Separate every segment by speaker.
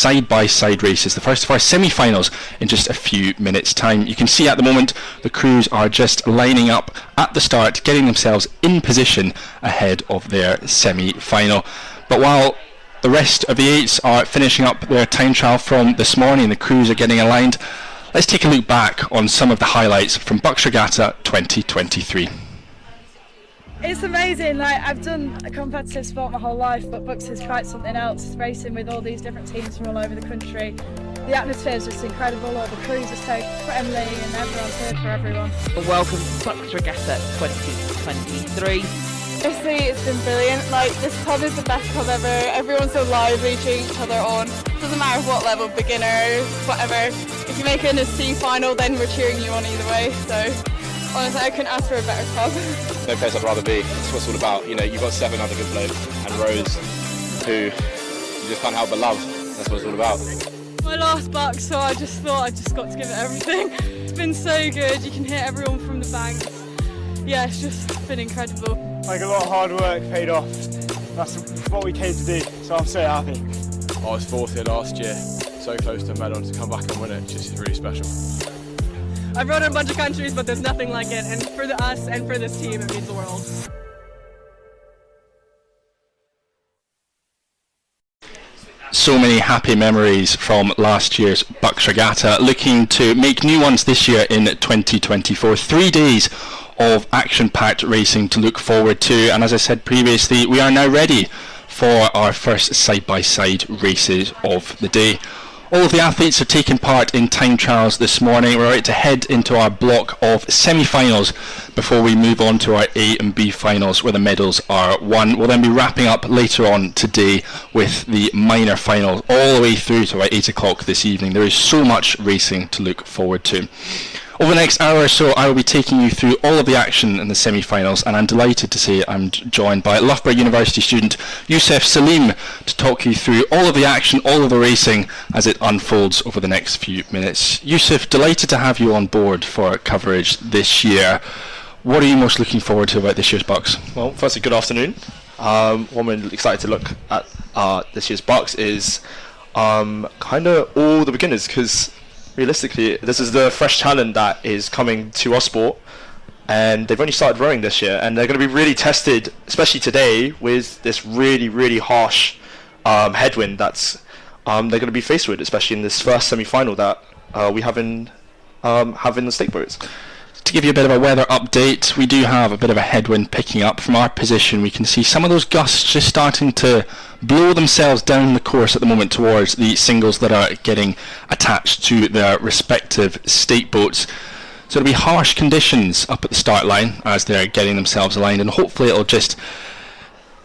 Speaker 1: side-by-side races, the first of our semi-finals in just a few minutes' time. You can see at the moment the crews are just lining up at the start, getting themselves in position ahead of their semi-final. But while the rest of the eights are finishing up their time trial from this morning, the crews are getting aligned, let's take a look back on some of the highlights from BUCS Regatta 2023.
Speaker 2: It's amazing. Like, I've done a competitive sport my whole life, but BUCS is quite something else. Racing with all these different teams from all over the country. The atmosphere is just incredible. All the crews are so friendly and everyone's here for everyone.
Speaker 3: Welcome to BUCS Regatta 2023.
Speaker 4: Honestly, it's been brilliant. Like, this pub is the best pub ever. Everyone's so lively, cheering each other on. Doesn't matter what level, beginner, whatever. If you make it in a C final, then we're cheering you on either way. So honestly, I couldn't ask for a better pub.
Speaker 5: No place I'd rather be. That's what it's all about. You know, you've got 7 other good blokes and Rose, who you just can't help but love. That's what it's all about.
Speaker 4: My last BUCS, so I just thought I just got to give it everything. It's been so good. You can hit everyone from the banks. Yeah, it's just been incredible.
Speaker 6: Like, a lot of hard work paid off. That's what we came to do, so I'm so happy.
Speaker 7: I was 4th here last year, so close to a medal, to come back and win it, just really special.
Speaker 4: I've run in a bunch of countries, but there's nothing like it, and for us and for this team, it means the world.
Speaker 1: So many happy memories from last year's BUCS Regatta, looking to make new ones this year in 2024. 3 days of action-packed racing to look forward to, and as I said previously, we are now ready for our first side-by-side races of the day. All of the athletes are taking part in time trials this morning. We're about to head into our block of semi-finals before we move on to our A and B finals where the medals are won. We'll then be wrapping up later on today with the minor finals all the way through to about 8 o'clock this evening. There is so much racing to look forward to. Over the next hour or so, I will be taking you through all of the action in the semi-finals, and I'm delighted to say I'm joined by Loughborough University student Yousef Salim to talk you through all of the action, all of the racing as it unfolds over the next few minutes. Yousef, delighted to have you on board for coverage this year. What are you most looking forward to about this year's BUCS?
Speaker 8: Well, firstly, good afternoon. What I'm excited to look at this year's BUCS is kind of all the beginners, because realistically, this is the fresh talent that is coming to our sport, and they've only started rowing this year, and they're going to be really tested, especially today, with this really, really harsh headwind that's they're going to be faced with, especially in this first semi-final that we have in the stake boats.
Speaker 1: To give you a bit of a weather update, we do have a bit of a headwind picking up. From our position, we can see some of those gusts just starting to blow themselves down the course at the moment towards the singles that are getting attached to their respective stake boats. So it'll be harsh conditions up at the start line as they're getting themselves aligned, and hopefully it'll just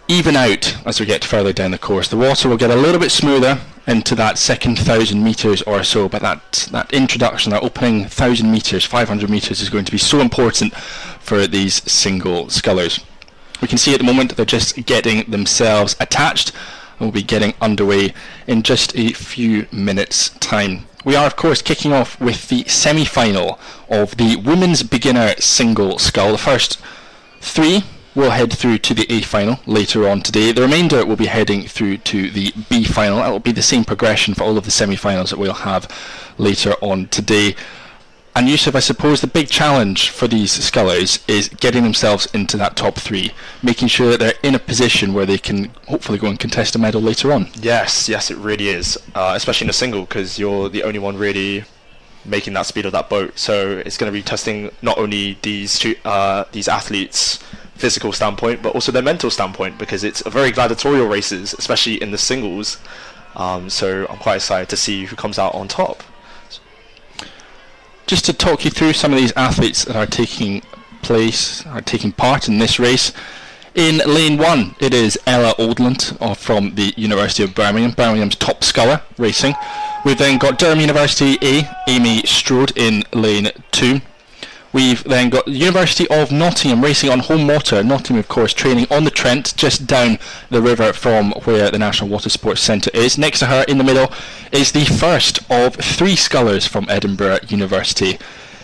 Speaker 1: even out as we get further down the course. The water will get a little bit smoother into that second 1,000 metres or so, but that introduction, that opening 1,000 metres, 500 metres is going to be so important for these single scullers. We can see at the moment they're just getting themselves attached, and we'll be getting underway in just a few minutes' time. We are, of course, kicking off with the semi-final of the women's beginner single scull. The first 3 will head through to the A final later on today. The remainder will be heading through to the B final. That will be the same progression for all of the semi-finals that we'll have later on today. And Yousef, I suppose the big challenge for these scullers is getting themselves into that top 3, making sure that they're in a position where they can hopefully go and contest a medal later on.
Speaker 8: Yes, it really is, especially in a single, because you're the only one really making that speed of that boat. So it's going to be testing not only these athletes' physical standpoint, but also their mental standpoint, because it's a very gladiatorial races, especially in the singles. So I'm quite excited to see who comes out on top.
Speaker 1: Just to talk you through some of these athletes that are taking part in this race. In lane 1, it is Ella Oldland from the University of Birmingham, Birmingham's top sculler racing. We've then got Durham University A, Amy Strode in lane 2. We've then got the University of Nottingham racing on home water. Nottingham, of course, training on the Trent, just down the river from where the National Water Sports Centre is. Next to her, in the middle, is the first of 3 scullers from Edinburgh University.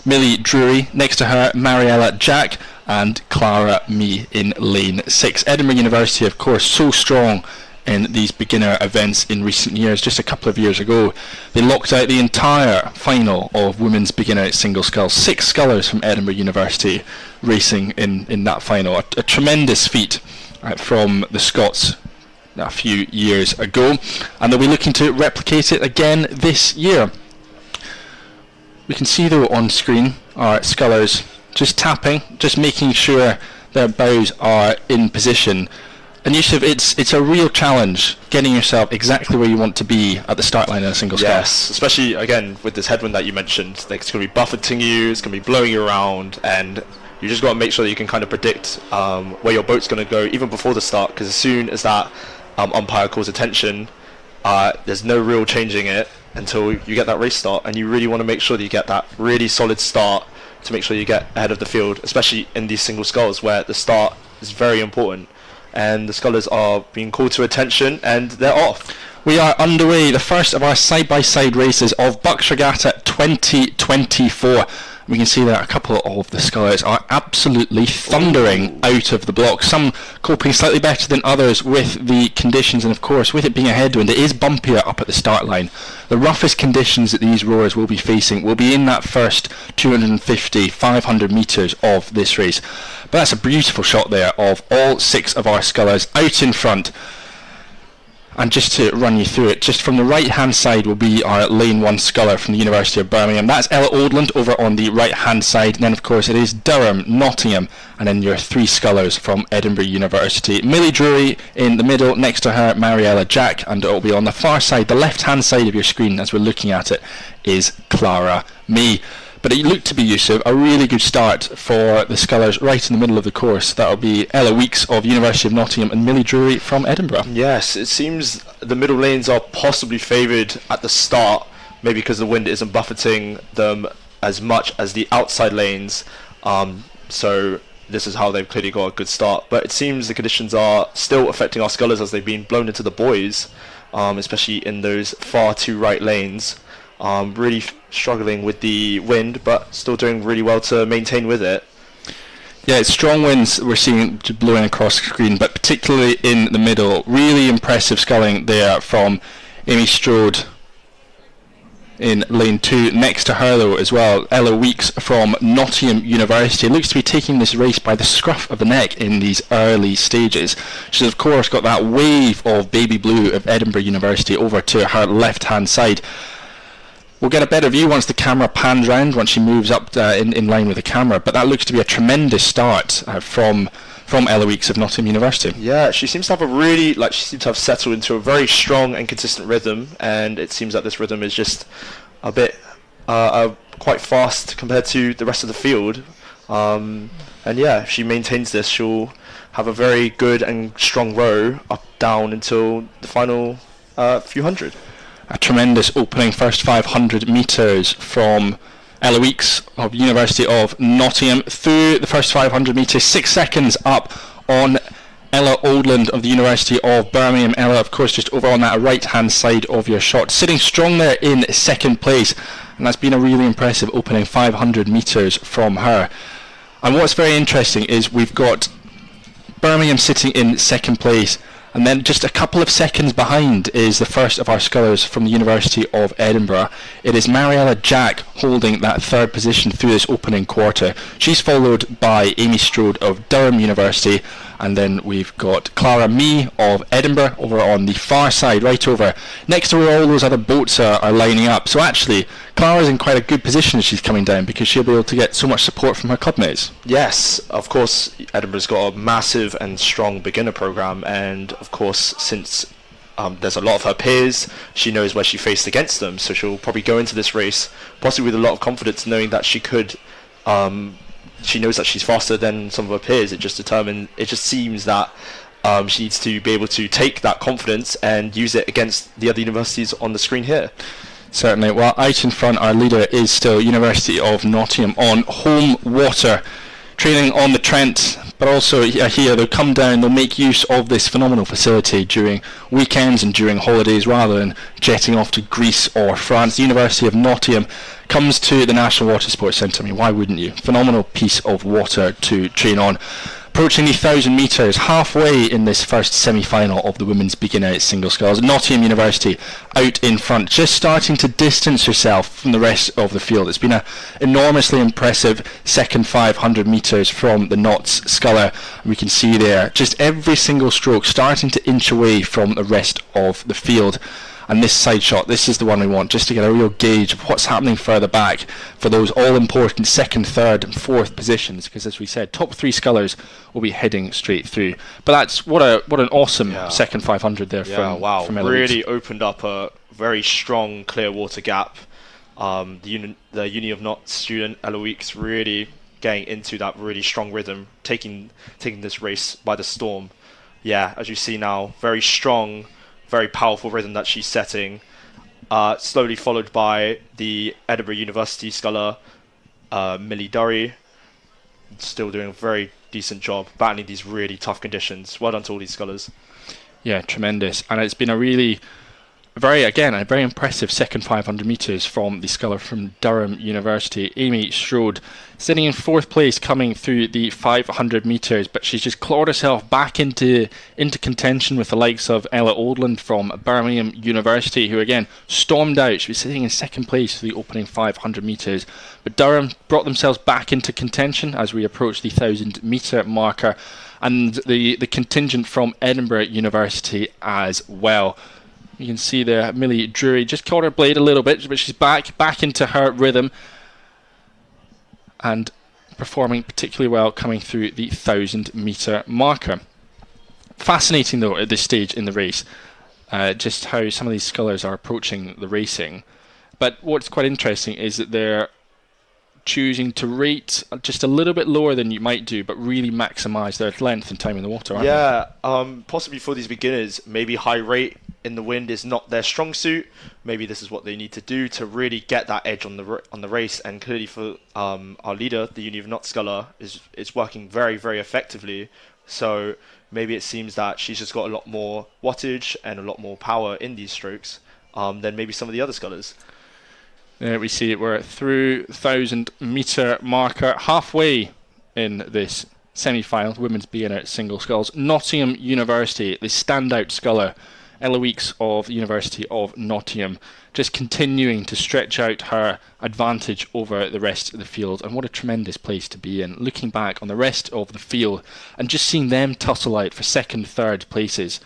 Speaker 1: Millie Drury, next to her, Mariella Jack, and Clara Mee in lane 6. Edinburgh University, of course, so strong in these beginner events in recent years. Just a couple of years ago, they locked out the entire final of women's beginner single sculls. 6 scullers from Edinburgh University racing in that final. A tremendous feat from the Scots a few years ago, and they'll be looking to replicate it again this year. We can see though on screen our scullers just tapping, just making sure their bows are in position. And Yusuf, it's a real challenge getting yourself exactly where you want to be at the start line in a single scull.
Speaker 8: Yes, especially again with this headwind that you mentioned. Like, it's going to be buffeting you, it's going to be blowing you around, and you just got to make sure that you can kind of predict where your boat's going to go even before the start, because as soon as that umpire calls attention, there's no real changing it until you get that race start, and you really want to make sure that you get that really solid start to make sure you get ahead of the field, especially in these single sculls where the start is very important. And the scullers are being called to attention, and they're off.
Speaker 1: We are underway, the first of our side-by-side races of BUCS Regatta 2024. We can see that a couple of the scullers are absolutely thundering out of the block. Some coping slightly better than others with the conditions, and of course with it being a headwind, it is bumpier up at the start line. The roughest conditions that these rowers will be facing will be in that first 250, 500 metres of this race. But that's a beautiful shot there of all 6 of our scullers out in front. And just to run you through it, just from the right hand side will be our lane 1 sculler from the University of Birmingham. That's Ella Oldland over on the right hand side, and then of course it is Durham, Nottingham, and then your 3 scullers from Edinburgh University. Millie Drury in the middle, next to her Mariella Jack, and it will be on the far side, the left hand side of your screen as we're looking at it, is Clara Mee. But it looked to be, Yusuf, a really good start for the scullers right in the middle of the course. That'll be Ella Weeks of University of Nottingham and Millie Drury from Edinburgh.
Speaker 8: Yes, it seems the middle lanes are possibly favoured at the start, maybe because the wind isn't buffeting them as much as the outside lanes. So this is how they've clearly got a good start. But it seems the conditions are still affecting our scullers as they've been blown into the buoys, especially in those far to right lanes. Really struggling with the wind, but still doing really well to maintain with it.
Speaker 1: Yeah, it's strong winds we're seeing blowing across the screen, but particularly in the middle. Really impressive sculling there from Amy Strode in lane 2. Next to her though as well, Ella Weeks from Nottingham University. Looks to be taking this race by the scruff of the neck in these early stages. She's of course got that wave of baby blue of Edinburgh University over to her left hand side. We'll get a better view once the camera pans round, once she moves up in line with the camera, but that looks to be a tremendous start from Ella Weeks of Nottingham University.
Speaker 8: Yeah, she seems to have she seems to have settled into a very strong and consistent rhythm, and it seems that this rhythm is just a bit quite fast compared to the rest of the field. And yeah, if she maintains this, she'll have a very good and strong row up down until the final few hundred.
Speaker 1: A tremendous opening first 500 metres from Ella Weeks of University of Nottingham through the first 500 metres, 6 seconds up on Ella Oldland of the University of Birmingham. Ella, of course, just over on that right hand side of your shot, sitting strong there in second place, and that's been a really impressive opening 500 metres from her. And what's very interesting is we've got Birmingham sitting in second place, and then just a couple of seconds behind is the first of our scullers from the University of Edinburgh. It is Mariella Jack holding that 3rd position through this opening quarter. She's followed by Amy Strode of Durham University, and then we've got Clara Mee of Edinburgh over on the far side, right over next to where all those other boats are lining up. So actually, Clara's in quite a good position as she's coming down, because she'll be able to get so much support from her club mates.
Speaker 8: Yes, of course, Edinburgh's got a massive and strong beginner programme, and of course, since there's a lot of her peers, she knows where she faced against them, so she'll probably go into this race possibly with a lot of confidence, knowing that she could she knows that she's faster than some of her peers. It just seems that she needs to be able to take that confidence and use it against the other universities on the screen here.
Speaker 1: Certainly. Well, out in front, our leader is still University of Nottingham on home water, training on the Trent, but also here they'll come down, they'll make use of this phenomenal facility during weekends and during holidays rather than jetting off to Greece or France. The University of Nottingham comes to the National Water Sports Centre. I mean, why wouldn't you? Phenomenal piece of water to train on. Approaching the 1,000 metres, halfway in this first semi-final of the women's beginner single sculls. Nottingham University out in front, just starting to distance herself from the rest of the field. It's been an enormously impressive second 500 metres from the Notts sculler. We can see there just every single stroke starting to inch away from the rest of the field. And this side shot, this is the one we want, just to get a real gauge of what's happening further back for those all-important second, third and fourth positions, because as we said, top 3 scullers will be heading straight through. But that's what an awesome second 500 there from Eloise.
Speaker 8: Really opened up a very strong clear water gap. The Uni of Notts student Eloise really getting into that really strong rhythm, taking this race by the storm. Yeah, as you see now, very strong, very powerful rhythm that she's setting, slowly followed by the Edinburgh University sculler Millie Durry, still doing a very decent job battling these really tough conditions. Well done to all these scullers.
Speaker 1: Yeah, tremendous. And it's been a very impressive second 500 metres from the sculler from Durham University, Amy Strode, sitting in 4th place coming through the 500 metres, but she's just clawed herself back into contention with the likes of Ella Oldland from Birmingham University, who again stormed out. She was sitting in 2nd place for the opening 500 metres, but Durham brought themselves back into contention as we approach the 1,000 metre marker, and the contingent from Edinburgh University as well. You can see there Millie Drury just caught her blade a little bit, but she's back into her rhythm and performing particularly well coming through the 1,000 metre marker. Fascinating though at this stage in the race, just how some of these scullers are approaching the racing. But what's quite interesting is that they're choosing to rate just a little bit lower than you might do, but really maximise their length and time in the water, aren't they?
Speaker 8: Possibly for these beginners, maybe high rate in the wind is not their strong suit. Maybe this is what they need to do to really get that edge on the race. And clearly for our leader, the Uni of Notts sculler, is working very, very effectively. So maybe it seems that she's just got a lot more wattage and a lot more power in these strokes than maybe some of the other scullers.
Speaker 1: There we see it. We're through 1,000 metre marker, halfway in this semi-final, women's beginner single sculls. Nottingham University, the standout sculler, Eloise of the University of Nottingham, just continuing to stretch out her advantage over the rest of the field. And what a tremendous place to be in, looking back on the rest of the field and just seeing them tussle out for second, third places.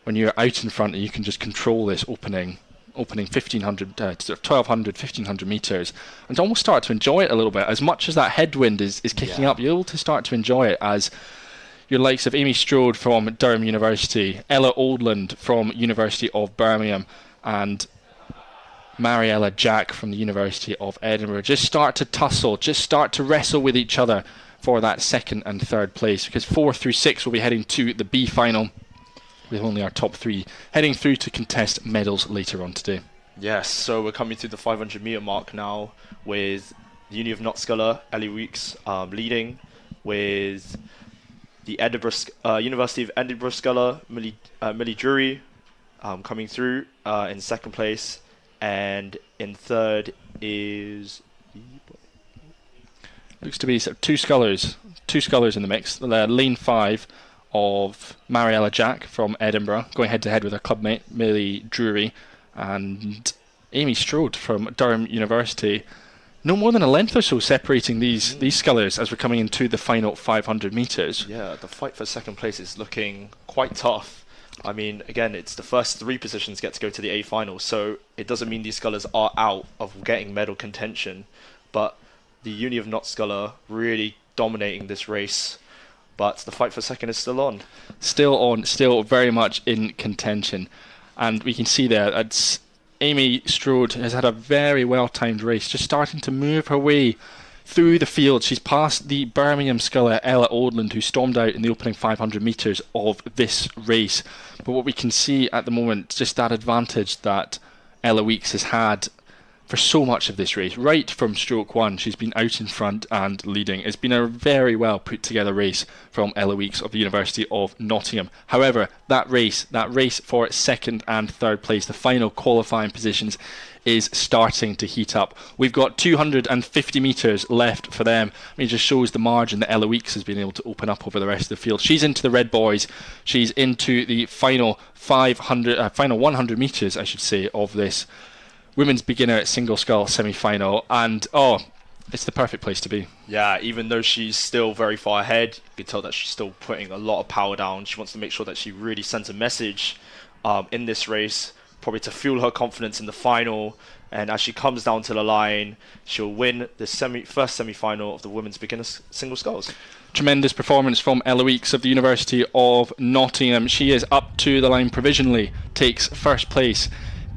Speaker 1: When you're out in front and you can just control this opening 1,500, 1,200, 1,500 metres, and almost start to enjoy it a little bit. As much as that headwind is kicking up, you're able to start to enjoy it as your likes of Amy Strode from Durham University, Ella Oldland from University of Birmingham, and Mariella Jack from the University of Edinburgh just start to tussle, just start to wrestle with each other for that second and third place, because 4 through 6 will be heading to the B final, with only our top 3 heading through to contest medals later on today.
Speaker 8: Yes, so we're coming to the 500 metre mark now with the Uni of Notts sculler, Ellie Weeks, leading, with the University of Edinburgh sculler, Millie Drury, coming through in 2nd place, and in 3rd is...
Speaker 1: Looks to be sort of two scullers in the mix. Lane 5 of Mariella Jack from Edinburgh, going head to head with her clubmate Millie Drury, and Amy Strode from Durham University. No more than a length or so separating these scullers as we're coming into the final 500 metres.
Speaker 8: Yeah, the fight for 2nd place is looking quite tough. I mean, again, it's the first 3 positions get to go to the A final, so it doesn't mean these scullers are out of getting medal contention, but the Uni of Notts sculler really dominating this race, but the fight for 2nd is still on. Still very much in contention. And we can see there that's Amy Strode has had a very well-timed race, just starting to move her way through the field. She's passed the Birmingham sculler Ella Oldland, who stormed out in the opening 500 metres of this race. But what we can see at the moment, just that advantage that Ella Weeks has had
Speaker 1: for so much of this race. Right from stroke one, she's been out in front and leading. It's been a very well put together race from Ella Weeks of the University of Nottingham. However, that race for second and third place, the final qualifying positions, is starting to heat up. We've got 250 metres left for them. I mean, it just shows the margin that Ella Weeks has been able to open up over the rest of the field. She's into the red boys. She's into the final 100 metres, I should say, of this women's beginner single scull semi-final, and it's the perfect place to be.
Speaker 8: Yeah, even though she's still very far ahead, you can tell that she's still putting a lot of power down. She wants to make sure that she really sends a message in this race, probably to fuel her confidence in the final. And as she comes down to the line, she'll win the first semi-final of the women's beginner single sculls.
Speaker 1: Tremendous performance from Ella Weeks of the University of Nottingham. She is up to the line provisionally, takes first place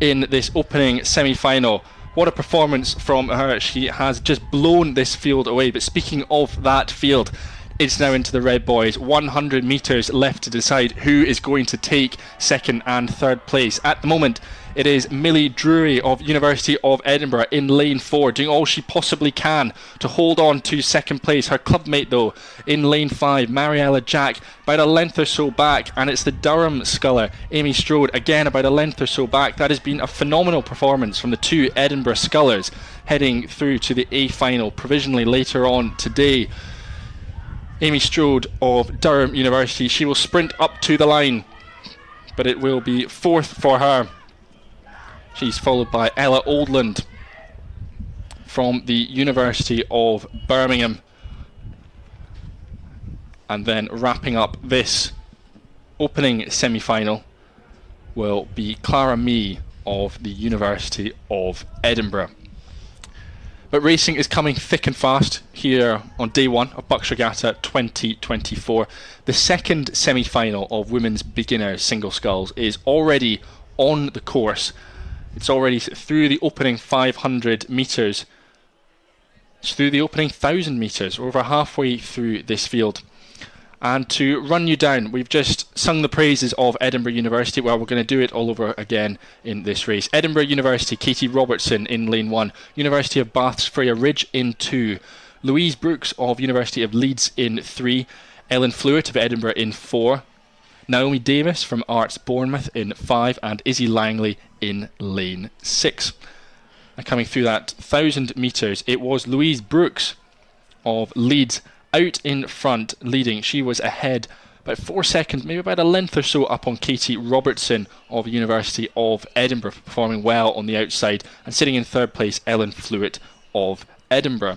Speaker 1: in this opening semi-final. What a performance from her. She has just blown this field away. But speaking of that field, it's now into the red boys. 100 metres left to decide who is going to take second and third place. At the moment, it is Millie Drury of University of Edinburgh in lane 4, doing all she possibly can to hold on to second place. Her clubmate, though, in lane 5, Mariella Jack, about a length or so back, and it's the Durham sculler, Amy Strode, again about a length or so back. That has been a phenomenal performance from the two Edinburgh scullers heading through to the A final provisionally later on today. Amy Strode of Durham University, she will sprint up to the line, but it will be fourth for her. She's followed by Ella Oldland from the University of Birmingham. And then wrapping up this opening semi-final will be Clara Mee of the University of Edinburgh. But racing is coming thick and fast here on day one of BUCS Regatta 2024. The second semi-final of women's beginner single sculls is already on the course. It's already through the opening 500 metres. It's through the opening 1,000 metres. We're over halfway through this field. And to run you down, we've just sung the praises of Edinburgh University. Well, we're going to do it all over again in this race. Edinburgh University, Katie Robertson in lane 1. University of Bath's Freya Ridge in 2. Louise Brooks of University of Leeds in 3. Ellen Flewitt of Edinburgh in 4. Naomi Davis from Arts Bournemouth in 5. And Izzy Langley in lane 6. And coming through that 1,000 metres, it was Louise Brooks of Leeds out in front leading. She was ahead about 4 seconds, maybe about a length or so up on Katie Robertson of the University of Edinburgh, performing well on the outside, and sitting in third place Ellen Flewitt of Edinburgh.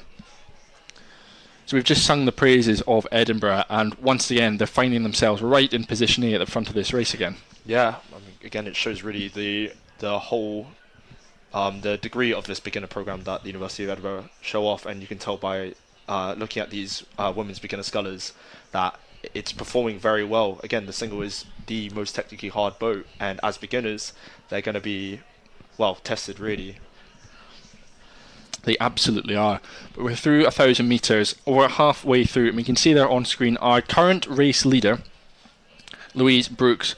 Speaker 1: So we've just sung the praises of Edinburgh, and once again they're finding themselves right in position A at the front of this race again.
Speaker 8: Yeah, I mean, again it shows really the whole the degree of this beginner program that the University of Edinburgh show off, and you can tell by looking at these women's beginner scullers that it's performing very well. Again, the single is the most technically hard boat, and as beginners they're going to be well tested really.
Speaker 1: They absolutely are. But we're through 1,000 metres, we're halfway through, and we can see there on screen our current race leader, Louise Brooks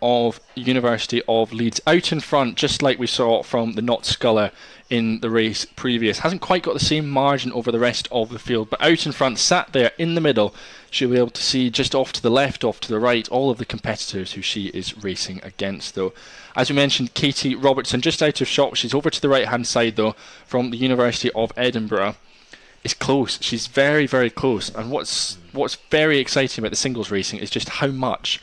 Speaker 1: of University of Leeds, out in front, just like we saw from the Not Sculler in the race previous. Hasn't quite got the same margin over the rest of the field, but out in front, sat there in the middle. She'll be able to see just off to the left, off to the right, all of the competitors who she is racing against, though. As we mentioned, Katie Robertson just out of shot. She's over to the right hand side, though, from the University of Edinburgh. It's close. She's very, very close. And what's very exciting about the singles racing is just how much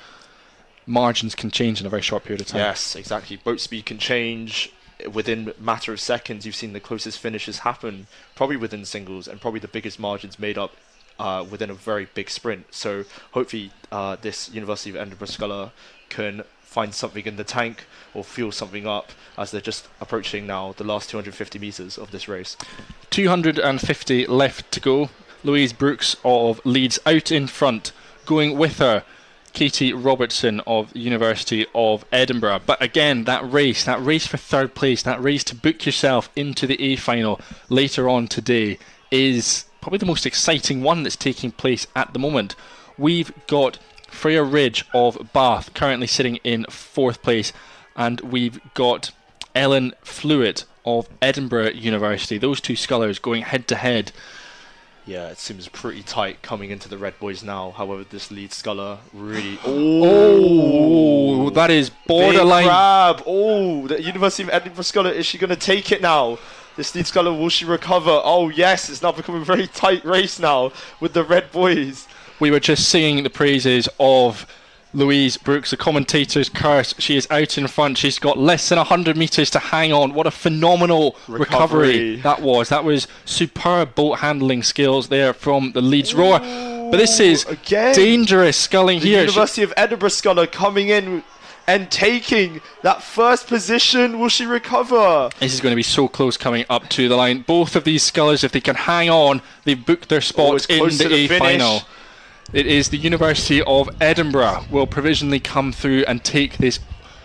Speaker 1: margins can change in a very short period of time.
Speaker 8: Yes, exactly. Boat speed can change within a matter of seconds. You've seen the closest finishes happen probably within singles, and probably the biggest margins made up within a very big sprint. So hopefully this University of Edinburgh sculler can find something in the tank or fuel something up as they're just approaching now the last 250 metres of this race.
Speaker 1: 250 left to go. Louise Brooks of Leeds out in front, going with her Katie Robertson of the University of Edinburgh. But again, that race for third place, that race to book yourself into the A final later on today is probably the most exciting one that's taking place at the moment. We've got Freya Ridge of Bath currently sitting in fourth place, and we've got Ellen Fluid of Edinburgh University. Those two scullers going head to head.
Speaker 8: Yeah, it seems pretty tight coming into the Red Boys now. However, this lead sculler really...
Speaker 1: Oh, that is borderline.
Speaker 8: Big grab. Oh, the University of Edinburgh sculler, is she going to take it now? This lead sculler, will she recover? Oh, yes, it's now becoming a very tight race now with the Red Boys.
Speaker 1: We were just singing the praises of Louise Brooks, the commentator's curse. She is out in front. She's got less than 100 metres to hang on. What a phenomenal recovery that was. That was superb boat handling skills there from the Leeds rower. But this is
Speaker 8: again
Speaker 1: dangerous sculling
Speaker 8: the
Speaker 1: here.
Speaker 8: University of Edinburgh sculler coming in and taking that first position. Will she recover?
Speaker 1: This is going to be so close coming up to the line. Both of these scullers, if they can hang on, they've booked their spots in the A final. It is the University of Edinburgh will provisionally come through and take this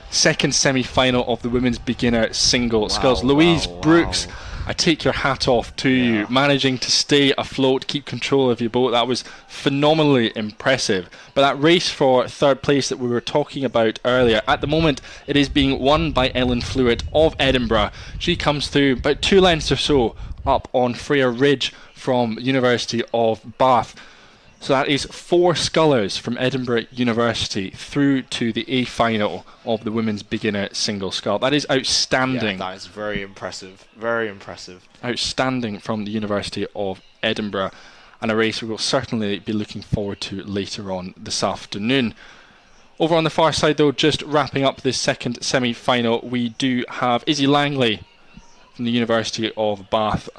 Speaker 1: second semi-final of the women's beginner single sculls. Louise Brooks, I take your hat off to you, managing to stay afloat, keep control of your boat. That was phenomenally impressive. But that race for third place that we were talking about earlier, at the moment it is being won by Ellen Fluid of Edinburgh. She comes through about 2 lengths or so up on Freya Ridge from University of Bath. So that is 4 scullers from Edinburgh University through to the A final of the women's beginner single scull. That is outstanding.
Speaker 8: Yeah, that is very impressive. Very impressive.
Speaker 1: Outstanding from the University of Edinburgh, and a race we will certainly be looking forward to later on this afternoon. Over on the far side though, just wrapping up this second semi-final, we do have Izzy Langley from the University of Bath,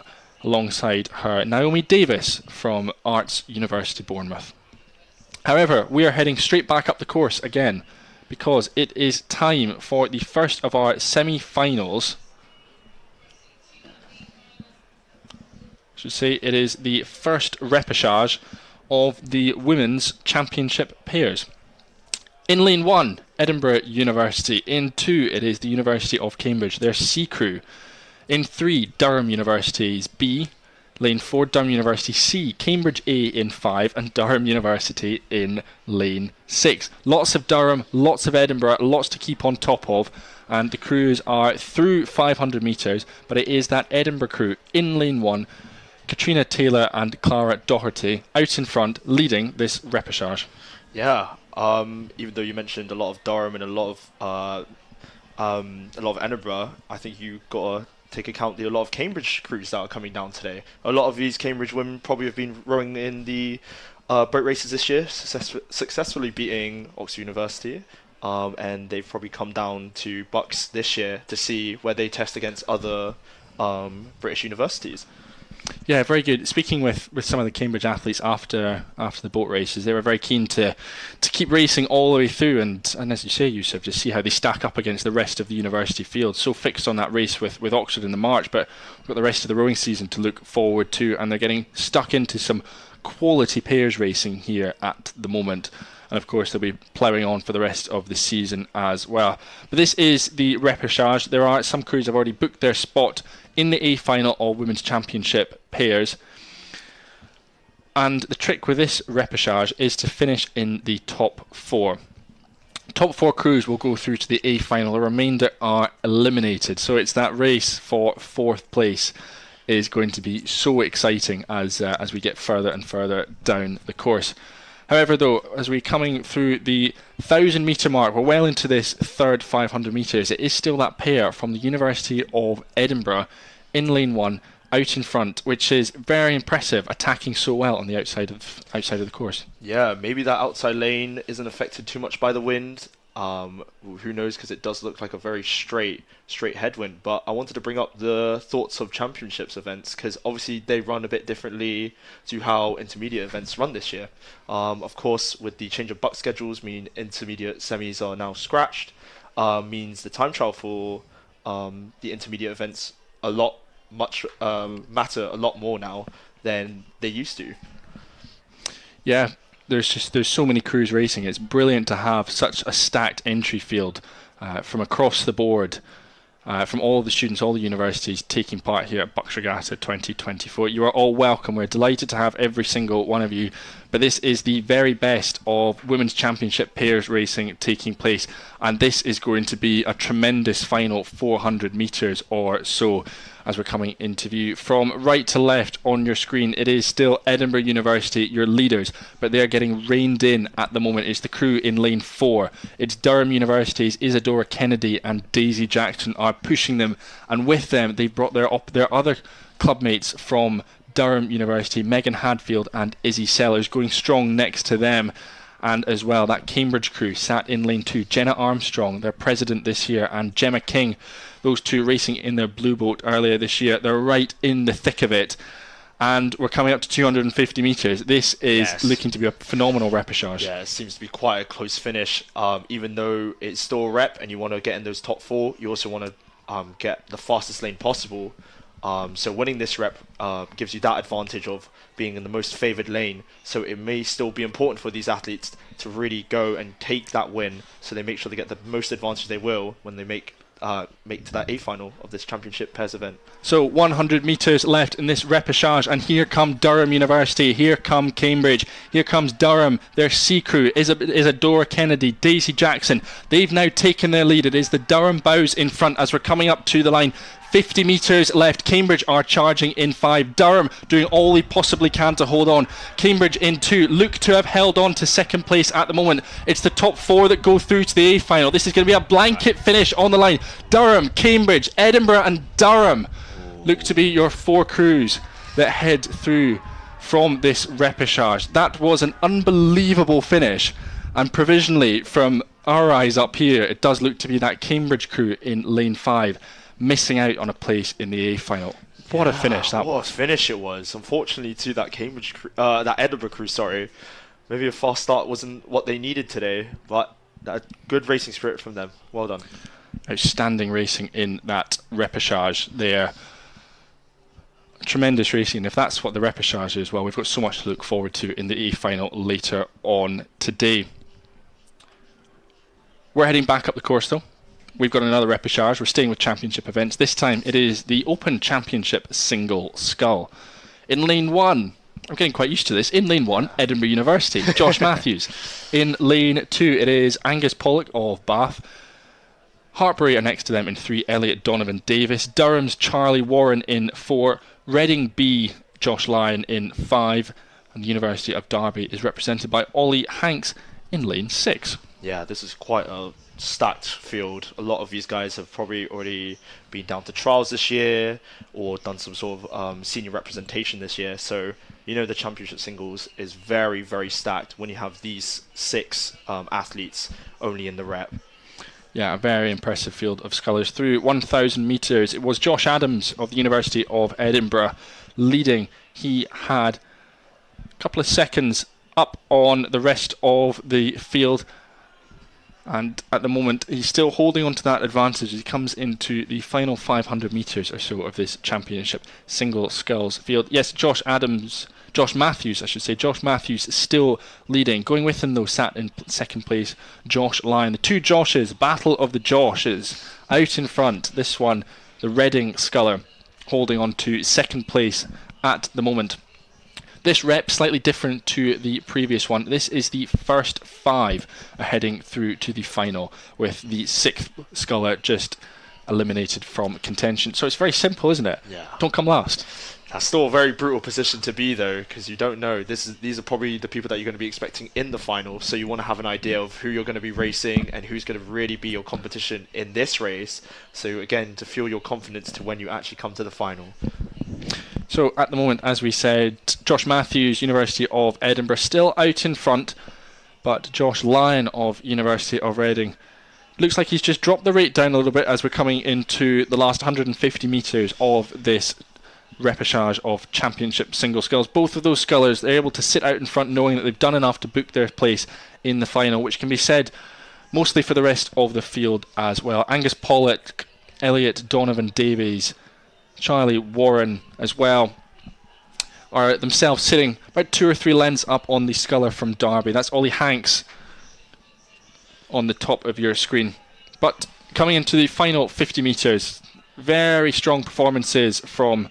Speaker 1: alongside her Naomi Davis from Arts University Bournemouth. However, we are heading straight back up the course again, because it is time for the first of our semi-finals. I should say it is the first repechage of the women's championship pairs. In lane 1, Edinburgh University. In 2, it is the University of Cambridge, their C crew. In 3, Durham University's B. Lane 4, Durham University C. Cambridge A in 5, and Durham University in lane 6. Lots of Durham, lots of Edinburgh, lots to keep on top of, and the crews are through 500 metres, but it is that Edinburgh crew in lane 1, Katrina Taylor and Clara Doherty out in front, leading this repechage.
Speaker 8: Yeah, even though you mentioned a lot of Durham and a lot of Edinburgh, I think you got to take account a lot of Cambridge crews that are coming down today. A lot of these Cambridge women probably have been rowing in the boat races this year, successfully beating Oxford University, and they've probably come down to BUCS this year to see where they test against other British universities.
Speaker 1: Yeah, very good. Speaking with some of the Cambridge athletes after the boat races, they were very keen to keep racing all the way through, and as you say, Yusuf, just see how they stack up against the rest of the university field. So fixed on that race with Oxford in the March, but we've got the rest of the rowing season to look forward to, and they're getting stuck into some quality pairs racing here at the moment. And of course, they'll be ploughing on for the rest of the season as well. But this is the repechage. There are some crews have already booked their spot in the A final of Women's Championship pairs. And the trick with this repechage is to finish in the top 4. Top 4 crews will go through to the A final. The remainder are eliminated. So it's that race for 4th place is going to be so exciting as we get further and further down the course. However, though, as we're coming through the 1,000 metre mark, we're well into this third 500 metres. It is still that pair from the University of Edinburgh in lane 1, out in front, which is very impressive, attacking so well on the outside of the course.
Speaker 8: Yeah, maybe that outside lane isn't affected too much by the wind. Who knows, because it does look like a very straight headwind. But I wanted to bring up the thoughts of championships events, because obviously they run a bit differently to how intermediate events run this year. Of course, with the change of BUCS schedules, mean intermediate semis are now scratched, means the time trial for the intermediate events matter a lot more now than they used to.
Speaker 1: Yeah. There's so many crews racing. It's brilliant to have such a stacked entry field from across the board, from all the students, all the universities taking part here at BUCS Regatta 2024. You are all welcome. We're delighted to have every single one of you but this is the very best of Women's Championship pairs racing taking place, and this is going to be a tremendous final 400 metres or so as we're coming into view. From right to left on your screen, it is still Edinburgh University, your leaders, but they're getting reined in at the moment. It's the crew in lane 4. It's Durham University's Isadora Kennedy and Daisy Jackson are pushing them, and with them they've brought their other clubmates from Durham University, Megan Hadfield and Izzy Sellers, going strong next to them. And as well, that Cambridge crew sat in lane 2. Jenna Armstrong, their president this year, and Gemma King, those two racing in their blue boat earlier this year. They're right in the thick of it. And we're coming up to 250 metres. This is looking to be a phenomenal repechage.
Speaker 8: Yeah, it seems to be quite a close finish. Even though it's still a rep and you want to get in those top 4, you also want to get the fastest lane possible. So winning this rep gives you that advantage of being in the most favoured lane. So it may still be important for these athletes to really go and take that win, so they make sure they get the most advantage they will when they make to that A final of this championship pairs event.
Speaker 1: So 100 metres left in this repechage, and here come Durham University, here come Cambridge, here comes Durham, their C crew, Isadora Kennedy, Daisy Jackson. They've now taken their lead. It is the Durham bows in front as we're coming up to the line. 50 metres left. Cambridge are charging in 5. Durham doing all they possibly can to hold on. Cambridge in 2 look to have held on to second place at the moment. It's the top 4 that go through to the A final. This is going to be a blanket finish on the line. Durham, Cambridge, Edinburgh and Durham look to be your 4 crews that head through from this repechage. That was an unbelievable finish, and provisionally from our eyes up here it does look to be that Cambridge crew in lane 5 missing out on a place in the A final. What a finish that was.
Speaker 8: What a finish it was. Unfortunately to that that Edinburgh crew, sorry. Maybe a fast start wasn't what they needed today, but a good racing spirit from them. Well done.
Speaker 1: Outstanding racing in that repechage there. Tremendous racing. If that's what the repechage is, well, we've got so much to look forward to in the A final later on today. We're heading back up the course though. We've got another repechage. We're staying with championship events. This time it is the Open Championship single scull. In lane 1, I'm getting quite used to this. In lane 1, Edinburgh University, Josh Matthews. In lane 2, it is Angus Pollock of Bath. Hartbury are next to them in 3, Elliot Donovan Davis. Durham's Charlie Warren in 4. Reading B, Josh Lyon in 5. And the University of Derby is represented by Ollie Hanks in lane 6.
Speaker 8: Yeah, this is quite a stacked field. A lot of these guys have probably already been down to trials this year or done some sort of senior representation this year. So, you know, the championship singles is very, very stacked when you have these 6 athletes only in the rep.
Speaker 1: Yeah, a very impressive field of scullers through 1,000 metres. It was Josh Adams of the University of Edinburgh leading. He had a couple of seconds up on the rest of the field, and at the moment he's still holding on to that advantage as he comes into the final 500 metres or so of this championship single sculls field. Yes, Josh Matthews is still leading. Going with him though, sat in second place, Josh Lyon. The 2 Joshes, battle of the Joshes, out in front. This one, the Reading sculler, holding on to second place at the moment. This rep slightly different to the previous one. This is the first 5 heading through to the final, with the 6th sculler just eliminated from contention. So it's very simple, isn't it?
Speaker 8: Yeah.
Speaker 1: Don't come last.
Speaker 8: That's still a very brutal position to be though, because you don't know. These are probably the people that you're going to be expecting in the final, so you want to have an idea of who you're going to be racing and who's going to really be your competition in this race. So again, to fuel your confidence to when you actually come to the final.
Speaker 1: So at the moment, as we said, Josh Matthews, University of Edinburgh, still out in front, but Josh Lyon of University of Reading looks like he's just dropped the rate down a little bit as we're coming into the last 150 metres of this repechage of championship single sculls. Both of those scullers, they're able to sit out in front knowing that they've done enough to book their place in the final, which can be said mostly for the rest of the field as well. Angus Pollock, Elliot Donovan Davies, Charlie Warren as well are themselves sitting about 2 or 3 lengths up on the sculler from Derby. That's Ollie Hanks on the top of your screen. But coming into the final 50 metres, very strong performances from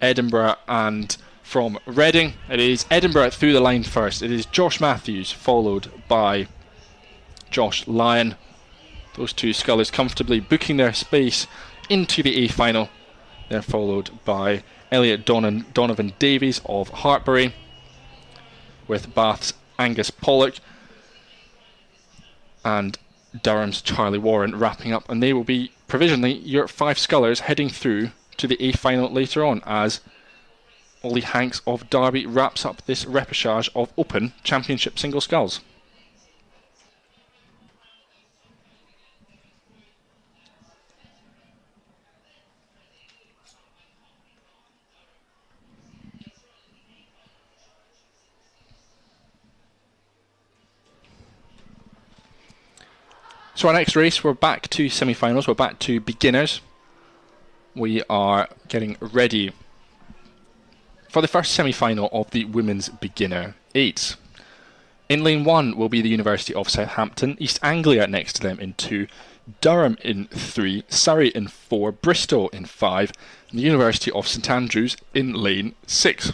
Speaker 1: Edinburgh and from Reading. It is Edinburgh through the line first. It is Josh Matthews followed by Josh Lyon. Those two scullers comfortably booking their space into the A final. They're followed by Elliot Donovan Davies of Hartbury, with Bath's Angus Pollock and Durham's Charlie Warren wrapping up, and they will be provisionally your 5 scullers heading through to the A final later on as Ollie Hanks of Derby wraps up this repechage of Open Championship single sculls. So our next race, we're back to semi-finals, we're back to beginners. We are getting ready for the first semi-final of the Women's Beginner 8. In lane 1 will be the University of Southampton, East Anglia next to them in 2, Durham in 3, Surrey in 4, Bristol in 5, and the University of St Andrews in lane 6.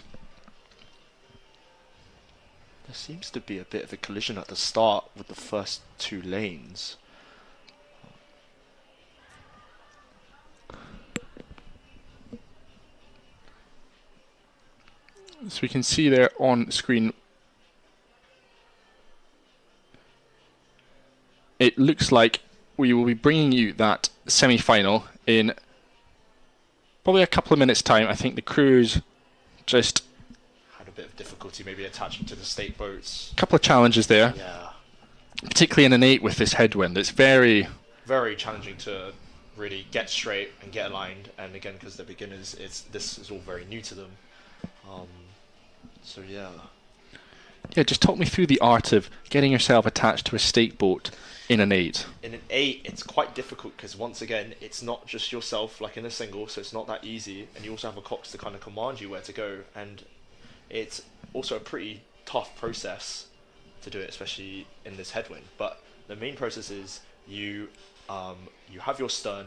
Speaker 8: There seems to be a bit of a collision at the start with the first 2 lanes.
Speaker 1: So we can see there on screen, it looks like we will be bringing you that semi-final in probably a couple of minutes' time. I think the crews just
Speaker 8: Had a bit of difficulty maybe attaching to the stake boats.
Speaker 1: a couple of challenges there,
Speaker 8: Yeah,
Speaker 1: particularly in an 8 with this headwind. It's very
Speaker 8: very challenging to really get straight and get aligned, and again, because they're beginners, this is all very new to them. So yeah.
Speaker 1: Yeah, just talk me through the art of getting yourself attached to a stake boat in an 8.
Speaker 8: In an 8, it's quite difficult because once again, it's not just yourself like in a single, so it's not that easy, and you also have a cox to kind of command you where to go, and it's also a pretty tough process to do it, especially in this headwind. But the main process is you have your stern,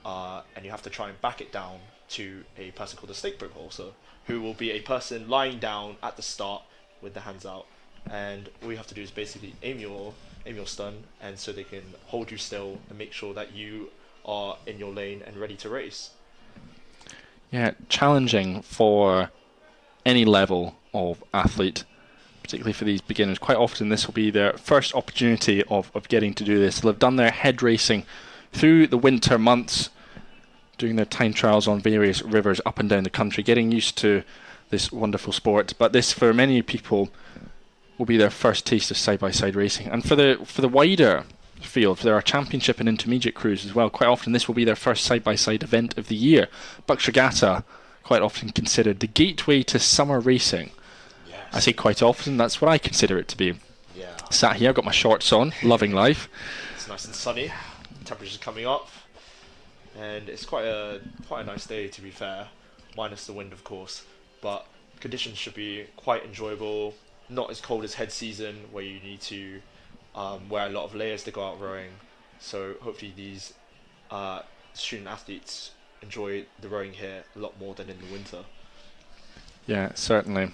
Speaker 8: and you have to try and back it down to a person called a stake boat hauser, who will be a person lying down at the start with the hands out, and all you have to do is basically aim your stun, and so they can hold you still and make sure that you are in your lane and ready to race.
Speaker 1: Yeah, challenging for any level of athlete, particularly for these beginners. Quite often this will be their first opportunity of getting to do this. They'll have done their head racing through the winter months, doing their time trials on various rivers up and down the country, getting used to this wonderful sport. But this, for many people, will be their first taste of side-by-side racing. And for the wider field, for our championship and intermediate crews as well, quite often this will be their first side-by-side event of the year. BUCS Regatta, quite often considered the gateway to summer racing.
Speaker 8: Yes.
Speaker 1: I say quite often, that's what I consider it to be.
Speaker 8: Yeah.
Speaker 1: Sat here, I've got my shorts on, loving life.
Speaker 8: It's nice and sunny, temperature's coming up, and it's quite a nice day, to be fair, minus the wind of course, but conditions should be quite enjoyable, not as cold as head season where you need to wear a lot of layers to go out rowing, so hopefully these student athletes enjoy the rowing here a lot more than in the winter.
Speaker 1: Yeah, certainly.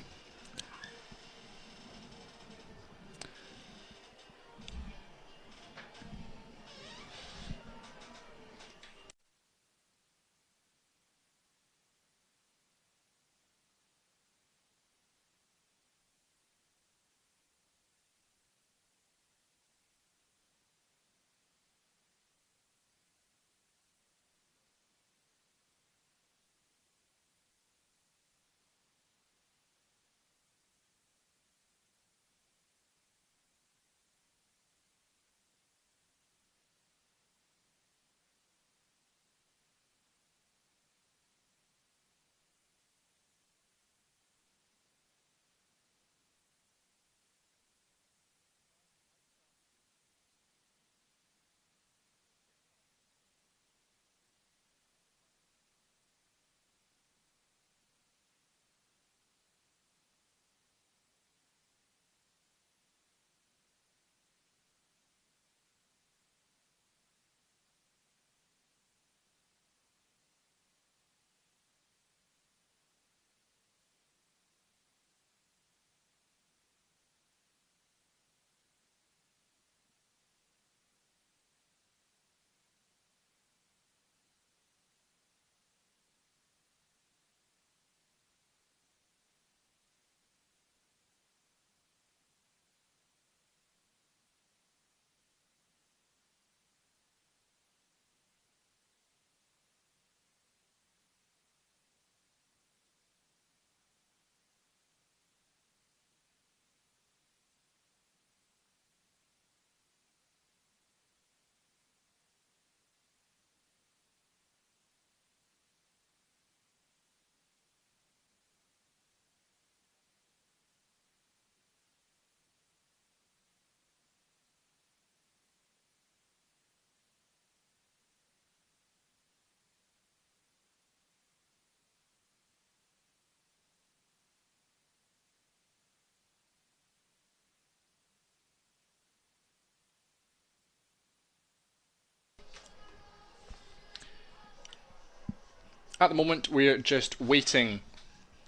Speaker 1: At the moment, we're just waiting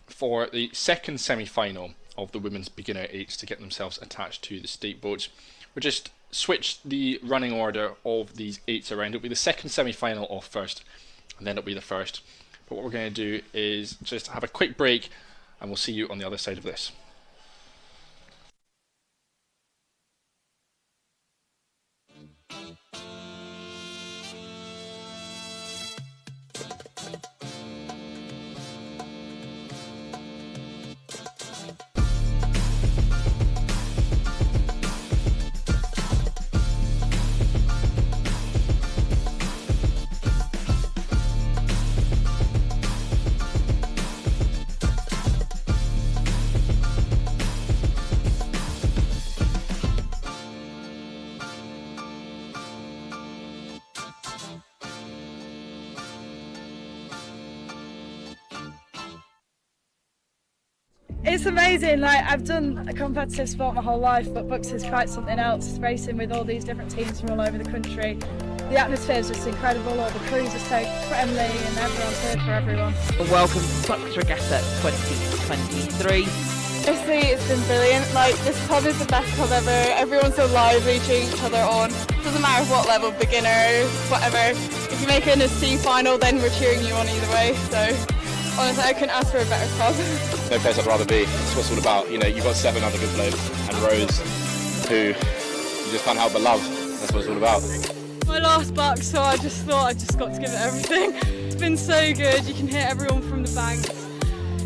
Speaker 1: for the second semi-final of the women's beginner eights to get themselves attached to the state boats. We'll just switch the running order of these eights around. It'll be the second semi-final off first, and then it'll be the first. But what we're going to do is just have a quick break, and we'll see you on the other side of this.
Speaker 2: It's amazing, like I've done a competitive sport my whole life, but BUCS is quite something else, racing with all these different teams from all over the country. The atmosphere is just incredible, all the crews are so friendly and everyone's here for everyone.
Speaker 3: Welcome to BUCS Regatta 2023.
Speaker 4: Honestly, it's been brilliant. Like, this pub is the best pub ever. Everyone's so lively, cheering each other on. Doesn't matter what level, beginner, whatever. If you make it in a C final, then we're cheering you on either way. So, honestly, I couldn't ask for a better pub.
Speaker 5: No place I'd rather be. That's what it's all about. You know, you've got 7 other good blokes and Rose, who you just can't help but love. That's what it's all about.
Speaker 4: My last BUCS, so I just thought I just got to give it everything. It's been so good. You can hit everyone from the banks.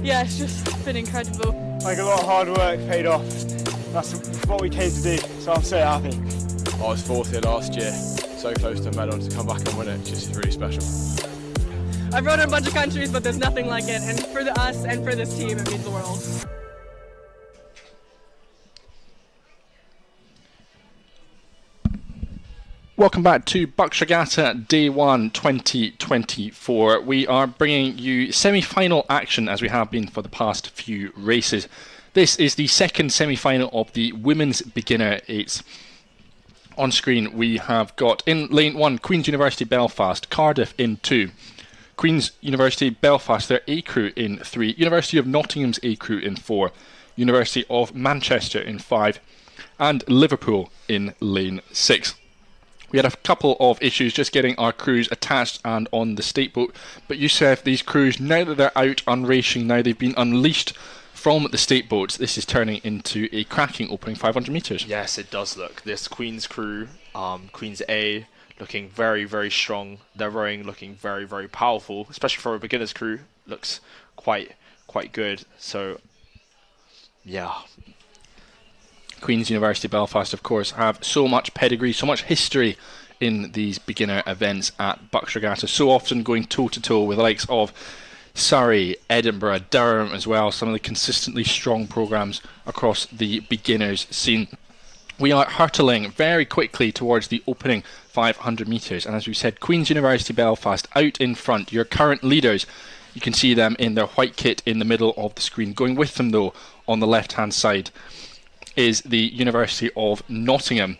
Speaker 4: Yeah, it's just been incredible.
Speaker 6: Like a lot of hard work paid off. That's what we came to do, so I'm so happy.
Speaker 7: I was 4th here last year, so close to a medal, to come back and win it, just really special.
Speaker 4: I've run in a bunch of countries, but there's nothing like it, and for us and for this team, it means the world.
Speaker 1: Welcome back to BUCS Regatta Day 1 2024. We are bringing you semi-final action as we have been for the past few races. This is the second semi-final of the Women's Beginner 8s. On screen we have got in lane 1 Queen's University Belfast, Cardiff in 2. Queen's University Belfast, their A crew in 3. University of Nottingham's A crew in 4. University of Manchester in 5. And Liverpool in lane 6. We had a couple of issues just getting our crews attached and on the state boat. But Youssef, these crews, now that they're out on racing, now they've been unleashed from the state boats, this is turning into a cracking opening 500 metres.
Speaker 8: Yes, it does look. This Queen's crew, Queen's A, looking very, very strong. Their rowing looking very, very powerful, especially for a beginner's crew. Looks quite good. So, yeah.
Speaker 1: Queen's University Belfast, of course, have so much pedigree, so much history in these beginner events at BUCS Regatta, so often going toe-to-toe with the likes of Surrey, Edinburgh, Durham as well, some of the consistently strong programmes across the beginners scene. We are hurtling very quickly towards the opening 500 metres, and as we said, Queen's University Belfast out in front, your current leaders. You can see them in their white kit in the middle of the screen. Going with them, though, on the left-hand side is the University of Nottingham,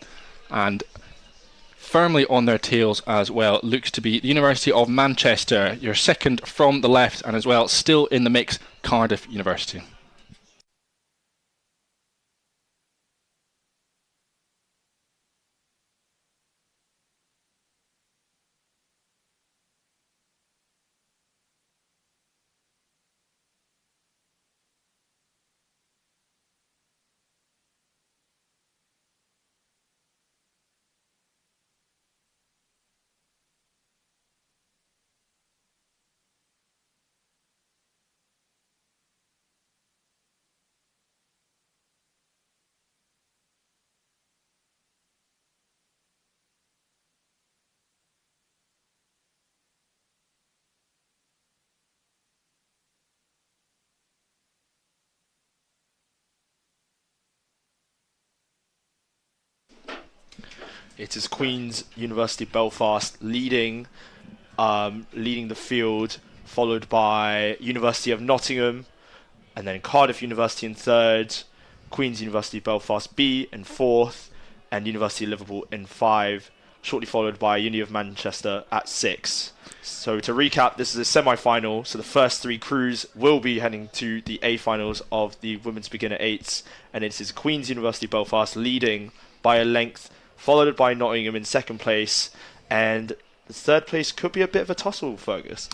Speaker 1: and firmly on their tails as well looks to be the University of Manchester, your second from the left, and as well still in the mix, Cardiff University.
Speaker 8: It is Queen's University Belfast leading the field, followed by University of Nottingham, and then Cardiff University in 3rd, Queen's University Belfast B in 4th, and University of Liverpool in 5, shortly followed by Uni of Manchester at 6. So to recap, this is a semi-final. So the first 3 crews will be heading to the A finals of the Women's Beginner 8s, and it is Queen's University Belfast leading by a length, followed by Nottingham in second place, and the third place could be a bit of a tussle, Fergus.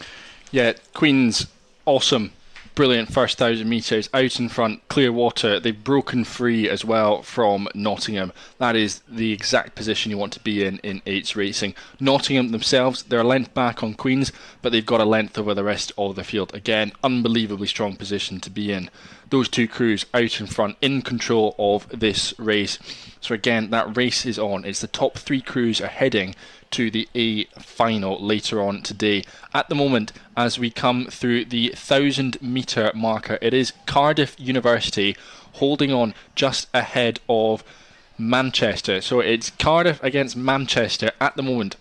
Speaker 1: Yeah, Queen's awesome, brilliant first 1,000 metres out in front, clear water. They've broken free as well from Nottingham. That is the exact position you want to be in 8s racing. Nottingham themselves, they're a length back on Queen's, but they've got a length over the rest of the field. Again, unbelievably strong position to be in. Those 2 crews out in front, in control of this race. So again, that race is on. It's the top 3 crews are heading to the A final later on today. At the moment, as we come through the 1,000 metre marker, it is Cardiff University holding on just ahead of Manchester. So it's Cardiff against Manchester at the moment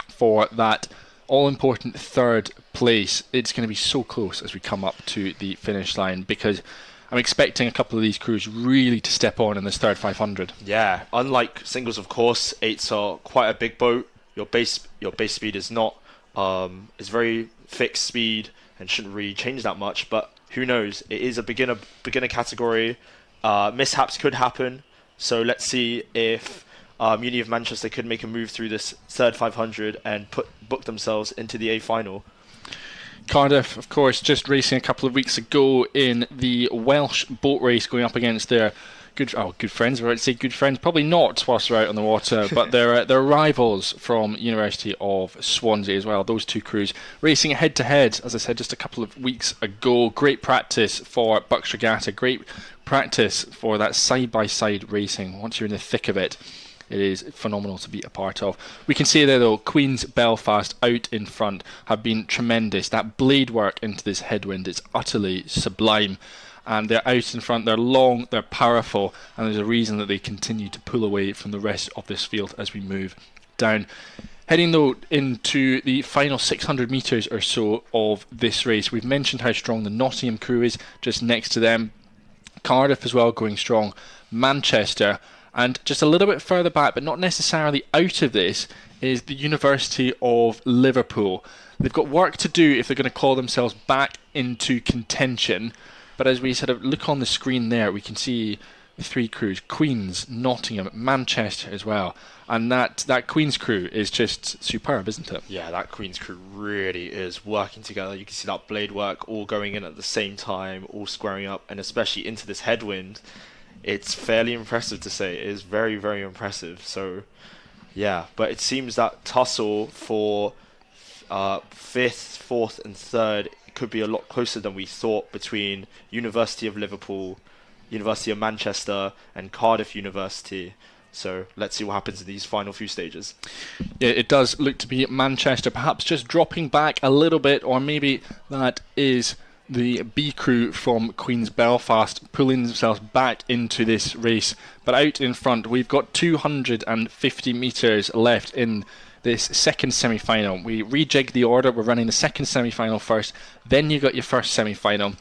Speaker 1: for that all-important third place. It's going to be so close as we come up to the finish line, because I'm expecting a couple of these crews really to step on in this third 500.
Speaker 8: Yeah, unlike singles, of course, 8s are quite a big boat. Your base speed is not is very fixed speed and shouldn't really change that much. But who knows? It is a beginner category. Mishaps could happen. So let's see if Uni of Manchester could make a move through this third 500 and book themselves into the A final.
Speaker 1: Cardiff, of course, just racing a couple of weeks ago in the Welsh boat race, going up against their good friends. I would say good friends, probably not whilst they're out on the water, but they're rivals from University of Swansea as well. Those 2 crews racing head to head, as I said, just a couple of weeks ago. Great practice for BUCS Regatta. Great practice for that side-by-side racing. Once you're in the thick of it, it is phenomenal to be a part of. We can see there, though, Queen's Belfast out in front have been tremendous. That blade work into this headwind is utterly sublime. And they're out in front, they're long, they're powerful, and there's a reason that they continue to pull away from the rest of this field as we move down. Heading, though, into the final 600 metres or so of this race, we've mentioned how strong the Nottingham crew is just next to them. Cardiff as well going strong. Manchester, and just a little bit further back, but not necessarily out of this, is the University of Liverpool. They've got work to do if they're going to claw themselves back into contention. But as we sort of look on the screen there, we can see the 3 crews, Queen's, Nottingham, Manchester as well. And that Queen's crew is just superb, isn't it?
Speaker 8: Yeah, that Queen's crew really is working together. You can see that blade work all going in at the same time, all squaring up, and especially into this headwind. It's fairly impressive to say. It is very, very impressive. So, yeah, but it seems that tussle for 5th, 4th and 3rd could be a lot closer than we thought between University of Liverpool, University of Manchester and Cardiff University. So let's see what happens in these final few stages.
Speaker 1: Yeah, it does look to be Manchester perhaps just dropping back a little bit, or maybe that is the B crew from Queen's Belfast pulling themselves back into this race. But out in front, we've got 250 metres left in this second semi-final. We rejigged the order. We're running the second semi-final first, then you got your first semi-final.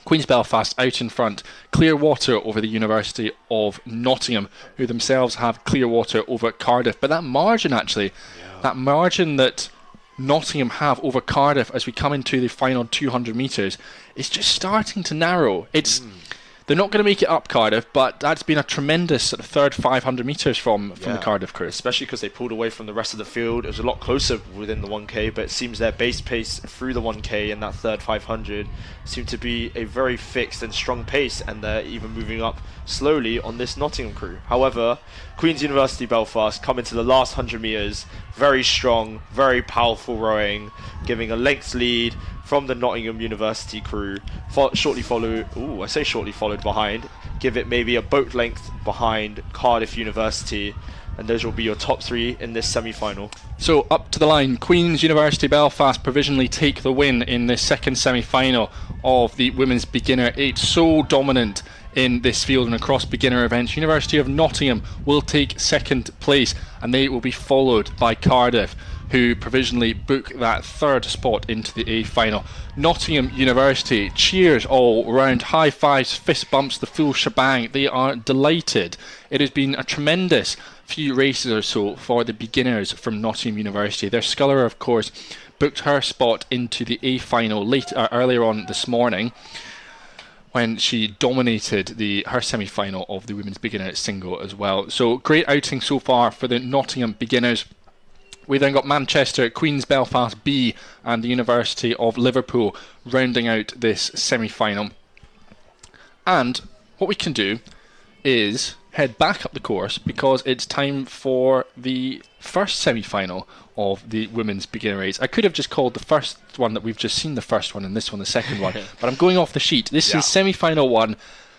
Speaker 1: Queen's Belfast out in front, clear water over the University of Nottingham, who themselves have clear water over Cardiff. But that margin actually, that margin that Nottingham have over Cardiff as we come into the final 200 metres, is just starting to narrow. They're not going to make it up, Cardiff, but that's been a tremendous sort of third 500 metres from the Cardiff crew.
Speaker 8: Especially because they pulled away from the rest of the field. It was a lot closer within the 1K, but it seems their base pace through the 1K and that third 500 seemed to be a very fixed and strong pace, and they're even moving up slowly on this Nottingham crew. However, Queen's University Belfast come into the last 100 metres, very strong, very powerful rowing, giving a length lead from the Nottingham University crew, shortly followed behind, give it maybe a boat length behind Cardiff University, and those will be your top 3 in this semi-final.
Speaker 1: So up to the line, Queen's University Belfast provisionally take the win in the second semi-final of the Women's Beginner 8. So dominant in this field and across beginner events. University of Nottingham will take second place, and they will be followed by Cardiff, who provisionally book that third spot into the A final. Nottingham University, cheers all round, high fives, fist bumps, the full shebang. They are delighted. It has been a tremendous few races or so for the beginners from Nottingham University. Their sculler, of course, booked her spot into the A final earlier on this morning, when she dominated her semi-final of the women's beginner single as well. So great outing so far for the Nottingham beginners. We then got Manchester, Queen's Belfast B and the University of Liverpool rounding out this semi-final. And what we can do is head back up the course, because it's time for the first semi-final of the women's beginner race. I could have just called the first one that we've just seen the first one and this one the second one, but I'm going off the sheet. This is semi-final 1,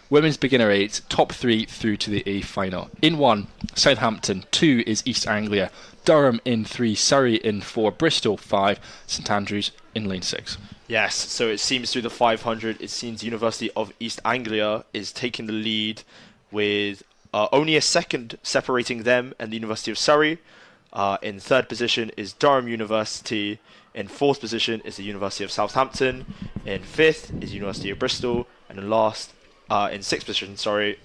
Speaker 1: women's beginner 8, top 3 through to the A final. In 1, Southampton. 2 is East Anglia. Durham in 3, Surrey in 4, Bristol 5, St Andrews in lane 6.
Speaker 8: Yes, so it seems through the 500, it seems University of East Anglia is taking the lead with only a second separating them and the University of Surrey. In third position is Durham University. In fourth position is the University of Southampton. In fifth is University of Bristol. And in last, in sixth position,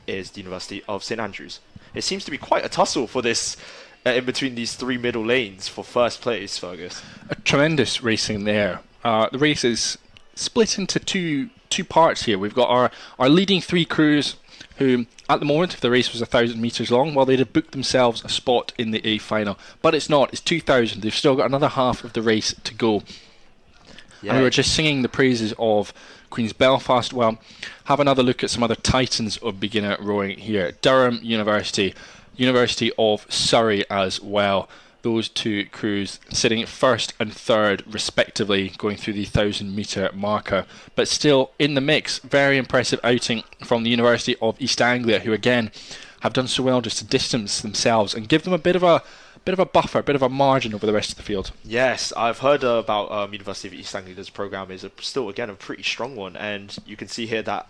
Speaker 8: is the University of St Andrews. It seems to be quite a tussle for this, in between these 3 middle lanes for first place, Fergus.
Speaker 1: A tremendous racing there. The race is split into two parts here. We've got our leading 3 crews, who at the moment, if the race was 1,000 metres long, well, they'd have booked themselves a spot in the A final. But it's not, it's 2,000. They've still got another half of the race to go. Yeah. And we were just singing the praises of Queen's Belfast. Well, have another look at some other titans of beginner rowing here. Durham University, University of Surrey as well. Those 2 crews sitting first and third respectively, going through the 1,000 metre marker, but still in the mix. Very impressive outing from the University of East Anglia, who again have done so well just to distance themselves and give them a bit of a buffer, a bit of a margin over the rest of the field.
Speaker 8: Yes, I've heard about University of East Anglia's programme is still again a pretty strong one, and you can see here that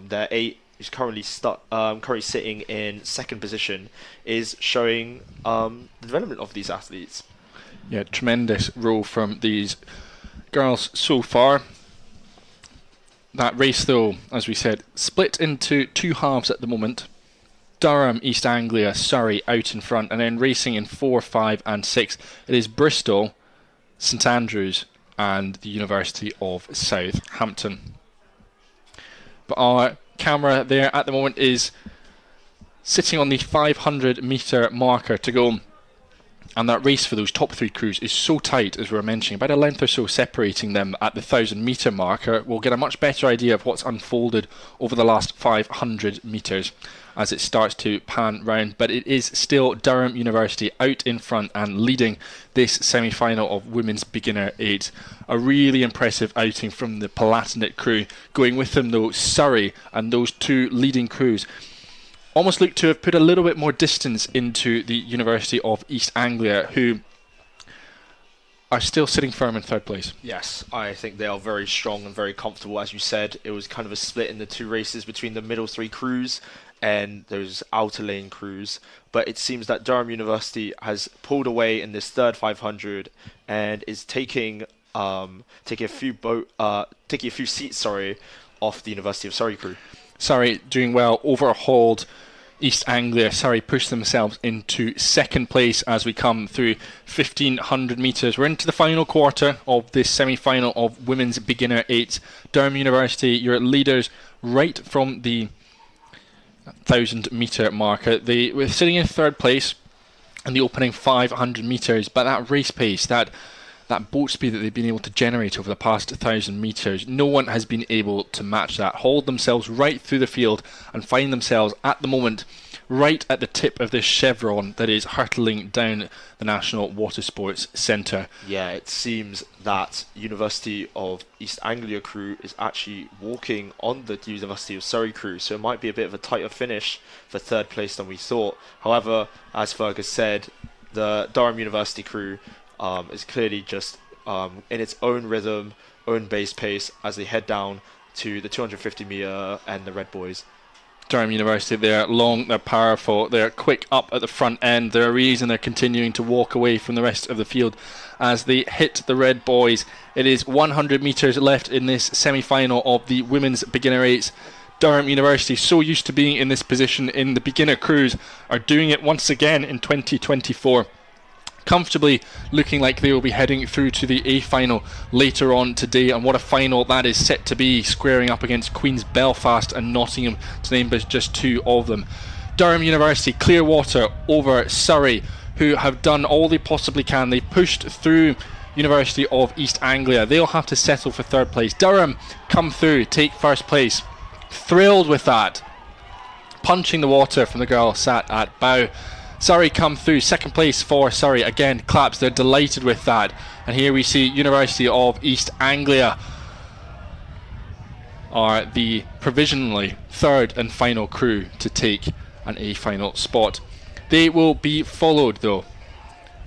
Speaker 8: their 8 who's currently sitting in second position, is showing the development of these athletes.
Speaker 1: Yeah, tremendous row from these girls so far. That race, though, as we said, split into 2 halves at the moment. Durham, East Anglia, Surrey out in front, and then racing in 4, 5 and 6. It is Bristol, St Andrews and the University of Southampton. But our camera there at the moment is sitting on the 500 metre marker to go, and that race for those top 3 crews is so tight, as we were mentioning, about a length or so separating them at the 1,000 metre marker. We'll get a much better idea of what's unfolded over the last 500 metres as it starts to pan round, but it is still Durham University out in front and leading this semi-final of women's beginner 8. A really impressive outing from the Palatinate crew. Going with them though, Surrey, and those 2 leading crews almost look to have put a little bit more distance into the University of East Anglia, who are still sitting firm in third place.
Speaker 8: Yes, I think they are very strong and very comfortable. As you said, it was kind of a split in the 2 races between the middle 3 crews and those outer lane crews, but it seems that Durham University has pulled away in this third 500 and is taking a few seats off the University of Surrey crew.
Speaker 1: Surrey doing well, overhauled East Anglia. Surrey pushed themselves into second place as we come through 1,500 metres. We're into the final quarter of this semi-final of women's beginner 8. Durham University, your leaders right from the 1,000 metre marker. They were sitting in third place in the opening 500 metres, but that race pace, that boat speed that they've been able to generate over the past 1,000 metres, no one has been able to match that. Hold themselves right through the field and find themselves at the moment right at the tip of this chevron that is hurtling down the National Water Sports Centre.
Speaker 8: Yeah, it seems that University of East Anglia crew is actually walking on the University of Surrey crew, so it might be a bit of a tighter finish for third place than we thought. However, as Fergus said, the Durham University crew is clearly just in its own rhythm, own base pace as they head down to the 250 metre and the Red Boys.
Speaker 1: Durham University, they're long, they're powerful, they're quick up at the front end. There are reasons they're continuing to walk away from the rest of the field as they hit the Red Boys. It is 100 metres left in this semi-final of the women's beginner 8s. Durham University, so used to being in this position in the beginner crews, are doing it once again in 2024. comfortably looking like they will be heading through to the A final later on today. And what a final that is set to be, squaring up against Queen's Belfast and Nottingham, to name just two of them. Durham University, Clearwater over Surrey, who have done all they possibly can. They've pushed through University of East Anglia. They'll have to settle for third place. Durham come through, take first place. Thrilled with that. Punching the water from the girl sat at bow. Surrey come through, second place for Surrey. Again, claps, they're delighted with that. And here we see University of East Anglia are the provisionally third and final crew to take an A final spot. They will be followed, though,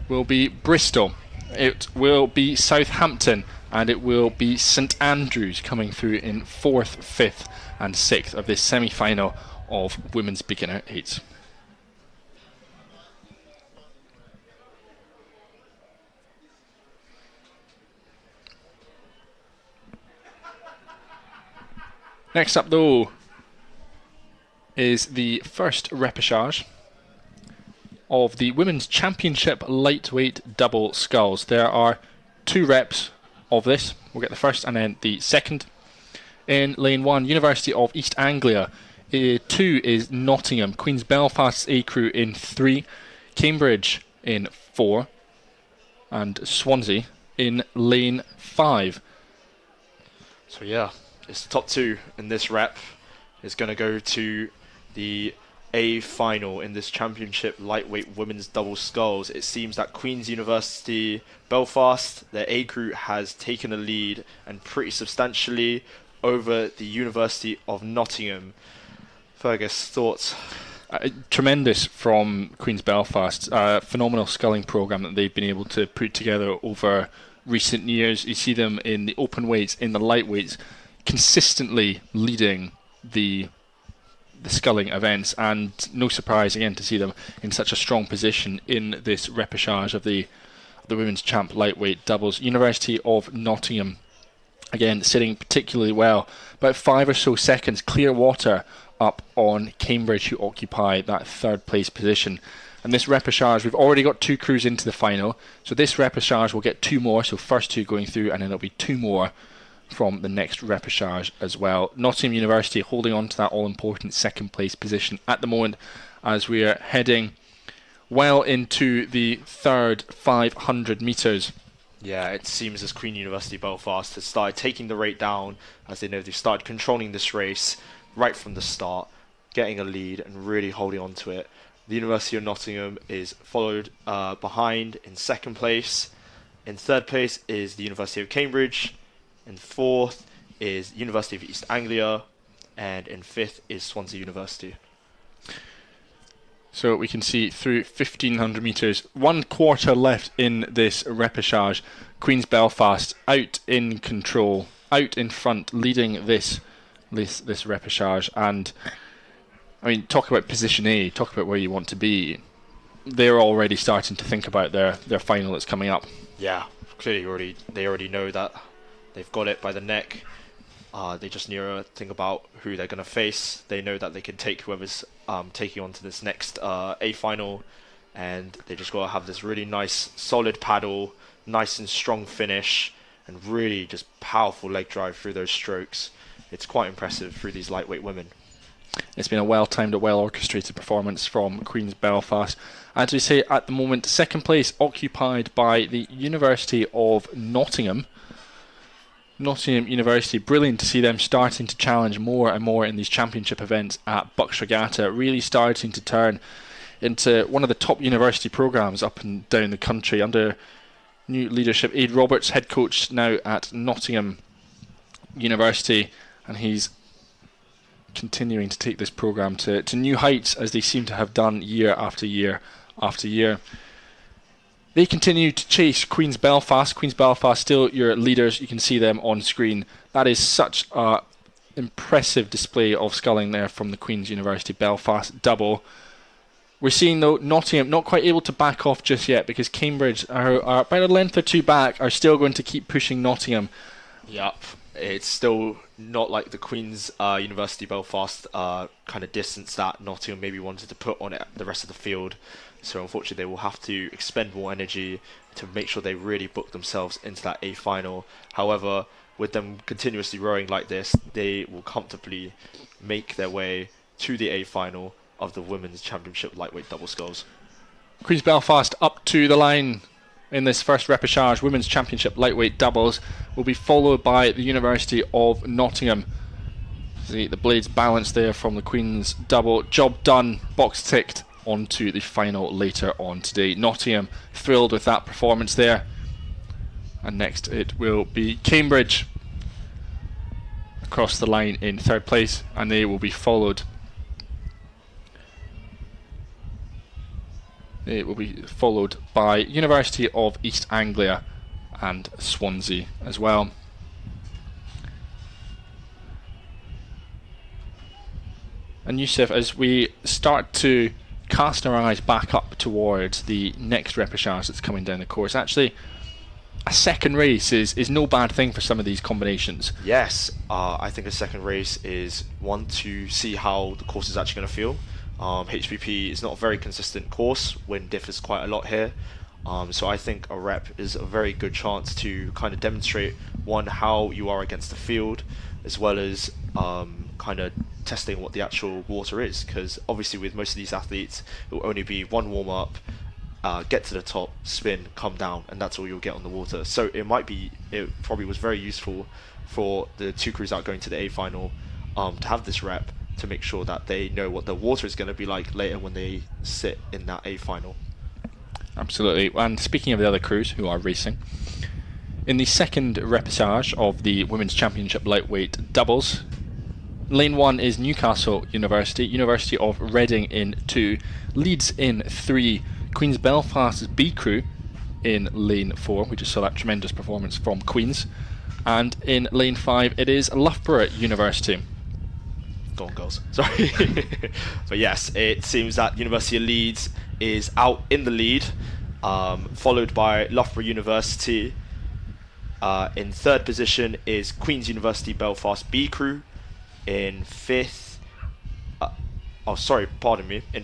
Speaker 1: will be Bristol, it will be Southampton, and it will be St Andrews coming through in 4th, 5th and 6th of this semi-final of Women's Beginner 8. Next up, though, is the first repechage of the Women's Championship Lightweight Double Sculls. There are 2 reps of this. We'll get the first and then the second. In lane 1, University of East Anglia. 2 is Nottingham. Queen's Belfast's A crew in 3. Cambridge in 4. And Swansea in lane 5.
Speaker 8: So yeah, it's the top 2 in this rep. Is going to go to the A final in this championship lightweight women's double sculls. It seems that Queen's University Belfast, their A crew, has taken a lead, and pretty substantially, over the University of Nottingham. Fergus, thoughts?
Speaker 1: Tremendous from Queen's Belfast. Phenomenal sculling programme that they've been able to put together over recent years. You see them in the open weights, in the lightweights, consistently leading the sculling events, and no surprise again to see them in such a strong position in this repechage of the women's champ lightweight doubles. University of Nottingham again sitting particularly well, about 5 or so seconds. Clearwater up on Cambridge, who occupy that third place position. And this repechage, we've already got 2 crews into the final, so this repechage will get 2 more, so first 2 going through, and then there'll be 2 more from the next repechage as well. Nottingham University holding on to that all-important second place position at the moment, as we are heading well into the third 500 metres.
Speaker 8: Yeah, it seems as Queen University Belfast has started taking the rate down, as they know they've started controlling this race right from the start, getting a lead and really holding on to it. The University of Nottingham is followed behind in second place. In third place is the University of Cambridge. In 4th is University of East Anglia, and in 5th is Swansea University.
Speaker 1: So we can see through 1500 metres, 1 quarter left in this repechage. Queen's Belfast out in control, out in front, leading this repechage. And I mean, talk about position A, talk about where you want to be. They're already starting to think about their final that's coming up.
Speaker 8: Yeah, clearly they already know that they've got it by the neck. They just need to think about who they're going to face. They know that they can take whoever's taking on to this next A final, and they just got to have this really nice, solid paddle, nice and strong finish, and really just powerful leg drive through those strokes. It's quite impressive through these lightweight women.
Speaker 1: It's been a well-timed, a well-orchestrated performance from Queen's Belfast. As we say, at the moment, second place occupied by the University of Nottingham. Nottingham University, brilliant to see them starting to challenge more and more in these championship events at BUCS Regatta, really starting to turn into one of the top university programmes up and down the country under new leadership. Aid Roberts, head coach now at Nottingham University, and he's continuing to take this programme to new heights, as they seem to have done year after year after year. They continue to chase Queen's Belfast. Queen's Belfast still your leaders. You can see them on screen. That is such an impressive display of sculling there from the Queen's University Belfast double. We're seeing, though, Nottingham not quite able to back off just yet, because Cambridge are about a length or 2 back, are still going to keep pushing Nottingham.
Speaker 8: Yep. it's still not like the Queen's University Belfast kind of distance that Nottingham maybe wanted to put on it, the rest of the field. So unfortunately they will have to expend more energy to make sure they really book themselves into that A final. However, with them continuously rowing like this, they will comfortably make their way to the A final of the Women's Championship lightweight double sculls.
Speaker 1: Queen's Belfast up to the line in this first repechage. Women's Championship lightweight doubles will be followed by the University of Nottingham. See the blades balance there from the Queen's double. Job done, box ticked, on to the final later on today. Nottingham thrilled with that performance there. And next it will be Cambridge across the line in third place, and they will be followed. It will be followed by University of East Anglia and Swansea as well. And Yusuf, as we start to cast our eyes back up towards the next repechage that's coming down the course, actually a second race is no bad thing for some of these combinations.
Speaker 8: Yes, I think a second race is one to see how the course is actually going to feel. HPP is not a very consistent course, wind differs quite a lot here, so I think a rep is a very good chance to kind of demonstrate, one, how you are against the field, as well as kind of testing what the actual water is, because obviously with most of these athletes it will only be one warm-up, get to the top, spin, come down, and that's all you'll get on the water. So it probably was very useful for the two crews that are going to the A final to have this rep, to make sure that they know what the water is going to be like later when they sit in that A final.
Speaker 1: Absolutely. And speaking of the other crews who are racing, in the second repechage of the Women's Championship lightweight doubles, lane 1 is Newcastle University, University of Reading in 2, Leeds in 3, Queen's Belfast's B crew in lane 4. We just saw that tremendous performance from Queen's. And in lane 5 it is Loughborough University.
Speaker 8: Go on, girls. Sorry. But yes, it seems that University of Leeds is out in the lead, followed by Loughborough University. In third position is Queen's University Belfast B crew. In fifth, in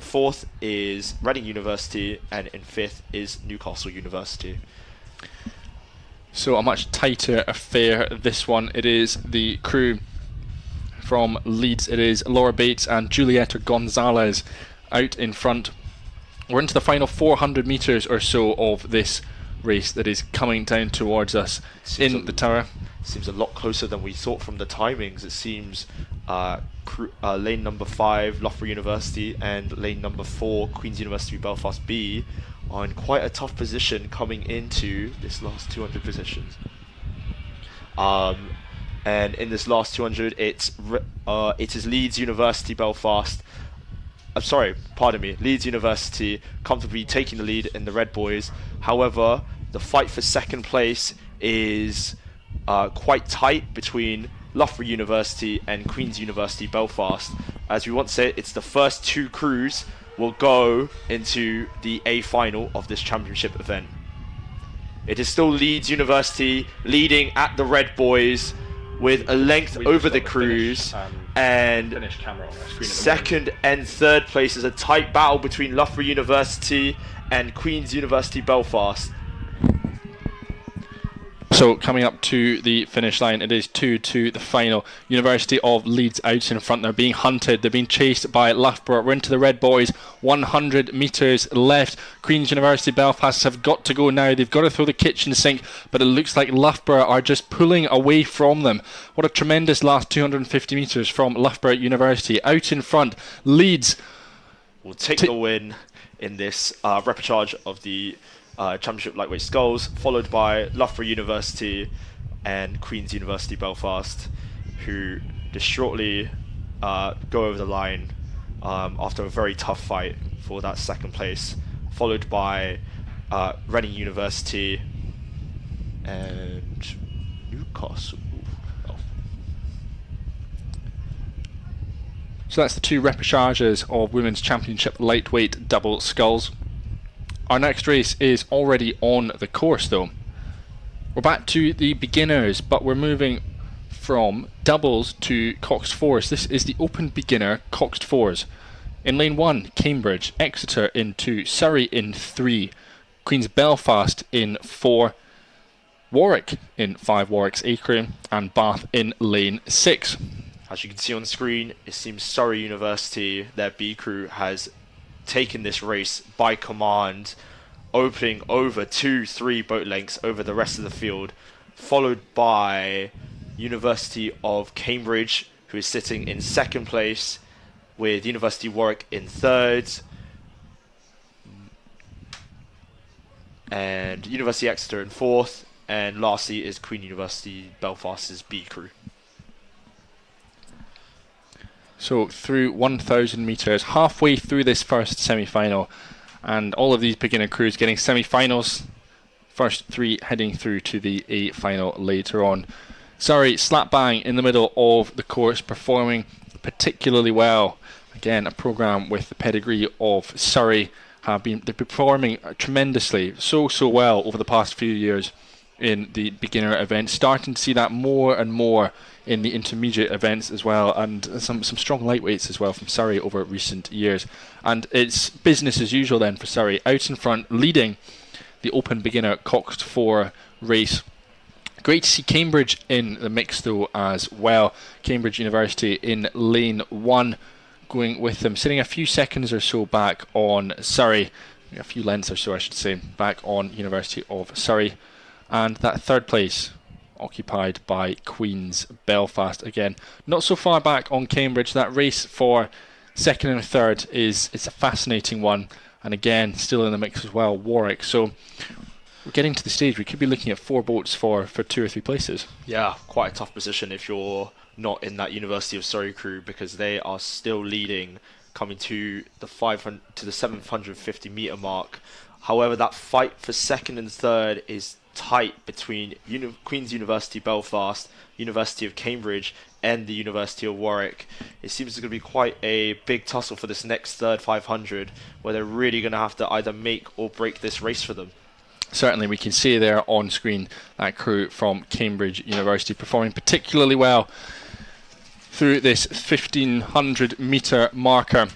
Speaker 8: fourth is Reading University, and in fifth is Newcastle University.
Speaker 1: So a much tighter affair, this one. It is the crew from Leeds. It is Laura Bates and Julieta Gonzalez out in front. We're into the final 400 metres or so of this race that is coming down towards us in the tower.
Speaker 8: Seems a lot closer than we thought from the timings. It seems lane number 5 Loughborough University and lane number 4 Queen's University Belfast B are in quite a tough position coming into this last 200 positions. And in this last 200 it is Leeds University Belfast, Leeds University comfortably taking the lead in the Red Boys. However, the fight for second place is quite tight between Loughborough University and Queen's University Belfast. As we want to say, it's the first two crews will go into the A final of this championship event. It is still Leeds University leading at the Red Boys with a length over the crews, and second and third place is a tight battle between Loughborough University and Queen's University Belfast.
Speaker 1: So coming up to the finish line, it is 2-2 the final. University of Leeds out in front. They're being hunted. They're being chased by Loughborough. We're into the Red Boys. 100 metres left. Queen's University Belfast have got to go now. They've got to throw the kitchen sink, but it looks like Loughborough are just pulling away from them. What a tremendous last 250 metres from Loughborough University. Out in front, Leeds
Speaker 8: will take the win in this repechage of the Championship Lightweight Sculls, followed by Loughborough University and Queen's University Belfast, who just shortly go over the line after a very tough fight for that second place, followed by Reading University and Newcastle.
Speaker 1: So that's the two repechages of Women's Championship Lightweight Double Sculls. Our next race is already on the course though. We're back to the beginners, but we're moving from doubles to coxed fours. This is the open beginner coxed fours. In lane 1, Cambridge, Exeter in 2, Surrey in 3, Queen's Belfast in 4, Warwick in 5, Warwick's A crew, and Bath in lane 6.
Speaker 8: As you can see on the screen, it seems Surrey University, their B crew, has taken this race by command, opening over 2-3 boat lengths over the rest of the field, followed by University of Cambridge, who is sitting in 2nd place, with University of Warwick in 3rd, and University of Exeter in 4th, and lastly is Queen University Belfast's B crew.
Speaker 1: So through 1,000 metres, halfway through this first semi-final, and all of these beginner crews getting semi-finals, first 3 heading through to the A final later on. Surrey slap bang in the middle of the course, performing particularly well. Again, a programme with the pedigree of Surrey. They're performing tremendously, so well over the past few years in the beginner events. Starting to see that more and more in the intermediate events as well, and some strong lightweights as well from Surrey over recent years. And it's business as usual then for Surrey, out in front, leading the open beginner coxed 4 race. Great to see Cambridge in the mix though as well. Cambridge University in lane 1, going with them, sitting a few seconds or so back on Surrey, a few lengths or so I should say, back on University of Surrey. And that 3rd place occupied by Queen's Belfast. Again, not so far back on Cambridge. That race for 2nd and 3rd it's a fascinating one, and again still in the mix as well, Warwick. So we're getting to the stage we could be looking at 4 boats for 2 or 3 places.
Speaker 8: Yeah, quite a tough position if you're not in that University of Surrey crew, because they are still leading, coming to the 750 metre mark. However, that fight for 2nd and 3rd is tight between Queen's University Belfast, University of Cambridge, and the University of Warwick. It seems it's going to be quite a big tussle for this next 3rd 500, where they're really going to have to either make or break this race for them.
Speaker 1: Certainly, we can see there on screen that crew from Cambridge University performing particularly well through this 1,500 metre marker.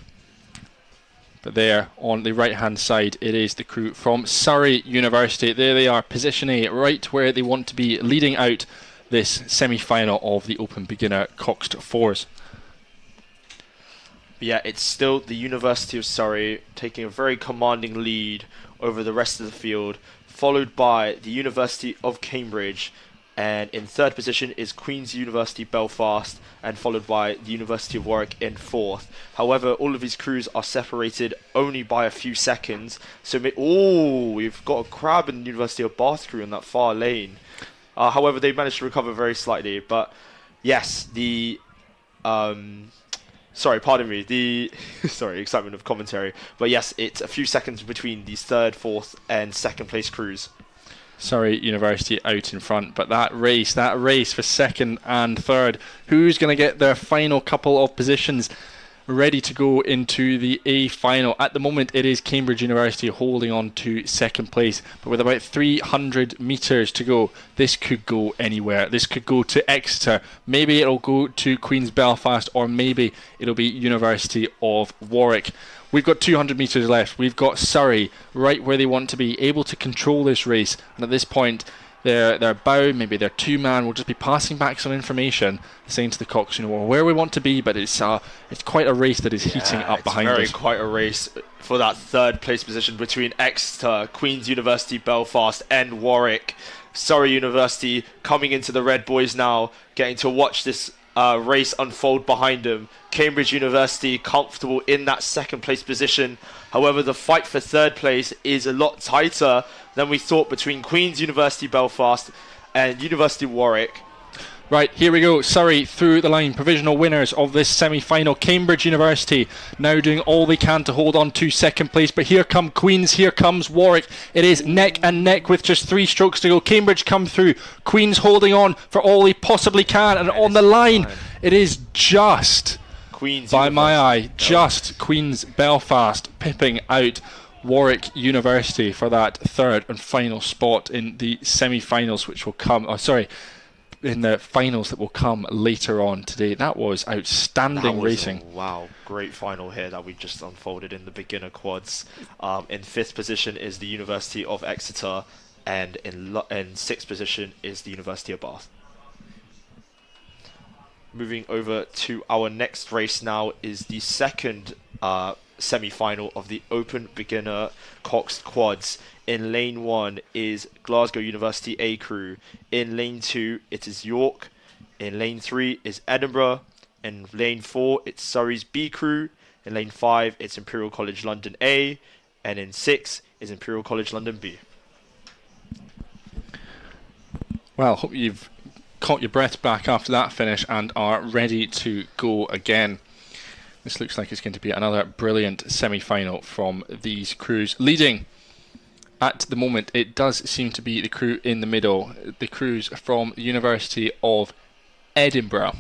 Speaker 1: But there on the right hand side, it is the crew from Surrey University. There they are, position A, right where they want to be, leading out this semi-final of the open beginner coxed 4s.
Speaker 8: Yeah, it's still the University of Surrey taking a very commanding lead over the rest of the field, followed by the University of Cambridge, and in 3rd position is Queen's University Belfast, and followed by the University of Warwick in 4th. However, all of these crews are separated only by a few seconds. So, we've got a crab in the University of Bath crew in that far lane. However, they managed to recover very slightly. But yes, the excitement of commentary. But yes, it's a few seconds between these 3rd, 4th, and 2nd place crews.
Speaker 1: Surrey University out in front, but that race for 2nd and 3rd, who's going to get their final couple of positions ready to go into the A final? At the moment it is Cambridge University holding on to 2nd place, but with about 300 metres to go, this could go anywhere. This could go to Exeter, maybe it'll go to Queen's Belfast, or maybe it'll be University of Warwick. We've got 200 metres left. We've got Surrey right where they want to be, able to control this race. And at this point, their bow, maybe their 2-man, will just be passing back some information, saying to the coxswain, well, where we want to be, but it's quite a race that is heating up behind us.
Speaker 8: It's quite a race for that 3rd place position between Exeter, Queen's University Belfast, and Warwick. Surrey University coming into the Red Boys now, getting to watch this race unfold behind them. Cambridge University comfortable in that 2nd place position. However, the fight for 3rd place is a lot tighter than we thought between Queen's University Belfast and University of Warwick.
Speaker 1: Right, here we go. Surrey through the line, provisional winners of this semi-final. Cambridge University now doing all they can to hold on to 2nd place, but here come Queen's, here comes Warwick. It is neck and neck with just 3 strokes to go. Cambridge come through, Queen's holding on for all they possibly can, and on the line it is just
Speaker 8: Queen's
Speaker 1: by my eye, just Queen's Belfast pipping out Warwick University for that 3rd and final spot in the semi-finals, which will come, in the finals that will come later on today. That was outstanding racing.
Speaker 8: Wow, great final here that we just unfolded in the beginner quads. In 5th position is the University of Exeter, and in 6th position is the University of Bath. Moving over to our next race now is the second semi-final of the Open Beginner Coxed Quads. In lane 1 is Glasgow University A crew. In lane 2 it is York. In lane 3 is Edinburgh. In lane 4 it's Surrey's B crew. In lane 5 it's Imperial College London A. And in 6 is Imperial College London B.
Speaker 1: Well, hope you've caught your breath back after that finish and are ready to go again. This looks like it's going to be another brilliant semi-final from these crews. Leading at the moment, it does seem to be the crew in the middle, the crews from the University of Edinburgh.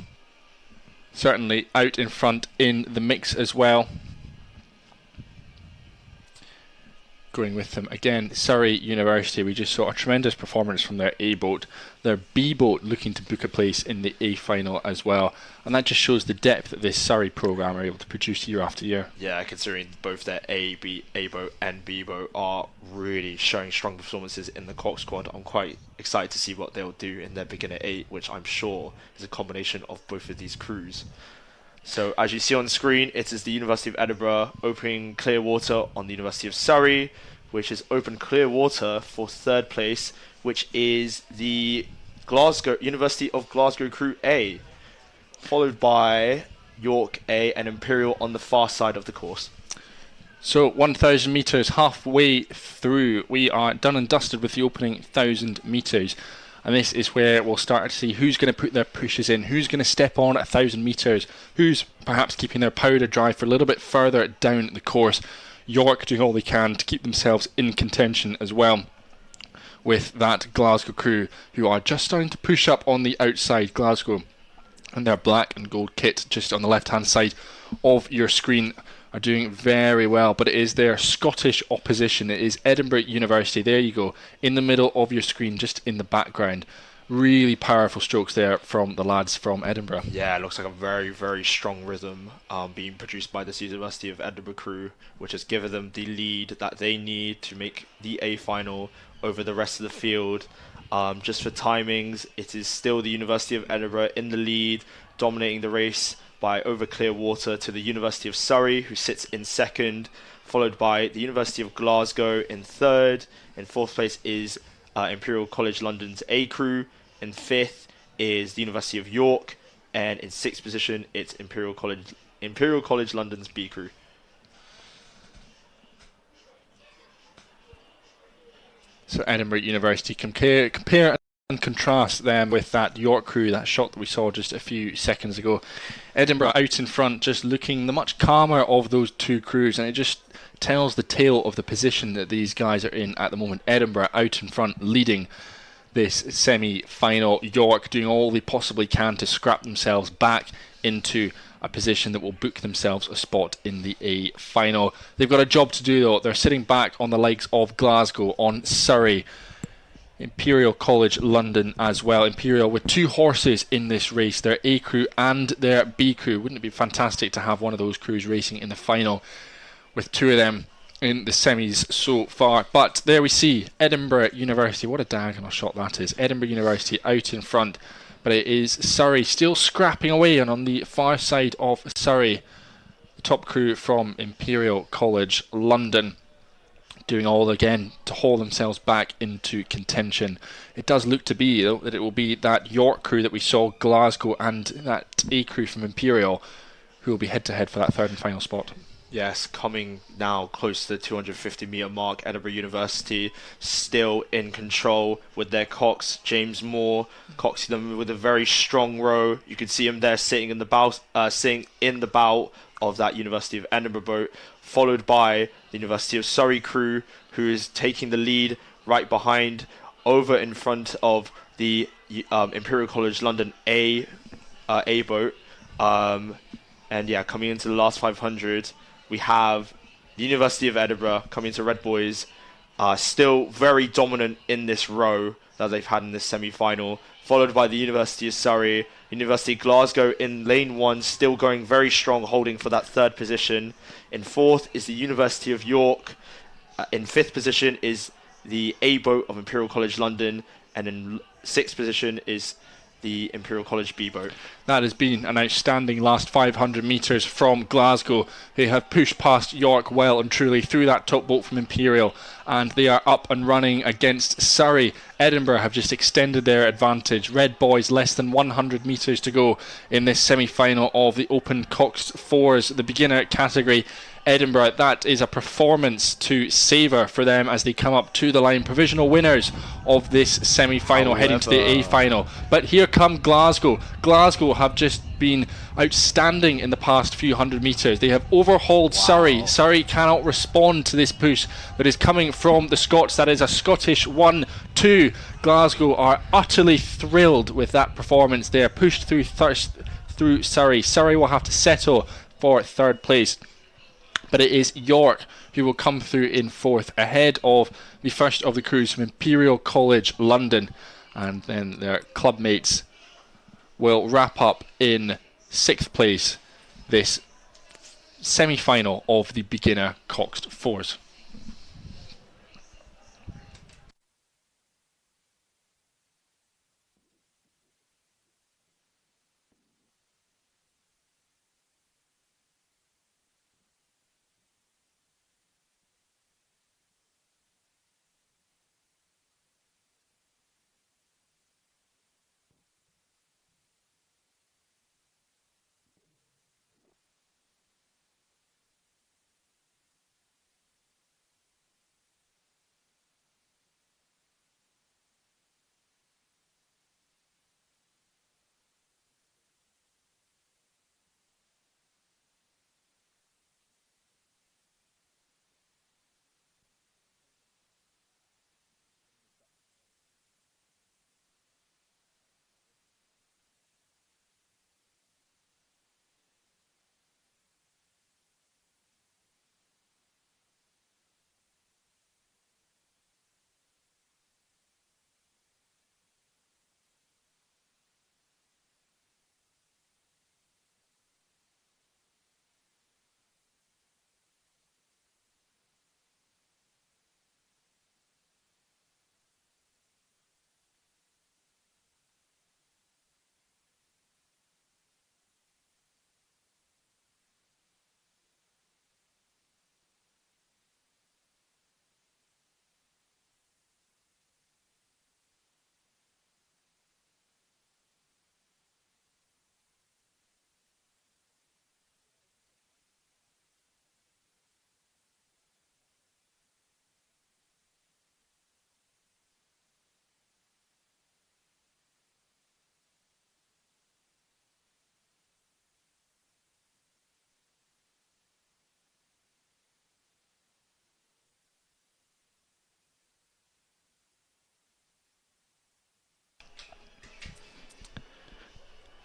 Speaker 1: Certainly out in front in the mix as well. Going with them again, Surrey University. We just saw a tremendous performance from their A boat. Their B boat looking to book a place in the A final as well, and that just shows the depth that this Surrey programme are able to produce year after year.
Speaker 8: Yeah, considering both their A boat and B boat are really showing strong performances in the Cox squad, I'm quite excited to see what they'll do in their beginner 8, which I'm sure is a combination of both of these crews. So as you see on the screen, it is the University of Edinburgh opening clear water on the University of Surrey, which is open clear water for 3rd place, which is the University of Glasgow crew A, followed by York A and Imperial on the far side of the course.
Speaker 1: So 1,000 metres halfway through, we are done and dusted with the opening 1,000 metres. And this is where we'll start to see who's going to put their pushes in, who's going to step on at 1,000 metres, who's perhaps keeping their powder dry for a little bit further down the course. York doing all they can to keep themselves in contention as well, with that Glasgow crew who are just starting to push up on the outside. Glasgow and their black and gold kit just on the left hand side of your screen are doing very well, but it is their Scottish opposition. It is Edinburgh University. There you go, in the middle of your screen, just in the background. Really powerful strokes there from the lads from Edinburgh.
Speaker 8: Yeah, it looks like a very, very strong rhythm being produced by this University of Edinburgh crew, which has given them the lead that they need to make the A final over the rest of the field. Just for timings, it is still the University of Edinburgh in the lead, dominating the race by over clear water to the University of Surrey, who sits in 2nd, followed by the University of Glasgow in 3rd. In 4th place is Imperial College London's A crew. In 5th is the University of York, and in 6th position it's Imperial College London's B crew.
Speaker 1: So Edinburgh University, compare and contrast them with that York crew, that shot that we saw just a few seconds ago. Edinburgh out in front, just looking the much calmer of those two crews, and it just tells the tale of the position that these guys are in at the moment. Edinburgh out in front, leading this semi-final. York doing all they possibly can to scrap themselves back into a position that will book themselves a spot in the A final. They've got a job to do though. They're sitting back on the legs of Glasgow, on Surrey, Imperial College London as well. Imperial with 2 horses in this race, their A crew and their B crew. Wouldn't it be fantastic to have one of those crews racing in the final with 2 of them in the semis so far? But there we see Edinburgh University. What a diagonal shot that is. Edinburgh University out in front, but it is Surrey still scrapping away, and on the far side of Surrey, the top crew from Imperial College London doing all again to haul themselves back into contention. It does look to be though that it will be that York crew that we saw, Glasgow, and that A crew from Imperial who will be head to head for that 3rd and final spot.
Speaker 8: Yes, coming now close to the 250 metre mark, Edinburgh University still in control with their Cox, James Moore, coxing them with a very strong row. You can see him there sitting in the bow of that University of Edinburgh boat, followed by the University of Surrey crew, who is taking the lead right behind, over in front of the Imperial College London A boat. And yeah, coming into the last 500, we have the University of Edinburgh coming into Red Boys, still very dominant in this row that they've had in this semi-final, followed by the University of Surrey. University of Glasgow in lane 1, still going very strong, holding for that 3rd position. In 4th is the University of York. In 5th position is the A boat of Imperial College London, and in 6th position is the Imperial College B boat.
Speaker 1: That has been an outstanding last 500 metres from Glasgow. They have pushed past York well and truly through that top boat from Imperial, and they are up and running against Surrey. Edinburgh have just extended their advantage. Red Boys less than 100 metres to go in this semi-final of the Open Coxed Fours, the beginner category. Edinburgh, that is a performance to savour for them as they come up to the line. Provisional winners of this semi-final, heading to the A-final. But here come Glasgow. Glasgow have just been outstanding in the past few hundred metres. They have overhauled Surrey. Surrey cannot respond to this push that is coming from the Scots. That is a Scottish 1-2. Glasgow are utterly thrilled with that performance. They are pushed through Surrey. Surrey will have to settle for 3rd place. But it is York who will come through in 4th, ahead of the first of the crews from Imperial College London, and then their club mates will wrap up in 6th place this semi-final of the beginner Coxed Fours.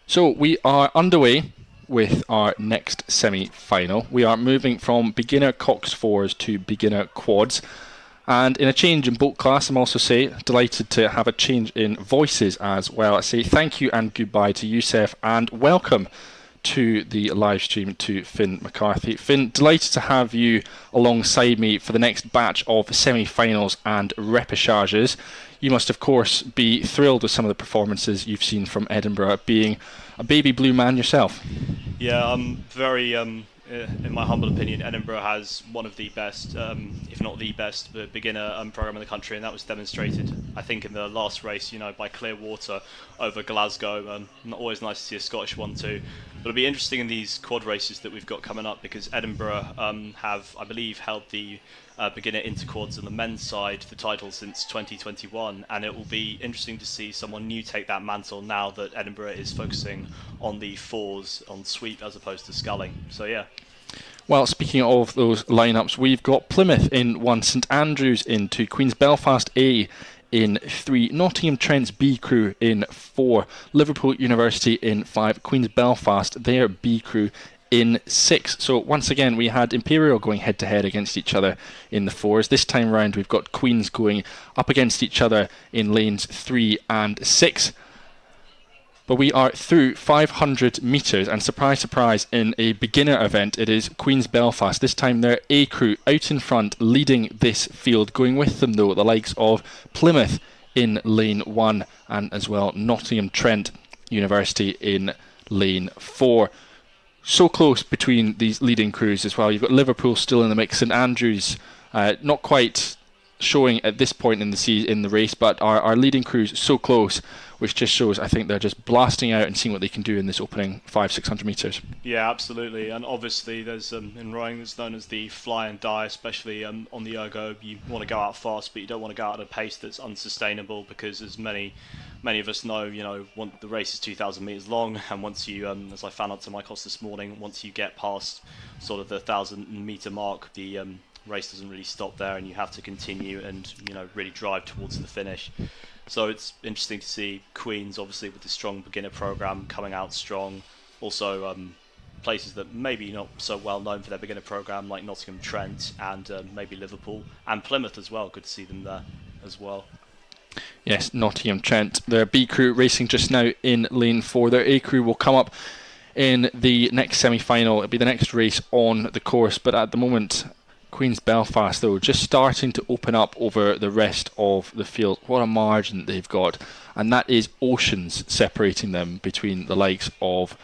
Speaker 1: So we are underway with our next semi-final. We are moving from beginner Cox Fours to beginner Quads. And in a change in boat class, I'm also delighted to have a change in voices as well. I say thank you and goodbye to Youssef, and welcome to the live stream to Finn McCarthy. Finn, delighted to have you alongside me for the next batch of semi-finals and repêchages. You must, of course, be thrilled with some of the performances you've seen from Edinburgh, being a baby blue man yourself.
Speaker 9: Yeah, I'm very, in my humble opinion, Edinburgh has one of the best, if not the best, beginner programme in the country, and that was demonstrated, I think, in the last race, by Clearwater over Glasgow. Always nice to see a Scottish one too. But it'll be interesting in these quad races that we've got coming up, because Edinburgh have, I believe, held the beginner interquads on the men's side, the title, since 2021, and it will be interesting to see someone new take that mantle now that Edinburgh is focusing on the fours, on sweep as opposed to sculling. So yeah.
Speaker 1: Well, speaking of those lineups, we've got Plymouth in 1, St Andrews in 2, Queen's Belfast A in 3, Nottingham Trent's B crew in 4, Liverpool University in 5, Queen's Belfast their B crew in 6. So once again, we had Imperial going head-to-head against each other in the 4s. This time round, we've got Queens going up against each other in lanes 3 and 6. But we are through 500 metres, and surprise, surprise, in a beginner event, it is Queen's Belfast. This time their A crew out in front, leading this field. Going with them, though, the likes of Plymouth in lane 1, and as well Nottingham Trent University in lane 4. So close between these leading crews as well. You've got Liverpool still in the mix. St Andrews not quite showing at this point in the race, but our leading crews so close, which just shows, I think, they're just blasting out and seeing what they can do in this opening 500-600 metres.
Speaker 9: Yeah, absolutely. And obviously there's in rowing there's known as the fly and die, especially on the ergo. You want to go out fast, but you don't want to go out at a pace that's unsustainable, because as many of us know, the race is 2,000 metres long, and once you, as I found out to my cost this morning, once you get past sort of the 1,000 metre mark, the race doesn't really stop there, and you have to continue and really drive towards the finish. So it's interesting to see Queens, obviously, with the strong beginner program, coming out strong. Also, places that maybe not so well known for their beginner program, like Nottingham Trent and maybe Liverpool and Plymouth as well. Good to see them there as well.
Speaker 1: Yes, Nottingham Trent. Their B crew racing just now in lane 4. Their A crew will come up in the next semi-final. It'll be the next race on the course, but at the moment, Queen's Belfast, though, just starting to open up over the rest of the field. What a margin they've got. And that is oceans separating them between the likes of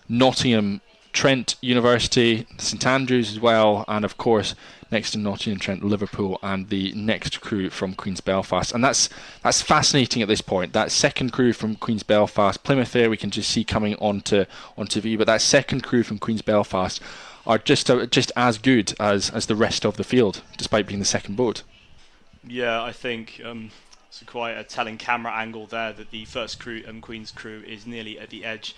Speaker 1: Nottingham Trent University, St Andrews as well, and of course, next to Nottingham Trent, Liverpool, and the next crew from Queen's Belfast. And that's fascinating at this point. That second crew from Queen's Belfast, Plymouth there we can just see coming onto view, but that second crew from Queen's Belfast are just as good as the rest of the field, despite being the second boat.
Speaker 9: Yeah, I think it's quite a telling camera angle there that the first crew, Queen's crew, is nearly at the edge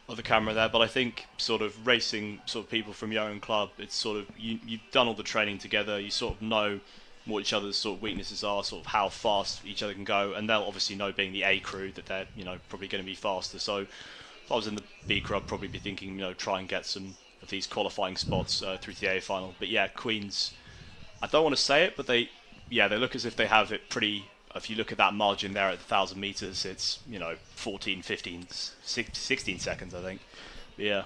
Speaker 9: of the camera there. But I think sort of racing sort of people from your own club, it's sort of you've done all the training together, you sort of know what each other's sort of weaknesses are, sort of how fast each other can go, and they'll obviously know, being the A crew, that they're probably going to be faster. So if I was in the B crew, I'd probably be thinking try and get some of these qualifying spots through to the A final. But yeah, Queens, I don't want to say it, but they look as if they have it pretty. If you look at that margin there at the 1,000 metres, it's 14, 15, 16 seconds, I think. Yeah.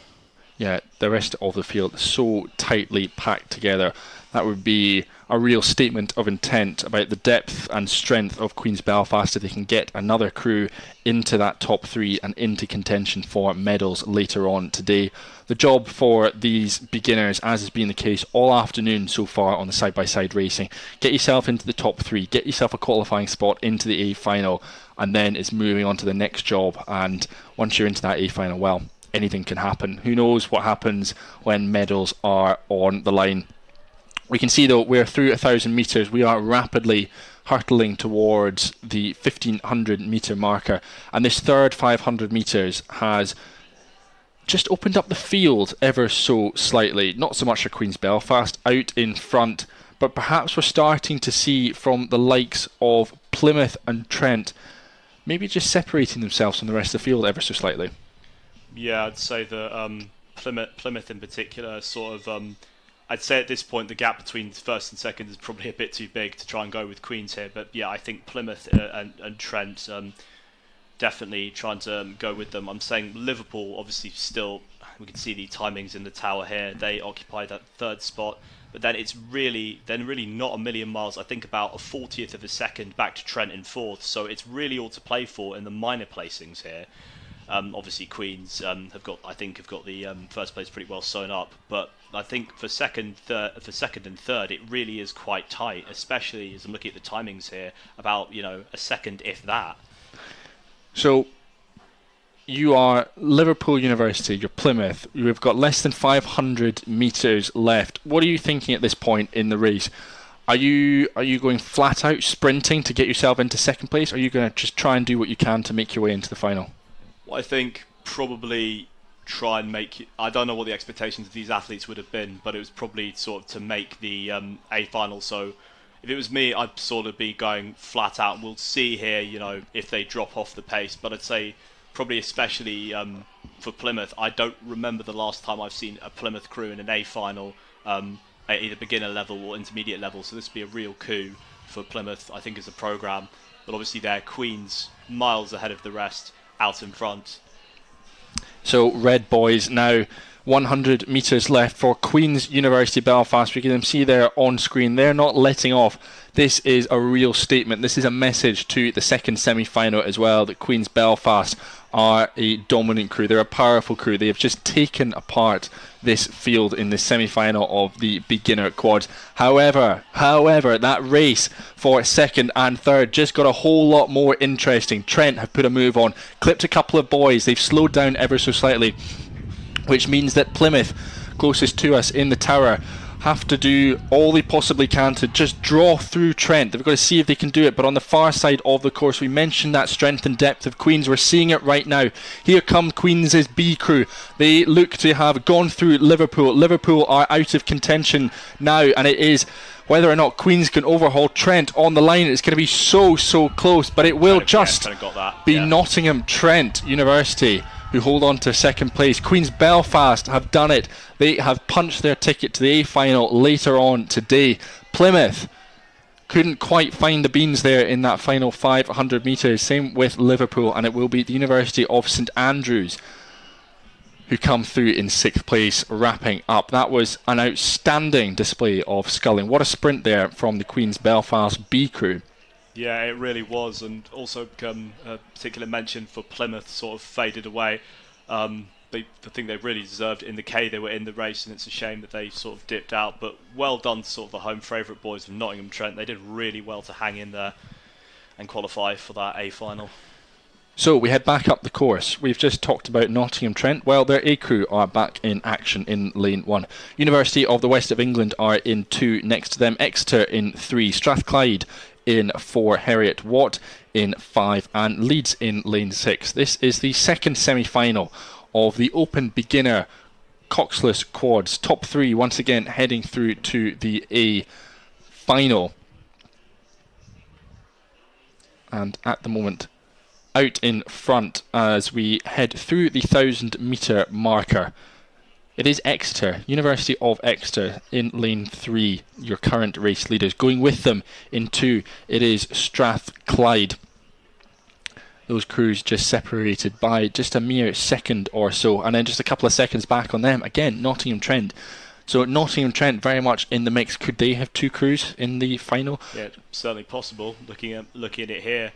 Speaker 1: Yeah, the rest of the field so tightly packed together. That would be a real statement of intent about the depth and strength of Queen's Belfast if they can get another crew into that top 3 and into contention for medals later on today. The job for these beginners, as has been the case all afternoon so far on the side-by-side racing, get yourself into the top 3, get yourself a qualifying spot into the A final, and then it's moving on to the next job. And once you're into that A final, well, anything can happen. Who knows what happens when medals are on the line. We can see, though, we're through 1,000 metres. We are rapidly hurtling towards the 1,500 metre marker. And this third 500 metres has just opened up the field ever so slightly. Not so much for Queen's Belfast out in front, but perhaps we're starting to see from the likes of Plymouth and Trent maybe just separating themselves from the rest of the field ever so slightly.
Speaker 9: Yeah, I'd say that Plymouth in particular, sort of, I'd say at this point the gap between first and second is probably a bit too big to try and go with Queens here. But yeah, I think Plymouth and Trent definitely trying to go with them. I'm saying Liverpool, obviously, still, we can see the timings in the tower here. They occupy that third spot. But then it's really not a million miles. I think about a 40th of a second back to Trent in fourth. So it's really all to play for in the minor placings here. Obviously, Queens have got the first place pretty well sewn up, but I think for second and third, it really is quite tight. Especially as I'm looking at the timings here, about a second, if that.
Speaker 1: So you are Liverpool University, you're Plymouth. You've got less than 500 metres left. What are you thinking at this point in the race? Are you going flat out sprinting to get yourself into second place? Or are you going to just try and do what you can to make your way into the final?
Speaker 9: I think probably try and make. I don't know what the expectations of these athletes would have been, but it was probably sort of to make the A final. So if it was me, I'd sort of be going flat out. We'll see here, if they drop off the pace. But I'd say probably especially for Plymouth. I don't remember the last time I've seen a Plymouth crew in an A final at either beginner level or intermediate level, so this would be a real coup for Plymouth, I think, as a programme. But obviously their Queen's miles ahead of the rest, out in front.
Speaker 1: So Red Boys now 100 metres left for Queen's University Belfast. We can see there on screen, they're not letting off. This is a real statement. This is a message to the second semi-final as well, that Queen's Belfast are a dominant crew. They're a powerful crew. They have just taken apart this field in the semi-final of the beginner quads. However, that race for second and third just got a whole lot more interesting. Trent have put a move on, clipped a couple of boys. They've slowed down ever so slightly, which means that Plymouth, closest to us in the tower, have to do all they possibly can to just draw through Trent. They've got to see if they can do it. But on the far side of the course, we mentioned that strength and depth of Queen's. We're seeing it right now. Here come Queen's B crew. They look to have gone through Liverpool. Liverpool are out of contention now, and it is whether or not Queen's can overhaul Trent on the line. It's going to be so close, but it will just be Nottingham Trent University who hold on to second place. Queen's Belfast have done it. They have punched their ticket to the A final later on today. Plymouth couldn't quite find the beans there in that final 500 metres. Same with Liverpool, and it will be the University of St Andrews who come through in 6th place, wrapping up. That was an outstanding display of sculling. What a sprint there from the Queen's Belfast B crew.
Speaker 9: Yeah, it really was, and also a particular mention for Plymouth sort of faded away. I think they really deserved it. In the K, they were in the race, and it's a shame that they sort of dipped out. But well done to sort of the home favourite boys of Nottingham Trent. They did really well to hang in there and qualify for that A final.
Speaker 1: So we head back up the course. We've just talked about Nottingham Trent. Well, their A crew are back in action in lane 1. University of the West of England are in 2. Next to them, Exeter in 3. Strathclyde in 4, Heriot Watt in 5, and Leeds in lane 6. This is the second semi-final of the Open Beginner Coxless Quads. Top 3 once again heading through to the A final. And at the moment, out in front as we head through the 1,000 metre marker, it is Exeter, University of Exeter in lane 3, your current race leaders. Going with them in 2, it is Strathclyde. Those crews just separated by just a mere second or so, and then just a couple of seconds back on them. Again, Nottingham Trent. So Nottingham Trent very much in the mix. Could they have 2 crews in the final?
Speaker 9: Yeah, certainly possible. Looking at it here.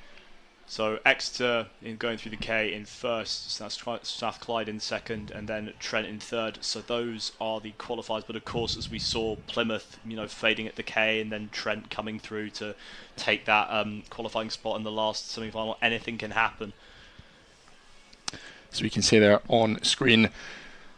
Speaker 9: So Exeter in going through the K in first, Strathclyde in second, and then Trent in third. So those are the qualifiers. But of course, as we saw, Plymouth, fading at the K, and then Trent coming through to take that qualifying spot in the last semi-final. Anything can happen.
Speaker 1: So we can see there on screen,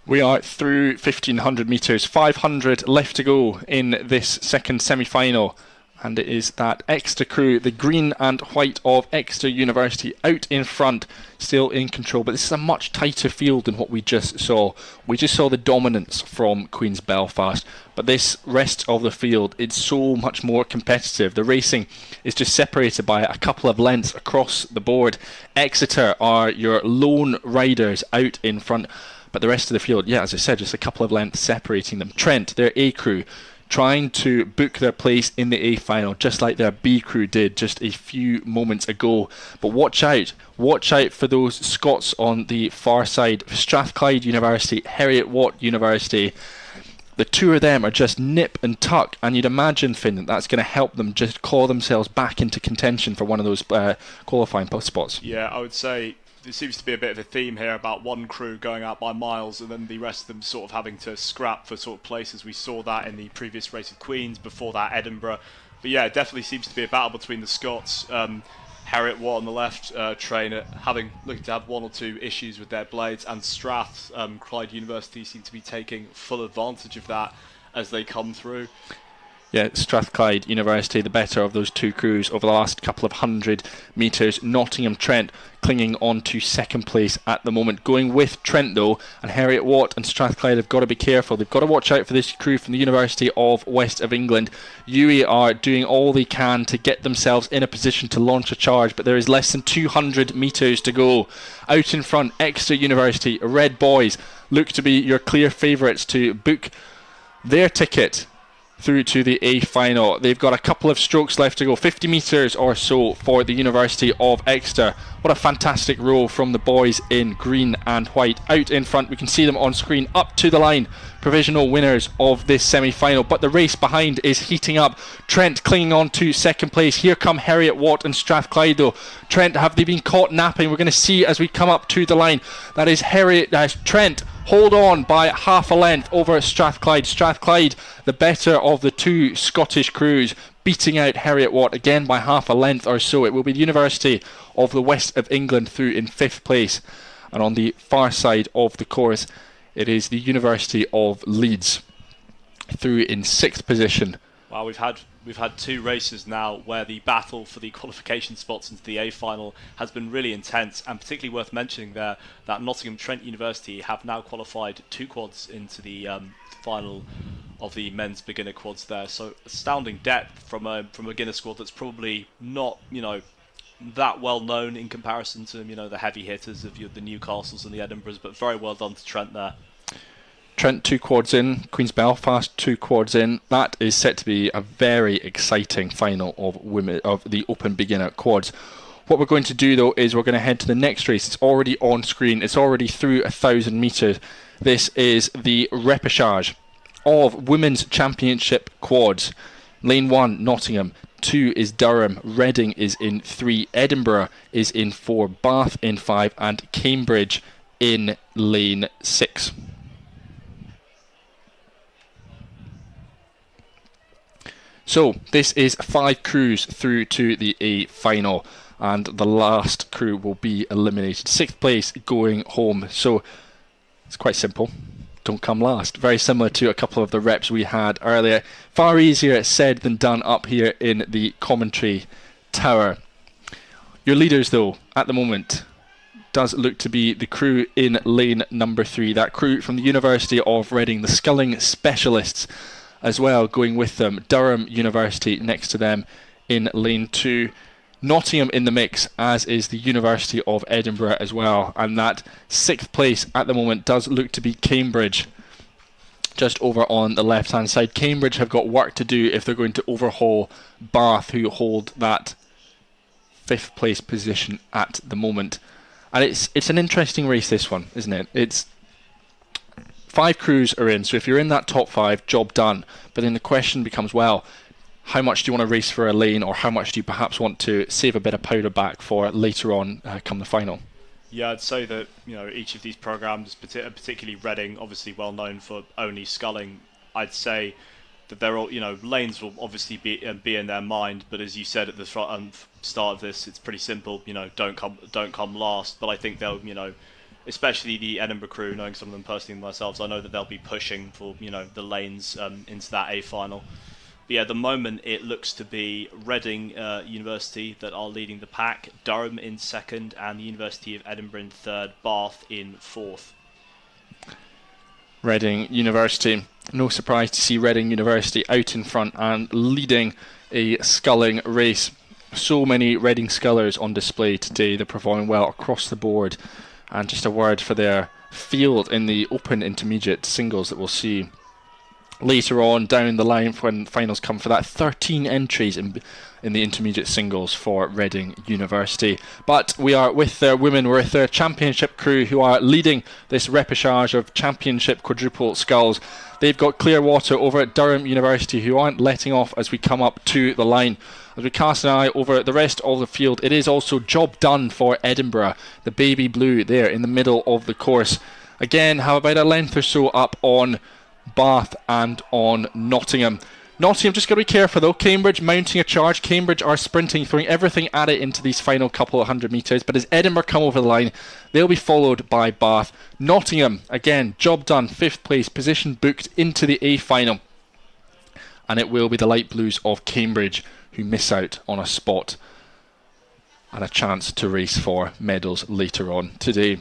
Speaker 1: we are through 1,500 metres, 500 left to go in this second semi-final. And it is that Exeter crew, the green and white of Exeter University, out in front, still in control. But this is a much tighter field than what we just saw. We just saw the dominance from Queen's Belfast. But this rest of the field, it's so much more competitive. The racing is just separated by a couple of lengths across the board. Exeter are your lone riders out in front. But the rest of the field, yeah, as I said, just a couple of lengths separating them. Trent, their A crew, trying to book their place in the A final, just like their B crew did just a few moments ago. But watch out for those Scots on the far side. Strathclyde University, Heriot Watt University, the two of them are just nip and tuck, and you'd imagine, Finn, that that's going to help them just claw themselves back into contention for one of those qualifying spots.
Speaker 9: Yeah, I would say there seems to be a bit of a theme here about one crew going out by miles and then the rest of them sort of having to scrap for sort of places. We saw that in the previous race of Queen's, before that Edinburgh. But yeah, it definitely seems to be a battle between the Scots. Heriot Watt on the left trainer looking to have 1 or 2 issues with their blades, and Strathclyde University seem to be taking full advantage of that as they come through.
Speaker 1: Yeah, Strathclyde University, the better of those two crews over the last couple of 100 metres. Nottingham Trent clinging on to second place at the moment. Going with Trent though, and Heriot Watt and Strathclyde have got to be careful. They've got to watch out for this crew from the University of West of England. UE are doing all they can to get themselves in a position to launch a charge, but there is less than 200 metres to go. Out in front, Exeter University, Red Boys, look to be your clear favourites to book their ticket through to the A final. They've got a couple of strokes left to go, 50 metres or so for the University of Exeter. What a fantastic row from the boys in green and white. Out in front, we can see them on screen, up to the line, provisional winners of this semi-final, but the race behind is heating up. Trent clinging on to second place. Here come Heriot Watt and Strathclyde though. Trent, have they been caught napping? We're going to see as we come up to the line. That is Trent hold on by half a length over Strathclyde. Strathclyde, the better of the two Scottish crews, beating out Heriot Watt again by half a length or so. It will be the University of the West of England through in 5th place. And on the far side of the course, it is the University of Leeds through in 6th position.
Speaker 9: Wow, we've had two races now where the battle for the qualification spots into the A final has been really intense, and particularly worth mentioning there that Nottingham Trent University have now qualified 2 quads into the final of the men's beginner quads there. So astounding depth from a beginner squad that's probably not, that well known in comparison to the heavy hitters of the Newcastles and the Edinburghs, but very well done to Trent there.
Speaker 1: Trent 2 quads in, Queen's Belfast 2 quads in. That is set to be a very exciting final of the Open Beginner quads. What we're going to do though is we're going to head to the next race. It's already on screen. It's already through 1,000 metres. This is the repechage of Women's Championship quads. Lane 1, Nottingham. 2 is Durham. Reading is in 3. Edinburgh is in 4. Bath in 5. And Cambridge in lane 6. So this is 5 crews through to the A final, and the last crew will be eliminated. 6th place going home. So it's quite simple. Don't come last. Very similar to a couple of the reps we had earlier. Far easier said than done up here in the commentary tower. Your leaders though at the moment does look to be the crew in lane number 3. That crew from the University of Reading, the sculling specialists as well going with them. Durham University next to them in lane 2. Nottingham in the mix, as is the University of Edinburgh as well. And that 6th place at the moment does look to be Cambridge, just over on the left hand side. Cambridge have got work to do if they're going to overhaul Bath, who hold that 5th place position at the moment. And it's an interesting race, this one, isn't it? It's 5 crews are in, so if you're in that top 5, job done. But then the question becomes, well, how much do you want to race for a lane, or how much do you perhaps want to save a bit of powder back for later on come the final?
Speaker 9: Yeah, I'd say that each of these programs, particularly Reading, obviously well known for only sculling, I'd say that they're all lanes will obviously be in their mind. But as you said at the start of this, it's pretty simple. Don't come last. But I think they'll especially the Edinburgh crew, knowing some of them personally themselves, I know that they'll be pushing for the lanes into that A final. But yeah, at the moment it looks to be Reading University that are leading the pack, Durham in 2nd, and the University of Edinburgh in 3rd, Bath in 4th.
Speaker 1: Reading University, no surprise to see Reading University out in front and leading a sculling race. So many Reading scullers on display today. They're performing well across the board. And just a word for their field in the Open Intermediate singles that we'll see later on down the line when finals come for that. 13 entries in the intermediate singles for Reading University. But we are with their women, we're with their championship crew who are leading this repechage of championship quadruple sculls. They've got Clearwater over at Durham University, who aren't letting off as we come up to the line. As we cast an eye over the rest of the field, it is also job done for Edinburgh. The baby blue there in the middle of the course. Again, have about a length or so up on Bath and on Nottingham. Nottingham just got to be careful though. Cambridge mounting a charge. Cambridge are sprinting, throwing everything at it into these final couple of 100 metres. But as Edinburgh come over the line, they'll be followed by Bath. Nottingham, again, job done, 5th place, position booked into the A final. and it will be the light blues of Cambridge who miss out on a spot and a chance to race for medals later on today.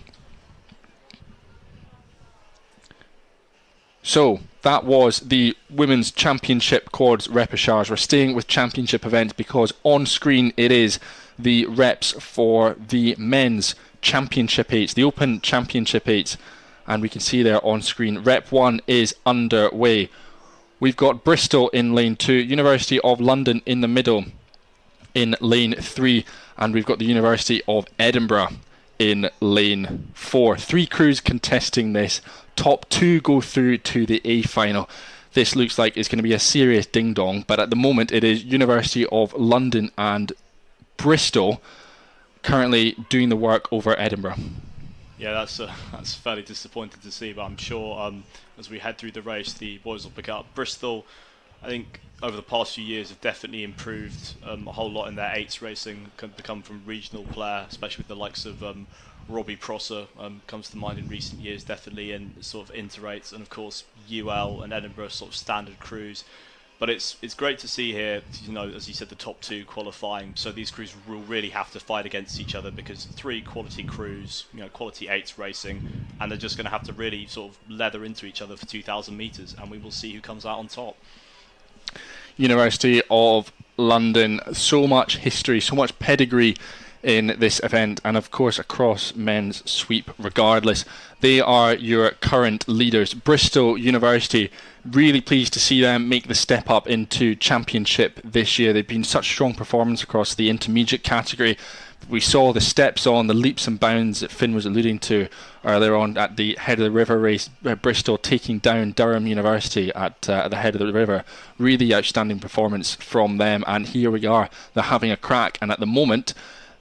Speaker 1: So that was the Women's Championship Quads Repechage. We're staying with Championship events because on screen it is the reps for the Men's Championship 8s, the Open Championship 8s, and we can see there on screen Rep 1 is underway. We've got Bristol in lane 2, University of London in the middle in lane 3, and we've got the University of Edinburgh in lane 4. 3 crews contesting this. Top 2 go through to the A final. This looks like it's going to be a serious ding-dong, but at the moment it is University of London and Bristol currently doing the work over Edinburgh.
Speaker 9: Yeah, that's fairly disappointing to see, but I'm sure as we head through the race, the boys will pick up. Bristol, I think, over the past few years have definitely improved a whole lot in their 8s racing, become from regional player, especially with the likes of Robbie Prosser comes to mind in recent years, definitely in sort of inter-8s, and of course UL and Edinburgh sort of standard crews. But it's great to see here, you know, as you said, the top 2 qualifying. So these crews will really have to fight against each other because 3 quality crews, you know, quality 8s racing, and they're just going to have to really sort of leather into each other for 2,000 metres, and we will see who comes out on top.
Speaker 1: University of London, so much history, so much pedigree in this event, and of course across men's sweep regardless. They are your current leaders. Bristol University, really pleased to see them make the step up into championship this year. They've been such strong performance across the intermediate category. We saw the steps on, the leaps and bounds that Finn was alluding to earlier on at the head of the river race, Bristol taking down Durham University at the head of the river. Really outstanding performance from them, and here we are, they're having a crack, and at the moment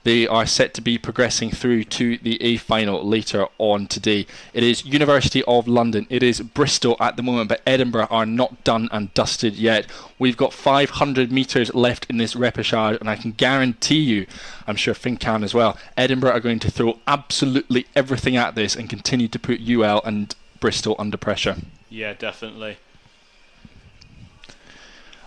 Speaker 1: they are set to be progressing through to the A final later on today. It is University of London, it is Bristol at the moment, but Edinburgh are not done and dusted yet. We've got 500 metres left in this repechage, and I can guarantee you, I'm sure Finn can as well, Edinburgh are going to throw absolutely everything at this and continue to put UL and Bristol under pressure.
Speaker 9: Yeah, definitely.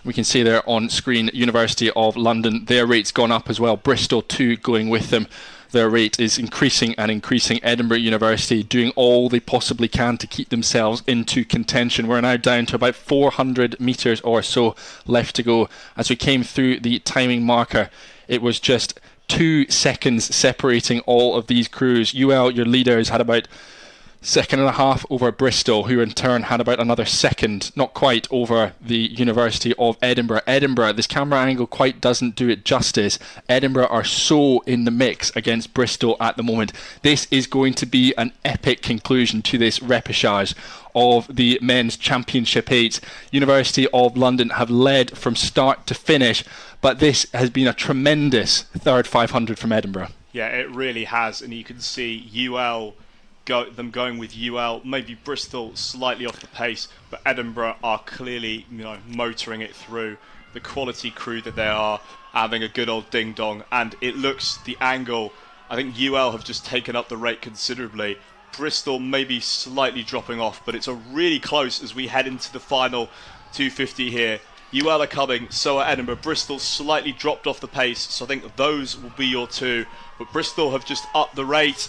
Speaker 1: We can see there on screen University of London, their rate's gone up as well. Bristol too going with them. Their rate is increasing and increasing. Edinburgh University doing all they possibly can to keep themselves into contention. We're now down to about 400 metres or so left to go. As we came through the timing marker, it was just 2 seconds separating all of these crews. UL, your leaders, had about 1.5 seconds over Bristol, who in turn had about another second, not quite, over the University of Edinburgh. Edinburgh, this camera angle quite doesn't do it justice. Edinburgh are so in the mix against Bristol at the moment. This is going to be an epic conclusion to this repechage of the Men's Championship 8. University of London have led from start to finish, but this has been a tremendous third 500 from Edinburgh.
Speaker 9: Yeah, it really has, and you can see UL them going with UL, maybe Bristol slightly off the pace, but Edinburgh are clearly, you know, motoring it through. The quality crew that they are, having a good old ding dong, and it looks, the angle, I think UL have just taken up the rate considerably. Bristol maybe slightly dropping off, but it's a really close as we head into the final 250 here. UL are coming, so are Edinburgh. Bristol slightly dropped off the pace, so I think those will be your 2, but Bristol have just upped the rate.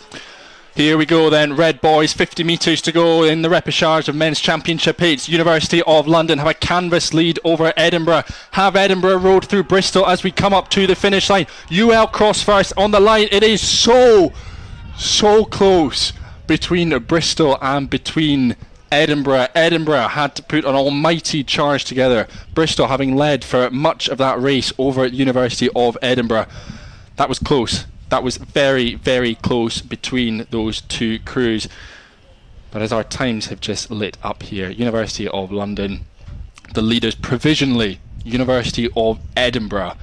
Speaker 1: Here we go then, red boys, 50 metres to go in the repechage of Men's Championship 8. University of London have a canvas lead over Edinburgh. Have Edinburgh rode through Bristol as we come up to the finish line. UL cross first on the line. It is so close between Bristol and between Edinburgh. Edinburgh had to put an almighty charge together. Bristol having led for much of that race over University of Edinburgh. That was close. That was very, very close between those 2 crews. But as our times have just lit up here, University of London, the leaders provisionally, University of Edinburgh,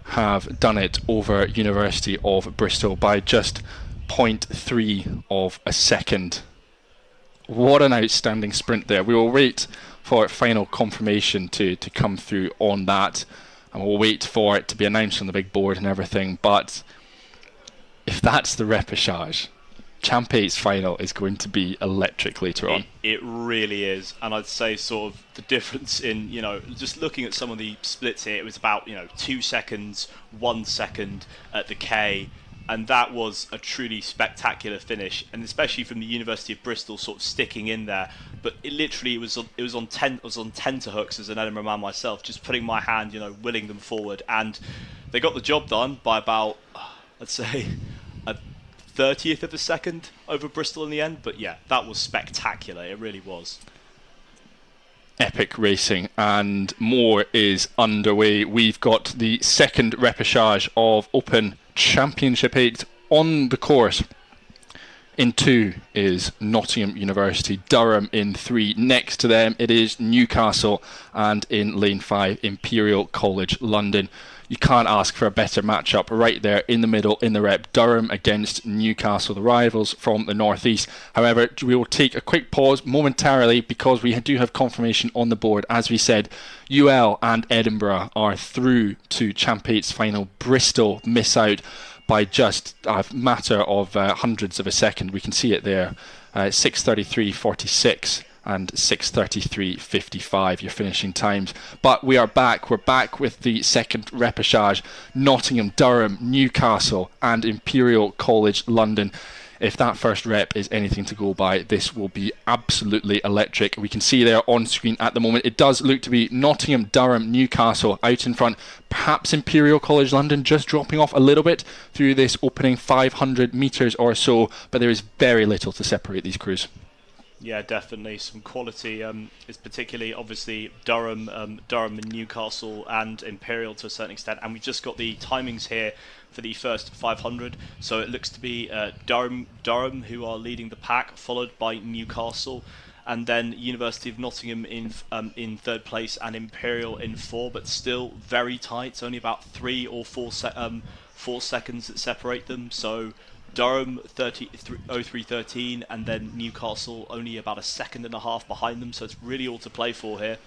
Speaker 1: have done it over University of Bristol by just 0.3 of a second. What an outstanding sprint there. We will wait for final confirmation to come through on that, and we'll wait for it to be announced on the big board and everything, but if that's the repechage, Champ 8's final is going to be electric later on.
Speaker 9: It really is, and I'd say sort of the difference in, just looking at some of the splits here, it was about 2 seconds, 1 second at the K, and that was a truly spectacular finish, and especially from the University of Bristol sort of sticking in there. But it was on tenterhooks as an Edinburgh man myself, just putting my hand, willing them forward, and they got the job done by about, I'd say, a 30th of a second over Bristol in the end. But yeah, that was spectacular. It really was.
Speaker 1: Epic racing, and more is underway. We've got the second repechage of Open Championship 8 on the course. In 2 is Nottingham University, Durham in 3. Next to them it is Newcastle, and in lane 5 Imperial College London. You can't ask for a better matchup right there in the middle in the rep. Durham against Newcastle, the rivals from the northeast. However, we will take a quick pause momentarily because we do have confirmation on the board. As we said, UL and Edinburgh are through to Champ 8's final. Bristol miss out by just a matter of hundreds of a second. We can see it there, 6:33.46 and 6:33.55 your finishing times. But we're back with the second repechage. Nottingham, Durham, Newcastle and Imperial College London. If that first rep is anything to go by, this will be absolutely electric. We can see there on screen at the moment, it does look to be Nottingham, Durham, Newcastle out in front. Perhaps Imperial College London just dropping off a little bit through this opening 500 metres or so, but there is very little to separate these crews.
Speaker 9: Yeah, definitely some quality. It's particularly obviously Durham and Newcastle and Imperial to a certain extent, and we've just got the timings here for the first 500. So it looks to be Durham who are leading the pack, followed by Newcastle, and then University of Nottingham in third place and Imperial in 4, but still very tight. It's only about 3 or 4 seconds that separate them. So Durham 03.13, and then Newcastle only about a second and a half behind them, so it's really all to play for here.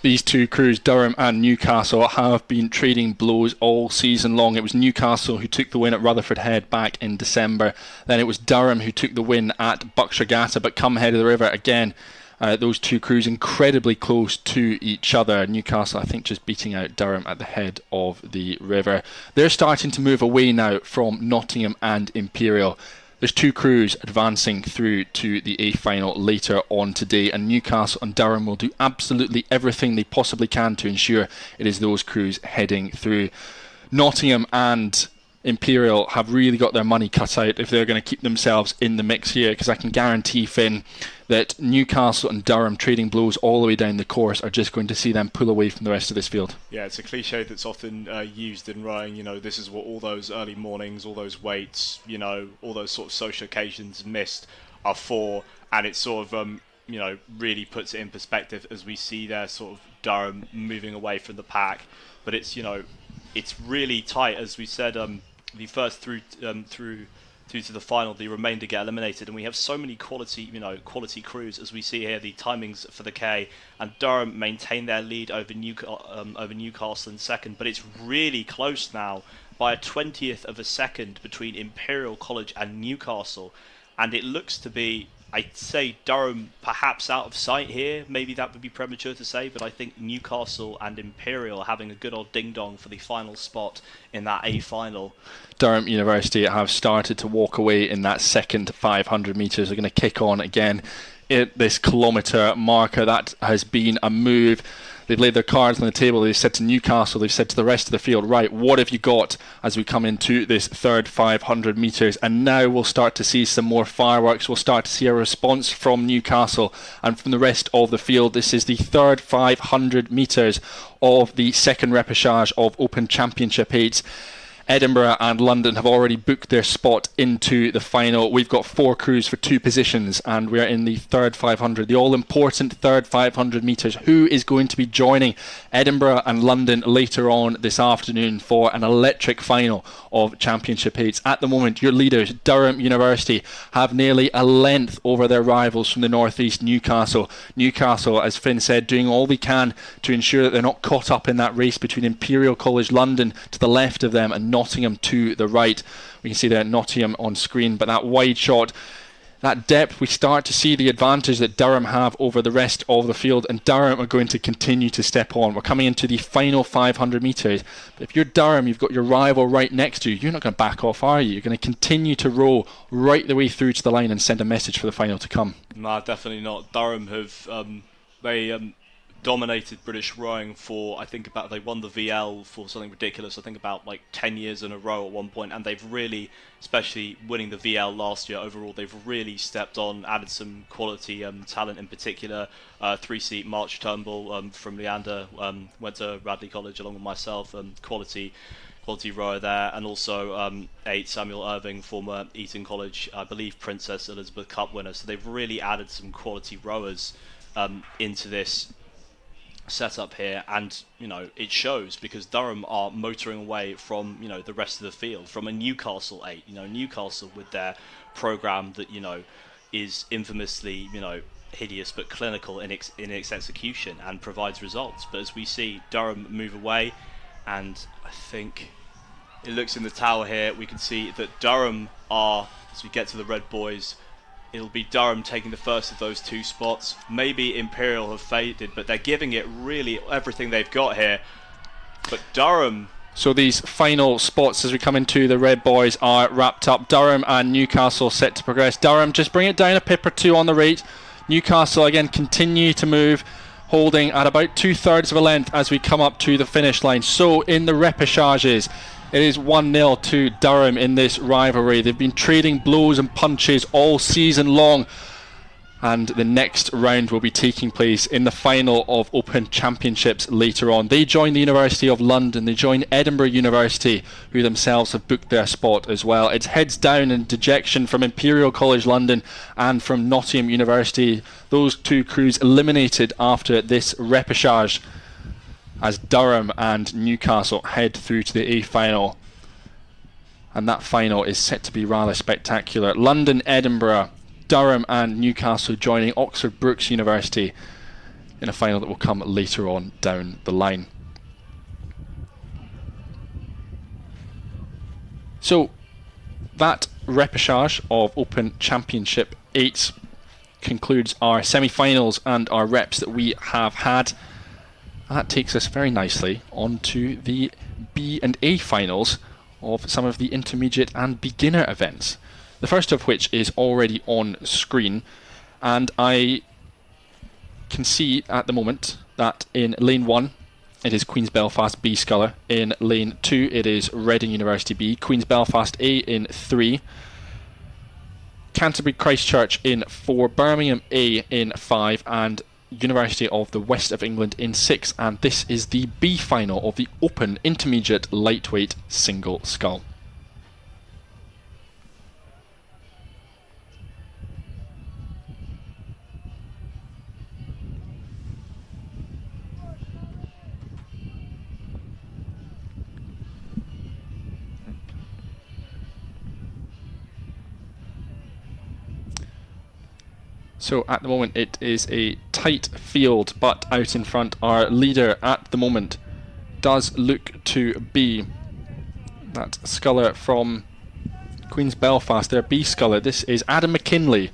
Speaker 1: These two crews, Durham and Newcastle, have been trading blows all season long. It was Newcastle who took the win at Rutherford Head back in December. Then it was Durham who took the win at BUCS Regatta, but come head of the river again. Those two crews incredibly close to each other. Newcastle, I think, just beating out Durham at the head of the river. They're starting to move away now from Nottingham and Imperial. There's two crews advancing through to the A final later on today, and Newcastle and Durham will do absolutely everything they possibly can to ensure it is those crews heading through. Nottingham and Imperial have really got their money cut out if they're going to keep themselves in the mix here, because I can guarantee, Finn, that Newcastle and Durham trading blows all the way down the course are just going to see them pull away from the rest of this field.
Speaker 9: Yeah, it's a cliche that's often used in rowing. This is what all those early mornings, all those weights, all those sort of social occasions missed are for, and it sort of really puts it in perspective as we see there sort of Durham moving away from the pack. But it's it's really tight, as we said. The first through to the final, the remainder get eliminated, and we have so many quality crews, as we see here. The timings for the K, and Durham maintain their lead over Newcastle in second, but it's really close now by a 20th of a second between Imperial College and Newcastle, and it looks to be, I'd say, Durham perhaps out of sight here. Maybe that would be premature to say, but I think Newcastle and Imperial are having a good old ding-dong for the final spot in that A final.
Speaker 1: Durham University have started to walk away in that second 500 metres. They're going to kick on again at this kilometre marker. That has been a move. They've laid their cards on the table. They've said to Newcastle, they've said to the rest of the field, right, what have you got as we come into this third 500 metres? And now we'll start to see some more fireworks. We'll start to see a response from Newcastle and from the rest of the field. This is the third 500 metres of the second repechage of Open Championship 8. Edinburgh and London have already booked their spot into the final. We've got 4 crews for 2 positions, and we're in the third 500, the all-important third 500 metres. Who is going to be joining Edinburgh and London later on this afternoon for an electric final of Championship 8? At the moment, your leaders, Durham University, have nearly a length over their rivals from the northeast, Newcastle. Newcastle, as Finn said, doing all they can to ensure that they're not caught up in that race between Imperial College London to the left of them and Nottingham to the right. We can see there Nottingham on screen, but that wide shot, that depth, we start to see the advantage that Durham have over the rest of the field, and Durham are going to continue to step on. We're coming into the final 500 metres. But if you're Durham, you've got your rival right next to you. You're not going to back off, are you? You're going to continue to roll right the way through to the line and send a message for the final to come.
Speaker 9: Nah, definitely not. Durham have dominated British rowing for, I think they won the VL for something ridiculous, I think about like 10 years in a row at one point, and they've really, especially winning the VL last year overall, they've really stepped on, added some quality talent, in particular 3-seat March Turnbull from Leander, went to Radley College along with myself, quality rower there, and also 8 Samuel Irving, former Eton College, I believe Princess Elizabeth Cup winner. So they've really added some quality rowers into this setup here, and it shows, because Durham are motoring away from the rest of the field, from a Newcastle 8. Newcastle with their program that is infamously hideous but clinical in its execution and provides results. But as we see Durham move away, and I think it looks in the tower here, we can see that Durham are, as we get to the red boys, it'll be Durham taking the first of those 2 spots. Maybe Imperial have faded, but they're giving it really everything they've got here. But Durham...
Speaker 1: So these final spots as we come into the red boys are wrapped up. Durham and Newcastle set to progress. Durham just bring it down a pip or 2 on the rate. Newcastle again continue to move, holding at about 2/3 of a length as we come up to the finish line. So in the repechages, it is 1-0 to Durham in this rivalry. They've been trading blows and punches all season long, and the next round will be taking place in the final of Open Championships later on. They join the University of London, they join Edinburgh University, who themselves have booked their spot as well. It's heads down in dejection from Imperial College London and from Nottingham University. Those 2 crews eliminated after this repechage, as Durham and Newcastle head through to the A final. And that final is set to be rather spectacular. London, Edinburgh, Durham and Newcastle joining Oxford Brookes University in a final that will come later on down the line. So that repechage of Open Championship 8 concludes our semi-finals and our reps that we have had. That takes us very nicely onto the B and A finals of some of the intermediate and beginner events. The first of which is already on screen, and I can see at the moment that in lane 1 it is Queen's Belfast B Sculler, in lane 2 it is Reading University B, Queen's Belfast A in 3, Canterbury Christchurch in 4, Birmingham A in 5, and University of the West of England in 6, and this is the B final of the Open Intermediate Lightweight Single Scull. So at the moment it is a tight field, but out in front our leader at the moment does look to be that sculler from Queen's Belfast, their B sculler. This is Adam McKinley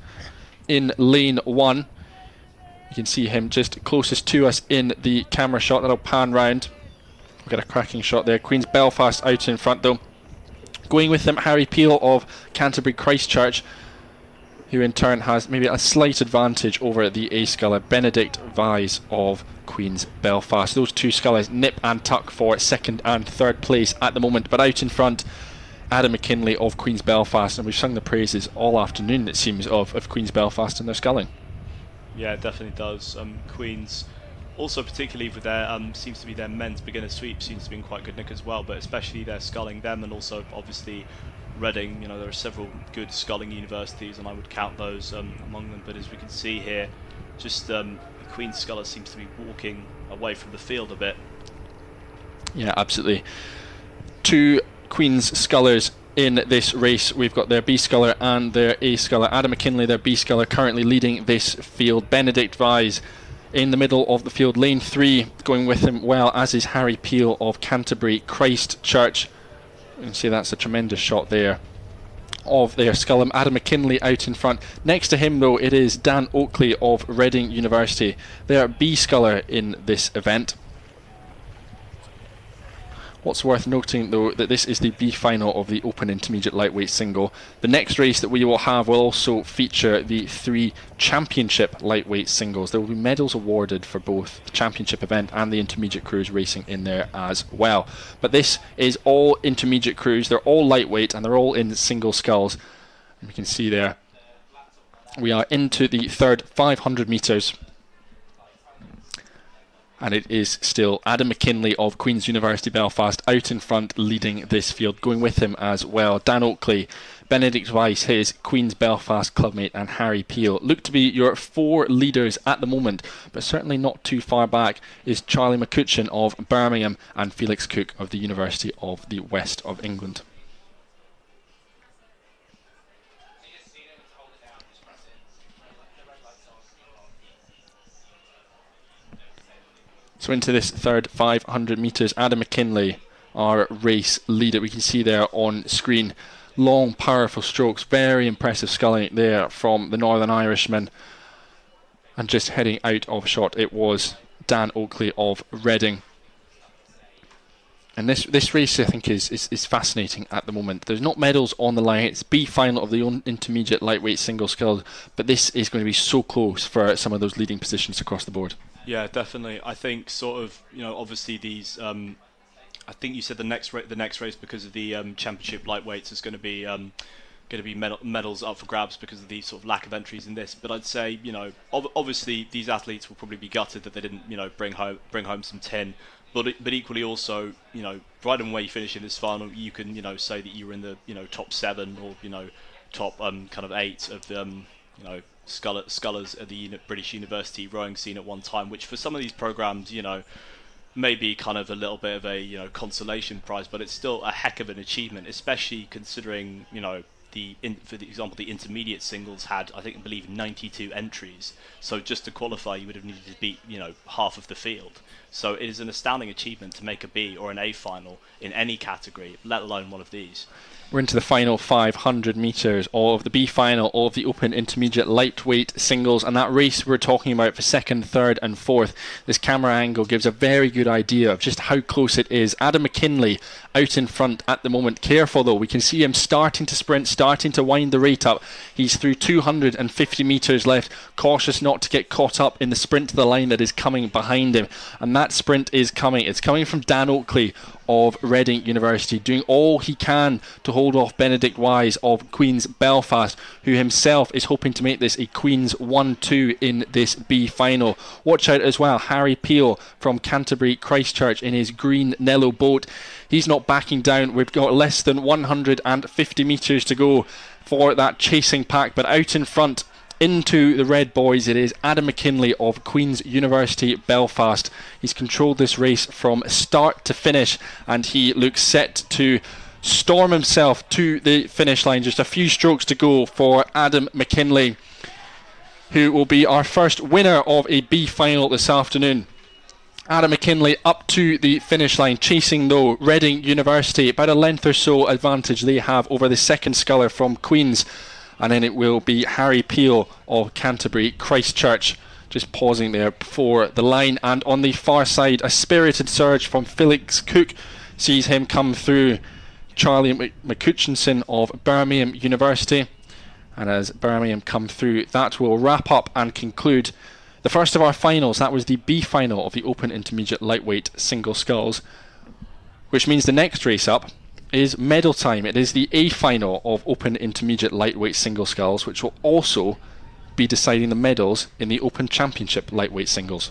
Speaker 1: in lane 1. You can see him just closest to us in the camera shot. That'll pan round. We've got a cracking shot there. Queen's Belfast out in front though. Going with them, Harry Peel of Canterbury Christchurch, who in turn has maybe a slight advantage over the A sculler, Benedict Vise of Queen's Belfast. Those 2 scullers nip and tuck for 2nd and 3rd place at the moment, but out in front Adam McKinley of Queen's Belfast, and we've sung the praises all afternoon, it seems, of Queen's Belfast and their sculling.
Speaker 9: Yeah, it definitely does. Queen's also, particularly with their seems to be their men's beginner sweep seems to be in quite good nick as well, but especially their sculling, them, and also obviously Reading. There are several good sculling universities, and I would count those among them. But as we can see here, just the Queen's sculler seems to be walking away from the field a bit.
Speaker 1: Yeah, absolutely. 2 Queen's scullers in this race. We've got their B sculler and their A sculler. Adam McKinley, their B sculler, currently leading this field. Benedict Vise in the middle of the field. Lane 3 going with him well, as is Harry Peel of Canterbury Christchurch. You can see that's a tremendous shot there of their Scullum. Adam McKinley out in front. Next to him, though, it is Dan Oakley of Reading University. They are B sculler in this event. What's worth noting, though, that this is the B final of the Open Intermediate Lightweight Single. The next race that we will have will also feature the 3 Championship Lightweight Singles. There will be medals awarded for both the Championship event and the Intermediate Crews racing in there as well. But this is all Intermediate Crews. They're all lightweight and they're all in single sculls. And we can see there we are into the third 500 metres. And it is still Adam McKinley of Queen's University Belfast out in front leading this field. Going with him as well, Dan Oakley, Benedict Weiss, his Queen's Belfast clubmate, and Harry Peel. Look to be your 4 leaders at the moment, but certainly not too far back is Charlie McCutcheon of Birmingham and Felix Cook of the University of the West of England. So into this third 500 metres, Adam McKinley, our race leader. We can see there on screen, long, powerful strokes, very impressive sculling there from the Northern Irishman. And just heading out of shot, it was Dan Oakley of Reading. And this race, I think, is fascinating at the moment. There's not medals on the line. It's B final of the intermediate lightweight single scull, but this is going to be so close for some of those leading positions across the board.
Speaker 9: Yeah, definitely. I think sort of, obviously these. I think you said the next race because of the championship lightweights is going to be medals up for grabs because of the sort of lack of entries in this. But I'd say obviously these athletes will probably be gutted that they didn't bring home some tin. But equally also right on where you finish in this final, you can say that you were in the top 7 or top kind of 8 of the scullers at the British University rowing scene at one time, which for some of these programs, may be kind of a little bit of a consolation prize, but it's still a heck of an achievement, especially considering for example the intermediate singles had I believe 92 entries. So just to qualify, you would have needed to beat half of the field. So it is an astounding achievement to make a B or an A final in any category, let alone one of these.
Speaker 1: We're into the final 500 metres of the B final of the Open Intermediate Lightweight Singles, and that race we're talking about for second, third and fourth. This camera angle gives a very good idea of just how close it is. Adam McKinley out in front at the moment. Careful though, we can see him starting to sprint, starting to wind the rate up. He's through 250 metres left, cautious not to get caught up in the sprint to the line that is coming behind him. And that sprint is coming. It's coming from Dan Oakley of Reading University, doing all he can to hold off Benedict Wise of Queen's Belfast, who himself is hoping to make this a Queen's 1-2 in this B final. Watch out as well, Harry Peel from Canterbury Christchurch in his green Nello boat. He's not backing down. We've got less than 150 metres to go for that chasing pack, but out in front into the red boys, it is Adam McKinley of Queen's University Belfast. He's controlled this race from start to finish, and he looks set to storm himself to the finish line. Just a few strokes to go for Adam McKinley, who will be our first winner of a B final this afternoon. Adam McKinley up to the finish line, chasing though Reading University, about a length or so advantage they have over the second sculler from Queen's. And then it will be Harry Peel of Canterbury Christchurch, just pausing there before the line. And on the far side, a spirited surge from Felix Cook sees him come through. Charlie McCutcheon of Birmingham University. And as Birmingham come through, that will wrap up and conclude the first of our finals. That was the B final of the Open Intermediate Lightweight Single Sculls, which means the next race up is medal time. It is the A final of Open Intermediate Lightweight Single Sculls, which will also be deciding the medals in the Open Championship Lightweight Singles.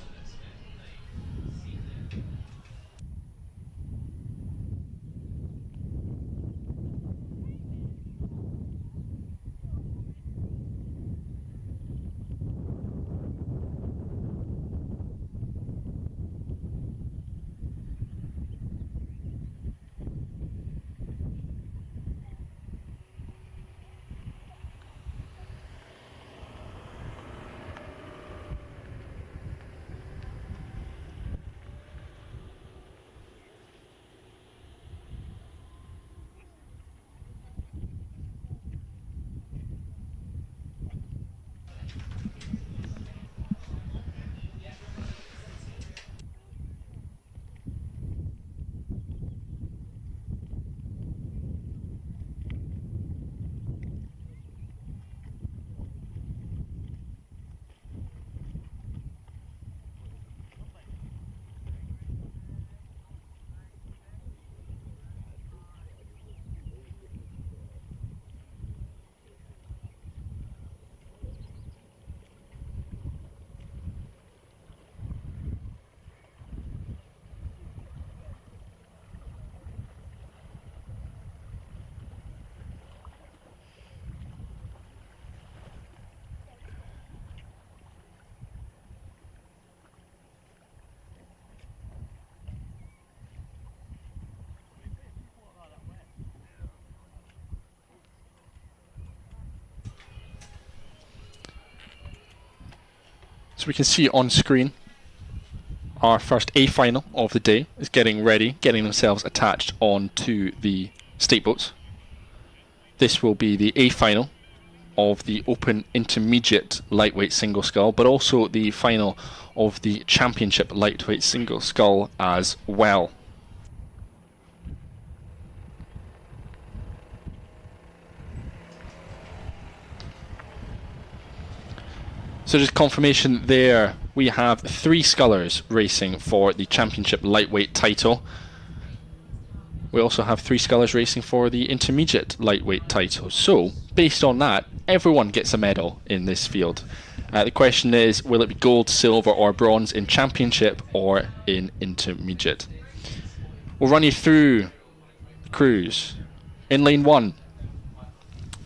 Speaker 1: So we can see on screen our first A final of the day is getting ready, getting themselves attached onto the state boats. This will be the A final of the Open Intermediate Lightweight Single Scull, but also the final of the Championship Lightweight Single Scull as well. So just confirmation there, we have 3 scullers racing for the Championship Lightweight title. We also have 3 scullers racing for the Intermediate Lightweight title. So, based on that, everyone gets a medal in this field. The question is, will it be gold, silver or bronze in Championship or in Intermediate? We'll run you through crews. In lane 1,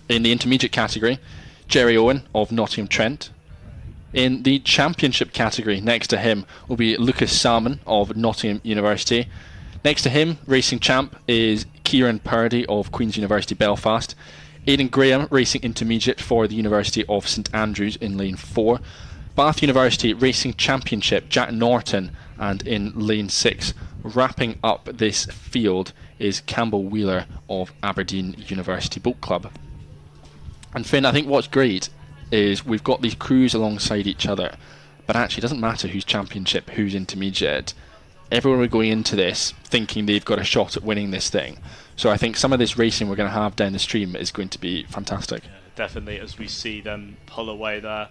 Speaker 1: in the Intermediate category, Jerry Owen of Nottingham Trent. In the Championship category, next to him will be Lucas Salmon of Nottingham University. Next to him, racing champ, is Kieran Purdy of Queen's University Belfast. Aidan Graham, racing intermediate for the University of St Andrews in lane 4. Bath University Racing Championship, Jack Norton, and in lane 6, wrapping up this field, is Campbell Wheeler of Aberdeen University Boat Club. And Finn, I think what's great is we've got these crews alongside each other, but actually it doesn't matter who's championship, who's intermediate. Everyone are going into this thinking they've got a shot at winning this thing. So I think some of this racing we're going to have down the stream is going to be fantastic.
Speaker 9: Yeah, definitely, as we see them pull away there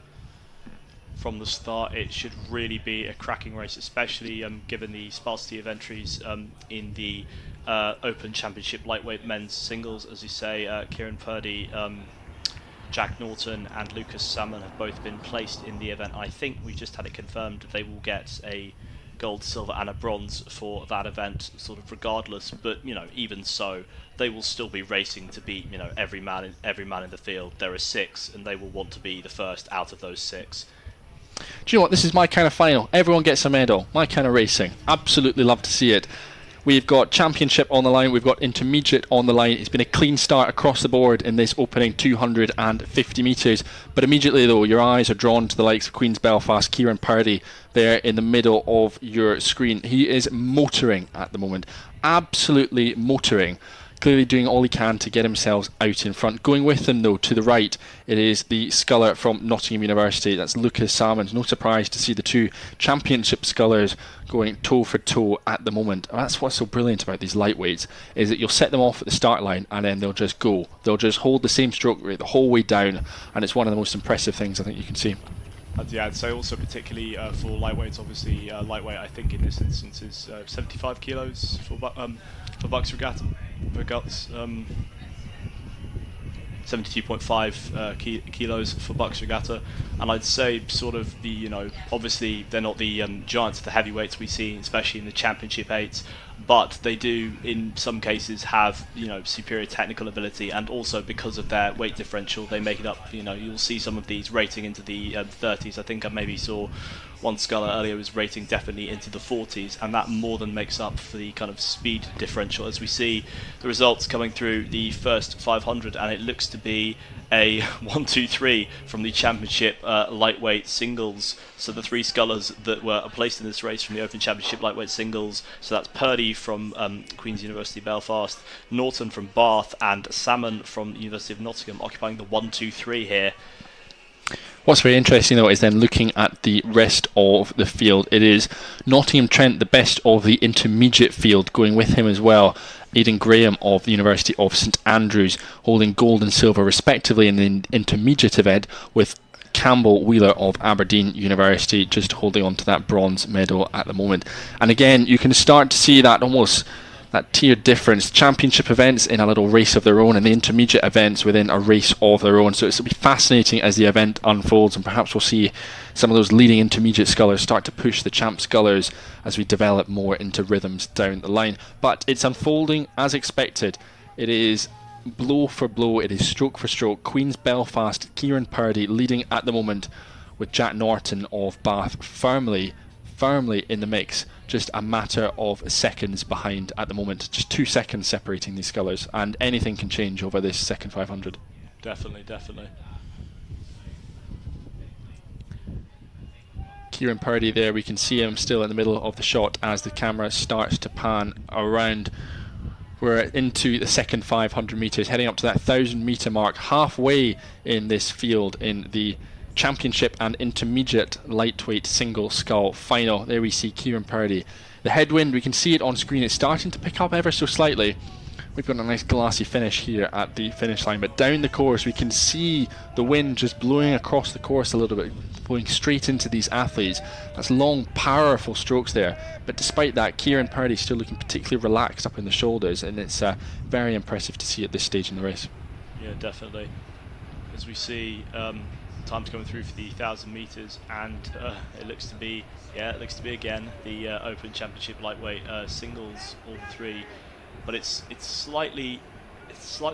Speaker 9: from the start, it should really be a cracking race, especially given the sparsity of entries in the Open Championship Lightweight Men's Singles. As you say, Kieran Purdy, Jack Norton and Lucas Salmon have both been placed in the event. I think we've just had it confirmed that they will get a gold, silver and a bronze for that event, sort of regardless, but you know, even so, they will still be racing to beat, you know, every man in the field. There are 6 and they will want to be the first out of those 6.
Speaker 1: Do you know what, this is my kind of final. Everyone gets a medal, my kind of racing. Absolutely love to see it. We've got Championship on the line, we've got Intermediate on the line. It's been a clean start across the board in this opening 250 metres. But immediately though, your eyes are drawn to the likes of Queen's Belfast, Kieran Purdy there in the middle of your screen. He is motoring at the moment, absolutely motoring. Clearly doing all he can to get himself out in front. Going with them though, to the right, it is the sculler from Nottingham University. That's Lucas Salmons. No surprise to see the 2 championship scullers going toe for toe at the moment. And that's what's so brilliant about these lightweights, is that you'll set them off at the start line and then they'll just go. They'll just hold the same stroke rate the whole way down, and it's one of the most impressive things I think you can see.
Speaker 9: Yeah, I'd say also particularly for lightweights, obviously lightweight I think in this instance is 75 kilos for BUCS Regatta. 72.5 kilos for BUCS Regatta, and I'd say sort of the, you know, obviously they're not the giants of the heavyweights we see, especially in the Championship 8s, but they do in some cases have, you know, superior technical ability, and also because of their weight differential they make it up. You know, you'll see some of these rating into the 30s. I think I maybe saw one sculler earlier was rating definitely into the 40s, and that more than makes up for the kind of speed differential. As we see the results coming through the first 500, and it looks to be a 1-2-3 from the Championship lightweight singles. So the 3 scullers that were placed in this race from the Open Championship lightweight singles, so that's Purdy from Queen's University Belfast, Norton from Bath and Salmon from the University of Nottingham, occupying the 1-2-3 here.
Speaker 1: What's very interesting though is then looking at the rest of the field. It is Nottingham Trent, the best of the intermediate field, going with him as well. Aidan Graham of the University of St Andrews holding gold and silver respectively in the intermediate event, with Campbell Wheeler of Aberdeen University just holding on to that bronze medal at the moment. And again, you can start to see that almost that tier difference. Championship events in a little race of their own, and the intermediate events within a race of their own. So it'll be fascinating as the event unfolds, and perhaps we'll see some of those leading intermediate scullers start to push the champ scullers as we develop more into rhythms down the line. But it's unfolding as expected. It is blow for blow, it is stroke for stroke. Queen's Belfast, Kieran Purdy leading at the moment, with Jack Norton of Bath firmly in the mix, just a matter of seconds behind at the moment. Just 2 seconds separating these scullers, and anything can change over this second 500.
Speaker 9: Definitely.
Speaker 1: Kieran Purdy there. We can see him still in the middle of the shot as the camera starts to pan around. We're into the second 500 metres, heading up to that 1,000 metre mark, halfway in this field in the championship and intermediate lightweight single scull final. There we see Kieran Purdy. The headwind, we can see it on screen, it's starting to pick up ever so slightly. We've got a nice glassy finish here at the finish line, but down the course we can see the wind just blowing across the course a little bit, blowing straight into these athletes. That's long, powerful strokes there, but despite that, Kieran Purdy still looking particularly relaxed up in the shoulders, and it's very impressive to see at this stage in the race.
Speaker 9: Yeah, definitely. As we see, times coming through for the 1,000 metres, and it looks to be again the Open Championship lightweight singles, all three. But it's slightly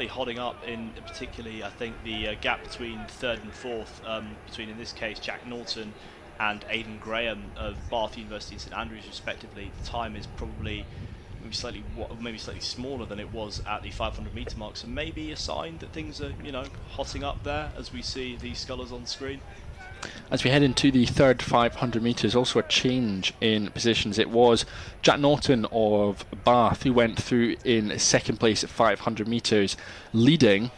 Speaker 9: holding up, in particularly I think the gap between third and fourth, between in this case Jack Norton and Aidan Graham of Bath University and St Andrews respectively. The time is probably maybe slightly smaller than it was at the 500 metre mark, so maybe a sign that things are hotting up there as we see these scullers on screen.
Speaker 1: As we head into the third 500 metres, also a change in positions. It was Jack Norton of Bath who went through in second place at 500 metres, leading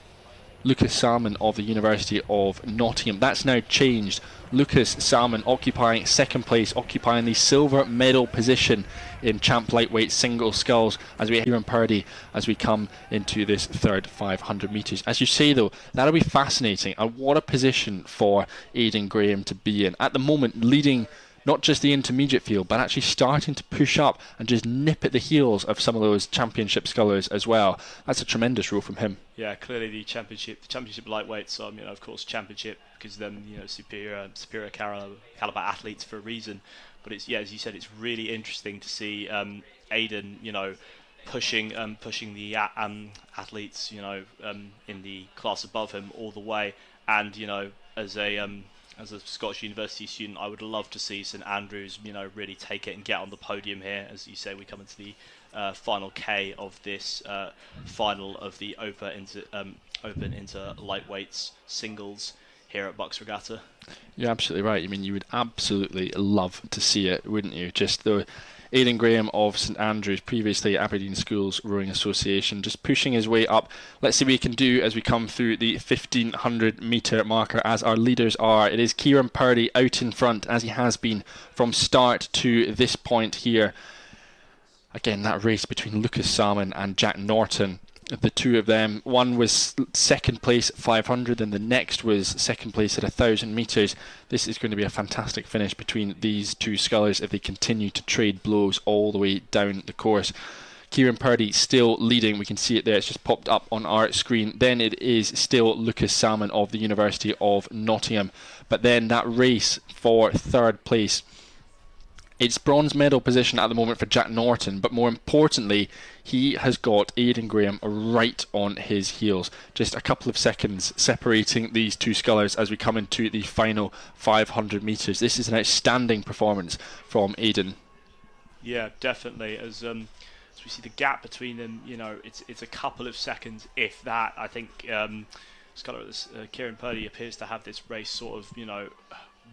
Speaker 1: Lucas Salmon of the University of Nottingham. That's now changed. Lucas Salmon occupying second place, occupying the silver medal position in champ lightweight single sculls as we hear Purdy as we come into this third 500 metres. As you say though, that'll be fascinating, and what a position for Aidan Graham to be in. At the moment leading not just the intermediate field, but actually starting to push up and just nip at the heels of some of those championship scullers as well. That's a tremendous role from him.
Speaker 9: Yeah, clearly the championship lightweights, of course, championship because them, superior caliber athletes for a reason. But it's, as you said, it's really interesting to see Aidan, pushing the athletes, in the class above him all the way, and as a Scottish University student, I would love to see St Andrews, really take it and get on the podium here. As you say, we come into the final K of this final of the Open into lightweights singles here at BUCS Regatta.
Speaker 1: You're absolutely right. I mean, you would absolutely love to see it, wouldn't you? Just the Aidan Graham of St Andrews, previously Aberdeen Schools Rowing Association, just pushing his way up. Let's see what he can do as we come through the 1,500 metre marker, as our leaders are. It is Kieran Purdy out in front, as he has been from start to this point here. Again, that race between Lucas Salmon and Jack Norton. The two of them, one was second place at 500 and the next was second place at 1,000 metres. This is going to be a fantastic finish between these two scullers if they continue to trade blows all the way down the course. Kieran Purdy still leading, we can see it there, it's just popped up on our screen. Then it is still Lucas Salmon of the University of Nottingham. But then that race for third place, it's bronze medal position at the moment for Jack Norton, but more importantly, he has got Aidan Graham right on his heels. Just a couple of seconds separating these two scullers as we come into the final 500 metres. This is an outstanding performance from Aidan.
Speaker 9: Yeah, definitely. As we see the gap between them, it's a couple of seconds, if that. I think Kieran Purdy appears to have this race sort of,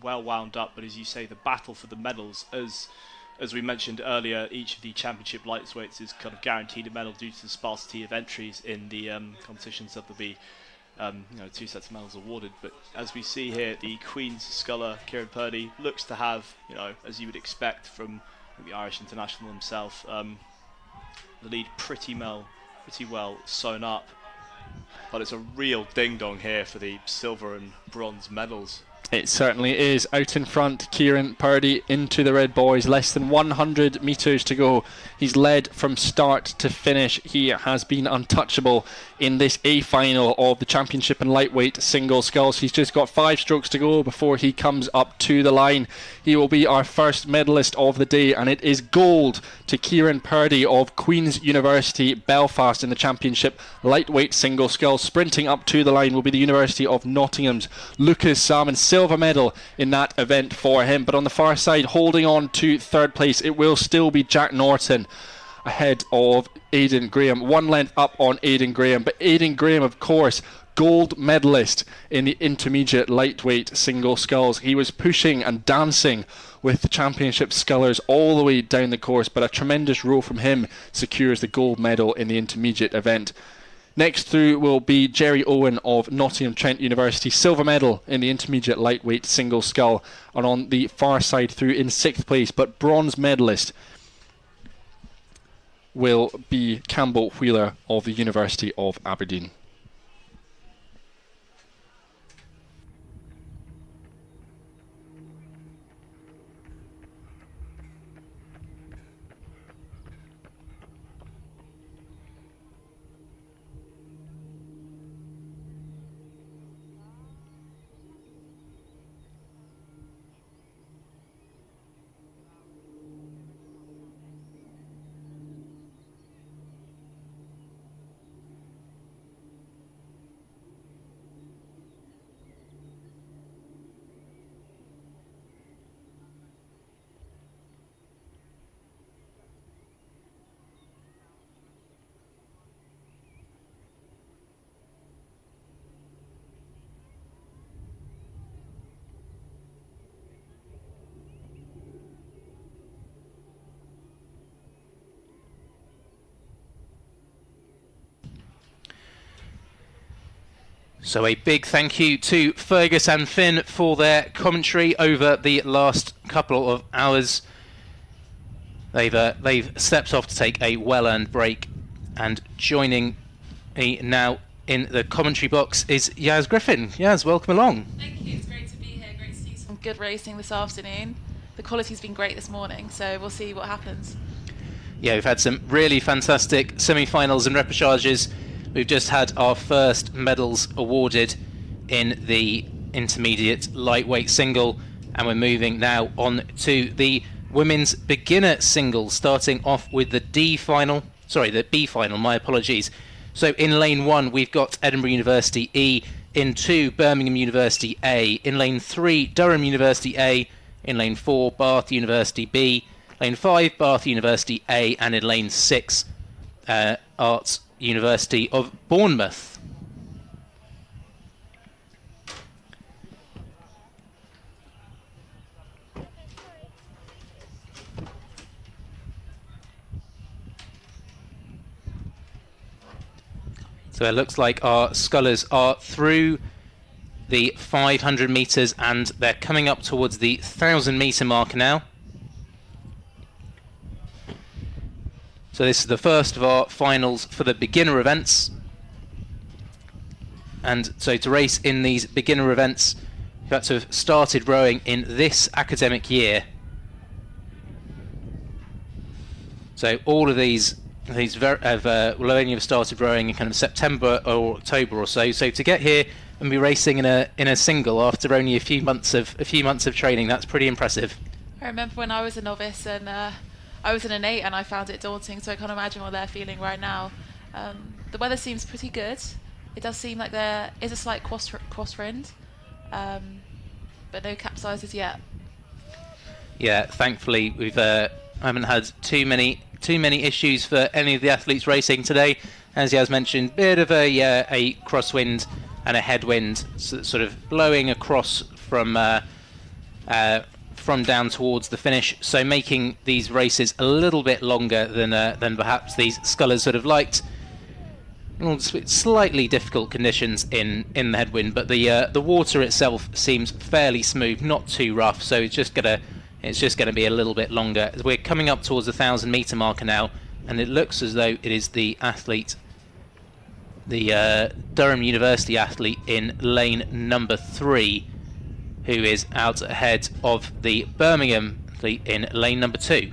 Speaker 9: well wound up, but as you say, the battle for the medals, as we mentioned earlier, each of the championship lightweights is kind of guaranteed a medal due to the sparsity of entries in the competitions. That will be 2 sets of medals awarded. But as we see here, the Queen's sculler Kieran Purdy looks to have, as you would expect from the Irish international himself, the lead pretty well sewn up. But it's a real ding dong here for the silver and bronze medals.
Speaker 1: It certainly is. Out in front, Kieran Purdy into the red boys. Less than 100 metres to go. He's led from start to finish. He has been untouchable in this A final of the championship and lightweight single sculls. He's just got 5 strokes to go before he comes up to the line. He will be our first medalist of the day, and it is gold to Kieran Purdy of Queen's University Belfast in the championship lightweight single sculls. Sprinting up to the line will be the University of Nottingham's Lucas Salmon. Silver medal in that event for him. But on the far side, holding on to third place, it will still be Jack Norton ahead of Aidan Graham. 1 length up on Aidan Graham. But Aidan Graham, of course, gold medalist in the intermediate lightweight single sculls. He was pushing and dancing with the championship scullers all the way down the course, but a tremendous row from him secures the gold medal in the intermediate event. Next through will be Jerry Owen of Nottingham Trent University, silver medal in the intermediate lightweight single scull, and on the far side through in 6th place, but bronze medalist will be Campbell Wheeler of the University of Aberdeen.
Speaker 10: So a big thank you to Fergus and Finn for their commentary over the last couple of hours. They've stepped off to take a well-earned break, and joining me now in the commentary box is Yaz Griffin. Yaz, welcome along.
Speaker 4: Thank you, it's great to be here, great to see some good racing this afternoon. The quality's been great this morning, so we'll see what happens.
Speaker 10: Yeah, we've had some really fantastic semi-finals and repêchages. We've just had our first medals awarded in the intermediate lightweight single, and we're moving now on to the women's beginner singles, starting off with the B final, my apologies. So in lane 1 we've got Edinburgh University E, in 2 Birmingham University A, in lane 3 Durham University A, in lane 4 Bath University B, lane 5 Bath University A, and in lane 6 Arts University of Bournemouth. So it looks like our scullers are through the 500 metres and they're coming up towards the 1,000 metre marker now. So this is the first of our finals for the beginner events. And so to race in these beginner events, you have to have started rowing in this academic year. So all of these will only have started rowing in kind of September or October or so. So to get here and be racing in a single after only a few months of training, that's pretty impressive.
Speaker 4: I remember when I was a novice and I was in an 8 and I found it daunting, so I can't imagine what they're feeling right now. The weather seems pretty good. It does seem like there is a slight crosswind, but no capsizes yet.
Speaker 10: Yeah, thankfully we haven't had too many issues for any of the athletes racing today. As Yaz mentioned, bit of a crosswind and a headwind, sort of blowing across from down towards the finish, so making these races a little bit longer than perhaps these scullers would have liked. Slightly difficult conditions in the headwind, but the water itself seems fairly smooth, not too rough, so it's just gonna be a little bit longer. We're coming up towards the 1,000 metre marker now, and it looks as though it is the athlete, the Durham University athlete in lane number 3, who is out ahead of the Birmingham athlete in lane number 2.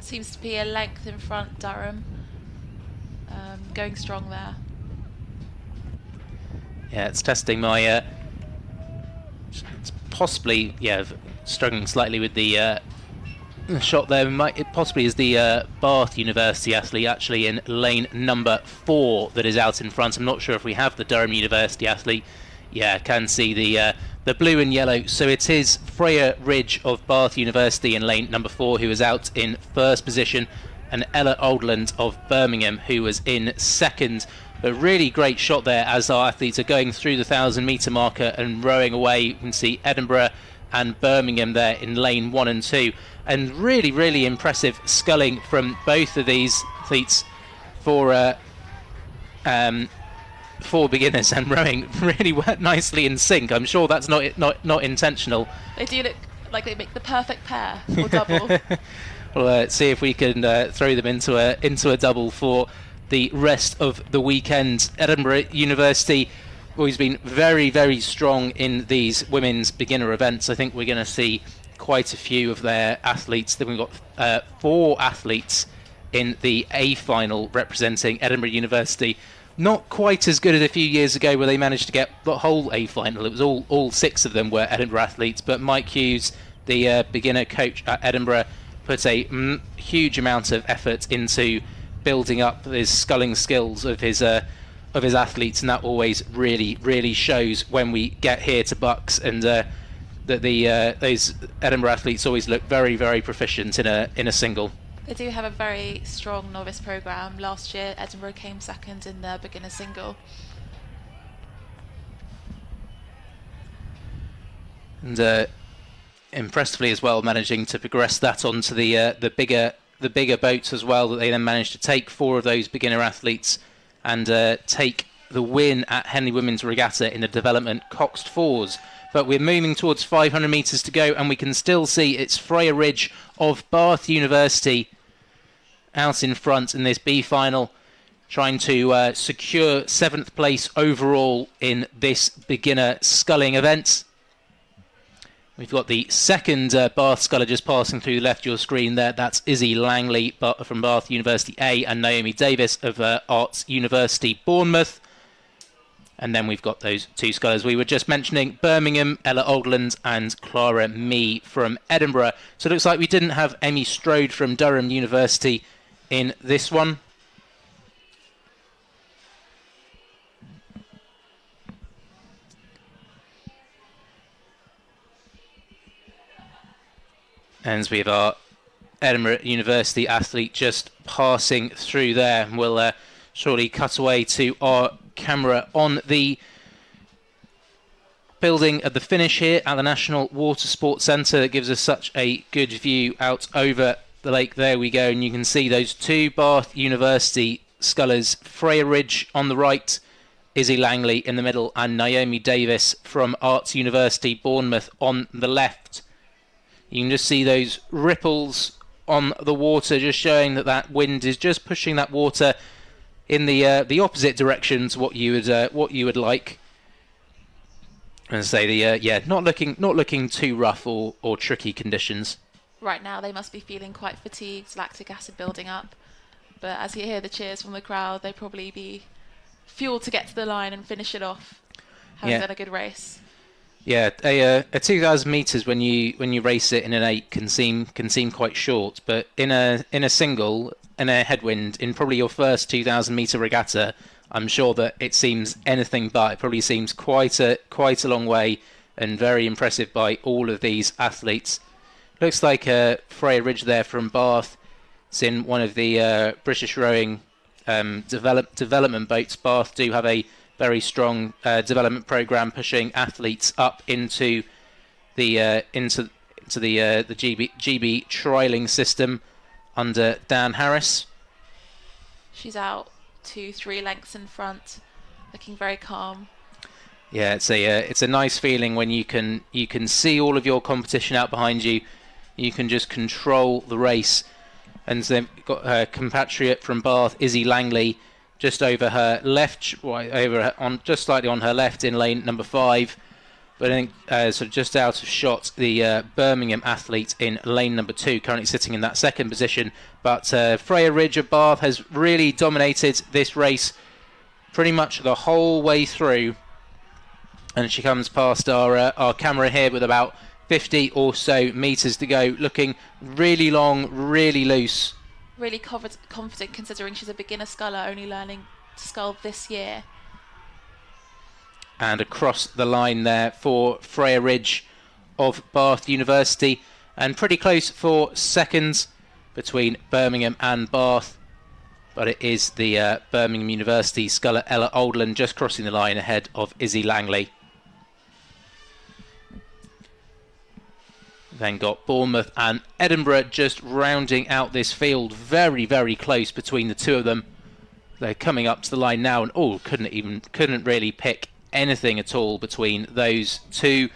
Speaker 4: Seems to be a length in front, Durham. Going strong there.
Speaker 10: Yeah, it's testing my... it's possibly, struggling slightly with the shot there. It possibly is the Bath University athlete actually in lane number 4 that is out in front. I'm not sure if we have the Durham University athlete. Yeah, I can see the blue and yellow. So it is Freya Ridge of Bath University in lane number 4 who is out in first position. and Ella Oldland of Birmingham, who was in second. A really great shot there as our athletes are going through the 1,000-metre marker and rowing away. You can see Edinburgh and Birmingham there in lane 1 and 2. And really, really impressive sculling from both of these athletes for beginners, and rowing really nicely in sync. I'm sure that's not intentional.
Speaker 3: They do look like they make the perfect pair or double.
Speaker 10: We'll see if we can throw them into a double for the rest of the weekend. Edinburgh University always been very, very strong in these women's beginner events. I think we're going to see quite a few of their athletes. Then we've got 4 athletes in the A final representing Edinburgh University. Not quite as good as a few years ago where they managed to get the whole A final. It was all 6 of them were Edinburgh athletes, but Mike Hughes, the beginner coach at Edinburgh, put a huge amount of effort into building up his sculling skills of his athletes, and that always really shows when we get here to BUCS, and that those Edinburgh athletes always look very proficient in a single.
Speaker 3: They do have a very strong novice programme. Last year Edinburgh came second in their beginner single.
Speaker 10: And impressively as well, managing to progress that onto the bigger boats as well, that they then managed to take 4 of those beginner athletes and take the win at Henley Women's Regatta in the development Coxed Fours. But we're moving towards 500 metres to go, and we can still see it's Freya Ridge of Bath University out in front in this B final, trying to secure 7th place overall in this beginner sculling event. We've got the second Bath sculler just passing through the left of your screen there. That's Izzy Langley from Bath University A, and Naomi Davis of Arts University Bournemouth. And then we've got those 2 scullers we were just mentioning, Birmingham, Ella Oldland and Clara Mee from Edinburgh. So it looks like we didn't have Emmy Strode from Durham University in this one. And we have our Edinburgh University athlete just passing through there. And we'll shortly cut away to our camera on the building at the finish here at the National Water Sports Centre. That gives us such a good view out over the lake. There we go, and you can see those 2 Bath University scullers, Freya Ridge on the right, Izzy Langley in the middle, and Naomi Davis from Arts University Bournemouth on the left. You can just see those ripples on the water, just showing that that wind is just pushing that water in the opposite direction to what you would like. And say not looking too rough or tricky conditions.
Speaker 3: Right now they must be feeling quite fatigued, lactic acid building up. But as you hear the cheers from the crowd, they probably be fueled to get to the line and finish it off. Having done a good race.
Speaker 10: Yeah, a 2,000 metres when you race it in an 8 can seem quite short, but in a single, in a headwind, in probably your first 2,000 metre regatta, I'm sure that it seems anything but. It probably seems quite a long way, and very impressive by all of these athletes. Looks like Freya Ridge there from Bath. It's in one of the British rowing development boats. Bath do have a very strong development program, pushing athletes up into the GB trialling system under Dan Harris.
Speaker 3: She's out 2-3 lengths in front, looking very calm.
Speaker 10: Yeah, it's a nice feeling when you can see all of your competition out behind you. You can just control the race. And then we've got her compatriot from Bath, Izzy Langley, just over her left, just slightly on her left in lane number 5. But I think sort of just out of shot, the Birmingham athlete in lane number 2, currently sitting in that second position. But Freya Ridge of Bath has really dominated this race pretty much the whole way through. And she comes past our camera here with about 50 or so metres to go, looking really long, really loose.
Speaker 3: Really confident considering she's a beginner sculler, only learning to scull this year.
Speaker 10: And across the line there for Freya Ridge of Bath University, and pretty close for seconds between Birmingham and Bath. But it is the Birmingham University sculler Ella Oldland just crossing the line ahead of Izzy Langley. Then got Bournemouth and Edinburgh just rounding out this field. Very, very close between the two of them. They're coming up to the line now, and couldn't really pick anything at all between those two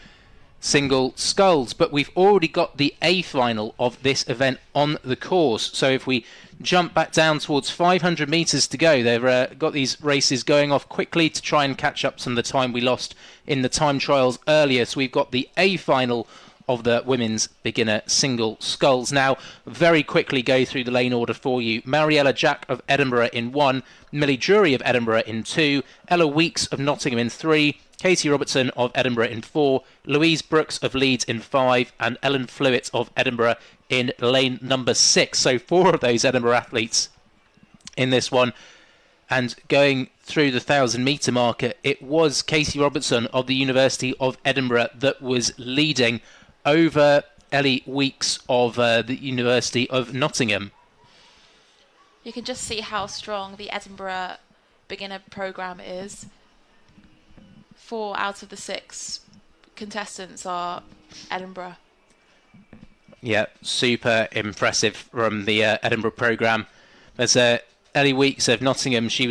Speaker 10: single sculls. But we've already got the A final of this event on the course. So if we jump back down towards 500 metres to go, they've got these races going off quickly to try and catch up some of the time we lost in the time trials earlier. So we've got the A final of the women's beginner single sculls. Now, very quickly go through the lane order for you. Mariella Jack of Edinburgh in 1, Millie Drury of Edinburgh in 2, Ella Weeks of Nottingham in 3, Katie Robertson of Edinburgh in 4, Louise Brooks of Leeds in 5, and Ellen Flewitt of Edinburgh in lane number 6. So 4 of those Edinburgh athletes in this one. And going through the 1,000 metre marker, it was Katie Robertson of the University of Edinburgh that was leading over Ellie Weeks of the University of Nottingham.
Speaker 3: You can just see how strong the Edinburgh beginner programme is. 4 out of the 6 contestants are Edinburgh.
Speaker 10: Yeah, super impressive from the Edinburgh programme. There's Ellie Weeks of Nottingham. She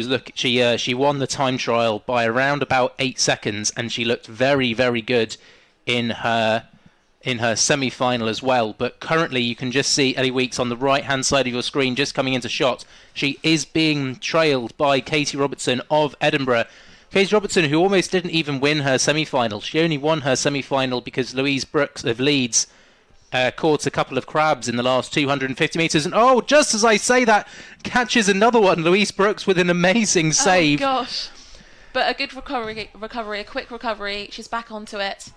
Speaker 10: won the time trial by around about 8 seconds, and she looked very, very good in her semi-final as well. But currently you can just see Ellie Weeks on the right hand side of your screen just coming into shot. She is being trailed by Katie Robertson of Edinburgh. Katie Robertson, who almost didn't even win her semi-final. She only won her semi-final because Louise Brooks of Leeds caught a couple of crabs in the last 250 metres. And oh, just as I say that, catches another one. Louise Brooks with an amazing save.
Speaker 3: Oh gosh. But a good recovery, a quick recovery. She's back onto it.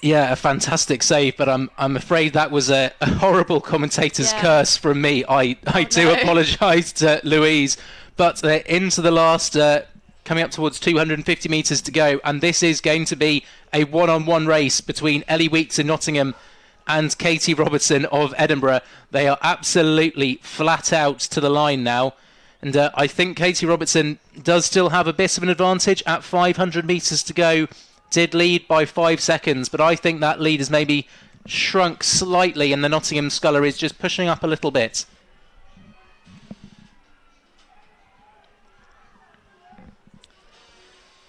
Speaker 10: Yeah, a fantastic save, but I'm afraid that was a horrible commentator's curse from me. I do apologise to Louise, but they're into the last, coming up towards 250 metres to go, and this is going to be a one-on-one race between Ellie Weeks of Nottingham and Katie Robertson of Edinburgh. They are absolutely flat out to the line now, and I think Katie Robertson does still have a bit of an advantage at 500 metres to go. Did lead by 5 seconds, but I think that lead has maybe shrunk slightly, and the Nottingham sculler is just pushing up a little bit.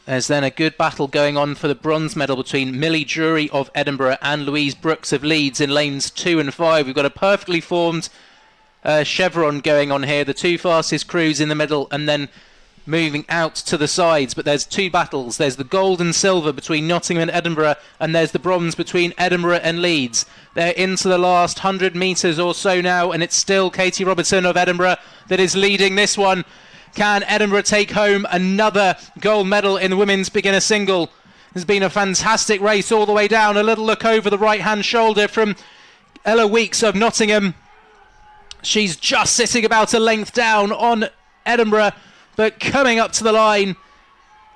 Speaker 10: There's then a good battle going on for the bronze medal between Millie Drury of Edinburgh and Louise Brooks of Leeds in lanes 2 and 5. We've got a perfectly formed chevron going on here. The 2 fastest crews in the middle, and then moving out to the sides. But there's 2 battles. There's the gold and silver between Nottingham and Edinburgh, and there's the bronze between Edinburgh and Leeds. They're into the last 100 metres or so now, and it's still Katie Robertson of Edinburgh that is leading this one. Can Edinburgh take home another gold medal in the women's beginner single? There's been a fantastic race all the way down. A little look over the right-hand shoulder from Ella Weeks of Nottingham. She's just sitting about a length down on Edinburgh, but coming up to the line,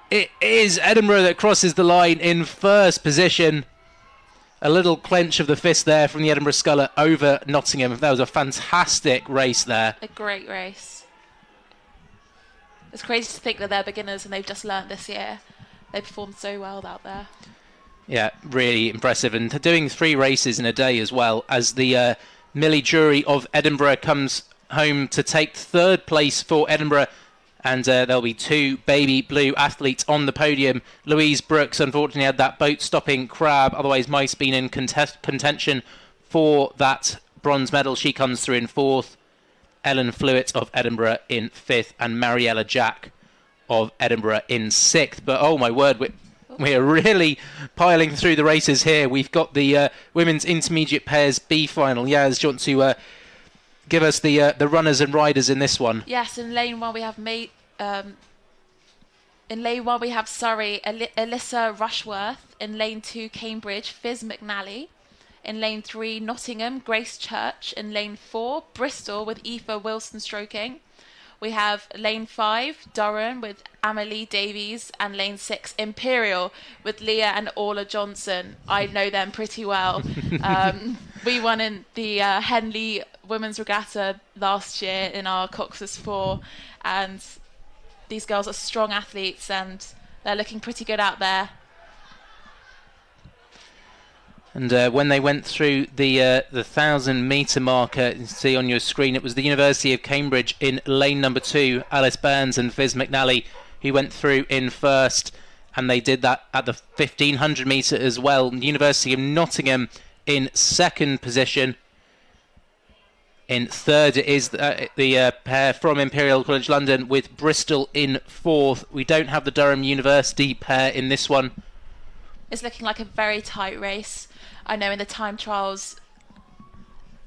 Speaker 10: it is Edinburgh that crosses the line in first position. A little clench of the fist there from the Edinburgh sculler over Nottingham. That was a fantastic race there.
Speaker 3: A great race. It's crazy to think that they're beginners and they've just learnt this year. They performed so well out there.
Speaker 10: Yeah, really impressive. And doing 3 races in a day as well, as the Millie Drury of Edinburgh comes home to take 3rd place for Edinburgh. And there'll be 2 baby blue athletes on the podium. Louise Brooks unfortunately had that boat-stopping crab, otherwise might have been in contention for that bronze medal. She comes through in 4th. Ellen Flewitt of Edinburgh in 5th, and Mariella Jack of Edinburgh in 6th. But oh my word, we're really piling through the races here. We've got the women's intermediate pairs B final. Yaz, do you want to give us the runners and riders in this one?
Speaker 3: Yes, in lane 1 we have Surrey, Alyssa Rushworth. In lane 2, Cambridge, Fizz McNally. In lane 3, Nottingham, Grace Church. In lane 4, Bristol with Aoife Wilson stroking. We have lane 5, Durham, with Amelie Davies, and lane 6, Imperial, with Leah and Orla Johnson. I know them pretty well. We won in the Henley Women's Regatta last year in our Cox's 4, and these girls are strong athletes, and they're looking pretty good out there.
Speaker 10: And when they went through the 1,000-metre marker, you see on your screen, it was the University of Cambridge in lane number 2, Alice Burns and Viz McNally, who went through in first, and they did that at the 1,500 metre as well. The University of Nottingham in second position. In third is the pair from Imperial College London, with Bristol in fourth. We don't have the Durham University pair in this one.
Speaker 3: It's looking like a very tight race. I know in the time trials,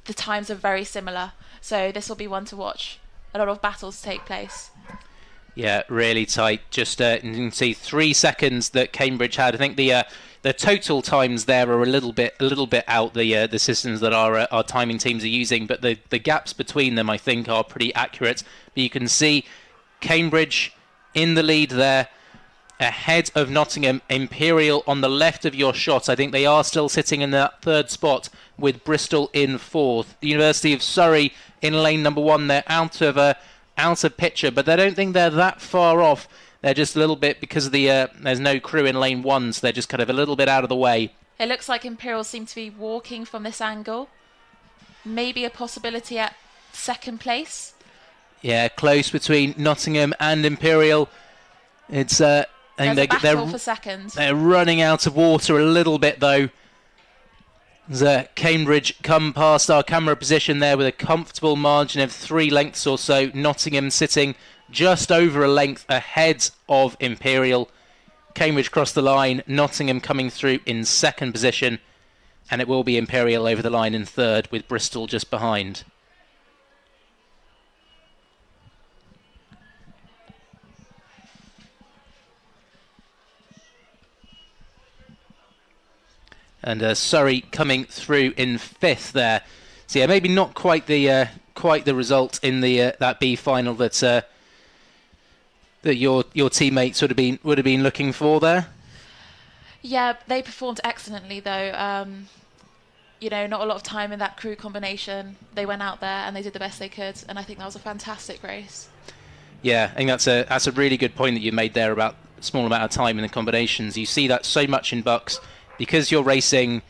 Speaker 3: the times are very similar. So this will be one to watch. A lot of battles take place.
Speaker 10: Yeah, really tight. Just you can see 3 seconds that Cambridge had. I think the total times there are a little bit out, the systems that our timing teams are using, but the gaps between them I think are pretty accurate. But you can see Cambridge in the lead there, ahead of Nottingham. Imperial on the left of your shot. I think they are still sitting in that third spot, with Bristol in fourth. The University of Surrey in lane number 1. They're out of picture, but I don't think they're that far off. They're just a little bit, because of the there's no crew in lane 1, so they're just kind of a little bit out of the way.
Speaker 3: It looks like Imperial seem to be walking from this angle. Maybe a possibility at second place.
Speaker 10: Yeah, close between Nottingham and Imperial. It's I think
Speaker 3: battle for seconds.
Speaker 10: They're running out of water a little bit though. As Cambridge come past our camera position there with a comfortable margin of 3 lengths or so. Nottingham sitting just over a length ahead of Imperial. Cambridge crossed the line, Nottingham coming through in second position, and it will be Imperial over the line in third, with Bristol just behind. And Surrey coming through in fifth there. So yeah, maybe not quite the result in the that B final that that your teammates would have been looking for there.
Speaker 3: Yeah, they performed excellently though. You know, not a lot of time in that crew combination. They went out there and they did the best they could, and I think that was a fantastic race. Yeah,
Speaker 10: I think that's a really good point that you made there about small amount of time in the combinations. You see that so much in BUCS. Because you're racing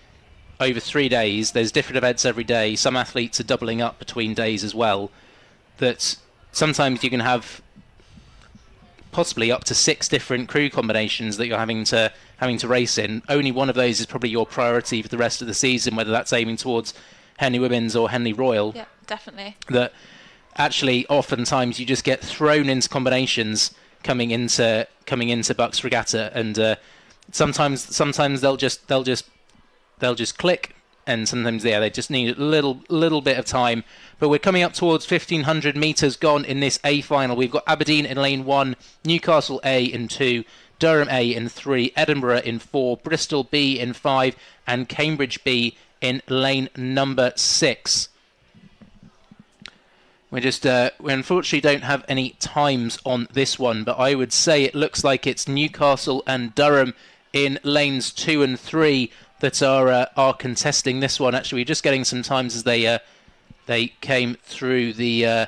Speaker 10: over 3 days, there's different events every day. Some athletes are doubling up between days as well. That sometimes you can have possibly up to 6 different crew combinations that you're having to race in. Only one of those is probably your priority for the rest of the season, whether that's aiming towards Henley Women's or Henley Royal.
Speaker 3: Yeah, definitely.
Speaker 10: That actually oftentimes you just get thrown into combinations coming into BUCS Regatta, and sometimes they'll just click, and sometimes they just need a little bit of time. But we're coming up towards 1,500 metres gone in this A final. We've got Aberdeen in lane 1, Newcastle A in 2, Durham A in 3, Edinburgh in 4, Bristol B in 5, and Cambridge B in lane number 6. We unfortunately don't have any times on this one, but I would say it looks like it's Newcastle and Durham in lanes 2 and 3 that are contesting this one. Actually, we're just getting some times as they came through the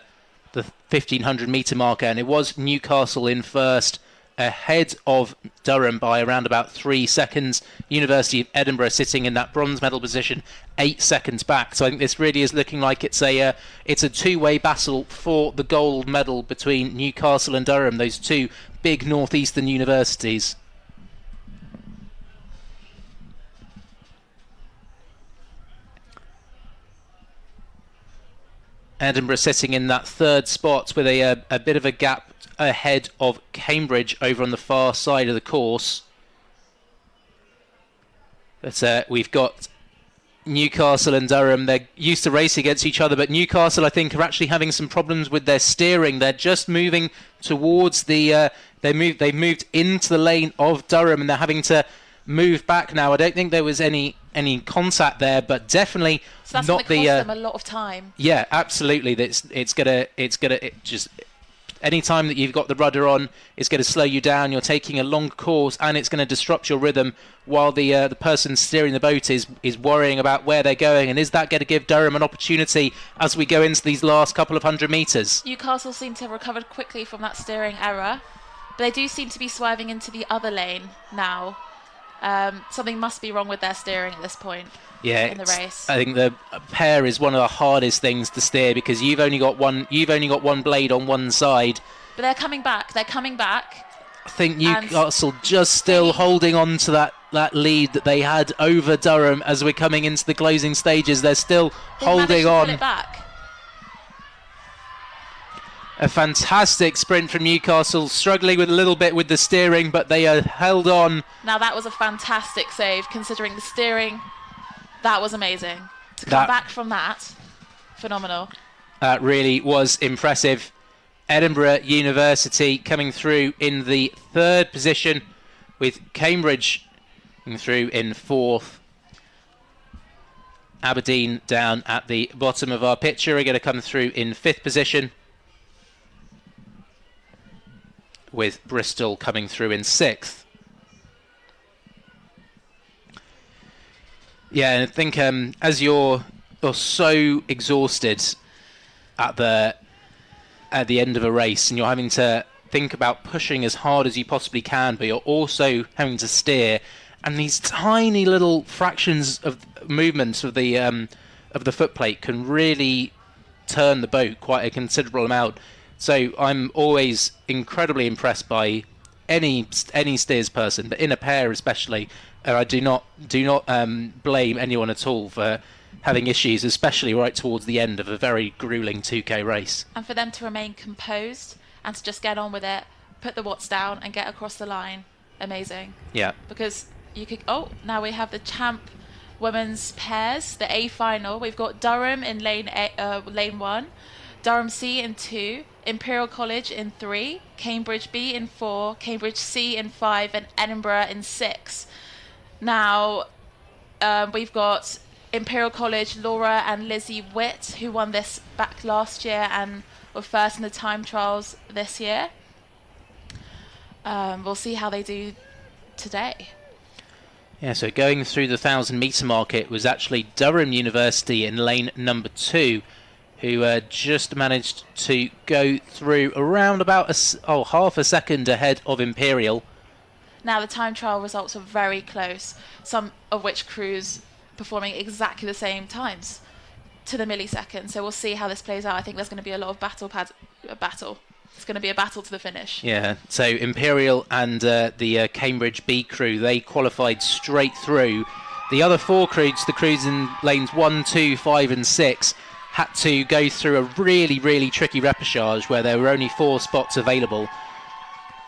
Speaker 10: 1,500 metre marker, and it was Newcastle in first, ahead of Durham by around about 3 seconds. University of Edinburgh sitting in that bronze medal position 8 seconds back. So I think this really is looking like it's a two-way battle for the gold medal between Newcastle and Durham, those two big northeastern universities. Edinburgh sitting in that third spot with a bit of a gap ahead of Cambridge over on the far side of the course. But we've got Newcastle and Durham. They're used to racing against each other, but Newcastle, I think, are actually having some problems with their steering. They're just moving towards the... They've moved into the lane of Durham, and they're having to move back now. I don't think there was any contact there, but definitely
Speaker 3: so that's
Speaker 10: not
Speaker 3: going to cost them a lot of time.
Speaker 10: Yeah, absolutely. It's gonna just Any time that you've got the rudder on, it's going to slow you down. You're taking a long course, and it's going to disrupt your rhythm while the person steering the boat is worrying about where they're going. And is that going to give Durham an opportunity as we go into these last couple of 100 metres?
Speaker 3: Newcastle seem to have recovered quickly from that steering error, but they do seem to be swerving into the other lane now. Something must be wrong with their steering at this point.
Speaker 10: Yeah,
Speaker 3: in the race.
Speaker 10: I think the pair is one of the hardest things to steer because you've only got one blade on one side.
Speaker 3: But they're coming back. They're coming back.
Speaker 10: I think Newcastle just still holding on to that lead that they had over Durham as we're coming into the closing stages. They're still holding on.
Speaker 3: Pull it back.
Speaker 10: A fantastic sprint from Newcastle, struggling with a little bit with the steering, but they are held on.
Speaker 3: Now that was a fantastic save, considering the steering. That was amazing. To come back from that, phenomenal.
Speaker 10: That really was impressive. Edinburgh University coming through in the 3rd position, with Cambridge coming through in 4th. Aberdeen down at the bottom of our picture are going to come through in 5th position, with Bristol coming through in 6th. Yeah, and I think as you're so exhausted at the end of a race, and you're having to think about pushing as hard as you possibly can, but you're also having to steer, and these tiny little fractions of movements of the footplate can really turn the boat quite a considerable amount. So I'm always incredibly impressed by any steers person, but in a pair especially. I do not blame anyone at all for having issues, especially right towards the end of a very grueling 2K race.
Speaker 3: And for them to remain composed and to just get on with it, put the watts down and get across the line, amazing.
Speaker 10: Yeah.
Speaker 3: Because you could. Oh, now we have the champ women's pairs, the A final. We've got Durham in lane 1, Durham C in 2, Imperial College in 3, Cambridge B in 4, Cambridge C in 5, and Edinburgh in 6. Now, we've got Imperial College, Laura and Lizzie Witt, who won this back last year and were first in the time trials this year. We'll see how they do today.
Speaker 10: Yeah, so going through the 1,000-metre mark, it was actually Durham University in lane number 2, who just managed to go through around about half a second ahead of Imperial.
Speaker 3: Now the time trial results are very close, some of which crews performing exactly the same times to the millisecond. So we'll see how this plays out. I think there's going to be a lot of battle. It's going to be a battle to the finish.
Speaker 10: Yeah, so Imperial and the Cambridge B crew, they qualified straight through. The other 4 crews, the crews in lanes 1, 2, 5 and 6, had to go through a really, really tricky repechage where there were only 4 spots available.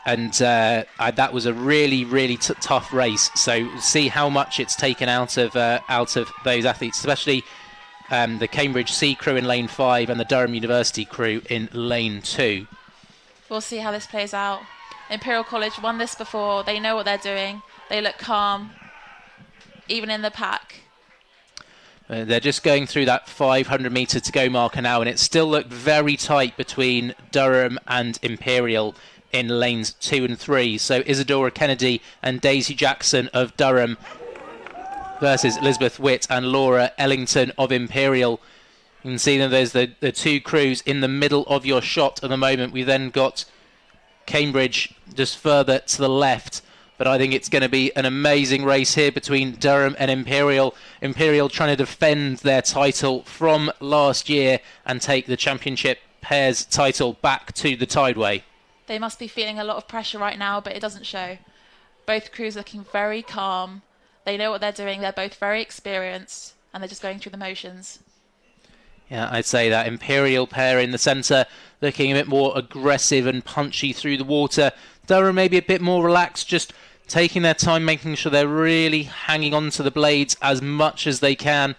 Speaker 10: And that was a really, really tough race. So see how much it's taken out of those athletes, especially the Cambridge C crew in lane 5 and the Durham University crew in lane 2.
Speaker 3: We'll see how this plays out. Imperial College won this before. They know what they're doing. They look calm, even in the pack.
Speaker 10: They're just going through that 500 metre to go marker now, and it still looked very tight between Durham and Imperial in lanes 2 and 3. So Isadora Kennedy and Daisy Jackson of Durham versus Elizabeth Witt and Laura Ellington of Imperial. You can see that there's the 2 crews in the middle of your shot at the moment. We've then got Cambridge just further to the left. But I think it's going to be an amazing race here between Durham and Imperial. Imperial trying to defend their title from last year and take the championship pairs title back to the Tideway.
Speaker 3: They must be feeling a lot of pressure right now, but it doesn't show. Both crews looking very calm. They know what they're doing. They're both very experienced, and they're just going through the motions.
Speaker 10: Yeah, I'd say that Imperial pair in the centre looking a bit more aggressive and punchy through the water. Durham maybe a bit more relaxed, just taking their time, making sure they're really hanging on to the blades as much as they can.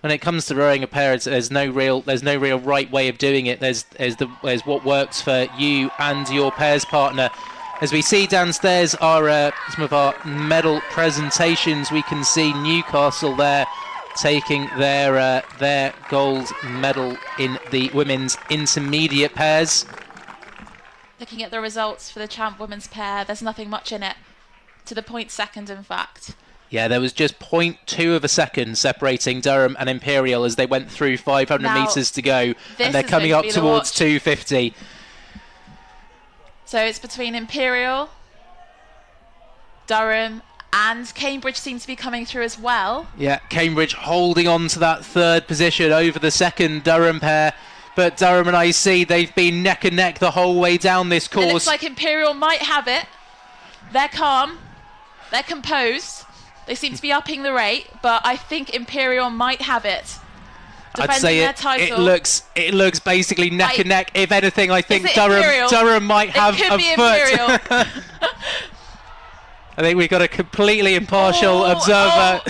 Speaker 10: When it comes to rowing a pair, there's no real right way of doing it. There's what works for you and your pairs partner. As we see downstairs are some of our medal presentations. We can see Newcastle there taking their gold medal in the women's intermediate pairs.
Speaker 3: Looking at the results for the champ women's pair, there's nothing much in it. To the point second, in fact.
Speaker 10: Yeah, there was just 0.2 of a second separating Durham and Imperial as they went through 500
Speaker 3: Now,
Speaker 10: metres to go, and they're
Speaker 3: is
Speaker 10: coming
Speaker 3: going
Speaker 10: up
Speaker 3: to be the
Speaker 10: towards
Speaker 3: watch.
Speaker 10: 250.
Speaker 3: So it's between Imperial, Durham, and Cambridge seem to be coming through as well.
Speaker 10: Yeah, Cambridge holding on to that third position over the second Durham pair. But Durham and IC, they've been neck and neck the whole way down this course.
Speaker 3: It looks like Imperial might have it. They're calm. They're composed. They seem to be upping the rate, but I think Imperial might have it.
Speaker 10: I'd say
Speaker 3: their
Speaker 10: it
Speaker 3: title.
Speaker 10: looks basically neck and neck. If anything, I think
Speaker 3: it Imperial?
Speaker 10: Durham might have
Speaker 3: It could
Speaker 10: a
Speaker 3: be
Speaker 10: foot.
Speaker 3: Imperial.
Speaker 10: I think we've got a completely impartial observer.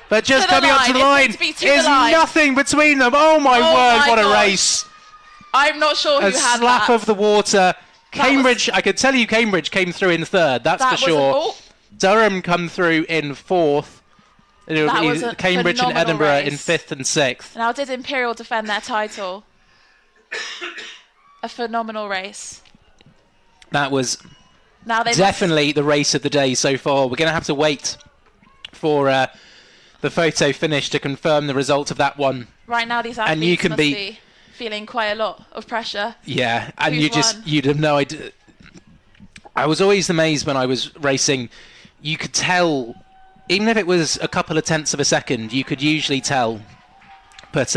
Speaker 10: But just
Speaker 3: To the
Speaker 10: coming up to the
Speaker 3: line.
Speaker 10: line,
Speaker 3: It's meant to be to
Speaker 10: there's
Speaker 3: the line.
Speaker 10: nothing between them. Oh my
Speaker 3: Oh
Speaker 10: word,
Speaker 3: my
Speaker 10: what a
Speaker 3: gosh.
Speaker 10: race.
Speaker 3: I'm not sure who
Speaker 10: A
Speaker 3: had
Speaker 10: slap
Speaker 3: that.
Speaker 10: of the water. Cambridge, I could tell you Cambridge came through in third, that's
Speaker 3: That
Speaker 10: for
Speaker 3: was
Speaker 10: sure. Durham come through in fourth.
Speaker 3: That was a
Speaker 10: Cambridge and
Speaker 3: phenomenal
Speaker 10: Edinburgh in
Speaker 3: race.
Speaker 10: fifth and sixth.
Speaker 3: Now, did Imperial defend their title? A phenomenal race.
Speaker 10: That was
Speaker 3: Now they
Speaker 10: definitely the race of the day so far. We're going to have to wait for the photo finish to confirm the result of that one.
Speaker 3: right now these athletes
Speaker 10: And you can
Speaker 3: must
Speaker 10: be-
Speaker 3: be feeling quite a lot of pressure.
Speaker 10: Yeah, and
Speaker 3: Who's won?
Speaker 10: you'd have no idea. I was always amazed when I was racing. You could tell, even if it was a couple of tenths of a second, you could usually tell. But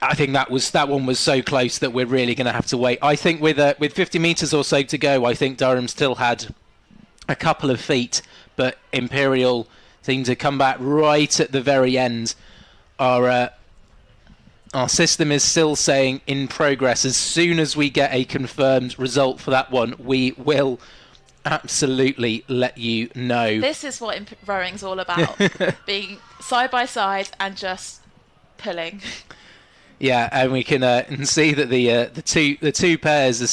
Speaker 10: I think that one was so close that we're really going to have to wait. I think with 50 metres or so to go, I think Durham still had a couple of feet, but Imperial seemed to come back right at the very end. Our system is still saying in progress. As soon as we get a confirmed result for that one, we will absolutely let you know.
Speaker 3: This is what rowing's all about. Being side by side and just pulling.
Speaker 10: Yeah, and we can see that the two pairs are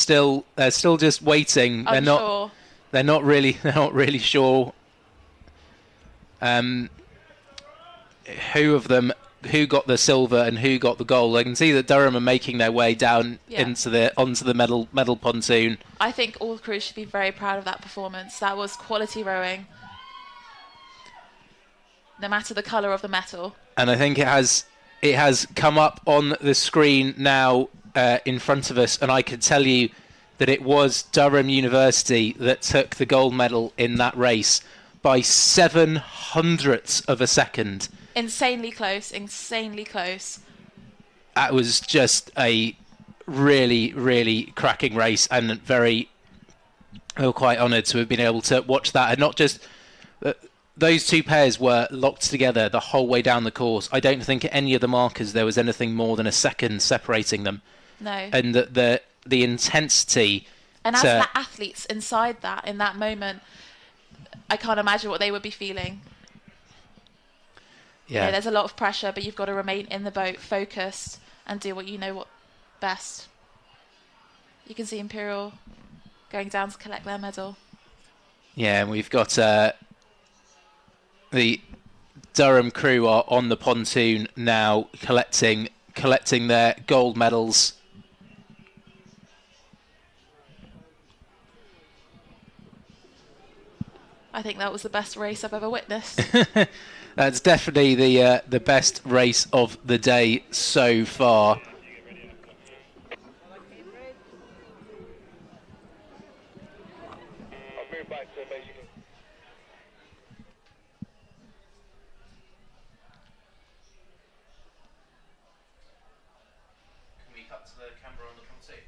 Speaker 10: still just waiting.
Speaker 3: Unsure.
Speaker 10: They're not really sure who got the silver and who got the gold. I can see that Durham are making their way down onto the medal pontoon.
Speaker 3: I think all crews should be very proud of that performance. That was quality rowing. No matter the colour of the medal.
Speaker 10: And I think it has come up on the screen now in front of us, and I can tell you that it was Durham University that took the gold medal in that race by 0.07 of a second.
Speaker 3: Insanely close, insanely close.
Speaker 10: That was just a really, really cracking race, and we were quite honoured to have been able to watch that. And not just those two pairs were locked together the whole way down the course. I don't think at any of the markers there was anything more than a second separating them.
Speaker 3: No.
Speaker 10: And the intensity.
Speaker 3: And as the athletes inside that, in that moment, I can't imagine what they would be feeling.
Speaker 10: Yeah.
Speaker 3: There's a lot of pressure, but you've got to remain in the boat, focused, and do what you know what best. You can see Imperial going down to collect their medal.
Speaker 10: Yeah, and we've got the Durham crew are on the pontoon now, collecting their gold medals.
Speaker 3: I think that was the best race I've ever witnessed.
Speaker 10: That's definitely the best race of the day so far. Can we cut to the camera on the pontoon?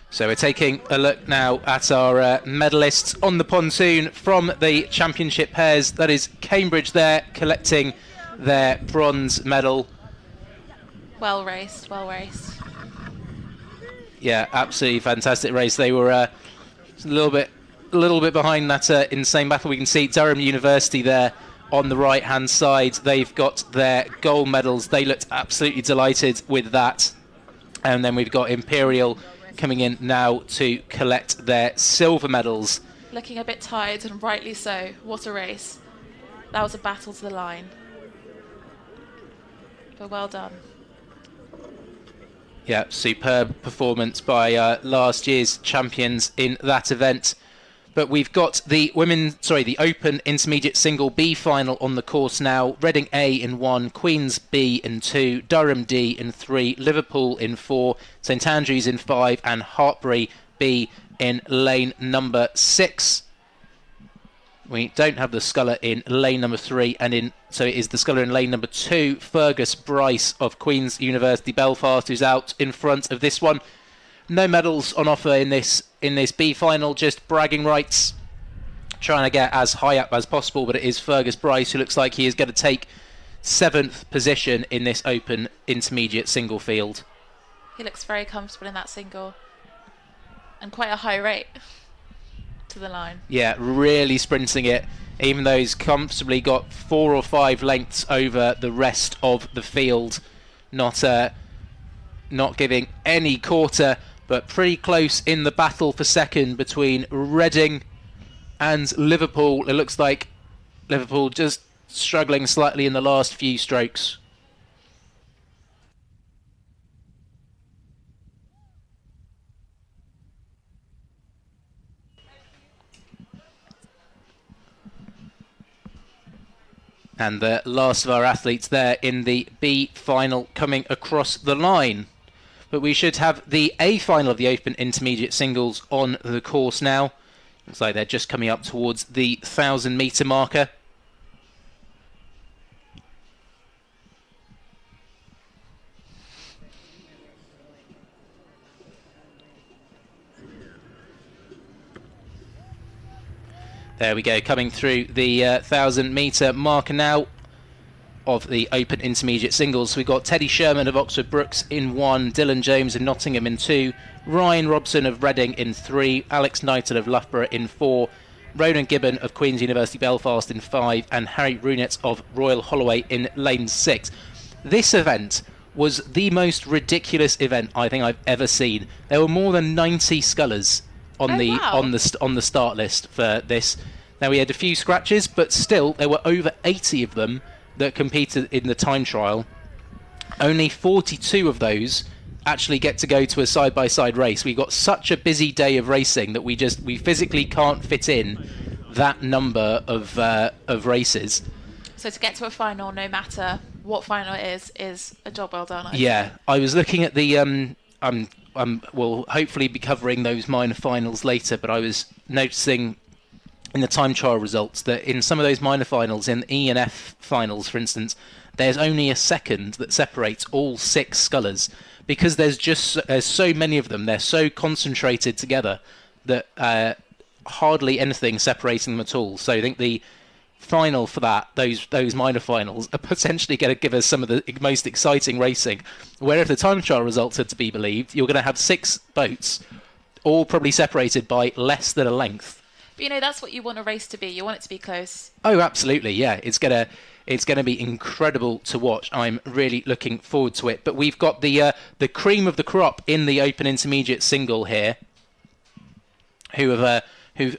Speaker 10: So we're taking a look now at our medalists on the pontoon from the championship pairs. That is Cambridge there collecting their bronze medal.
Speaker 3: Well raced, well raced.
Speaker 10: Yeah, absolutely fantastic race. They were a little bit behind that insane battle. We can see Durham University there on the right-hand side. They've got their gold medals. They looked absolutely delighted with that. And then we've got Imperial coming in now to collect their silver medals.
Speaker 3: Looking a bit tired, and rightly so. What a race. That was a battle to the line. But well done.
Speaker 10: Yeah, superb performance by last year's champions in that event. But we've got the the Open Intermediate Single B final on the course now. Reading A in 1, Queen's B in 2, Durham D in 3, Liverpool in 4, St Andrews in 5, and Hartpury B in lane number 6. We don't have the sculler in lane number 3, so it is the sculler in lane number 2, Fergus Bryce of Queen's University Belfast, who's out in front of this one. No medals on offer in this B final, just bragging rights, trying to get as high up as possible. But it is Fergus Bryce who looks like he is going to take 7th position in this Open Intermediate Single field.
Speaker 3: He looks very comfortable in that single, and quite a high rate to the line.
Speaker 10: Yeah, really sprinting it, even though he's comfortably got 4 or 5 lengths over the rest of the field. Not giving any quarter, but pretty close in the battle for second between Reading and Liverpool. It looks like Liverpool just struggling slightly in the last few strokes. And the last of our athletes there in the B final coming across the line. But we should have the A final of the Open Intermediate Singles on the course now. Looks like they're just coming up towards the 1,000-metre marker. There we go, coming through the 1,000-metre marker now of the Open Intermediate Singles. We've got Teddy Sherman of Oxford Brookes in 1, Dylan Jones of Nottingham in 2, Ryan Robson of Reading in 3, Alex Knighton of Loughborough in 4, Ronan Gibbon of Queen's University Belfast in 5, and Harry Runett of Royal Holloway in lane 6. This event was the most ridiculous event I think I've ever seen. There were more than 90 scullers on on the start list for this. Now we had a few scratches, but still there were over 80 of them that competed in the time trial. Only 42 of those actually get to go to a side-by-side race. We got such a busy day of racing that we physically can't fit in that number of races.
Speaker 3: So to get to a final, no matter what final it is a job well done.
Speaker 10: Yeah, I was looking at the we'll hopefully be covering those minor finals later, but I was noticing in the time trial results that in some of those minor finals, in E and F finals for instance, there's only a second that separates all 6 scullers, because there's so many of them, they're so concentrated together that hardly anything separating them at all. So I think the final for that, those minor finals, are potentially going to give us some of the most exciting racing, where if the time trial results are to be believed, you're going to have 6 boats all probably separated by less than a length.
Speaker 3: But that's what you want a race to be. You want it to be close.
Speaker 10: Oh, absolutely, yeah. It's gonna be incredible to watch. I'm really looking forward to it. But we've got the cream of the crop in the Open Intermediate Single here, who've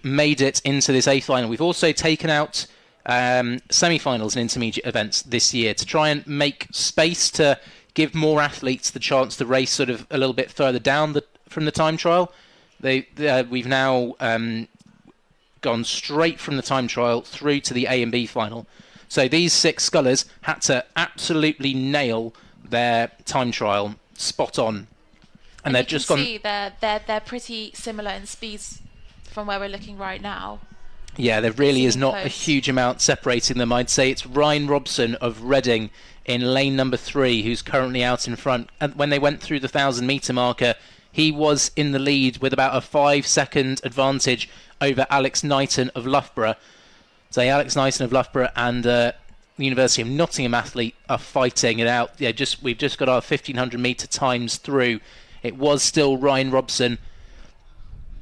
Speaker 10: made it into this A final. We've also taken out semi-finals and intermediate events this year to try and make space to give more athletes the chance to race sort of a little bit further down from the time trial. We've now gone straight from the time trial through to the A and B final. So these 6 scullers had to absolutely nail their time trial spot on, and they've just gone.
Speaker 3: See, they're pretty similar in speeds from where we're looking right now.
Speaker 10: Yeah, there really is not a huge amount separating them. I'd say it's Ryan Robson of Reading in lane number 3 who's currently out in front. And when they went through the 1,000-metre marker, he was in the lead with about a 5-second advantage over Alex Knighton of Loughborough. So Alex Knighton of Loughborough and the University of Nottingham athlete are fighting it out. Yeah, we've just got our 1,500-metre times through. It was still Ryan Robson,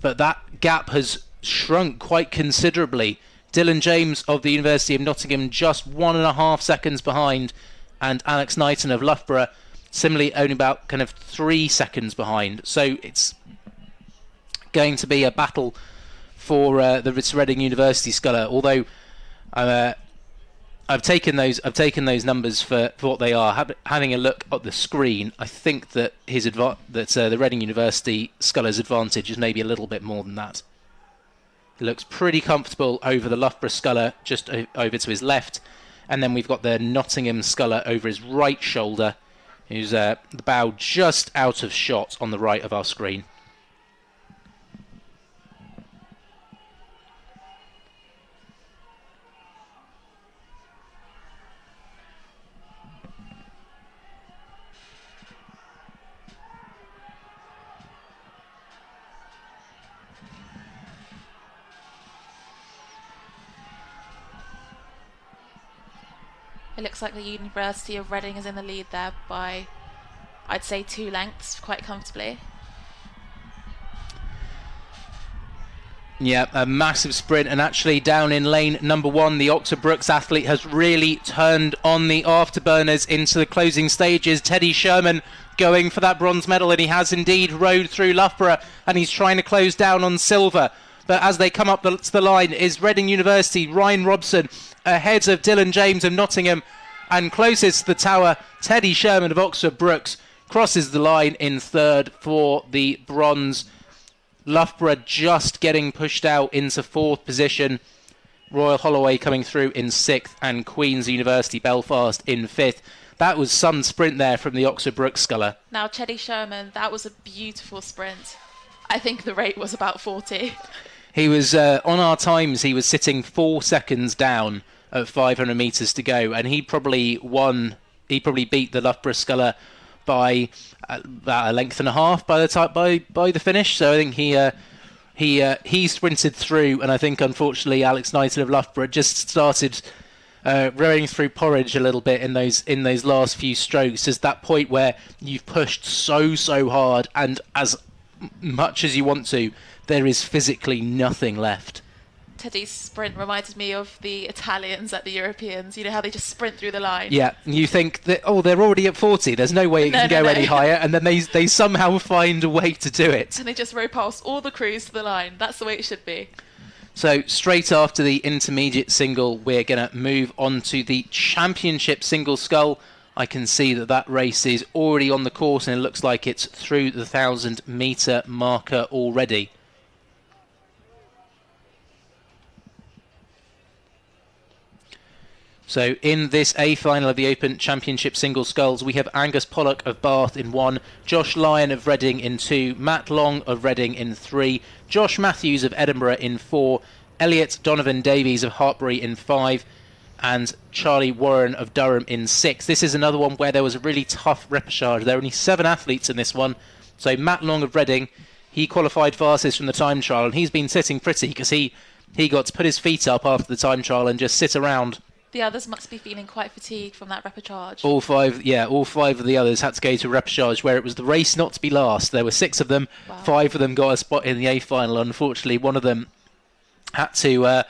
Speaker 10: but that gap has shrunk quite considerably. Dylan James of the University of Nottingham just 1.5 seconds behind, and Alex Knighton of Loughborough similarly only about kind of 3 seconds behind. So it's going to be a battle for the Reading University sculler, although I've taken those numbers for what they are. Having a look at the screen, I think that the Reading University sculler's advantage is maybe a little bit more than that. He looks pretty comfortable over the Loughborough sculler, just over to his left, and then we've got the Nottingham sculler over his right shoulder, who's the bow just out of shot on the right of our screen.
Speaker 3: It looks like the University of Reading is in the lead there by, I'd say, 2 lengths, quite comfortably.
Speaker 10: Yeah, a massive sprint, and actually down in lane number 1, the Oxford BUCS athlete has really turned on the afterburners into the closing stages. Teddy Sherman going for that bronze medal, and he has indeed rode through Loughborough, and he's trying to close down on silver. But as they come up to the line is Reading University, Ryan Robson, ahead of Dylan James of Nottingham, and closest to the tower, Teddy Sherman of Oxford BUCS crosses the line in 3rd for the bronze. Loughborough just getting pushed out into 4th position. Royal Holloway coming through in 6th, and Queen's University Belfast in 5th. That was some sprint there from the Oxford BUCS sculler.
Speaker 3: Now, Teddy Sherman, that was a beautiful sprint. I think the rate was about 40.
Speaker 10: He was, on our times, he was sitting 4 seconds down at 500 metres to go, and he probably beat the Loughborough sculler by about a length and a half by the finish. So I think he sprinted through, and I think unfortunately Alex Knighton of Loughborough just started rowing through porridge a little bit in those last few strokes. There's that point where you've pushed so hard, and as much as you want to, there is physically nothing left.
Speaker 3: Teddy's sprint reminded me of the Italians at the Europeans. You know how they just sprint through the line?
Speaker 10: Yeah, you think that, they're already at 40, there's no way it can go any higher, and then they somehow find a way to do it.
Speaker 3: And they just row past all the crews to the line. That's the way it should be.
Speaker 10: So straight after the intermediate single, we're going to move on to the championship single scull. I can see that race is already on the course, and it looks like it's through the 1,000 metre marker already. So in this A final of the Open Championship Single Sculls, we have Angus Pollock of Bath in 1, Josh Lyon of Reading in 2, Matt Long of Reading in 3, Josh Matthews of Edinburgh in 4, Elliot Donovan Davies of Hartbury in 5, and Charlie Warren of Durham in 6. This is another one where there was a really tough repechage. There are only 7 athletes in this one. So Matt Long of Reading, he qualified fastest from the time trial, and he's been sitting pretty because he got to put his feet up after the time trial and just sit around.
Speaker 3: The others must be feeling quite fatigued from that repechage.
Speaker 10: All five of the others had to go to repechage, where it was the race not to be last. There were 6 of them. Wow. 5 of them got a spot in the A final. Unfortunately, one of them had to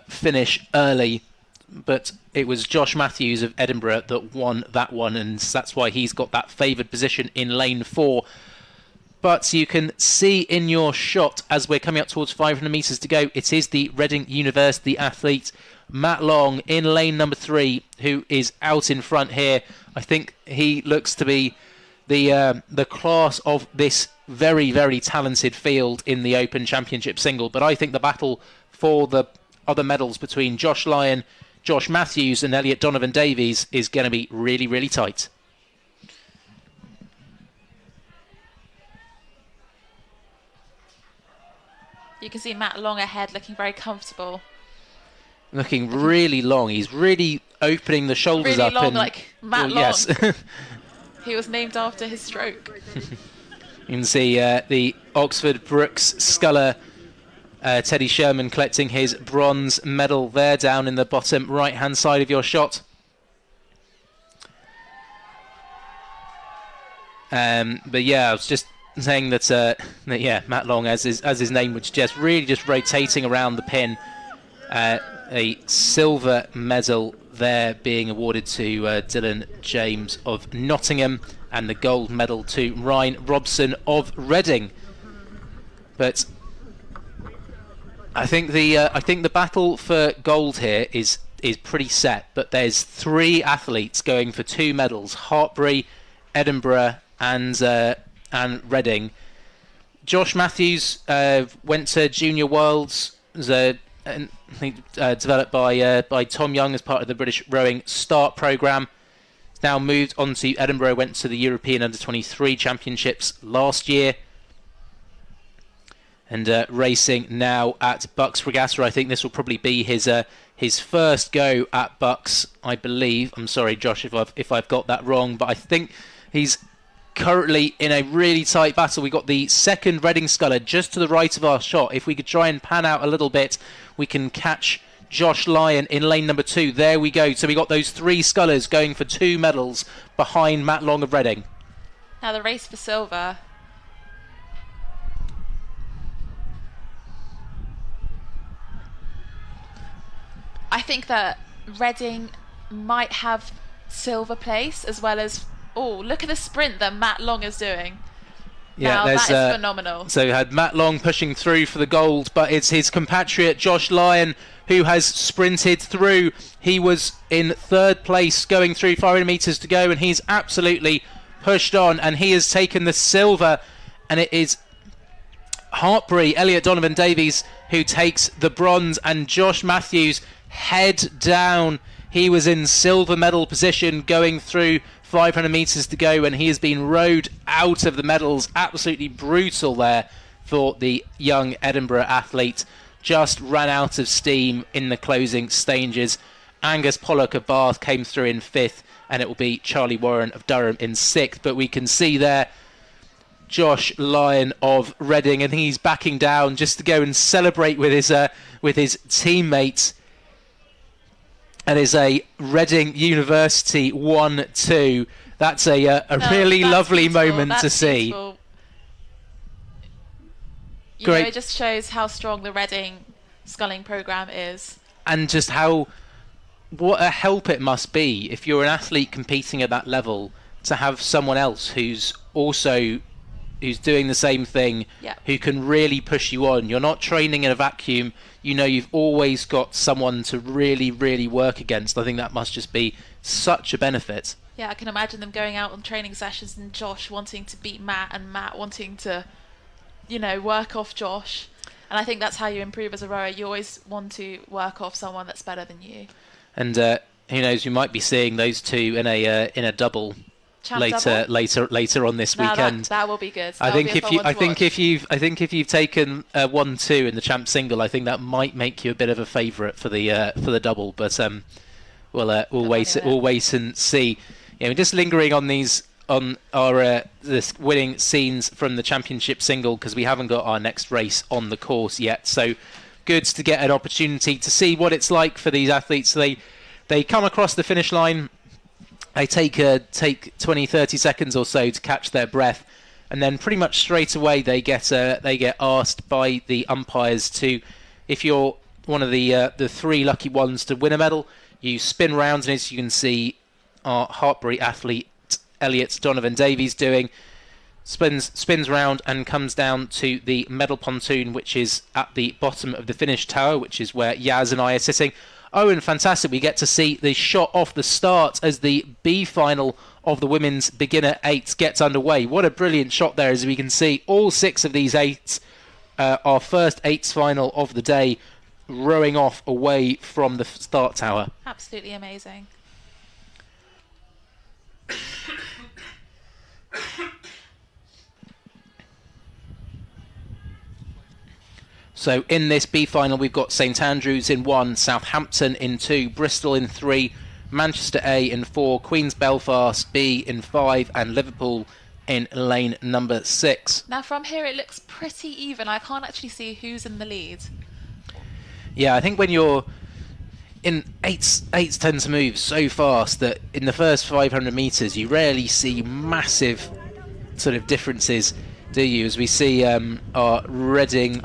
Speaker 10: finish early, but it was Josh Matthews of Edinburgh that won that one, and that's why he's got that favoured position in lane 4. But you can see in your shot, as we're coming up towards 500 metres to go, it is the Reading University athlete Matt Long in lane number 3 who is out in front here. I think he looks to be the class of this very, very talented field in the Open Championship single. But I think the battle for the other medals between Josh Lyon, Josh Matthews and Elliot Donovan Davies is going to be really, really tight.
Speaker 3: You can see Matt Long ahead, looking very comfortable.
Speaker 10: Looking really long. He's really opening the shoulders
Speaker 3: really
Speaker 10: up.
Speaker 3: Long,
Speaker 10: and,
Speaker 3: like Matt Long.
Speaker 10: Yes.
Speaker 3: He was named after his stroke.
Speaker 10: You can see the Oxford BUCS sculler Teddy Sherman collecting his bronze medal there down in the bottom right-hand side of your shot. But yeah, I was just saying that Matt Long, as his name would suggest, really just rotating around the pin. A silver medal there being awarded to Dylan James of Nottingham, and the gold medal to Ryan Robson of Reading. But I think the battle for gold here is is pretty set, but there's 3 athletes going for 2 medals: Hartpury, Edinburgh, and Reading. Josh Matthews went to Junior Worlds, developed by Tom Young as part of the British Rowing Start programme. Now moved on to Edinburgh, went to the European Under-23 Championships last year, and racing now at BUCS Regatta. I think this will probably be his first go at BUCS, I believe. I'm sorry, Josh, if I've got that wrong, but I think he's currently in a really tight battle. We got the second Reading sculler just to the right of our shot. If we could try and pan out a little bit, we can catch Josh Lyon in lane number 2. There we go. So we got those 3 scullers going for 2 medals behind Matt Long of Reading.
Speaker 3: Now the race for silver. I think that Reading might have silver place as well as... Oh, look at the sprint that Matt Long is doing.
Speaker 10: Yeah,
Speaker 3: now, that is phenomenal.
Speaker 10: So you had Matt Long pushing through for the gold, but it's his compatriot Josh Lyon who has sprinted through. He was in 3rd place going through 500 metres to go, and he's absolutely pushed on, and he has taken the silver, and it is Hartpury, Elliot Donovan Davies, who takes the bronze, and Josh Matthews head down. He was in silver medal position going through 500 metres to go, and he has been rowed out of the medals. Absolutely brutal there for the young Edinburgh athlete. Just ran out of steam in the closing stages. Angus Pollock of Bath came through in 5th, and it will be Charlie Warren of Durham in 6th. But we can see there Josh Lyon of Reading, and he's backing down just to go and celebrate with his teammates. And is a Reading University 1-2. That's a really lovely moment to see.
Speaker 3: Beautiful. You know, it just shows how strong the Reading sculling programme is. And just
Speaker 10: what a help it must be if you're an athlete competing at that level to have someone else who's doing the same thing, who can really push you on. You're not training in a vacuum. You know, you've always got someone to really, really work against. I think that must just be such a benefit.
Speaker 3: Yeah, I can imagine them going out on training sessions and Josh wanting to beat Matt and Matt wanting to, you know, work off Josh. And I think that's how you improve as a rower. You always want to work off someone that's better than you.
Speaker 10: And who knows, you might be seeing those two in a double later on this weekend.
Speaker 3: That will be good.
Speaker 10: I think if you've taken 1-2 in the champ single, I think that might make you a bit of a favourite for the double. But we'll wait and see. You know, just lingering on this winning scenes from the championship single, because we haven't got our next race on the course yet. So good to get an opportunity to see what it's like for these athletes. They come across the finish line. They take 20-30 seconds or so to catch their breath, and then pretty much straight away they get asked by the umpires to, if you're one of the 3 lucky ones to win a medal, you spin round, and as you can see our Hartpury athlete Elliot Donovan Davies doing, spins round and comes down to the medal pontoon, which is at the bottom of the finish tower, which is where Yaz and I are sitting. Oh, and fantastic, we get to see the shot off the start as the B final of the women's beginner 8 gets underway. What a brilliant shot there, as we can see all 6 of these 8s, our first 8s final of the day, rowing off away from the start tower.
Speaker 3: Absolutely amazing.
Speaker 10: So in this B final, we've got St Andrews in 1, Southampton in 2, Bristol in 3, Manchester A in 4, Queen's Belfast B in 5, and Liverpool in lane number 6.
Speaker 3: Now from here it looks pretty even. I can't actually see who's in the lead.
Speaker 10: Yeah, I think when you're in eights tend to move so fast that in the first 500 metres you rarely see massive sort of differences, do you? As we see our Reading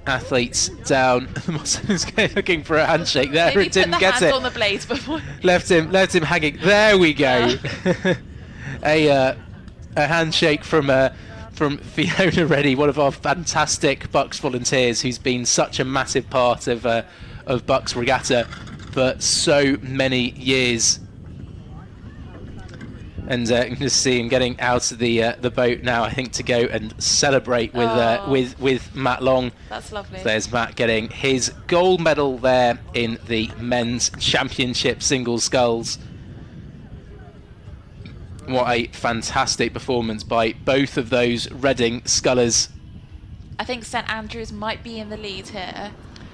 Speaker 10: athletes down. Mosso's looking for a handshake there.
Speaker 3: Maybe
Speaker 10: it didn't
Speaker 3: put the
Speaker 10: get
Speaker 3: hands
Speaker 10: it.
Speaker 3: on the blades before.
Speaker 10: Left him hanging. There we go. A handshake from Fiona Reddy, one of our fantastic BUCS volunteers, who's been such a massive part of BUCS Regatta. for so many years. And you can just see him getting out of the boat now, I think, to go and celebrate with Matt Long.
Speaker 3: That's lovely.
Speaker 10: So there's Matt getting his gold medal there in the men's championship single sculls. What a fantastic performance by both of those Reading scullers.
Speaker 3: I think St Andrews might be in the lead here,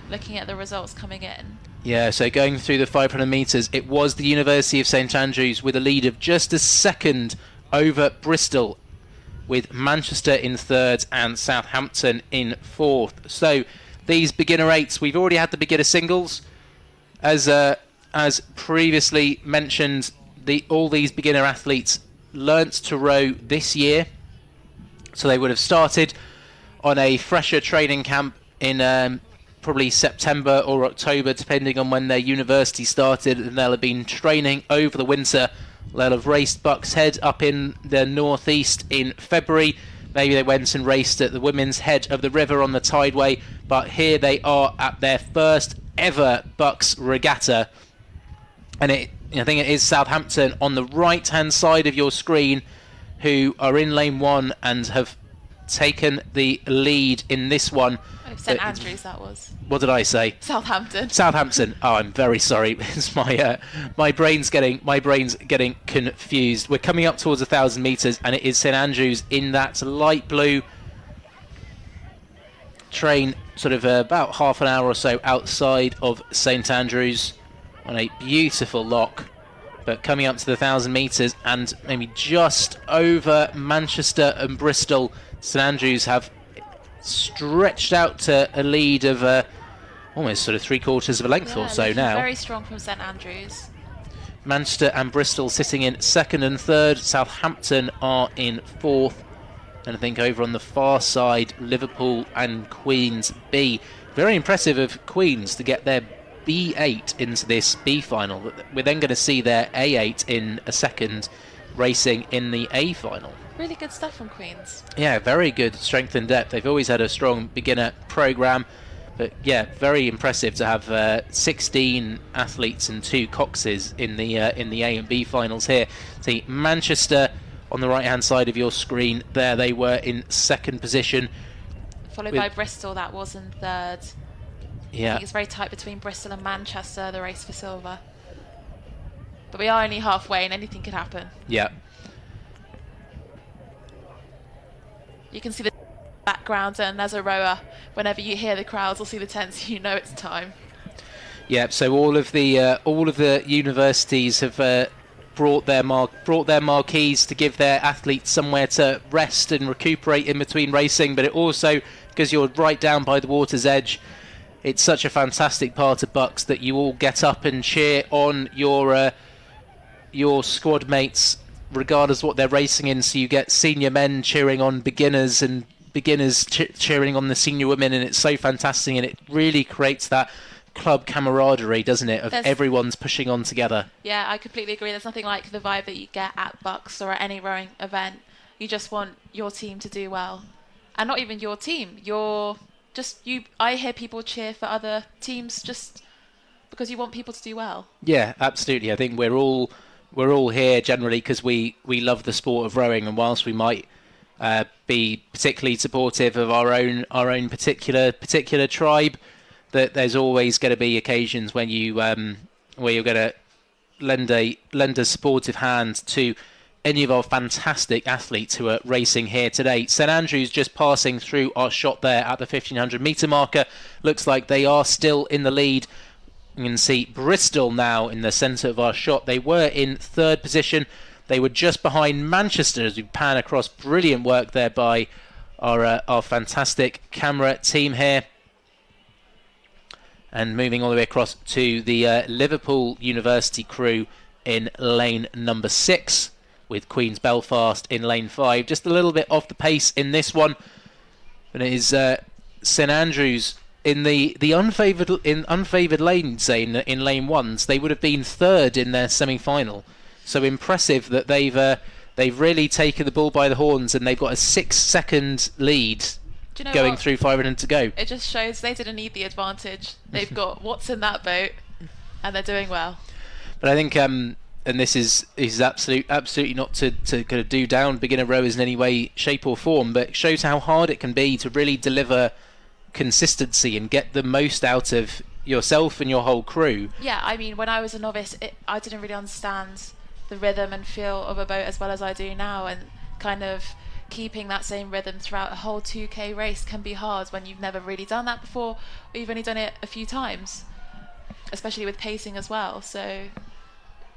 Speaker 3: looking at the results coming in.
Speaker 10: Yeah, so going through the 500 metres, it was the University of St Andrews with a lead of just a second over Bristol, with Manchester in third and Southampton in fourth. So these beginner eights, we've already had the beginner singles. As previously mentioned, all these beginner athletes learnt to row this year. So they would have started on a fresher training camp in probably September or October, depending on when their university started, and they'll have been training over the winter. They'll have raced Bucks Head up in the northeast in February. Maybe they went and raced at the women's head of the river on the Tideway, but here they are at their first ever BUCS Regatta. And I think it is Southampton on the right hand side of your screen who are in lane one and have taken the lead in this one.
Speaker 3: St Andrews, that was.
Speaker 10: What did I say?
Speaker 3: Southampton.
Speaker 10: Southampton. Oh, I'm very sorry. It's my brain's getting confused. We're coming up towards 1,000 metres, and it is St Andrews in that light blue train, sort of about half an hour or so outside of St Andrews, on a beautiful lock. But coming up to the 1,000 metres, and maybe just over Manchester and Bristol, St Andrews have stretched out to a lead of almost sort of 3/4 of a length or so now.
Speaker 3: Very strong from St Andrews.
Speaker 10: Manchester and Bristol sitting in second and third. Southampton are in fourth. And I think over on the far side, Liverpool and Queen's B. Very impressive of Queen's to get their B8 into this B final. We're then going to see their A8 in a second, racing in the A final.
Speaker 3: Really good stuff from Queen's.
Speaker 10: Yeah, very good strength and depth. They've always had a strong beginner programme, but yeah, very impressive to have 16 athletes and 2 coxes in the A and B finals here. See Manchester on the right hand side of your screen there, they were in second position,
Speaker 3: followed by Bristol, that was in third.
Speaker 10: Yeah,
Speaker 3: I think it's very tight between Bristol and Manchester, the race for silver, but we are only halfway and anything could happen.
Speaker 10: Yeah.
Speaker 3: You can see the background, and as a rower, whenever you hear the crowds or see the tents, you know it's time.
Speaker 10: Yeah, so all of the universities have brought their marquees to give their athletes somewhere to rest and recuperate in between racing. But it also, because you're right down by the water's edge, it's such a fantastic part of BUCS that you all get up and cheer on your squad mates, regardless of what they're racing in. So you get senior men cheering on beginners and beginners cheering on the senior women, and it's so fantastic, and it really creates that club camaraderie, doesn't it, of everyone's pushing on together.
Speaker 3: Yeah, I completely agree. There's nothing like the vibe that you get at BUCS or at any rowing event. You just want your team to do well, and not even your team, I hear people cheer for other teams just because you want people to do well.
Speaker 10: Yeah, absolutely. I think we're all here generally because we love the sport of rowing, and whilst we might be particularly supportive of our own particular tribe, that there's always going to be occasions when you where you're going to lend a supportive hand to any of our fantastic athletes who are racing here today. St Andrews just passing through our shot there at the 1500 metre marker. Looks like they are still in the lead. You can see Bristol now in the centre of our shot. They were in third position. They were just behind Manchester as we pan across. Brilliant work there by our fantastic camera team here. And moving all the way across to the Liverpool University crew in lane number 6, with Queen's Belfast in lane 5. Just a little bit off the pace in this one. And it is St Andrews in the unfavoured lane, say in lane 1s. They would have been third in their semi-final. So impressive that they've really taken the bull by the horns, and they've got a 6-second lead going through 500 to go.
Speaker 3: It just shows they didn't need the advantage. They've got what's in that boat, and they're doing well.
Speaker 10: But I think, and this is absolutely not to kind of do down beginner rowers in any way, shape or form, but it shows how hard it can be to really deliver consistency and get the most out of yourself and your whole crew.
Speaker 3: Yeah, I mean, when I was a novice, I didn't really understand the rhythm and feel of a boat as well as I do now, and kind of keeping that same rhythm throughout a whole 2K race can be hard when you've never really done that before, or you've only done it a few times, especially with pacing as well. So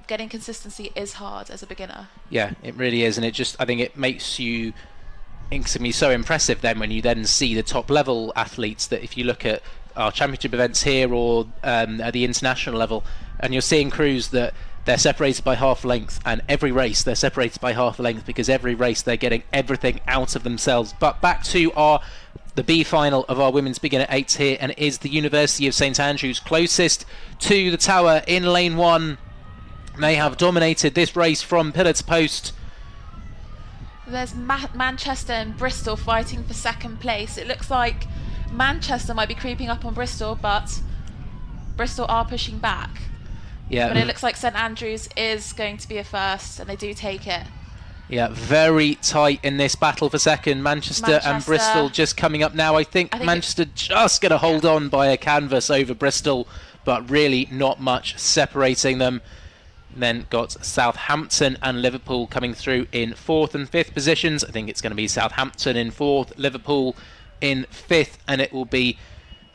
Speaker 3: getting consistency is hard as a beginner.
Speaker 10: Yeah, it really is, and I think it makes you instantly so impressive then when you then see the top level athletes, that if you look at our championship events here or at the international level, and you're seeing crews that they're separated by half length, and every race they're separated by half length because every race they're getting everything out of themselves. But back to the B final of our women's beginner eights here, and it is the University of St Andrews closest to the tower in lane 1. They have dominated this race from pillar to post.
Speaker 3: There's Manchester and Bristol fighting for second place. It looks like Manchester might be creeping up on Bristol, but Bristol are pushing back.
Speaker 10: Yeah.
Speaker 3: But it looks like St Andrews is going to be a first, and they do take it.
Speaker 10: Yeah, very tight in this battle for second. Manchester and Bristol just coming up now. I think Manchester just going to hold on by a canvas over Bristol, but really not much separating them. Then got Southampton and Liverpool coming through in 4th and 5th positions. I think it's going to be Southampton in 4th, Liverpool in 5th, and it will be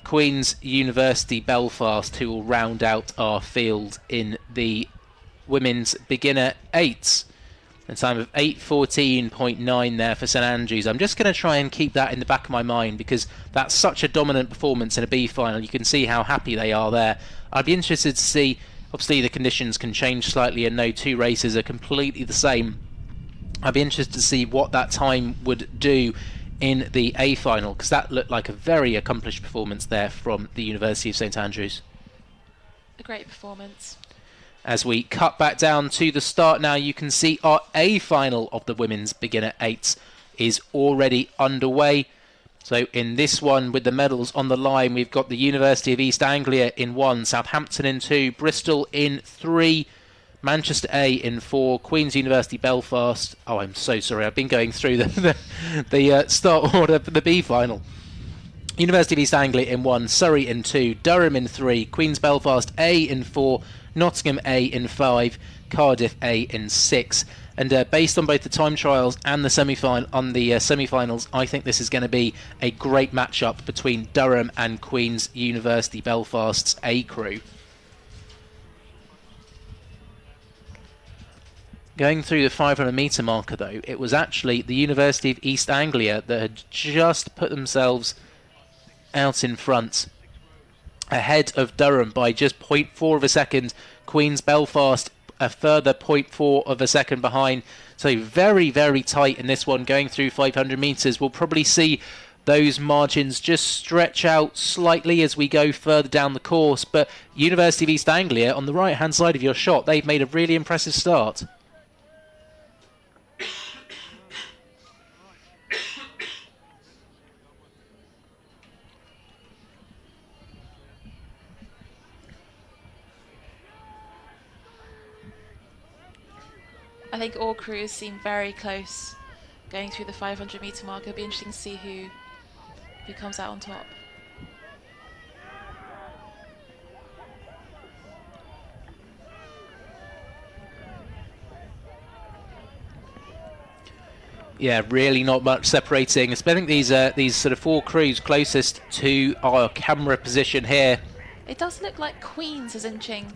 Speaker 10: Queen's University Belfast who will round out our field in the women's beginner eights. A time of 8:14.9 there for St Andrews. I'm just going to try and keep that in the back of my mind because that's such a dominant performance in a B final. You can see how happy they are there. I'd be interested to see, obviously the conditions can change slightly and no two races are completely the same. I'd be interested to see what that time would do in the A final, because that looked like a very accomplished performance there from the University of St Andrews.
Speaker 3: A great performance.
Speaker 10: As we cut back down to the start now, you can see our A final of the women's beginner eights is already underway. So in this one, with the medals on the line, we've got the University of East Anglia in 1, Southampton in 2, Bristol in 3, Manchester A in 4, Queen's University Belfast. Oh, I'm so sorry. I've been going through the start order for the B final. University of East Anglia in 1, Surrey in 2, Durham in 3, Queen's Belfast A in 4, Nottingham A in 5, Cardiff A in 6. And based on both the time trials and the semi-finals, I think this is going to be a great matchup between Durham and Queen's University Belfast's A crew. Going through the 500 metre marker though, it was actually the University of East Anglia that had just put themselves out in front, ahead of Durham by just 0.4 of a second. Queen's Belfast a further 0.4 of a second behind. So very, very tight in this one going through 500 metres. We'll probably see those margins just stretch out slightly as we go further down the course. But University of East Anglia, on the right-hand side of your shot, they've made a really impressive start.
Speaker 3: I think all crews seem very close going through the 500 metre mark. It'll be interesting to see who comes out on top.
Speaker 10: Yeah, really not much separating. I think these sort of 4 crews closest to our camera position here.
Speaker 3: It does look like Queen's is inching.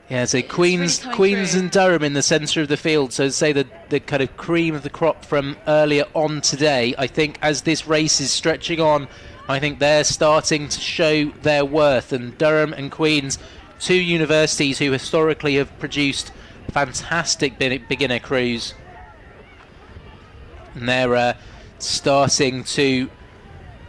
Speaker 10: Yeah, so Queen's and Durham in the centre of the field. So say the kind of cream of the crop from earlier on today. I think as this race is stretching on, I think they're starting to show their worth. And Durham and Queen's, 2 universities who historically have produced fantastic beginner crews. And they're starting to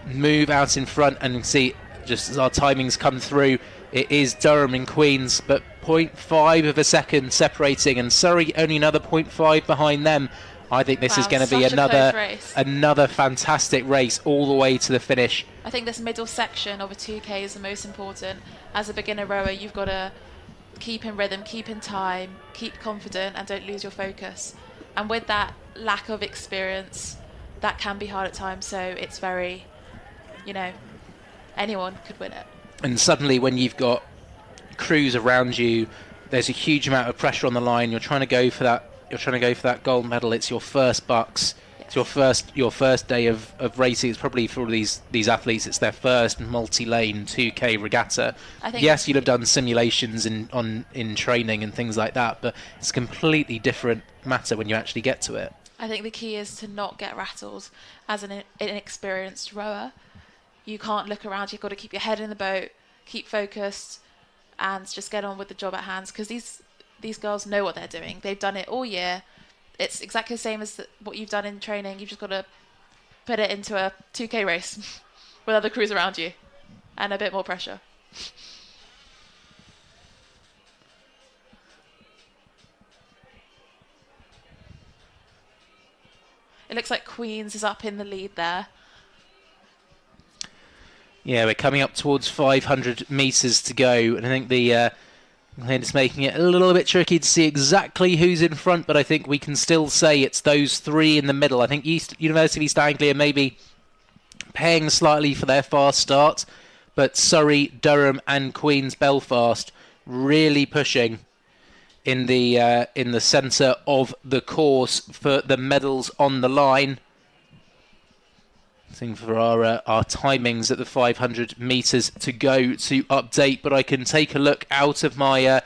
Speaker 10: move out in front, and see just as our timings come through, it is Durham and Queen's, but 0.5 of a second separating, and Surrey only another 0.5 behind them. I think this is
Speaker 3: Wow,
Speaker 10: going to be
Speaker 3: such a close race.
Speaker 10: another fantastic race all the way to the finish.
Speaker 3: I think this middle section of a 2K is the most important. As a beginner rower, you've got to keep in rhythm, keep in time, keep confident, and don't lose your focus. And with that lack of experience, that can be hard at times. So it's very, you know, anyone could win it.
Speaker 10: And suddenly when you've got crews around you, there's a huge amount of pressure on the line. You're trying to go for that. You're trying to go for that gold medal. It's your first BUCS. It's your first day of racing. It's probably for all these athletes. It's their first multi-lane 2K regatta. Yes, you'll have done simulations in training and things like that, but it's a completely different matter when you actually get to it.
Speaker 3: I think the key is to not get rattled as an inexperienced rower. You can't look around. You've got to keep your head in the boat, keep focused, and just get on with the job at hand. Because these girls know what they're doing. They've done it all year. It's exactly the same as what you've done in training. You've just got to put it into a 2K race with other crews around you and a bit more pressure. It looks like Queens is up in the lead there.
Speaker 10: Yeah, we're coming up towards 500 metres to go, and I think it's making it a little bit tricky to see exactly who's in front, but I think we can still say it's those three in the middle. I think University of East Anglia maybe paying slightly for their fast start, but Surrey, Durham and Queen's Belfast really pushing in the centre of the course for the medals on the line. For our timings at the 500 metres to go to update, but I can take a look out of my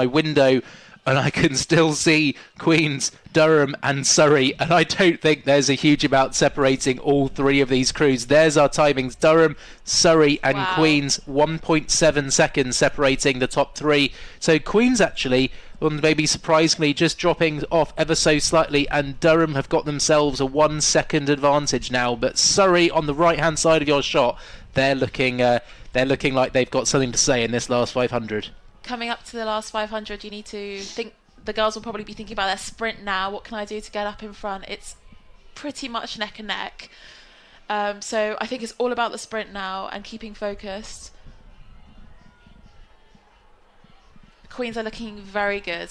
Speaker 10: window and I can still see Queens, Durham and Surrey, and I don't think there's a huge amount separating all three of these crews. There's our timings: Durham, Surrey and Queens, 1.7 seconds separating the top three. So Queens actually, maybe surprisingly, just dropping off ever so slightly, and Durham have got themselves a 1 second advantage now. But Surrey on the right hand side of your shot, they're looking like they've got something to say in this last 500.
Speaker 3: Coming up to the last 500, you need to think. The girls will probably be thinking about their sprint now. What can I do to get up in front? It's pretty much neck and neck. So I think it's all about the sprint now and keeping focused. Queens are looking very good.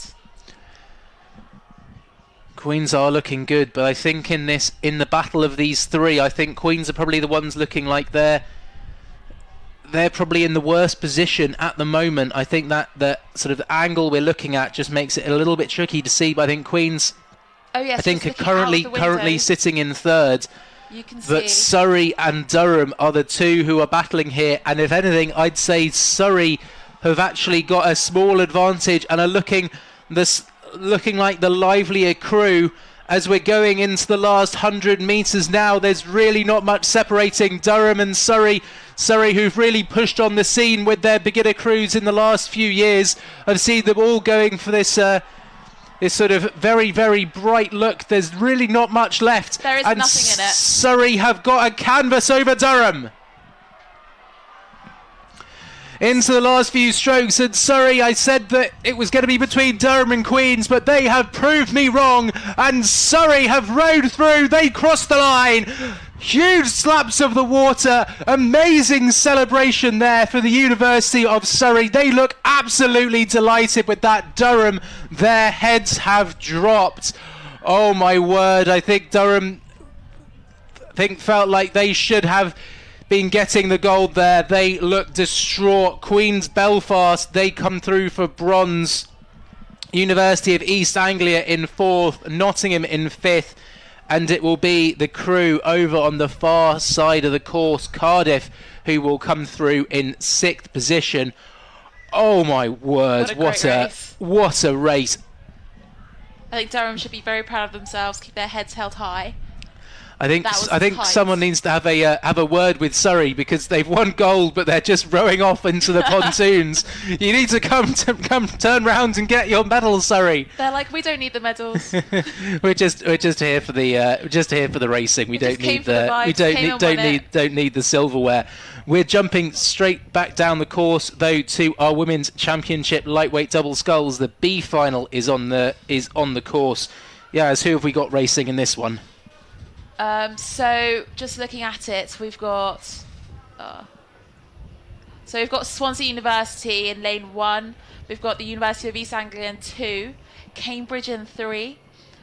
Speaker 10: Queens are looking good, but I think in the battle of these three, I think Queens are probably the ones looking like they're probably in the worst position at the moment. I think that sort of angle we're looking at just makes it a little bit tricky to see, but I think Queens, I think, are currently sitting in third.
Speaker 3: You can
Speaker 10: but
Speaker 3: see
Speaker 10: Surrey and Durham are the two who are battling here, and if anything, I'd say Surrey have actually got a small advantage and are looking like the livelier crew as we're going into the last 100 metres now. There's really not much separating Durham and Surrey. Surrey, who've really pushed on the scene with their beginner crews in the last few years. I've seen them all going for this sort of very, very bright look. There's really not much left.
Speaker 3: There is nothing in it.
Speaker 10: Surrey have got a canvas over Durham into the last few strokes, and Surrey, I said that it was going to be between Durham and Queens, but they have proved me wrong, and Surrey have rode through. They crossed the line. Huge slaps of the water. Amazing celebration there for the University of Surrey. They look absolutely delighted with that. Durham, their heads have dropped. Oh my word, I think Durham felt like they should have been getting the gold there. They look distraught. Queen's Belfast, they come through for bronze. University of East Anglia in fourth, Nottingham in fifth, and it will be the crew over on the far side of the course, Cardiff, who will come through in sixth position. Oh my word, what a race.
Speaker 3: I think Durham should be very proud of themselves, keep their heads held high.
Speaker 10: I think someone needs to have a word with Surrey, because they've won gold, but they're just rowing off into the pontoons. You need to come turn round and get your medal, Surrey.
Speaker 3: They're like, we don't need the medals.
Speaker 10: we're just here for the racing. We don't need the silverware. We're jumping straight back down the course though to our women's championship lightweight double sculls. The B final is on the course. Yeah, as who have we got racing in this one?
Speaker 3: So just looking at it, we've got Swansea University in lane 1. We've got the University of East Anglia in 2, Cambridge in 3.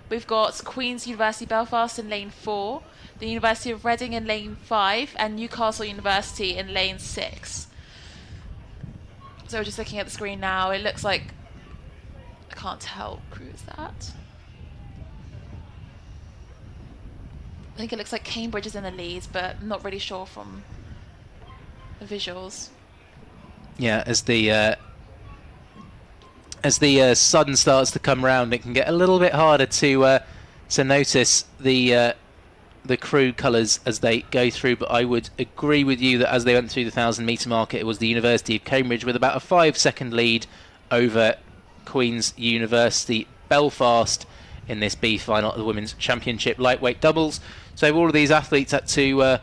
Speaker 3: We've got Queen's University Belfast in lane 4, the University of Reading in lane 5, and Newcastle University in lane 6. So we're just looking at the screen now. It looks like, I can't tell what crew is that. I think it looks like Cambridge is in the lead, but I'm not really sure from the visuals.
Speaker 10: Yeah, as the sun starts to come round, it can get a little bit harder to notice the crew colours as they go through. But I would agree with you that as they went through the 1,000-metre mark, it was the University of Cambridge with about a 5-second lead over Queen's University Belfast in this B final of the Women's Championship lightweight doubles. So all of these athletes had to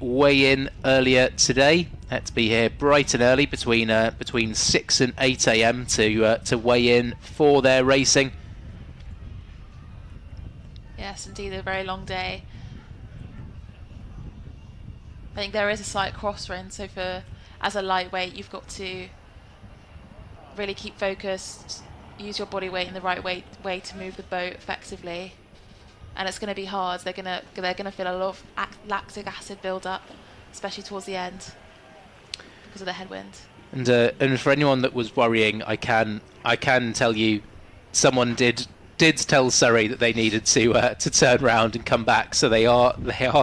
Speaker 10: weigh in earlier today. Had to be here bright and early between 6 and 8 a.m. to weigh in for their racing.
Speaker 3: Yes, indeed, a very long day. I think there is a slight crosswind, so as a lightweight, you've got to really keep focused, use your body weight in the right way to move the boat effectively. And it's going to be hard. They're going to feel a lot of lactic acid build up, especially towards the end, because of the headwind.
Speaker 10: And for anyone that was worrying, I can tell you, someone did tell Surrey that they needed to turn around and come back. So they are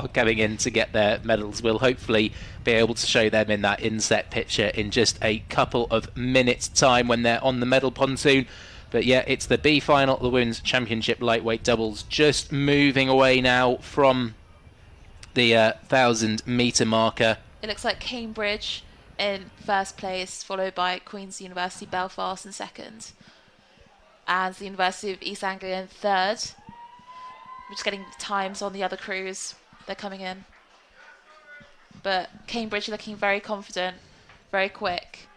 Speaker 10: coming in to get their medals. We'll hopefully be able to show them in that inset picture in just a couple of minutes' time when they're on the medal pontoon. But yeah, it's the B final of the Women's Championship lightweight doubles, just moving away now from the 1,000-metre marker.
Speaker 3: It looks like Cambridge in first place, followed by Queen's University Belfast in second, and the University of East Anglia in third. We're just getting the times on the other crews. They're coming in. But Cambridge looking very confident, very quick.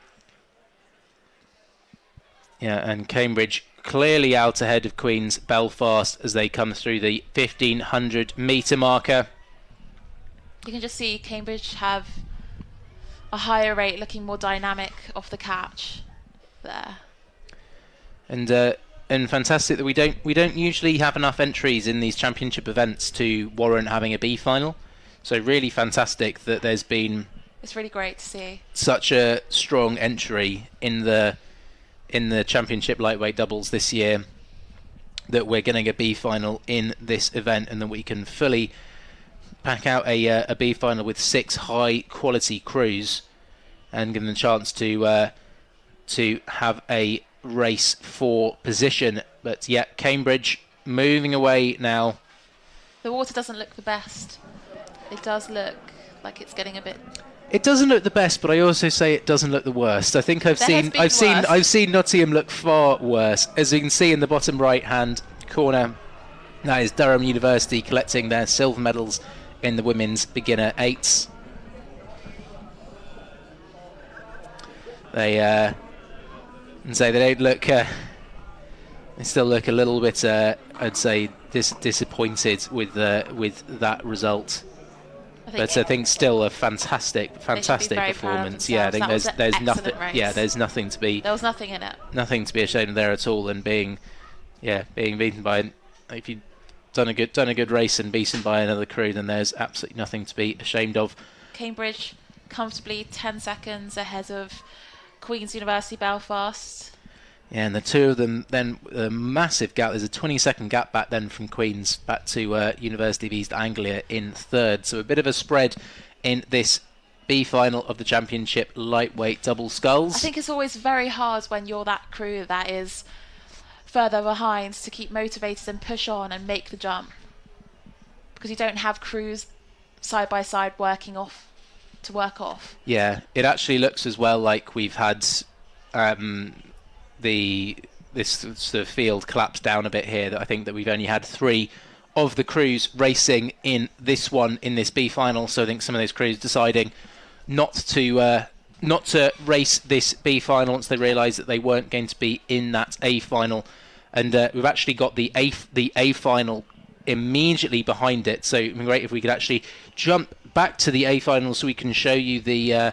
Speaker 10: Yeah, and Cambridge clearly out ahead of Queen's Belfast as they come through the 1,500-metre marker.
Speaker 3: You can just see Cambridge have a higher rate, looking more dynamic off the catch there.
Speaker 10: And fantastic that we don't usually have enough entries in these championship events to warrant having a B final. So really fantastic that there's been.
Speaker 3: It's really great to see
Speaker 10: such a strong entry in the championship lightweight doubles this year, that we're getting a B final in this event, and that we can fully pack out a B final with 6 high quality crews and give them a chance to have a race for position. But yeah, Cambridge moving away now.
Speaker 3: the water doesn't look the best. It does look like it's getting a bit.
Speaker 10: It doesn't look the best, but I also say it doesn't look the worst. I think I've seen Nottingham look far worse. As you can see in the bottom right-hand corner, that is Durham University collecting their silver medals in the women's beginner eights. They don't look. They still look a little bit, I'd say, disappointed with that result. But I think still a fantastic performance. Yeah, I think there's nothing.
Speaker 3: Race.
Speaker 10: Yeah, there's nothing to be.
Speaker 3: There was nothing in it.
Speaker 10: Nothing to be ashamed of there at all, and being beaten by. If you've done a good race and beaten by another crew, then there's absolutely nothing to be ashamed of.
Speaker 3: Cambridge comfortably 10 seconds ahead of Queen's University Belfast.
Speaker 10: Yeah, and the two of them then a massive gap. There's a 20-second gap back then from Queen's back to University of East Anglia in third. So a bit of a spread in this B final of the championship lightweight double sculls.
Speaker 3: I think it's always very hard when you're that crew that is further behind to keep motivated and push on and make the jump, because you don't have crews side by side working off to work off.
Speaker 10: Yeah, it actually looks as well like we've had this sort of field collapse down a bit here, that I think that we've only had 3 of the crews racing in this B final. So I think some of those crews deciding not to race this B final once they realised that they weren't going to be in that A final and we've actually got the A final immediately behind it. So it'd be great if we could actually jump back to the A final so we can show you the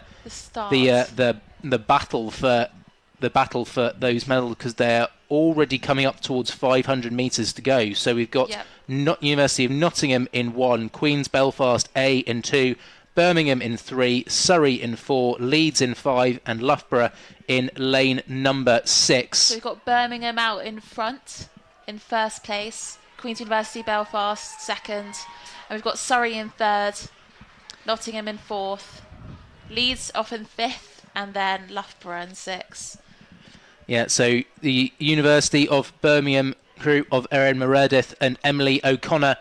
Speaker 10: battle for those medals, because they're already coming up towards 500 metres to go. So we've got University of Nottingham in 1, Queen's Belfast A in 2, Birmingham in 3, Surrey in 4, Leeds in 5, and Loughborough in lane number 6.
Speaker 3: So we've got Birmingham out in front, in first place, Queen's University Belfast second, and we've got Surrey in third, Nottingham in fourth, Leeds off in fifth, and then Loughborough in sixth.
Speaker 10: Yeah, so the University of Birmingham crew of Erin Meredith and Emily O'Connor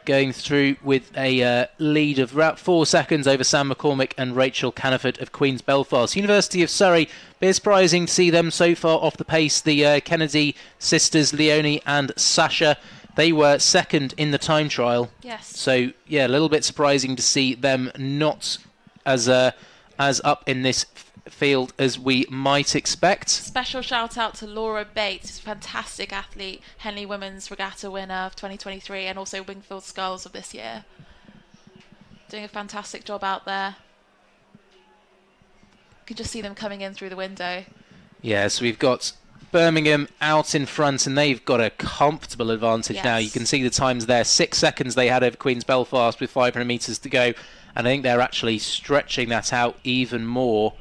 Speaker 10: going through with a lead of about 4 seconds over Sam McCormick and Rachel Caniford of Queen's Belfast. University of Surrey, bit surprising to see them so far off the pace. The Kennedy sisters, Leonie and Sasha, they were second in the time trial.
Speaker 3: Yes.
Speaker 10: So, yeah, a little bit surprising to see them not as up in this field as we might expect.
Speaker 3: Special shout out to Laura Bates, fantastic athlete, Henley Women's Regatta winner of 2023 and also Wingfield Sculls of this year. Doing a fantastic job out there. You can just see them coming in through the window.
Speaker 10: Yeah, so we've got Birmingham out in front and they've got a comfortable advantage now. You can see the times there, 6 seconds they had over Queen's Belfast with 500 metres to go, and I think they're actually stretching that out even more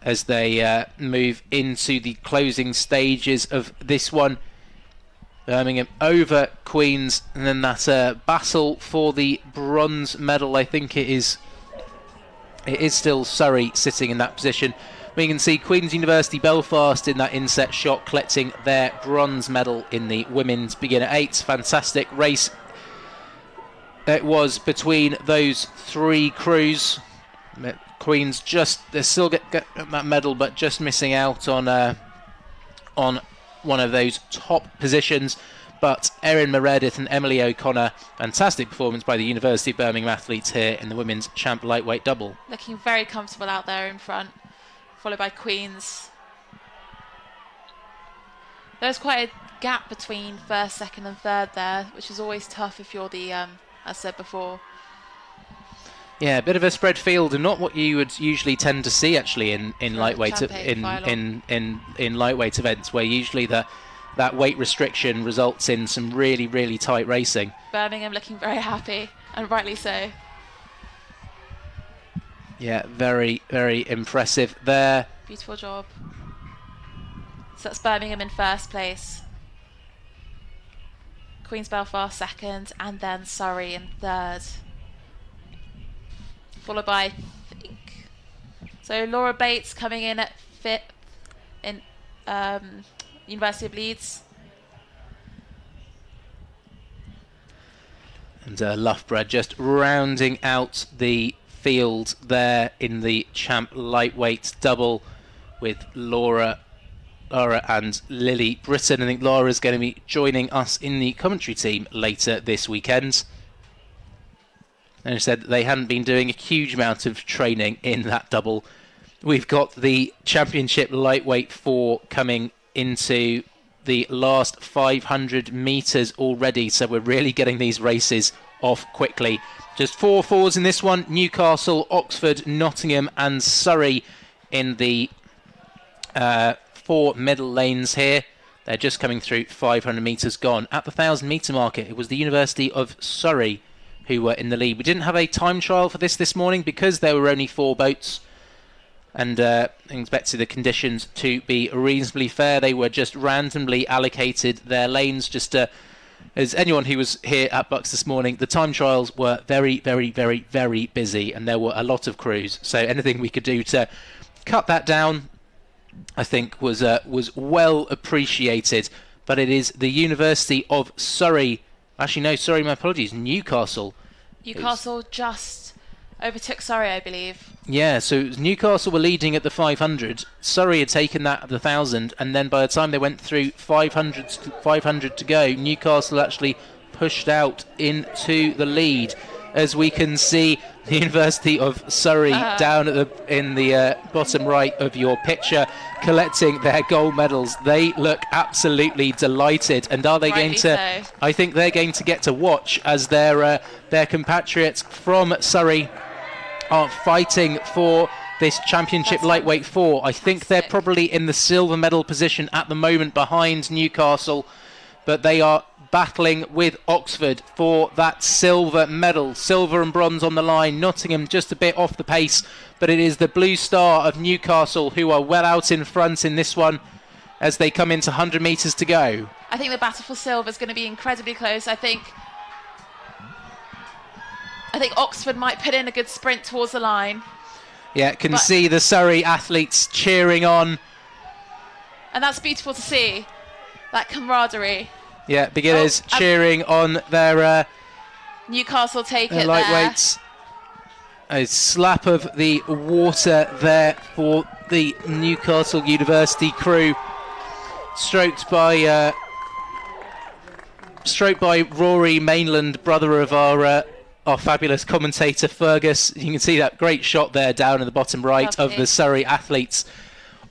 Speaker 10: as they move into the closing stages of this one. Birmingham over Queen's, and then that battle for the bronze medal. I think it is still Surrey sitting in that position. We can see Queen's University Belfast in that inset shot collecting their bronze medal in the women's beginner 8. Fantastic race it was between those three crews. Queen's they still get that medal, but just missing out on one of those top positions. But Erin Meredith and Emily O'Connor, fantastic performance by the University of Birmingham athletes here in the women's champ lightweight double.
Speaker 3: Looking very comfortable out there in front, followed by Queen's. There's quite a gap between first, second and third there, which is always tough if you're the, as I said before.
Speaker 10: Yeah, a bit of a spread field, and not what you would usually tend to see actually in lightweight in lightweight events, where usually that weight restriction results in some really, really tight racing.
Speaker 3: Birmingham looking very happy, and rightly so.
Speaker 10: Yeah, very, very impressive there.
Speaker 3: Beautiful job. So that's Birmingham in first place, Queen's Belfast second, and then Surrey in third. Followed by, so Laura Bates coming in at fifth in University of Leeds.
Speaker 10: And Loughborough just rounding out the field there in the champ lightweight double with Laura and Lily Britton. I think Laura's going to be joining us in the commentary team later this weekend. And I said they hadn't been doing a huge amount of training in that double. We've got the championship lightweight 4 coming into the last 500 metres already, so we're really getting these races off quickly. Just 4 forwards in this one: Newcastle, Oxford, Nottingham and Surrey in the 4 middle lanes here. They're just coming through 500 metres gone. At the 1,000 metre marker, it was the University of Surrey who were in the lead. We didn't have a time trial for this morning because there were only 4 boats, and expected the conditions to be reasonably fair. They were just randomly allocated their lanes. Just as anyone who was here at BUCS this morning, the time trials were very, very, very, very busy, and there were a lot of crews. So anything we could do to cut that down, I think, was well appreciated. But it is the University of Surrey. Actually, no, sorry, my apologies. Newcastle
Speaker 3: Just overtook Surrey, I believe.
Speaker 10: Yeah, so Newcastle were leading at the 500. Surrey had taken that at the 1,000, and then by the time they went through 500 to go, Newcastle actually pushed out into the lead. as we can see the University of Surrey down at in the bottom right of your picture, collecting their gold medals. They look absolutely delighted, and are they going to? I think they're going to get to watch as their compatriots from Surrey are fighting for this championship lightweight 4. I think they're probably in the silver medal position at the moment behind Newcastle, but they are battling with Oxford for that silver medal. Silver and bronze on the line. Nottingham just a bit off the pace, but it is the Blue Star of Newcastle who are well out in front in this one as they come into 100 metres to go.
Speaker 3: I think the battle for silver is going to be incredibly close. I think Oxford might put in a good sprint towards the line.
Speaker 10: Yeah, can see the Surrey athletes cheering on.
Speaker 3: And that's beautiful to see, that camaraderie.
Speaker 10: Yeah, beginners cheering on their
Speaker 3: Newcastle take it
Speaker 10: lightweights. There. A slap of the water there for the Newcastle University crew. Stroked by Rory Mainland, brother of our fabulous commentator Fergus. You can see that great shot there down in the bottom right of the Surrey athletes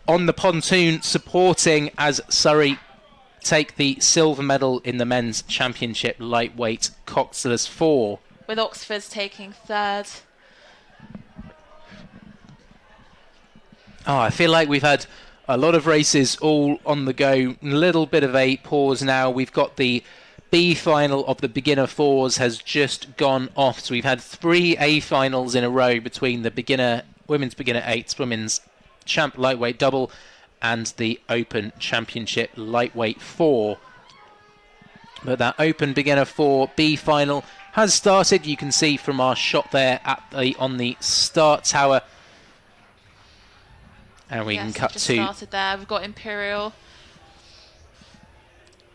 Speaker 10: on the pontoon supporting as Surrey take the silver medal in the men's championship lightweight coxless 4.
Speaker 3: With Oxford's taking 3rd.
Speaker 10: Oh, I feel like we've had a lot of races all on the go. A little bit of a pause now. We've got the B final of the beginner 4s has just gone off. So we've had 3 A finals in a row between the women's beginner 8s, women's champ lightweight double, and the Open Championship Lightweight 4. But that Open Beginner 4 B final has started. You can see from our shot there on the start tower. And we can cut to...
Speaker 3: started there. We've got Imperial.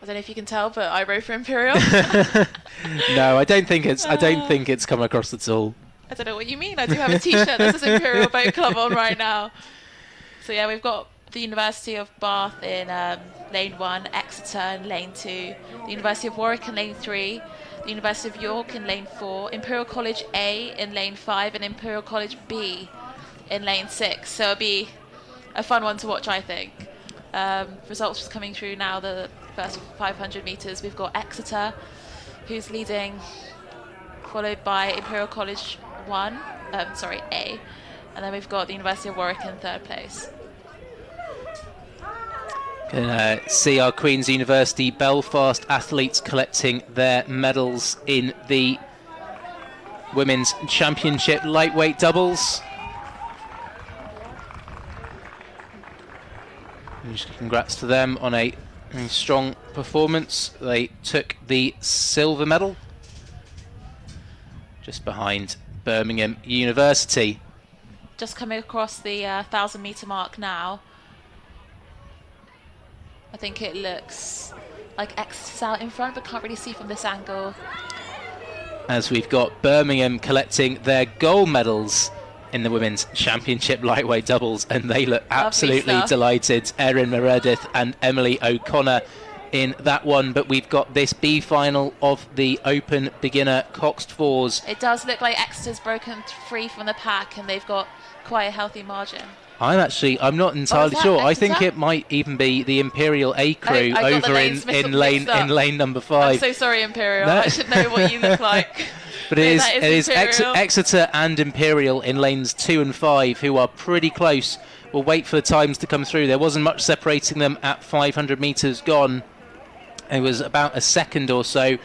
Speaker 3: I don't know if you can tell, but I wrote for Imperial.
Speaker 10: No, I don't think it's come across at all.
Speaker 3: I don't know what you mean. I do have a T-shirt that says Imperial Boat Club on right now. So yeah, we've got the University of Bath in lane 1, Exeter in lane 2, the University of Warwick in lane 3, the University of York in lane 4, Imperial College A in lane 5, and Imperial College B in lane 6. So it'll be a fun one to watch, I think. Results just coming through now, the first 500 metres. We've got Exeter, who's leading, followed by Imperial College A, and then we've got the University of Warwick in 3rd place.
Speaker 10: Can see our Queen's University Belfast athletes collecting their medals in the Women's Championship lightweight doubles. Congrats to them on a strong performance. They took the silver medal just behind Birmingham University.
Speaker 3: Just coming across the 1,000 metre mark now. I think it looks like Exeter's out in front, but can't really see from this angle.
Speaker 10: As we've got Birmingham collecting their gold medals in the Women's Championship lightweight doubles, and they look absolutely delighted. Erin Meredith and Emily O'Connor in that one, but we've got this B final of the Open Beginner Coxed 4s.
Speaker 3: It does look like Exeter's broken free from the pack, and they've got quite a healthy margin.
Speaker 10: I'm not entirely sure. I think it might even be the Imperial A crew over in lane number 5.
Speaker 3: I'm so sorry, Imperial. No. I should know what you look like.
Speaker 10: But it is Exeter and Imperial in lanes 2 and 5 who are pretty close. We'll wait for the times to come through. There wasn't much separating them at 500 metres gone. It was about a second or so.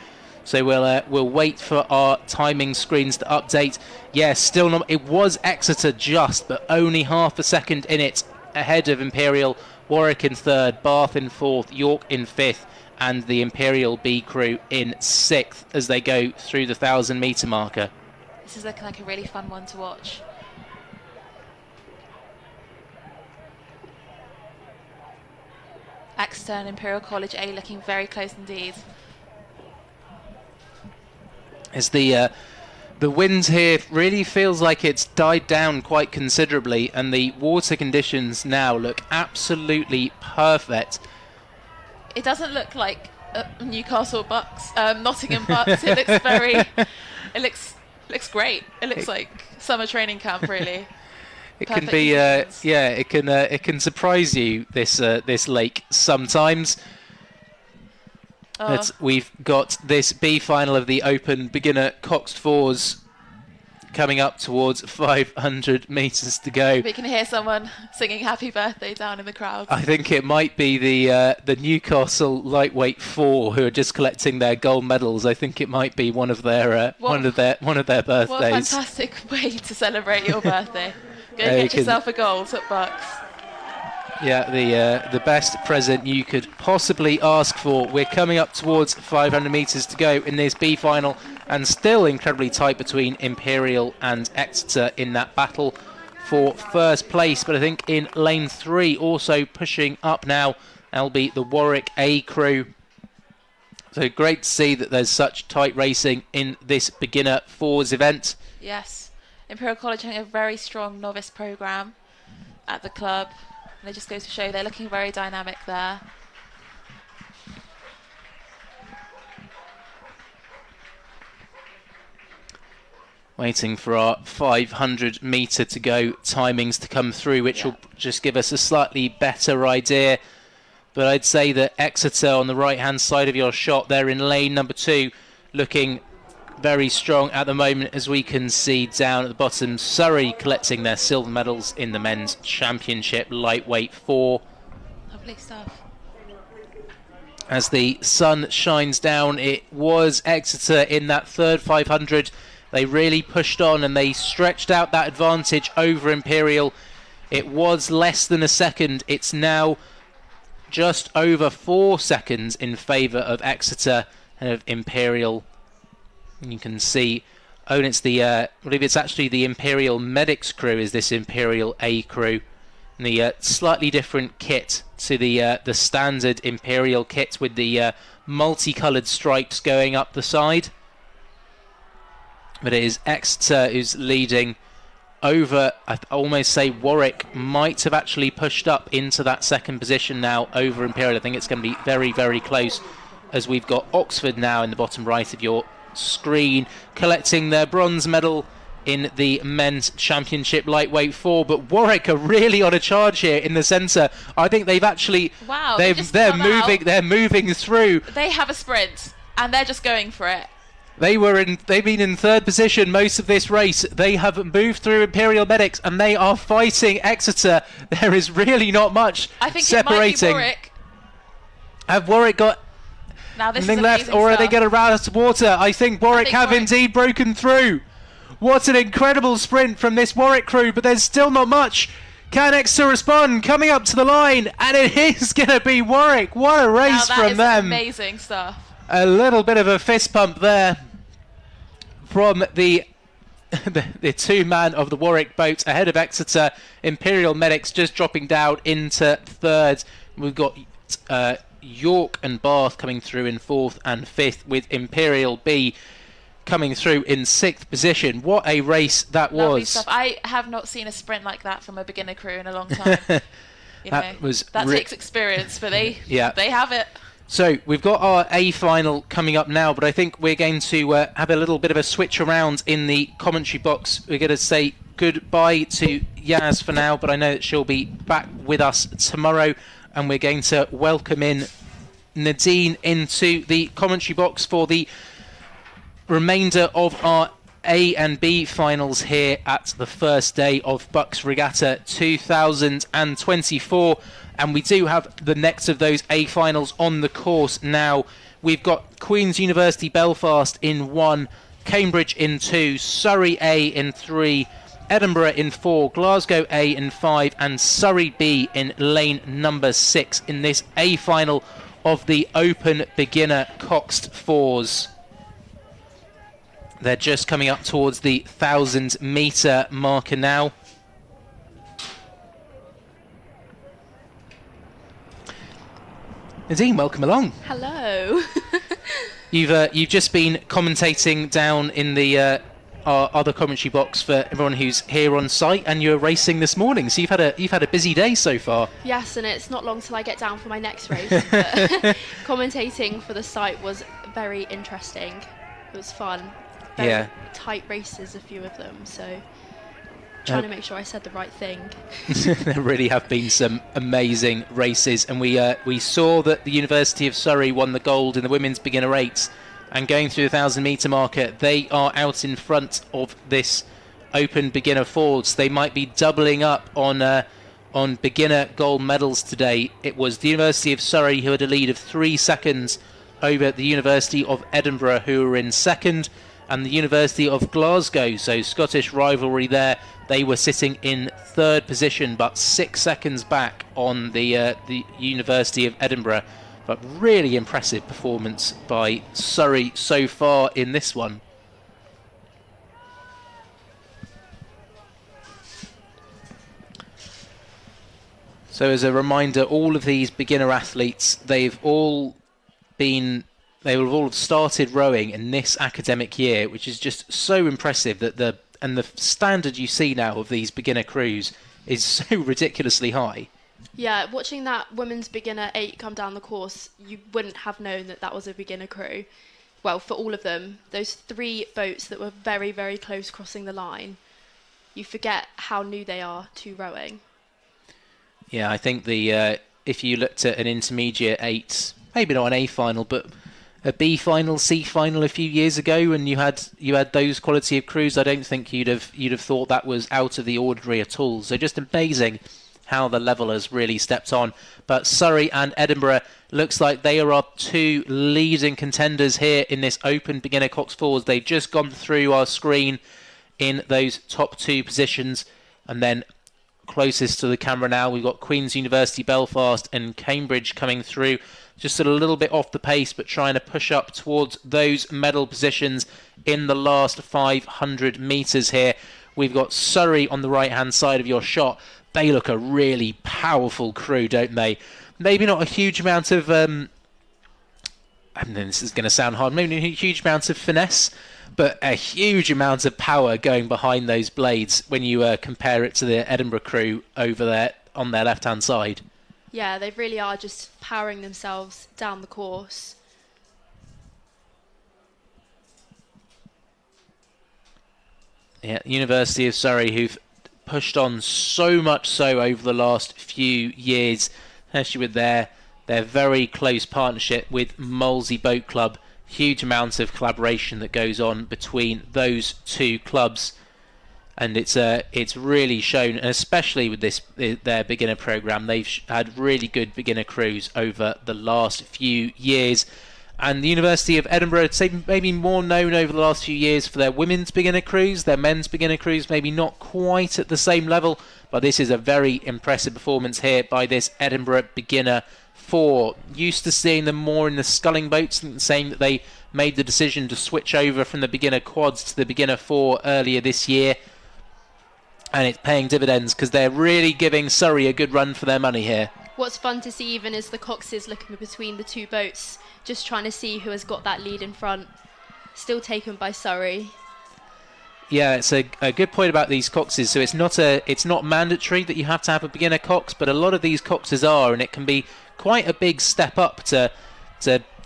Speaker 10: So we'll wait for our timing screens to update. Yes, still not. It was Exeter just, but only half a second in it ahead of Imperial. Warwick in 3rd, Bath in 4th, York in 5th, and the Imperial B crew in 6th as they go through the 1,000 metre marker.
Speaker 3: This is looking like a really fun one to watch. Exeter and Imperial College A looking very close indeed.
Speaker 10: As the wind here really feels like it's died down quite considerably, and the water conditions now look absolutely perfect.
Speaker 3: It doesn't look like Newcastle BUCS, Nottingham BUCS. It looks Looks great. It looks like summer training camp, really.
Speaker 10: It can be, yeah, it can surprise you, this lake sometimes. We've got this B final of the Open Beginner Coxed Fours coming up towards 500 metres to go.
Speaker 3: We can hear someone singing "Happy Birthday" down in the crowd.
Speaker 10: I think it might be the Newcastle lightweight 4 who are just collecting their gold medals. I think it might be one of their birthdays.
Speaker 3: What a fantastic way to celebrate your birthday! Go get yourself a gold at BUCS.
Speaker 10: Yeah, the best present you could possibly ask for. We're coming up towards 500 metres to go in this B final, and still incredibly tight between Imperial and Exeter in that battle for first place. But I think in lane 3, also pushing up now, that'll be the Warwick A crew. So great to see that there's such tight racing in this beginner fours event.
Speaker 3: Yes, Imperial College having a very strong novice programme at the club. And it just goes to show they're looking very dynamic there.
Speaker 10: Waiting for our 500 metre to go timings to come through, which will just give us a slightly better idea. But I'd say that Exeter on the right-hand side of your shot, they're in lane number 2, looking very strong at the moment, as we can see down at the bottom. Surrey collecting their silver medals in the men's championship lightweight 4.
Speaker 3: Lovely stuff.
Speaker 10: As the sun shines down, it was Exeter in that third 500. They really pushed on and they stretched out that advantage over Imperial. It was less than a second. It's now just over 4 seconds in favour of Exeter and of Imperial. And you can see, and it's the, I believe it's actually the Imperial Medics crew, is this Imperial A crew. And the slightly different kit to the standard Imperial kit with the multicoloured stripes going up the side. But it is Exeter who's leading over, I almost say Warwick might have actually pushed up into that second position now over Imperial. I think it's going to be very, very close, as we've got Oxford now in the bottom right of your screen collecting their bronze medal in the men's championship lightweight 4. But Warwick are really on a charge here in the centre. I think they've actually they're moving through.
Speaker 3: They have a sprint and they're just going for it.
Speaker 10: They've been in third position most of this race. They have moved through Imperial Medics and they are fighting Exeter. There is really not much separating.
Speaker 3: It might be Warwick.
Speaker 10: Have Warwick got anything left, or are they going to round us to water? I think Warwick have indeed broken through. What an incredible sprint from this Warwick crew, but there's still not much. Can Exeter respond? Coming up to the line, and it is going to be Warwick. What a race from them.
Speaker 3: Amazing stuff.
Speaker 10: A little bit of a fist pump there from the two-man of the Warwick boat ahead of Exeter. Imperial Medics just dropping down into third. We've got York and Bath coming through in 4th and 5th, with Imperial B coming through in 6th position. What a race that
Speaker 3: Lovely
Speaker 10: was.
Speaker 3: Stuff. I have not seen a sprint like that from a beginner crew in a long time. that takes experience, but they have it.
Speaker 10: So we've got our A final coming up now, but I think we're going to have a little bit of a switch around in the commentary box. We're going to say goodbye to Yaz for now, but I know that she'll be back with us tomorrow, and we're going to welcome in Nadine into the commentary box for the remainder of our A and B finals here at the first day of BUCS Regatta 2024. And we do have the next of those A finals on the course now. We've got Queen's University Belfast in 1, Cambridge in 2, Surrey A in 3, Edinburgh in 4, Glasgow A in 5, and Surrey B in lane number 6 in this A final of the Open Beginner Coxed Fours. They're just coming up towards the 1,000 metre marker now. Nadine, welcome along.
Speaker 11: Hello.
Speaker 10: You've just been commentating down in the our other commentary box for everyone who's here on site, and you're racing this morning. So you've had a busy day so far.
Speaker 11: Yes, and it's not long till I get down for my next race. But commentating for the site was very interesting. It was fun. very tight races, a few of them. So trying to make sure I said the right thing.
Speaker 10: There really have been some amazing races, and we saw that the University of Surrey won the gold in the women's beginner 8s, and going through the 1,000 metre marker, they are out in front of this open beginner 4s. They might be doubling up on beginner gold medals today. It was the University of Surrey who had a lead of 3 seconds over the University of Edinburgh, who were in second, and the University of Glasgow, so Scottish rivalry there. They were sitting in third position, but 6 seconds back on the University of Edinburgh. But really impressive performance by Surrey so far in this one. So as a reminder, all of these beginner athletes, they will all have started rowing in this academic year, which is just so impressive that the standard you see now of these beginner crews is so ridiculously high.
Speaker 11: Yeah, watching that women's beginner 8 come down the course, you wouldn't have known that was a beginner crew. Well, for all of them, those 3 boats that were very, very close crossing the line, you forget how new they are to rowing.
Speaker 10: Yeah, I think if you looked at an intermediate 8, maybe not an A final, but a B final, C final a few years ago, and you had those quality of crews, I don't think you'd have thought that was out of the ordinary at all. So just amazing how the level has really stepped on. But Surrey and Edinburgh looks like they are our 2 leading contenders here in this open beginner Cox 4s. They've just gone through our screen in those top 2 positions, and then closest to the camera now, we've got Queen's University Belfast and Cambridge coming through, just a little bit off the pace, but trying to push up towards those medal positions in the last 500 metres here. We've got Surrey on the right-hand side of your shot. They look a really powerful crew, don't they? Maybe not a huge amount of, and this is going to sound hard, maybe not a huge amount of finesse, but a huge amount of power going behind those blades when you compare it to the Edinburgh crew over there on their left-hand side.
Speaker 11: Yeah, they really are just powering themselves down the course.
Speaker 10: Yeah, University of Surrey, who've pushed on so much so over the last few years, especially with their very close partnership with Molesey Boat Club. Huge amount of collaboration that goes on between those 2 clubs, and it's really shown, and especially with their beginner program, they've had really good beginner crews over the last few years. And the University of Edinburgh, I'd say maybe more known over the last few years for their women's beginner crews. Their men's beginner crews maybe not quite at the same level, but this is a very impressive performance here by this Edinburgh beginner 4. Used to seeing them more in the sculling boats, and saying that they made the decision to switch over from the beginner quads to the beginner 4 earlier this year, and it's paying dividends because they're really giving Surrey a good run for their money here.
Speaker 11: What's fun to see even is the Coxes looking between the 2 boats, just trying to see who has got that lead in front. Still taken by Surrey.
Speaker 10: Yeah, it's a good point about these Coxes. So it's not mandatory that you have to have a beginner Cox, but a lot of these Coxes are, and it can be quite a big step up to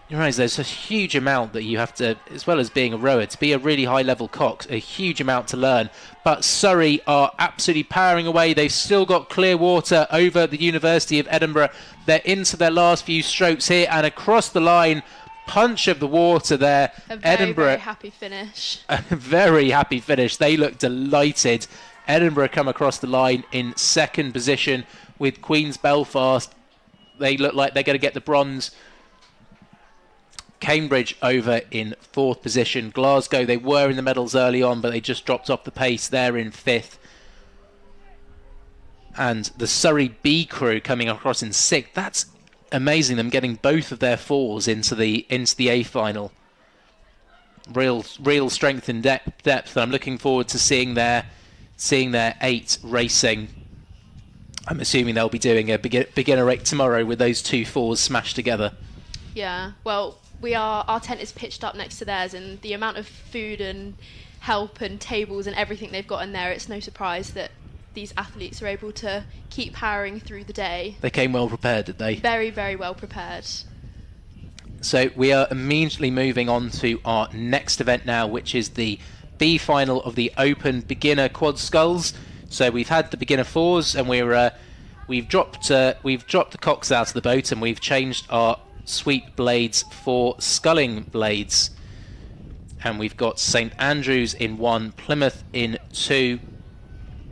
Speaker 10: you realise there's a huge amount that you have to, as well as being a rower, to be a really high level Cox, a huge amount to learn. But Surrey are absolutely powering away. They've still got clear water over the University of Edinburgh. They're into their last few strokes here, and across the line, punch of the water there.
Speaker 11: Edinburgh, very happy finish.
Speaker 10: A very happy finish. They look delighted. Edinburgh come across the line in second position with Queen's Belfast. They look like they're going to get the bronze. Cambridge over in 4th position. Glasgow, they were in the medals early on, but they just dropped off the pace. They're in 5th. And the Surrey B crew coming across in 6th. That's amazing, them getting both of their 4s into the A final. Real strength and depth. I'm looking forward to seeing their 8 racing. I'm assuming they'll be doing a beginner 8 tomorrow with those 2 4s smashed together.
Speaker 11: Yeah, well, our tent is pitched up next to theirs, and the amount of food and help and tables and everything they've got in there, it's no surprise that these athletes are able to keep powering through the day.
Speaker 10: They came well prepared, did they?
Speaker 11: Very, very well prepared.
Speaker 10: So we are immediately moving on to our next event now, which is the B final of the Open Beginner Quad Sculls. So we've had the beginner fours, and we've dropped the cocks out of the boat, and we've changed our sweep blades for sculling blades. And we've got St Andrews in 1, Plymouth in 2,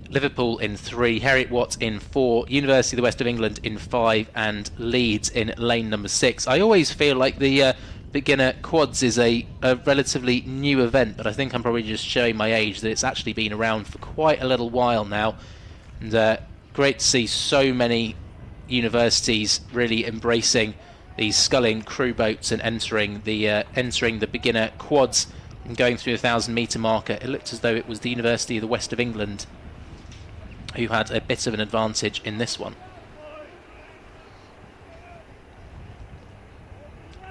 Speaker 10: Liverpool in 3, Heriot-Watt in 4, University of the West of England in 5, and Leeds in lane number 6. I always feel like the beginner quads is a relatively new event, but I think I'm probably just showing my age that it's actually been around for quite a little while now. And great to see so many universities really embracing these sculling crew boats and entering the beginner quads and going through the 1,000-metre marker. It looked as though it was the University of the West of England who had a bit of an advantage in this one.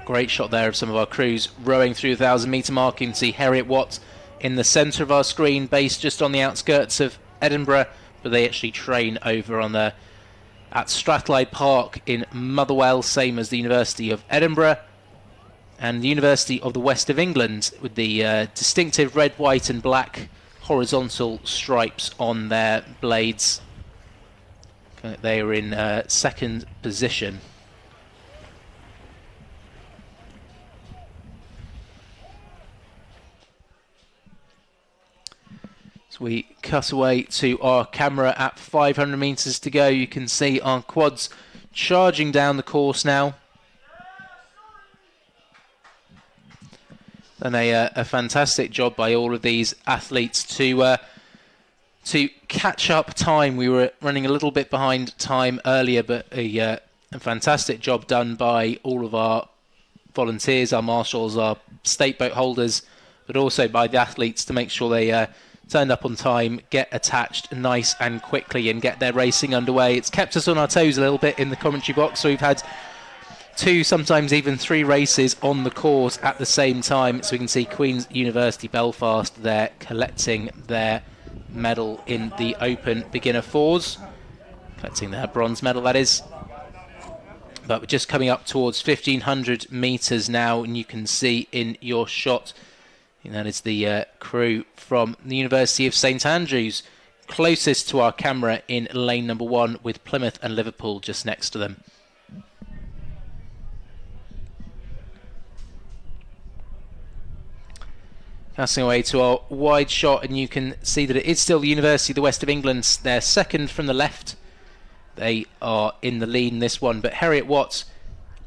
Speaker 10: Great shot there of some of our crews rowing through the 1,000-metre mark. You can see Heriot-Watt in the centre of our screen, based just on the outskirts of Edinburgh, but they actually train over on at Strathclyde Park in Motherwell, same as the University of Edinburgh. And the University of the West of England with the distinctive red, white and black horizontal stripes on their blades. They are in second position. So we cut away to our camera at 500 metres to go. You can see our quads charging down the course now. And a fantastic job by all of these athletes to catch up time. We were running a little bit behind time earlier, but a fantastic job done by all of our volunteers, our marshals, our state boat holders, but also by the athletes to make sure they turned up on time, get attached nice and quickly and get their racing underway. It's kept us on our toes a little bit in the commentary box, so we've had 2, sometimes even 3 races on the course at the same time. So we can see Queen's University Belfast there collecting their medal in the Open Beginner Fours. Collecting their bronze medal, that is. But we're just coming up towards 1,500 metres now, and you can see in your shot, and that is the crew from the University of St Andrews, closest to our camera in lane number 1, with Plymouth and Liverpool just next to them. Passing away to our wide shot, and you can see that it is still the University of the West of England. They're second from the left. They are in the lead in this one, but Heriot-Watt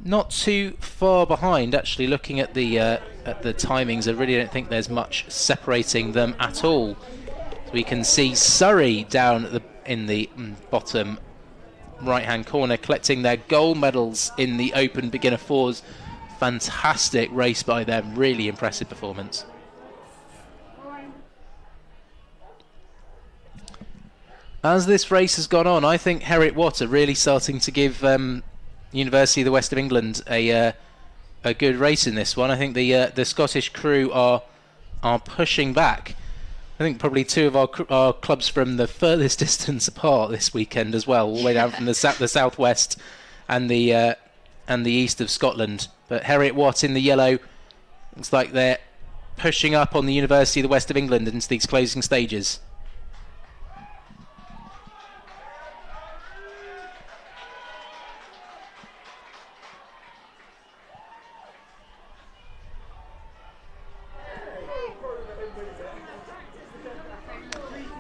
Speaker 10: not too far behind. Actually, looking at the timings, I really don't think there's much separating them at all. So we can see Surrey down in the bottom right-hand corner, collecting their gold medals in the Open Beginner Fours. Fantastic race by them. Really impressive performance. As this race has gone on, I think Heriot-Watt are really starting to give University of the West of England a good race in this one. I think the Scottish crew are pushing back. I think probably 2 of our clubs from the furthest distance apart this weekend as well, all the way down from the southwest and the east of Scotland. But Heriot-Watt in the yellow, looks like they're pushing up on the University of the West of England into these closing stages.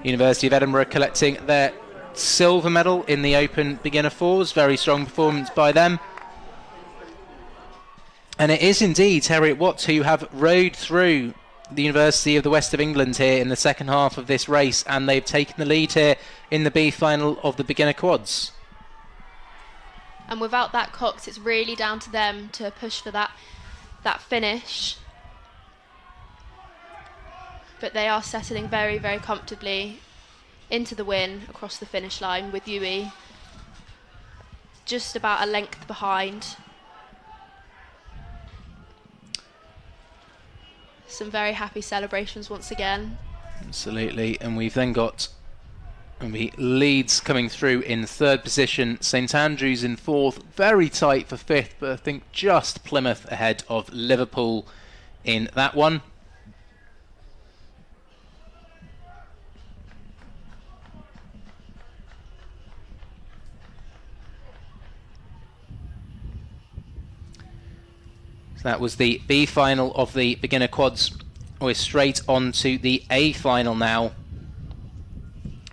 Speaker 10: University of Edinburgh collecting their silver medal in the Open Beginner Fours. Very strong performance by them. And it is indeed Heriot-Watt who have rowed through the University of the West of England here in the second half of this race, and they've taken the lead here in the B final of the Beginner Quads.
Speaker 11: And without that Cox, it's really down to them to push for that finish. But they are settling very, very comfortably into the win across the finish line, with Yui just about a length behind. Some very happy celebrations once again.
Speaker 10: Absolutely, and we've then got And the Leeds coming through in 3rd position, St Andrews in 4th, very tight for 5th, but I think just Plymouth ahead of Liverpool in that one. So that was the B final of the beginner quads. We're straight on to the A final now.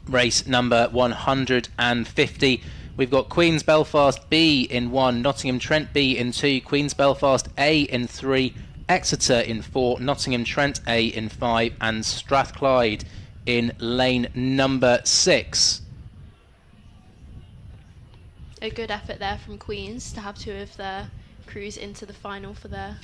Speaker 10: Race number 150. We've got Queen's Belfast B in 1, Nottingham Trent B in 2, Queen's Belfast A in 3, Exeter in 4, Nottingham Trent A in 5, and Strathclyde in lane number 6.
Speaker 11: A good effort there from Queen's to have 2 of their crews into the final for their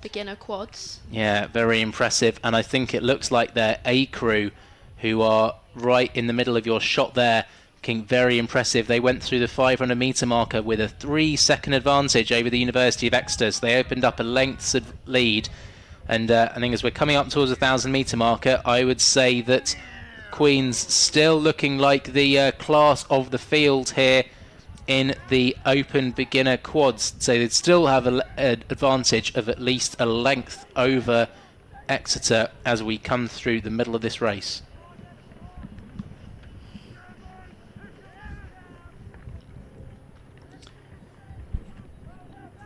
Speaker 11: beginner quads.
Speaker 10: Yeah, very impressive, and I think it looks like their A crew, who are right in the middle of your shot there, looking very impressive. They went through the 500 metre marker with a 3-second advantage over the University of Exeter, so they opened up a lengths of lead, and I think as we're coming up towards the 1,000 metre marker, I would say that Queen's still looking like the class of the field here in the open beginner quads, so they'd still have an advantage of at least a length over Exeter as we come through the middle of this race.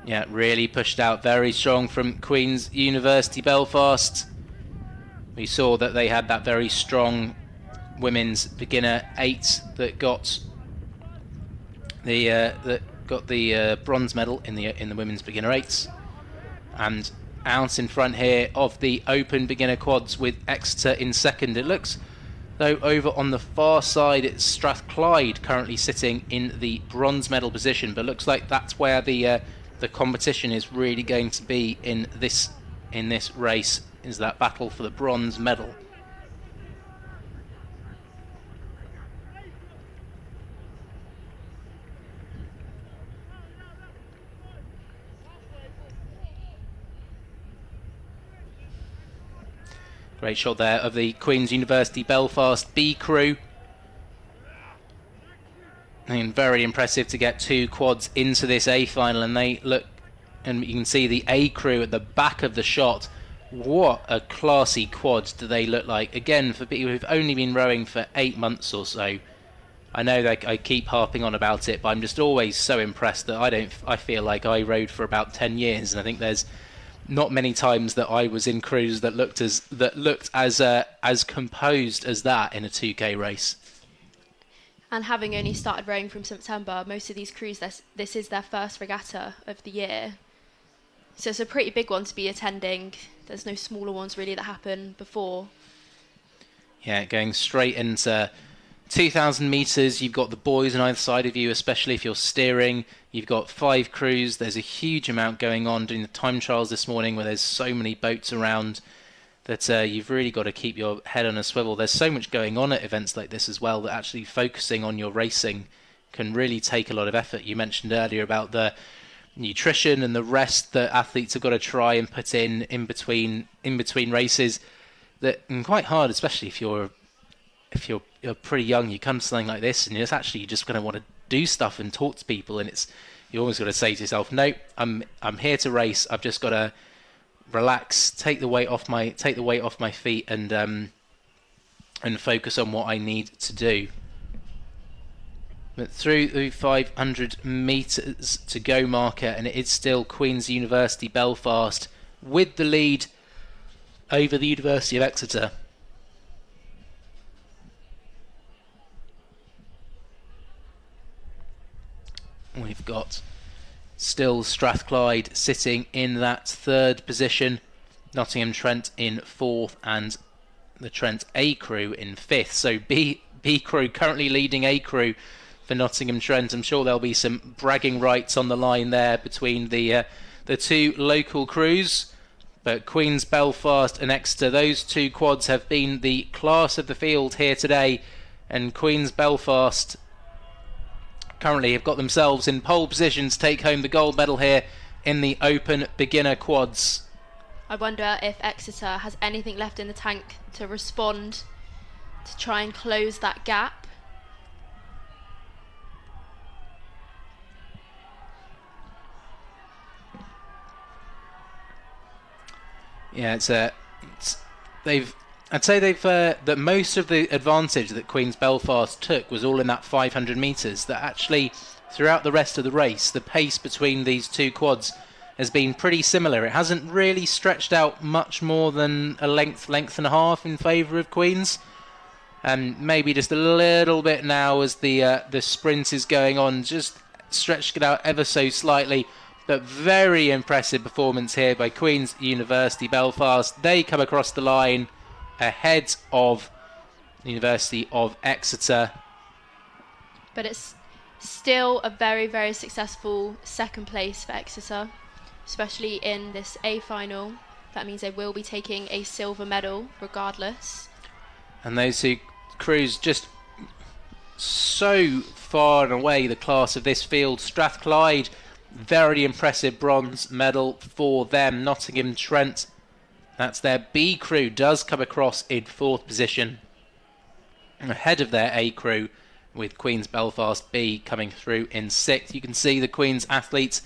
Speaker 10: Yeah, really pushed out very strong from Queen's University Belfast. We saw that they had that very strong women's beginner 8 that got the bronze medal in the women's beginner 8s, and out in front here of the open beginner quads with Exeter in 2nd. It looks though over on the far side it's Strathclyde currently sitting in the bronze medal position, but looks like that's where the competition is really going to be in this race, is that battle for the bronze medal. Great shot there of the Queen's University Belfast B crew. And very impressive to get 2 quads into this A final, and they look, and you can see the A crew at the back of the shot. What a classy quad do they look like. Again, for people who've only been rowing for 8 months or so, I know that I keep harping on about it, but I'm just always so impressed that I feel like I rowed for about 10 years, and I think there's not many times that I was in crews that looked as composed as that in a 2K race.
Speaker 11: And having only started rowing from September, most of these crews, this is their first regatta of the year. So it's a pretty big one to be attending. There's no smaller ones really that happen before.
Speaker 10: Yeah, going straight into 2,000 metres. You've got the boys on either side of you, especially if you're steering. You've got 5 crews. There's a huge amount going on during the time trials this morning where there's so many boats around that you've really got to keep your head on a swivel. There's so much going on at events like this as well that actually focusing on your racing can really take a lot of effort. You mentioned earlier about the nutrition and the rest that athletes have got to try and put in between races. That and quite hard, especially if you're pretty young. You come to something like this and you're just going to want to do stuff and talk to people, and you always got to say to yourself, no, I'm here to race. I've just got to relax, take the weight off my feet, and focus on what I need to do. But through the 500 metres to go marker, and it is still Queen's University Belfast with the lead over the University of Exeter. We've got still Strathclyde sitting in that 3rd position, Nottingham Trent in 4th, and the Trent A crew in 5th. So B crew currently leading A crew for Nottingham Trent. I'm sure there'll be some bragging rights on the line there between the 2 local crews. But Queen's Belfast and Exeter, those 2 quads have been the class of the field here today, and Queen's Belfast currently have got themselves in pole position to take home the gold medal here in the open beginner quads.
Speaker 11: I wonder if Exeter has anything left in the tank to respond, to try and close that gap.
Speaker 10: Yeah, I'd say that most of the advantage that Queen's Belfast took was all in that 500 metres. That actually, throughout the rest of the race, the pace between these two quads has been pretty similar. It hasn't really stretched out much more than a length and a half in favour of Queen's. And maybe just a little bit now as the sprint is going on, just stretched it out ever so slightly. But very impressive performance here by Queen's University Belfast. They come across the line ahead of the University of Exeter.
Speaker 11: But it's still a very, very successful second place for Exeter, especially in this A final. That means they will be taking a silver medal regardless.
Speaker 10: And those two crews just so far and away the class of this field. Strathclyde, very impressive bronze medal for them. Nottingham Trent, that's their B crew, does come across in 4th position ahead of their A crew, with Queen's Belfast B coming through in 6th. You can see the Queen's athletes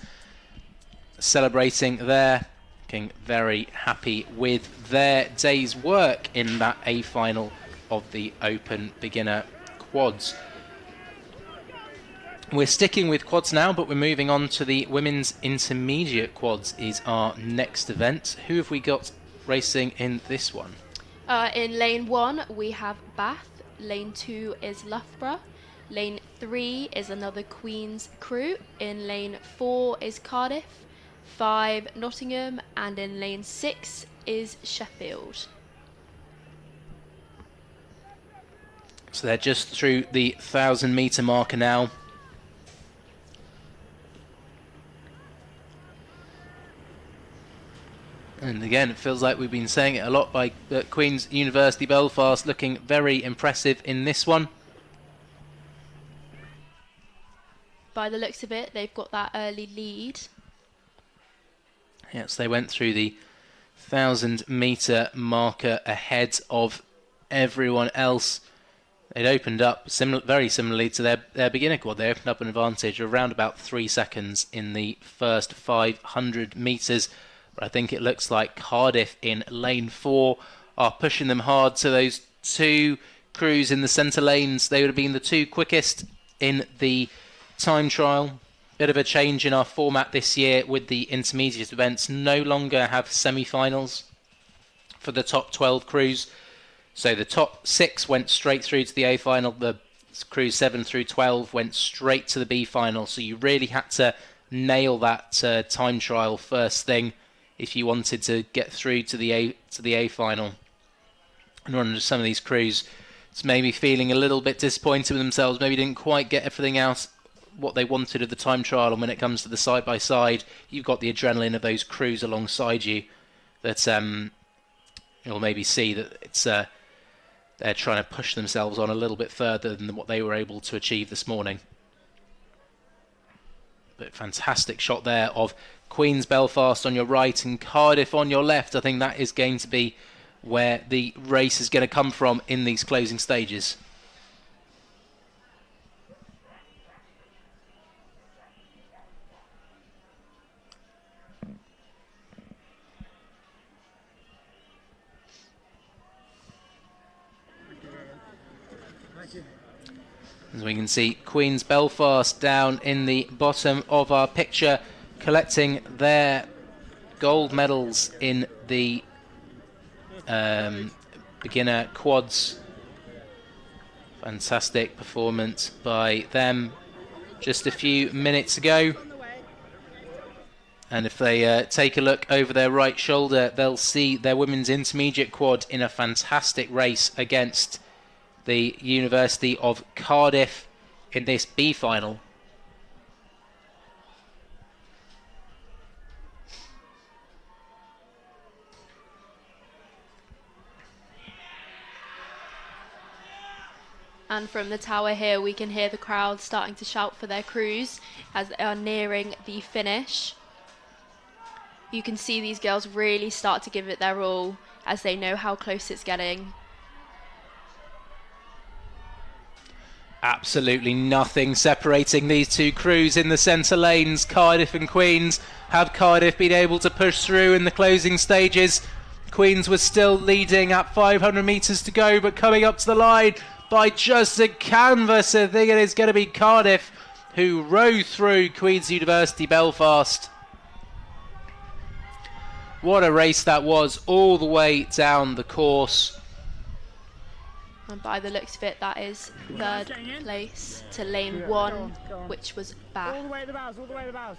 Speaker 10: celebrating there, looking very happy with their day's work in that A final of the Open Beginner Quads. We're sticking with quads now, but we're moving on to the Women's Intermediate Quads is our next event. Who have we got racing in this one?
Speaker 11: In lane 1 we have Bath, lane 2 is Loughborough, lane 3 is another Queen's crew, in lane 4 is Cardiff, 5 Nottingham, and in lane 6 is Sheffield.
Speaker 10: So they're just through the 1,000 metre marker now. And again, it feels like we've been saying it a lot by Queen's University Belfast looking very impressive in this one.
Speaker 11: By the looks of it, they've got that early lead.
Speaker 10: Yes, they went through the 1,000 metre marker ahead of everyone else. It opened up very similarly to their beginner quad. They opened up an advantage of around about 3 seconds in the first 500 metres. But I think it looks like Cardiff in lane 4 are pushing them hard. So those two crews in the centre lanes, they would have been the two quickest in the time trial. Bit of a change in our format this year with the intermediate events. No longer have semi-finals for the top 12 crews. So the top 6 went straight through to the A final. The crews 7 through 12 went straight to the B final. So you really had to nail that time trial first thing if you wanted to get through to the A final. And one of some of these crews is maybe feeling a little bit disappointed with themselves, maybe didn't quite get everything out what they wanted of the time trial. And when it comes to the side by side, you've got the adrenaline of those crews alongside you that you'll maybe see that it's they're trying to push themselves on a little bit further than what they were able to achieve this morning. But fantastic shot there of Queen's Belfast on your right and Cardiff on your left. I think that is going to be where the race is going to come from in these closing stages. As we can see, Queen's Belfast down in the bottom of our picture, collecting their gold medals in the beginner quads. Fantastic performance by them just a few minutes ago. And if they take a look over their right shoulder, they'll see their women's intermediate quad in a fantastic race against the University of Cardiff in this B final.
Speaker 11: And from the tower here, we can hear the crowd starting to shout for their crews as they are nearing the finish. You can see these girls really start to give it their all as they know how close it's getting.
Speaker 10: Absolutely nothing separating these two crews in the centre lanes, Cardiff and Queen's. Have Cardiff been able to push through in the closing stages? Queens was still leading at 500 metres to go, but coming up to the line by just a canvas. I think it is going to be Cardiff who row through Queen's University Belfast. What a race that was, all the way down the course.
Speaker 11: And by the looks of it, that is third place to lane 1, which was Bath.
Speaker 6: All the way to the bows, all the way to the bows.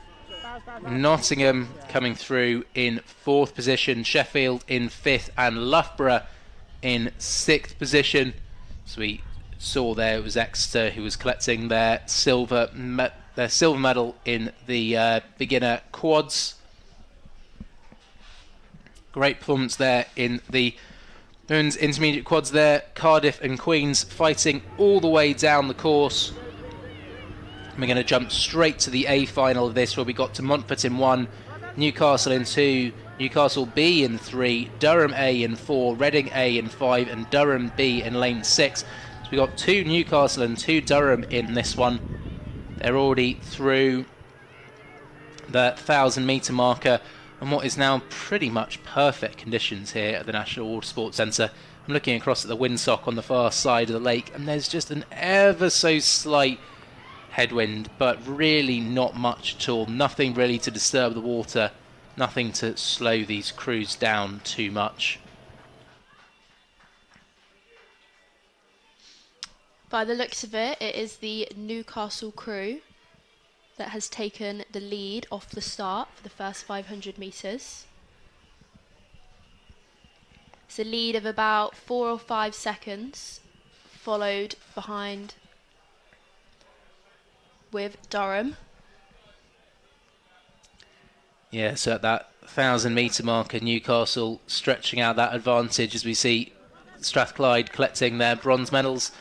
Speaker 10: Nottingham coming through in 4th position, Sheffield in 5th, and Loughborough in 6th position. So we saw there it was Exeter who was collecting their silver medal in the beginner quads. Great performance there in the women's intermediate quads there. Cardiff and Queens fighting all the way down the course. We're going to jump straight to the A final of this, where we got to Montfort in 1, Newcastle in 2, Newcastle B in 3, Durham A in 4, Reading A in 5, and Durham B in lane 6. So we got 2 Newcastle and 2 Durham in this one. They're already through the 1,000 metre marker, and what is now pretty much perfect conditions here at the National Water Sports Centre. I'm looking across at the windsock on the far side of the lake, and there's just an ever so slight headwind, but really not much at all. Nothing really to disturb the water, nothing to slow these crews down too much.
Speaker 11: By the looks of it, it is the Newcastle crew that has taken the lead off the start for the first 500 metres. It's a lead of about 4 or 5 seconds, followed behind with Durham.
Speaker 10: Yeah, so at that 1,000 metre marker, Newcastle stretching out that advantage as we see Strathclyde collecting their bronze medals.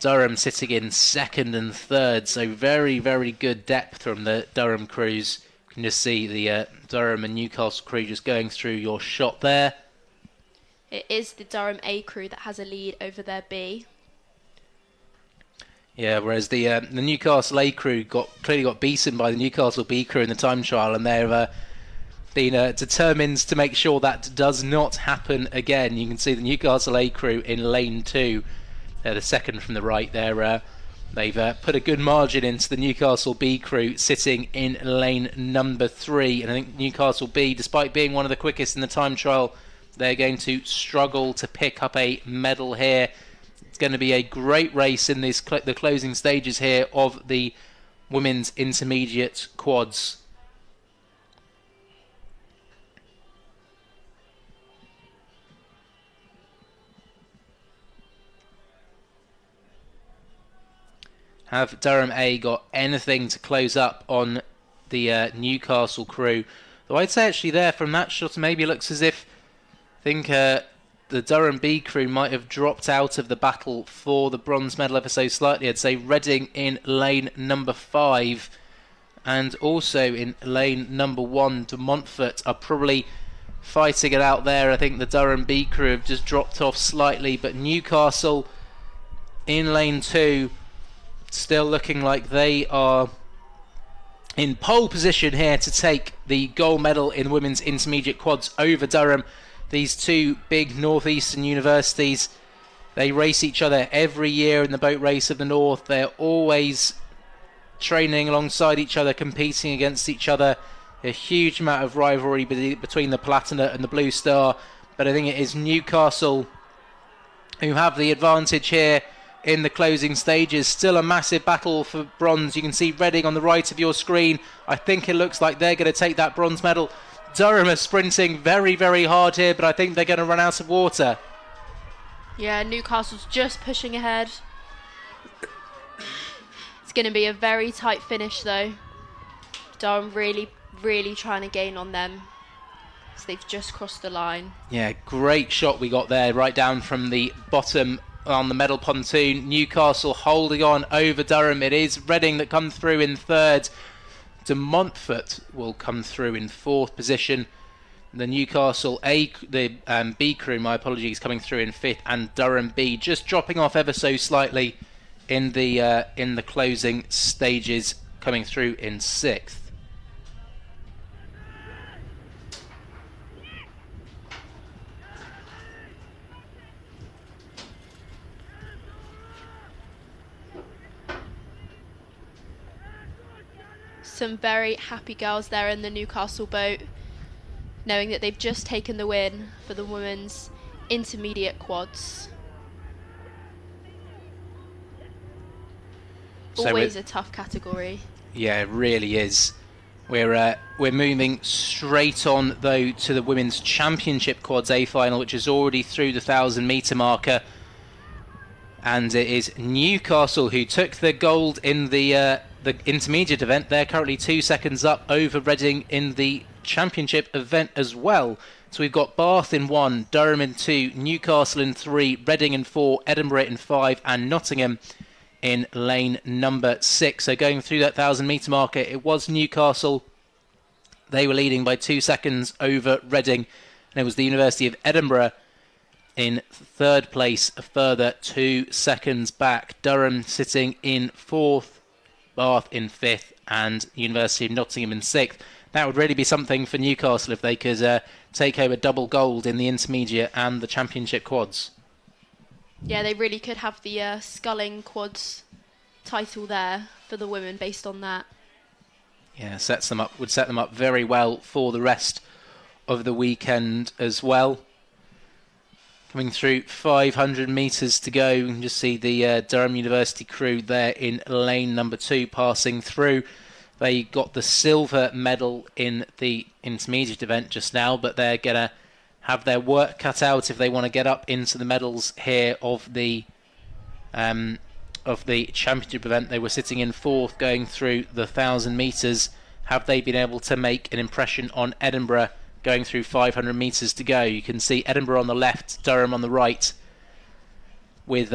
Speaker 10: Durham sitting in 2nd and 3rd, so very, very good depth from the Durham crews. You can just see the Durham and Newcastle crew just going through your shot there.
Speaker 11: It is the Durham A crew that has a lead over their B.
Speaker 10: Yeah, whereas the Newcastle A crew clearly got beaten by the Newcastle B crew in the time trial, and they've been determined to make sure that does not happen again. You can see the Newcastle A crew in lane 2. They're the 2nd from the right there. They've put a good margin into the Newcastle B crew sitting in lane number 3. And I think Newcastle B, despite being one of the quickest in the time trial, they're going to struggle to pick up a medal here. It's going to be a great race in this the closing stages here of the women's intermediate quads. Have Durham A got anything to close up on the Newcastle crew? Though I'd say actually there from that shot, maybe it looks as if I think the Durham B crew might have dropped out of the battle for the bronze medal ever so slightly. I'd say Reading in lane number 5 and also in lane number 1 to Montfort are probably fighting it out there. I think the Durham B crew have just dropped off slightly, but Newcastle in lane 2 still looking like they are in pole position here to take the gold medal in women's intermediate quads over Durham. These two big northeastern universities, they race each other every year in the boat race of the north. They're always training alongside each other, competing against each other. A huge amount of rivalry between the Palatinate and the Blue Star, but I think it is Newcastle who have the advantage here in the closing stages. Still a massive battle for bronze. You can see Reading on the right of your screen. I think it looks like they're going to take that bronze medal. Durham are sprinting very, very hard here, but I think they're going to run out of water.
Speaker 11: Yeah, Newcastle's just pushing ahead. It's going to be a very tight finish though. Durham really, really trying to gain on them. So they've just crossed the line. Yeah,
Speaker 10: great shot we got there, right down from the bottom on the medal pontoon. Newcastle holding on over Durham. It is Reading that come through in 3rd. De Montfort will come through in 4th position. The Newcastle A, the B crew, my apologies, coming through in 5th, and Durham B just dropping off ever so slightly in the closing stages, coming through in 6th.
Speaker 11: Some very happy girls there in the Newcastle boat, knowing that they've just taken the win for the women's intermediate quads. Always a tough category.
Speaker 10: Yeah, it really is. We're moving straight on though to the women's championship quads A final, which is already through the 1,000-metre marker, and it is Newcastle who took the gold in the intermediate event. They're currently 2 seconds up over Reading in the championship event as well. So we've got Bath in 1, Durham in 2, Newcastle in 3, Reading in 4, Edinburgh in 5, and Nottingham in lane number 6. So going through that 1,000-metre marker, it was Newcastle. They were leading by 2 seconds over Reading, and it was the University of Edinburgh in third place, a further 2 seconds back. Durham sitting in 4th, Bath in 5th, and University of Nottingham in 6th. That would really be something for Newcastle if they could take home a double gold in the intermediate and the championship quads.
Speaker 11: Yeah, they really could have the sculling quads title there for the women based on that.
Speaker 10: Yeah, would set them up very well for the rest of the weekend as well. Coming through 500 metres to go, you can just see the Durham University crew there in lane number 2 passing through. They got the silver medal in the intermediate event just now, but they're going to have their work cut out if they want to get up into the medals here of the championship event. They were sitting in 4th going through the 1,000 metres. Have they been able to make an impression on Edinburgh going through 500 metres to go? You can see Edinburgh on the left, Durham on the right, with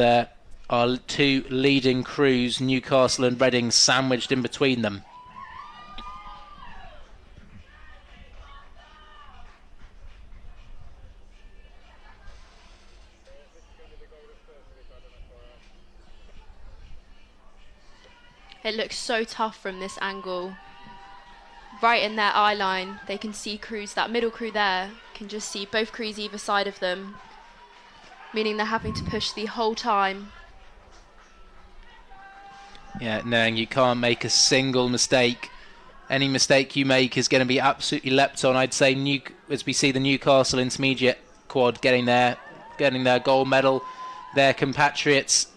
Speaker 10: our 2 leading crews, Newcastle and Reading, sandwiched in between them.
Speaker 11: It looks so tough from this angle. Right in their eye line, they can see crews, that middle crew there, can just see both crews either side of them, meaning they're having to push the whole time.
Speaker 10: Yeah, knowing you can't make a single mistake. Any mistake you make is going to be absolutely leapt on. I'd say as we see the Newcastle intermediate quad getting their gold medal, their compatriots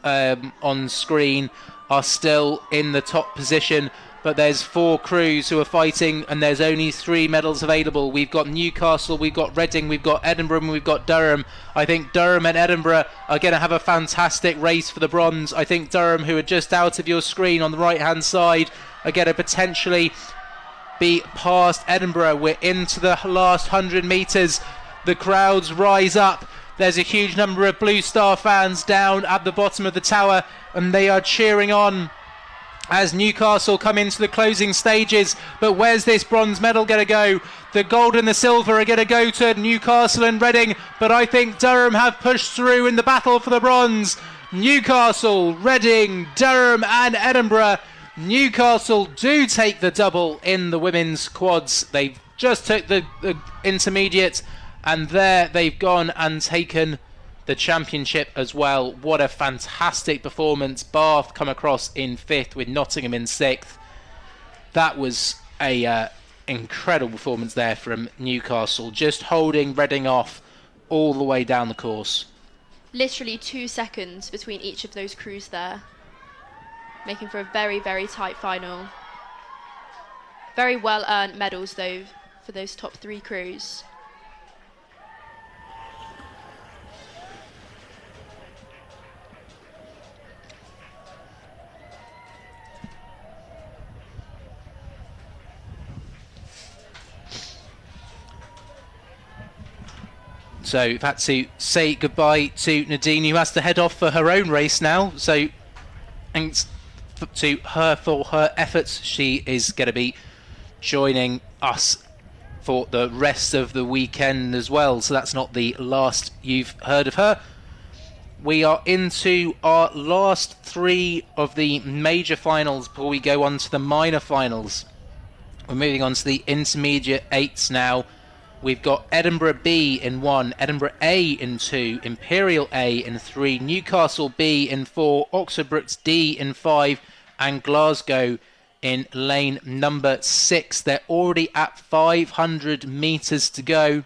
Speaker 10: on screen are still in the top position, but there's 4 crews who are fighting and there's only 3 medals available. We've got Newcastle, we've got Reading, we've got Edinburgh, and we've got Durham. I think Durham and Edinburgh are going to have a fantastic race for the bronze. I think Durham, who are just out of your screen on the right hand side, are going to potentially be past Edinburgh. We're into the last 100 metres. The crowds rise up. There's a huge number of Blue Star fans down at the bottom of the tower, and they are cheering on as Newcastle come into the closing stages. But where's this bronze medal going to go? The gold and the silver are going to go to Newcastle and Reading, but I think Durham have pushed through in the battle for the bronze. Newcastle, Reading, Durham and Edinburgh. Newcastle do take the double in the women's quads. They've just took the intermediate, and there they've gone and taken the championship as well. What a fantastic performance. Bath come across in 5th with Nottingham in 6th. That was a incredible performance there from Newcastle, just holding Reading off all the way down the course.
Speaker 11: Literally 2 seconds between each of those crews there, making for a very, very tight final. Very well earned medals though for those top 3 crews.
Speaker 10: So we've had to say goodbye to Nadine, who has to head off for her own race now. So thanks to her for her efforts. She is going to be joining us for the rest of the weekend as well. So that's not the last you've heard of her. We are into our last 3 of the major finals before we go on to the minor finals. We're moving on to the intermediate 8s now. We've got Edinburgh B in 1, Edinburgh A in 2, Imperial A in 3, Newcastle B in 4, Oxford Brookes D in 5, and Glasgow in lane number 6. They're already at 500 metres to go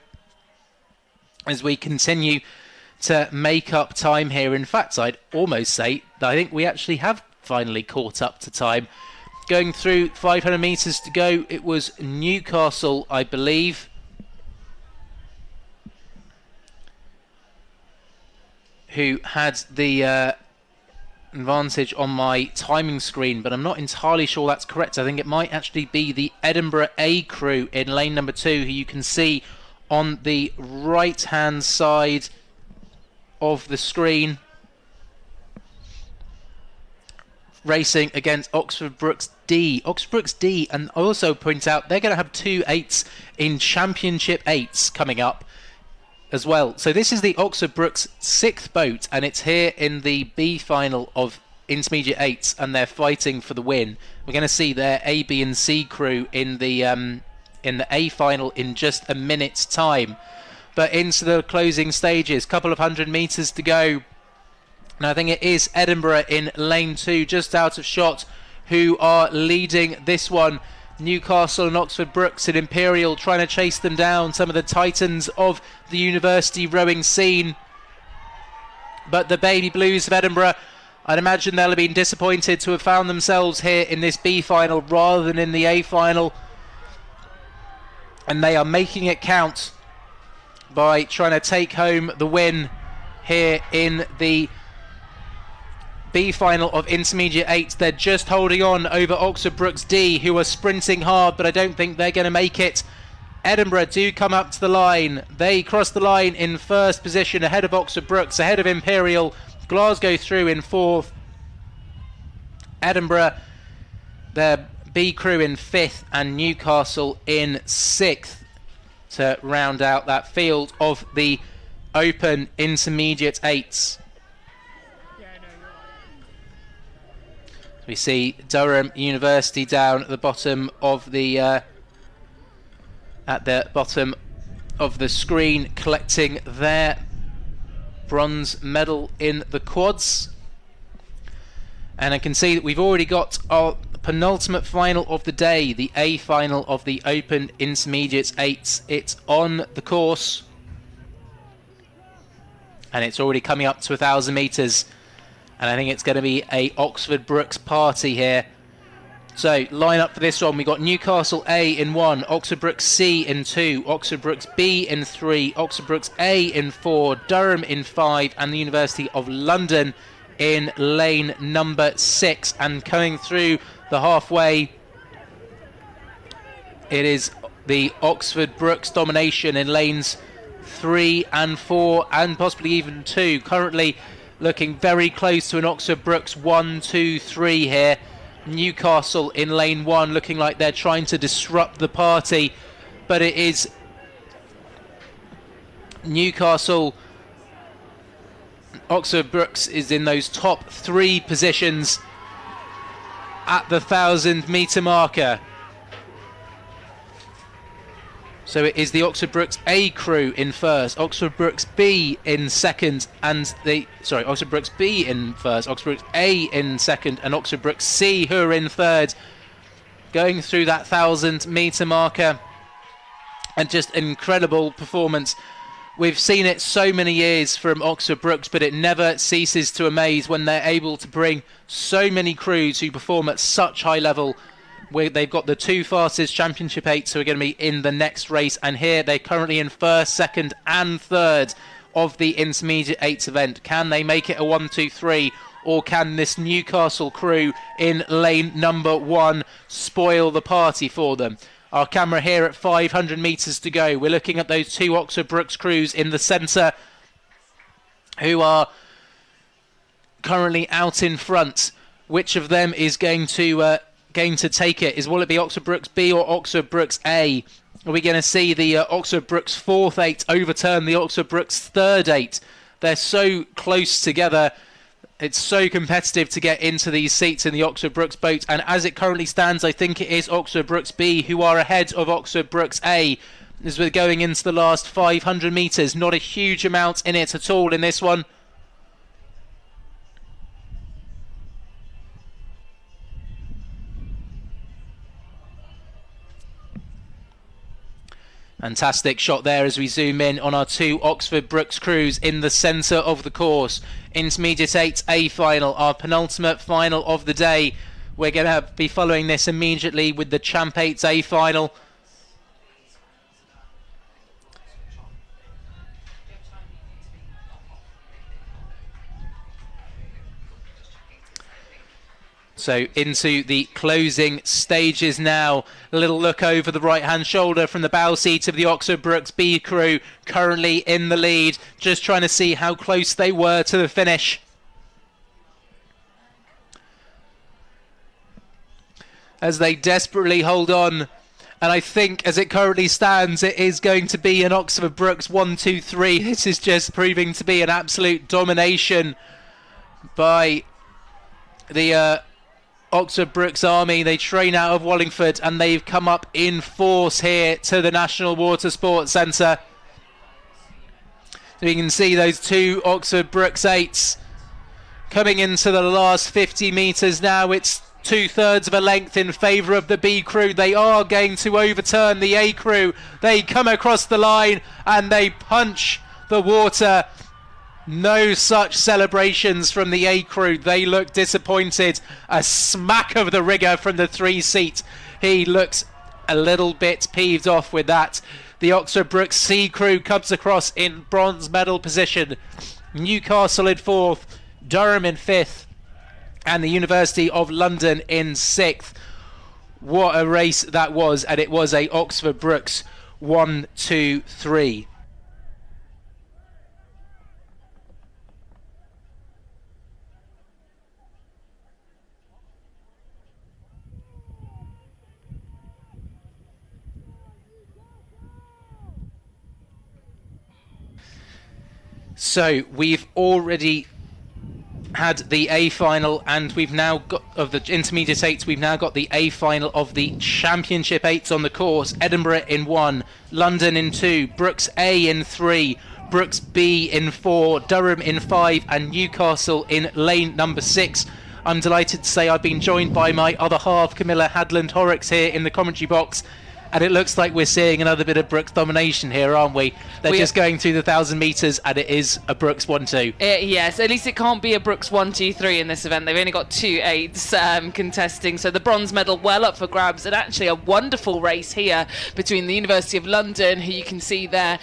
Speaker 10: as we continue to make up time here. In fact, I'd almost say that I think we actually have finally caught up to time. Going through 500 metres to go, it was Newcastle, I believe, who had the advantage on my timing screen, but I'm not entirely sure that's correct. I think it might actually be the Edinburgh A crew in lane number 2, who you can see on the right hand side of the screen, racing against Oxford BUCS D. Oxford BUCS D, and I also point out they're going to have 2 8s in Championship 8s coming up as well. So this is the Oxford BUCS 6th boat, and it's here in the B final of Intermediate 8s, and they're fighting for the win. We're going to see their A, B and C crew in the A final in just a minute's time. But into the closing stages, couple of 100 metres to go. And I think it is Edinburgh in lane 2, just out of shot, who are leading this one. Newcastle and Oxford BUCS and Imperial trying to chase them down, some of the titans of the university rowing scene. But the Baby Blues of Edinburgh, I'd imagine they'll have been disappointed to have found themselves here in this B final rather than in the A final. And they are making it count by trying to take home the win here in the B final of Intermediate 8. They're just holding on over Oxford BUCS D, who are sprinting hard, but I don't think they're going to make it. Edinburgh do come up to the line. They cross the line in first position ahead of Oxford BUCS, ahead of Imperial. Glasgow through in 4th. Edinburgh, their B crew in 5th, and Newcastle in 6th to round out that field of the Open Intermediate 8s. We see Durham University down at the bottom of the screen, collecting their bronze medal in the quads. And I can see that we've already got our penultimate final of the day, the A final of the Open Intermediate 8s. It's on the course, and it's already coming up to 1,000 metres. And I think it's going to be a Oxford BUCS party here. So, line up for this one. We've got Newcastle A in 1, Oxford BUCS C in 2, Oxford BUCS B in 3, Oxford BUCS A in 4, Durham in 5, and the University of London in lane number 6. And coming through the halfway, it is the Oxford BUCS domination in lanes 3 and 4, and possibly even 2. Currently looking very close to an Oxford BUCS 1, 2, 3 here. Newcastle in lane 1 looking like they're trying to disrupt the party, but it is Newcastle. Oxford BUCS is in those top 3 positions at the 1,000 metre marker. So it is the Oxford BUCS A crew in first, Oxford BUCS B in second, and Oxford BUCS B in first, Oxford BUCS A in second, and Oxford BUCS C who are in third. Going through that 1,000 metre marker, and just an incredible performance. We've seen it so many years from Oxford BUCS, but it never ceases to amaze when they're able to bring so many crews who perform at such high level. They've got the 2 fastest Championship 8s who are going to be in the next race, and here they're currently in first, second and third of the Intermediate 8s event. Can they make it a 1, 2, 3, or can this Newcastle crew in lane number 1 spoil the party for them? Our camera here at 500 metres to go. We're looking at those 2 Oxford BUCS crews in the centre who are currently out in front. Which of them is going to take it? Will it be Oxford BUCS B or Oxford BUCS A? Are we going to see the Oxford BUCS 4th 8 overturn the Oxford BUCS 3rd 8? They're so close together. It's so competitive to get into these seats in the Oxford BUCS boat, and as it currently stands, I think it is Oxford BUCS B who are ahead of Oxford BUCS A as we're going into the last 500 metres. Not a huge amount in it at all in this one. Fantastic shot there as we zoom in on our 2 Oxford Brookes crews in the centre of the course. Intermediate 8 A final, our penultimate final of the day. We're going to be following this immediately with the Champ 8 A final. So into the closing stages now. A little look over the right-hand shoulder from the bow seat of the Oxford Brookes B crew, currently in the lead. Just trying to see how close they were to the finish. As they desperately hold on. And I think as it currently stands, it is going to be an Oxford Brookes 1-2-3. This is just proving to be an absolute domination by the Oxford Brookes Army. They train out of Wallingford and they've come up in force here to the National Water Sports Centre. So you can see those 2 Oxford Brookes 8s coming into the last 50 metres now. It's 2/3 of a length in favour of the B crew. They are going to overturn the A crew. They come across the line and they punch the water. No such celebrations from the A crew. They look disappointed. A smack of the rigger from the 3 seat. He looks a little bit peeved off with that. The Oxford Brookes C crew comes across in bronze medal position. Newcastle in 4th, Durham in 5th, and the University of London in 6th. What a race that was, and it was a Oxford Brookes 1-2-3. So we've already had the A final, and we've now got, of the intermediate 8s, we've now got the A final of the championship 8s on the course. Edinburgh in 1, London in 2, Brookes A in 3, Brookes B in 4, Durham in 5, and Newcastle in lane number 6. I'm delighted to say I've been joined by my other half, Camilla Hadland-Horrocks, here in the commentary box. And it looks like we're seeing another bit of Brookes domination here, aren't we? They're just going through the 1,000 metres, and it is a Brookes 1-2.
Speaker 12: Yes, at least it can't be a Brookes 1-2-3 in this event. They've only got 2 8s contesting, so the bronze medal well up for grabs. And actually a wonderful race here between the University of London, who you can see there,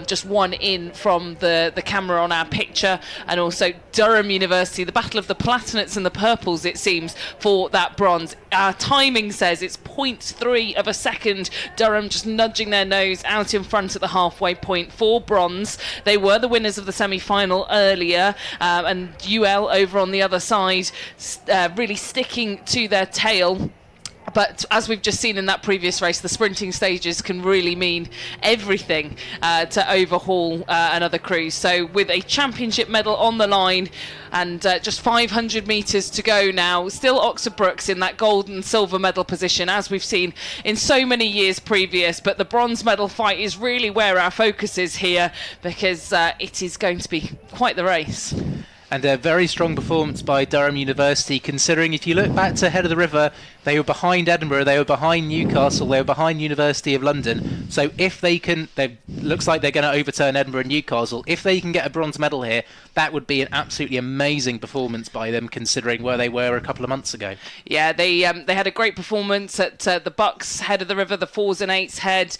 Speaker 12: just one in from the camera on our picture, and also Durham University. The battle of the Platinates and the Purples, it seems, for that bronze. Our timing says it's 0.3 of a second. Durham just nudging their nose out in front at the halfway point for bronze. They were the winners of the semi-final earlier, and UL over on the other side really sticking to their tail. But as we've just seen in that previous race, the sprinting stages can really mean everything to overhaul another cruise. So with a championship medal on the line and just 500 metres to go now, still Oxford Brookes in that gold and silver medal position, as we've seen in so many years previous. But the bronze medal fight is really where our focus is here, because it is going to be quite the race.
Speaker 10: And a very strong performance by Durham University, considering if you look back to Head of the River, they were behind Edinburgh, they were behind Newcastle, they were behind University of London. So if they can, looks like they're going to overturn Edinburgh and Newcastle. If they can get a bronze medal here, that would be an absolutely amazing performance by them, considering where they were a couple of months ago.
Speaker 12: Yeah, they had a great performance at the BUCS Head of the River, the 4s and 8s head.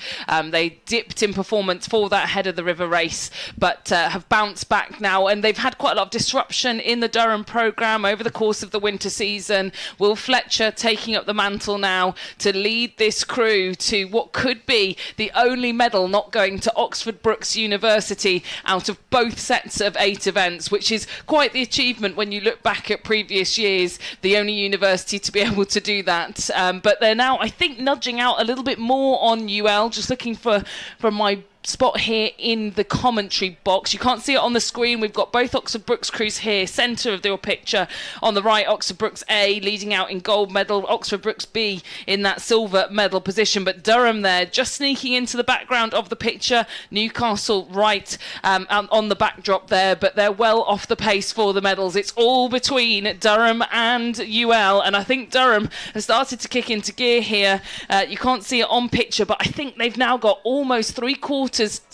Speaker 12: They dipped in performance for that Head of the River race, but have bounced back now, and they've had quite a lot of disruption in the Durham programme over the course of the winter season. Will Fletcher taking up the mantle now to lead this crew to what could be the only medal not going to Oxford Brookes University out of both sets of 8 events, which is quite the achievement when you look back at previous years, the only university to be able to do that. But they're now, I think, nudging out a little bit more on UL, just looking for my spot here in the commentary box. You can't see it on the screen. We've got both Oxford Brookes crews here, centre of your picture. On the right, Oxford Brookes A leading out in gold medal, Oxford Brookes B in that silver medal position, but Durham there just sneaking into the background of the picture. Newcastle right on the backdrop there, but they're well off the pace for the medals. It's all between Durham and UL, and I think Durham has started to kick into gear here. You can't see it on picture, but I think they've now got almost 3/4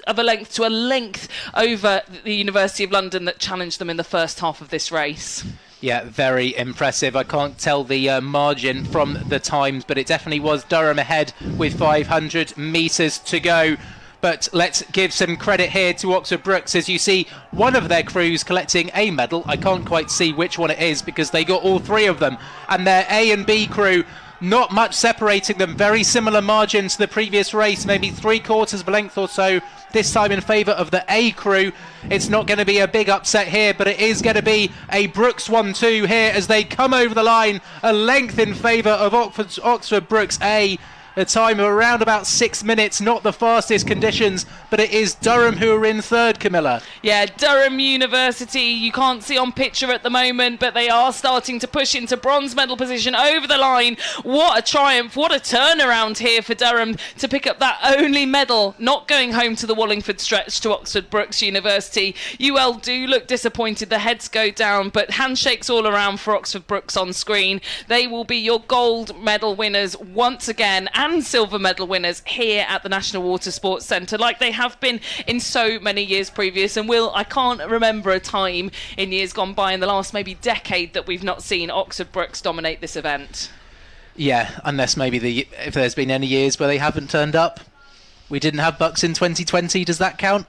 Speaker 12: of a length to a length over the University of London that challenged them in the first half of this race.
Speaker 10: Yeah, very impressive. I can't tell the margin from the times, but it definitely was Durham ahead with 500 metres to go. But let's give some credit here to Oxford Brookes, as you see one of their crews collecting a medal. I can't quite see which one it is because they got all three of them. And their A and B crew, not much separating them. Very similar margin to the previous race, maybe 3/4 of a length or so, this time in favour of the A crew. It's not going to be a big upset here, but it is going to be a Brookes 1-2 here as they come over the line, a length in favour of Oxford Brookes A. A time of around about 6 minutes, not the fastest conditions, but it is Durham who are in third, Camilla.
Speaker 12: Yeah, Durham University, you can't see on picture at the moment, but they are starting to push into bronze medal position over the line. What a triumph, what a turnaround here for Durham to pick up that only medal, not going home to the Wallingford stretch to Oxford Brookes University. UL do look disappointed, the heads go down, but handshakes all around for Oxford Brookes on screen. They will be your gold medal winners once again, and silver medal winners here at the National Water Sports Centre, like they have been in so many years previous. And I can't remember a time in years gone by in the last maybe decade that we've not seen Oxford Brookes dominate this event.
Speaker 10: Yeah, unless maybe if there's been any years where they haven't turned up. We didn't have BUCS in 2020, does that count?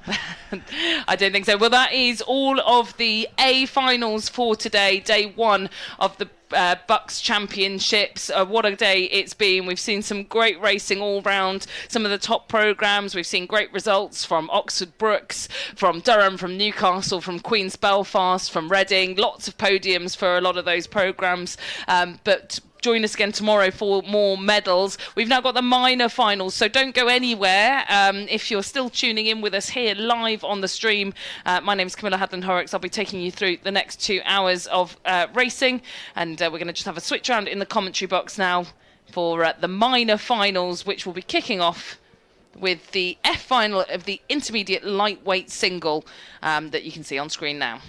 Speaker 12: I don't think so. Well, that is all of the A finals for today, day one of the BUCS Championships. What a day it's been. We've seen some great racing all round, some of the top programmes. We've seen great results from Oxford Brookes, from Durham, from Newcastle, from Queen's Belfast, from Reading. Lots of podiums for a lot of those programmes. But join us again tomorrow for more medals. We've now got the minor finals, so don't go anywhere. If you're still tuning in with us here live on the stream, my name's Camilla Hadland-Horrocks. I'll be taking you through the next 2 hours of racing, and we're going to just have a switch around in the commentary box now for the minor finals, which will be kicking off with the F final of the intermediate lightweight single that you can see on screen now.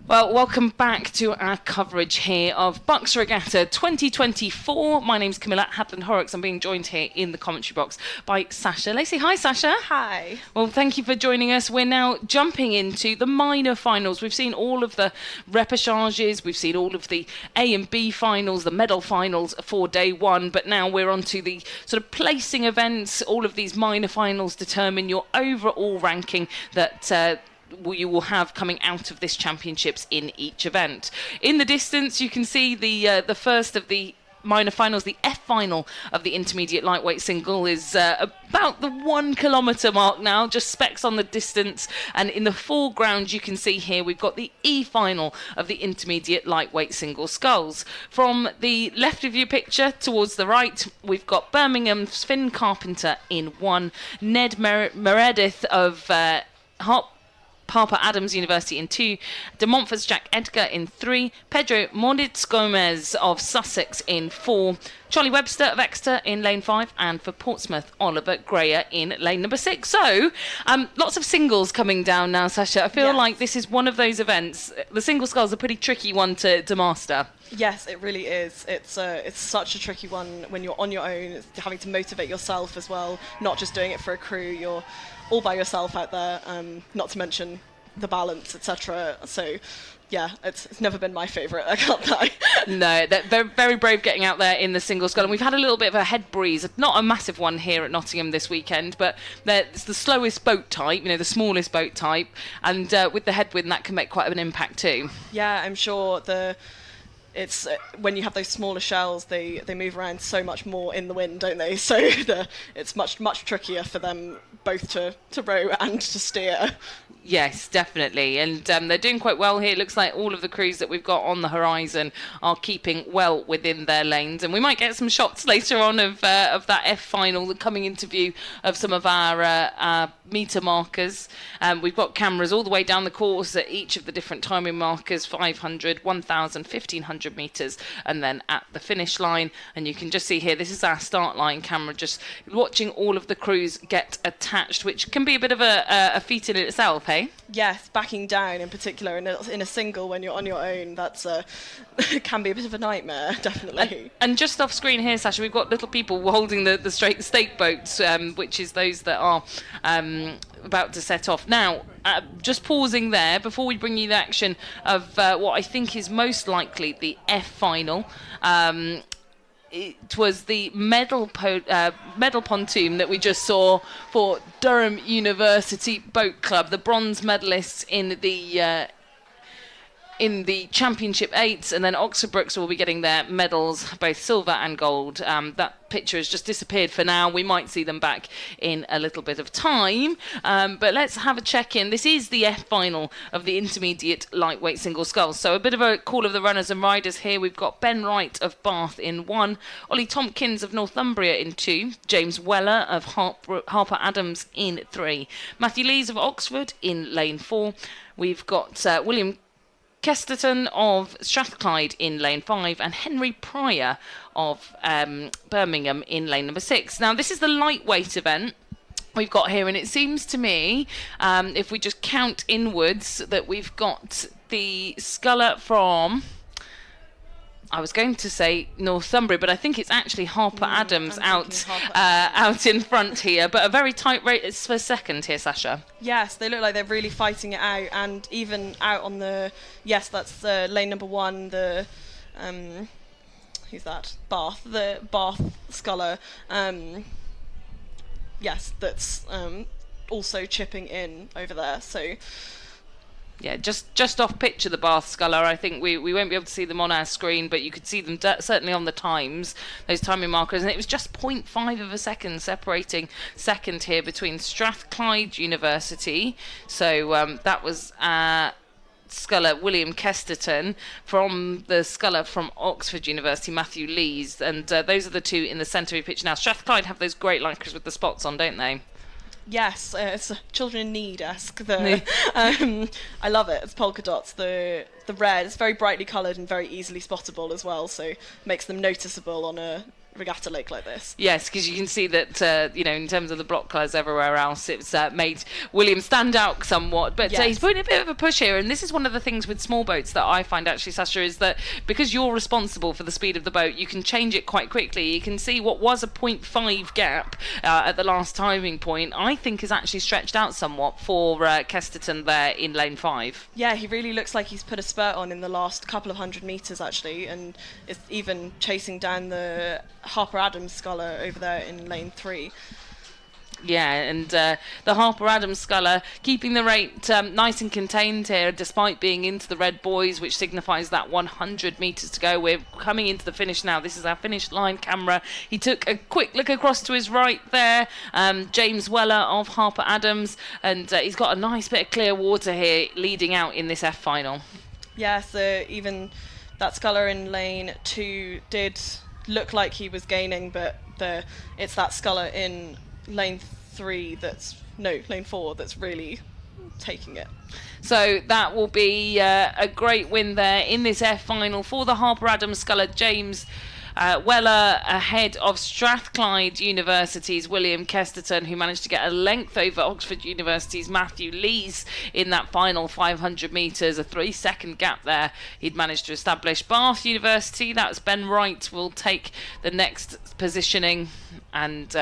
Speaker 12: Well, welcome back to our coverage here of BUCS Regatta 2024. My name's Camilla Hadland-Horrocks. I'm being joined here in the commentary box by Sasha Lacey. Hi, Sasha.
Speaker 4: Hi.
Speaker 12: Well, thank you for joining us. We're now jumping into the minor finals. We've seen all of the repêchages. We've seen all of the A and B finals, the medal finals for day one. But now we're on to the sort of placing events. All of these minor finals determine your overall ranking that you will have coming out of this championships in each event. In the distance, you can see the first of the minor finals. The F final of the intermediate lightweight single is about the 1 kilometre mark now, just specks on the distance. And in the foreground, you can see here we've got the E final of the intermediate lightweight single sculls. From the left of your picture towards the right, we've got Birmingham's Finn Carpenter in 1, Ned Meredith of Harper Adams University in 2, De Montfort's Jack Edgar in 3, Pedro Moritz Gomez of Sussex in 4, Charlie Webster of Exeter in lane 5, and for Portsmouth, Oliver Greyer in lane number 6. So, lots of singles coming down now, Sasha. I feel like this is one of those events. The single sculls are a pretty tricky one to master.
Speaker 13: Yes, it really is. It's such a tricky one when you're on your own. It's having to motivate yourself as well, not just doing it for a crew. You're all by yourself out there, not to mention the balance, etc. So, yeah, it's never been my favourite, I can't lie.
Speaker 12: No, they're very, very brave getting out there in the single scull. And we've had a little bit of a head breeze, not a massive one here at Nottingham this weekend, but it's the slowest boat type, the smallest boat type. And with the headwind, that can make quite an impact too.
Speaker 13: Yeah, I'm sure it's when you have those smaller shells, they move around so much more in the wind, don't they? So it's much trickier for them both to row and to steer.
Speaker 12: Yes, definitely. And they're doing quite well here. It looks like all of the crews that we've got on the horizon are keeping well within their lanes. And we might get some shots later on of that F final coming into view of some of our meter markers. We've got cameras all the way down the course at each of the different timing markers, 500, 1,000, 1,500 metres, and then at the finish line. And you can just see here, this is our start line camera, just watching all of the crews get attached, which can be a bit of a feat in itself, hey?
Speaker 13: Yes, backing down in particular in a single when you're on your own, that's can be a bit of a nightmare, definitely.
Speaker 12: And just off screen here, Sasha, we've got little people holding the straight stake boats, which is those that are about to set off. Now, just pausing there before we bring you the action of what I think is most likely the F final. It was the medal pontoon that we just saw for Durham University Boat Club, the bronze medalists in the Championship 8s, and then Oxford Brookes will be getting their medals, both silver and gold. That picture has just disappeared for now. We might see them back in a little bit of time. But let's have a check-in. This is the F final of the intermediate lightweight single sculls. So a bit of a call of the runners and riders here. We've got Ben Wright of Bath in 1, Ollie Tompkins of Northumbria in 2, James Weller of Harper Adams in 3, Matthew Lees of Oxford in lane 4. We've got William Kesterton of Strathclyde in lane 5, and Henry Pryor of Birmingham in lane number 6. Now, this is the lightweight event we've got here, and it seems to me, if we just count inwards, that we've got the sculler from, I was going to say Northumbria, but I think it's actually Harper Adams out in front here. But a very tight race for second here, Sasha.
Speaker 13: Yes, they look like they're really fighting it out, and even out on the that's lane number 1. The who's that? Bath, the Bath sculler. Yes, that's also chipping in over there. So.
Speaker 12: Yeah, just off picture, the Bath sculler. I think we won't be able to see them on our screen, but you could see them certainly on the times, those timing markers. And it was just 0.5 of a second separating second here between Strathclyde University. So that was sculler William Kesterton from the sculler from Oxford University, Matthew Lees. And those are the two in the centre of your picture now. Strathclyde have those great lycras with the spots on, don't they?
Speaker 13: Yes, it's Children in Need-esque. I love it. It's polka dots. The red, it's very brightly coloured and very easily spottable as well, so makes them noticeable on a regatta lake like this.
Speaker 12: Yes, because you can see that, in terms of the block colours everywhere else, it's made William stand out somewhat. But he's putting a bit of a push here, and this is one of the things with small boats that I find actually, Sasha, is that because you're responsible for the speed of the boat, you can change it quite quickly. You can see what was a 0.5 gap at the last timing point, I think is actually stretched out somewhat for Kesterton there in lane 5.
Speaker 13: Yeah, he really looks like he's put a spurt on in the last couple of 100 metres actually, and is even chasing down the Harper Adams sculler over there in lane 3.
Speaker 12: Yeah, and the Harper Adams sculler keeping the rate nice and contained here, despite being into the red buoys, which signifies that 100 metres to go. We're coming into the finish now. This is our finish line camera. He took a quick look across to his right there, James Weller of Harper Adams, and he's got a nice bit of clear water here leading out in this F final.
Speaker 13: Yeah, so even that sculler in lane 2 did look like he was gaining, but it's that sculler in lane 4 that's really taking it.
Speaker 12: So that will be a great win there in this F final for the Harper Adams sculler. James Weller ahead of Strathclyde University's William Kesterton, who managed to get a length over Oxford University's Matthew Lees in that final 500 metres, a 3-second gap there he'd managed to establish. Bath University, that's Ben Wright, will take the next positioning, and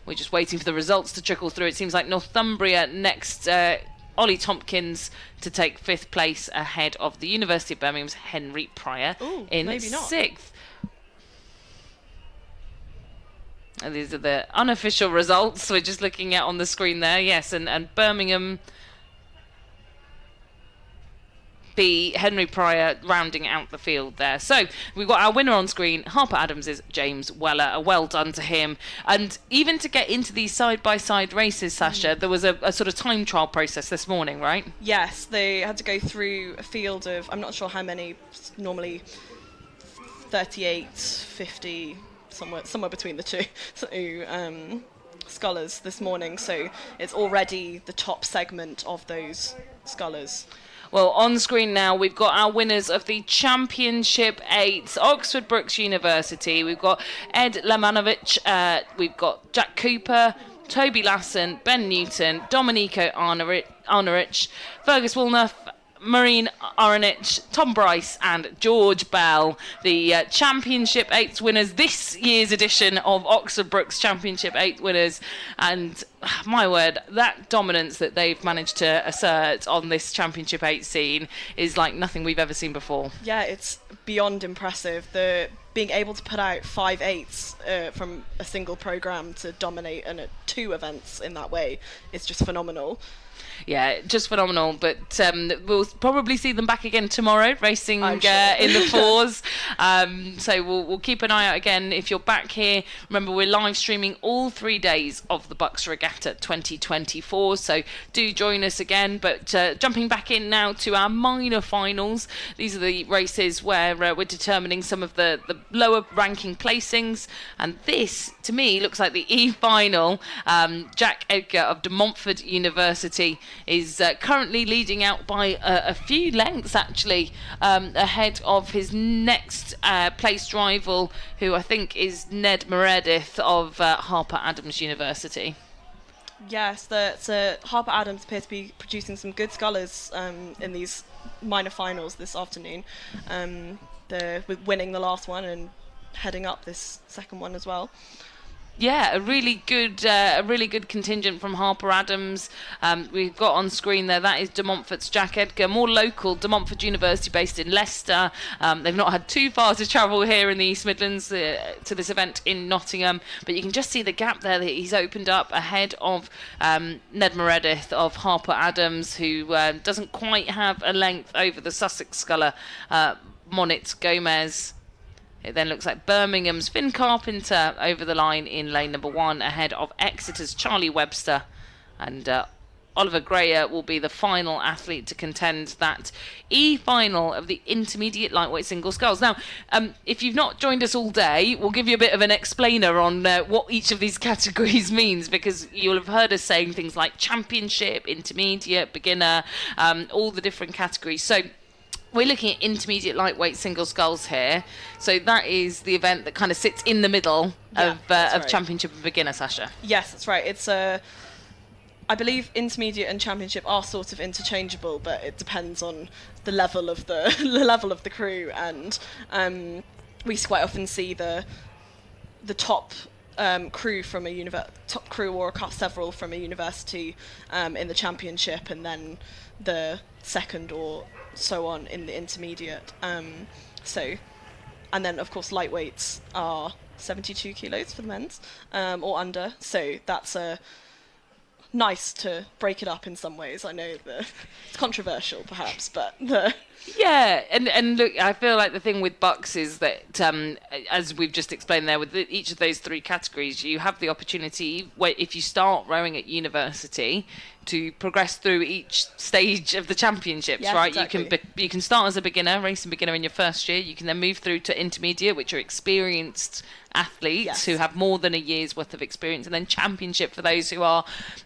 Speaker 12: we're just waiting for the results to trickle through. It seems like Northumbria next, Ollie Tompkins to take 5th place ahead of the University of Birmingham's Henry Pryor in 6th. And these are the unofficial results we're just looking at on the screen there. Yes, and Birmingham Henry Pryor rounding out the field there. So we've got our winner on screen. Harper Adams is James Weller. A well done to him. And even to get into these side-by-side races, Sasha, there was a sort of time trial process this morning, right?
Speaker 13: Yes, they had to go through a field of, I'm not sure how many, normally 38, 50, somewhere between the two scullers this morning. So it's already the top segment of those scullers.
Speaker 12: Well, on screen now, we've got our winners of the Championship 8, Oxford Brookes University. We've got Ed Lamanovic, we've got Jack Cooper, Toby Lassen, Ben Newton, Domenico Arnerich, Fergus Woolnough, Maureen Aronich, Tom Bryce and George Bell, the Championship 8 winners, this year's edition of Oxford Brookes Championship 8 winners. And my word, that dominance that they've managed to assert on this Championship 8 scene is like nothing we've ever seen before.
Speaker 13: Yeah, it's beyond impressive. Being able to put out 5 8s from a single programme to dominate and at 2 events in that way is just phenomenal.
Speaker 12: Yeah, just phenomenal. But we'll probably see them back again tomorrow, racing in the 4s. So we'll keep an eye out again. If you're back here, remember we're live streaming all 3 days of the BUCS Regatta 2024. So do join us again. But jumping back in now to our minor finals. These are the races where we're determining some of the lower ranking placings. And this, to me, looks like the E final. Jack Edgar of De Montfort University is currently leading out by a few lengths, actually, ahead of his next placed rival, who I think is Ned Meredith of Harper Adams University.
Speaker 13: Yes, Harper Adams appear to be producing some good scullers in these minor finals this afternoon. They're winning the last one and heading up this second one as well.
Speaker 12: Yeah, a really good contingent from Harper Adams. We've got on screen there, that is De Montfort's Jack Edgar, more local, De Montfort University based in Leicester. They've not had too far to travel here in the East Midlands to this event in Nottingham, but you can just see the gap there that he's opened up ahead of Ned Meredith of Harper Adams, who doesn't quite have a length over the Sussex sculler, Monit Gomez. It then looks like Birmingham's Finn Carpenter over the line in lane number 1 ahead of Exeter's Charlie Webster. And Oliver Greyer will be the final athlete to contend that E-final of the intermediate lightweight single sculls. Now, if you've not joined us all day, we'll give you a bit of an explainer on what each of these categories means, because you'll have heard us saying things like championship, intermediate, beginner, all the different categories. So we're looking at intermediate lightweight single sculls here. So that is the event that kind of sits in the middle of championship and beginner, Sasha.
Speaker 13: Yes, that's right. It's I believe intermediate and championship are sort of interchangeable, but it depends on the level of the crew, and we quite often see the top crew from a top crew or several from a university in the championship, and then the second or so on in the intermediate. And then of course lightweights are 72 kilos for the men's, or under. So that's nice to break it up in some ways. I know that it's controversial, perhaps, but
Speaker 12: Yeah, and look, I feel like the thing with BUCS is that, as we've just explained there, with each of those three categories, you have the opportunity, if you start rowing at university, to progress through each stage of the championships,
Speaker 13: Yes,
Speaker 12: right?
Speaker 13: exactly.
Speaker 12: You can start as a beginner, racing beginner in your first year. You can then move through to intermediate, which are experienced athletes who have more than a year's worth of experience, and then championship for those who are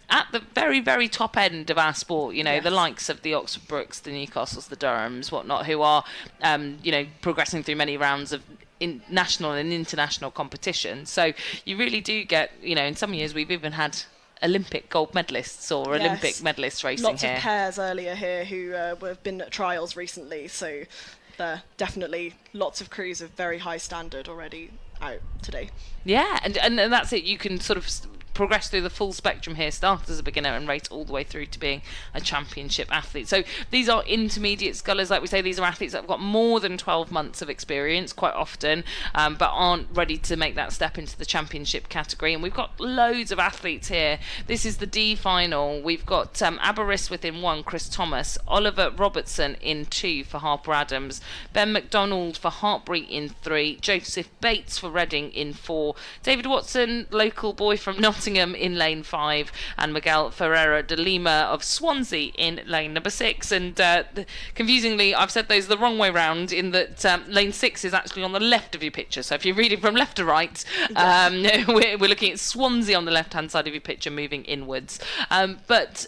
Speaker 12: at the very, very top end of our sport, you know, the likes of the Oxford Brooks, the Newcastles, the Durhams, whatnot, who are, you know, progressing through many rounds of national and international competition. So you really do get, you know, in some years we've even had Olympic gold medalists or Olympic medalists racing
Speaker 13: Lots
Speaker 12: here.
Speaker 13: of pairs earlier here who have been at trials recently, so there are definitely lots of crews of very high standard already out today.
Speaker 12: Yeah, and that's it. You can sort of progress through the full spectrum here, start as a beginner and race all the way through to being a championship athlete. So these are intermediate scullers, like we say. These are athletes that have got more than 12 months of experience quite often, but aren't ready to make that step into the championship category. And we've got loads of athletes here. This is the D final. We've got Aberystwyth in 1, Chris Thomas, Oliver Robertson in 2 for Harper Adams, Ben McDonald for Hartbury in 3, Joseph Bates for Reading in 4, David Watson, local boy from Nottingham, in lane 5, and Miguel Ferreira de Lima of Swansea in lane number 6. And confusingly, I've said those the wrong way round, in that lane 6 is actually on the left of your picture. So if you're reading from left to right, we're looking at Swansea on the left-hand side of your picture, moving inwards. But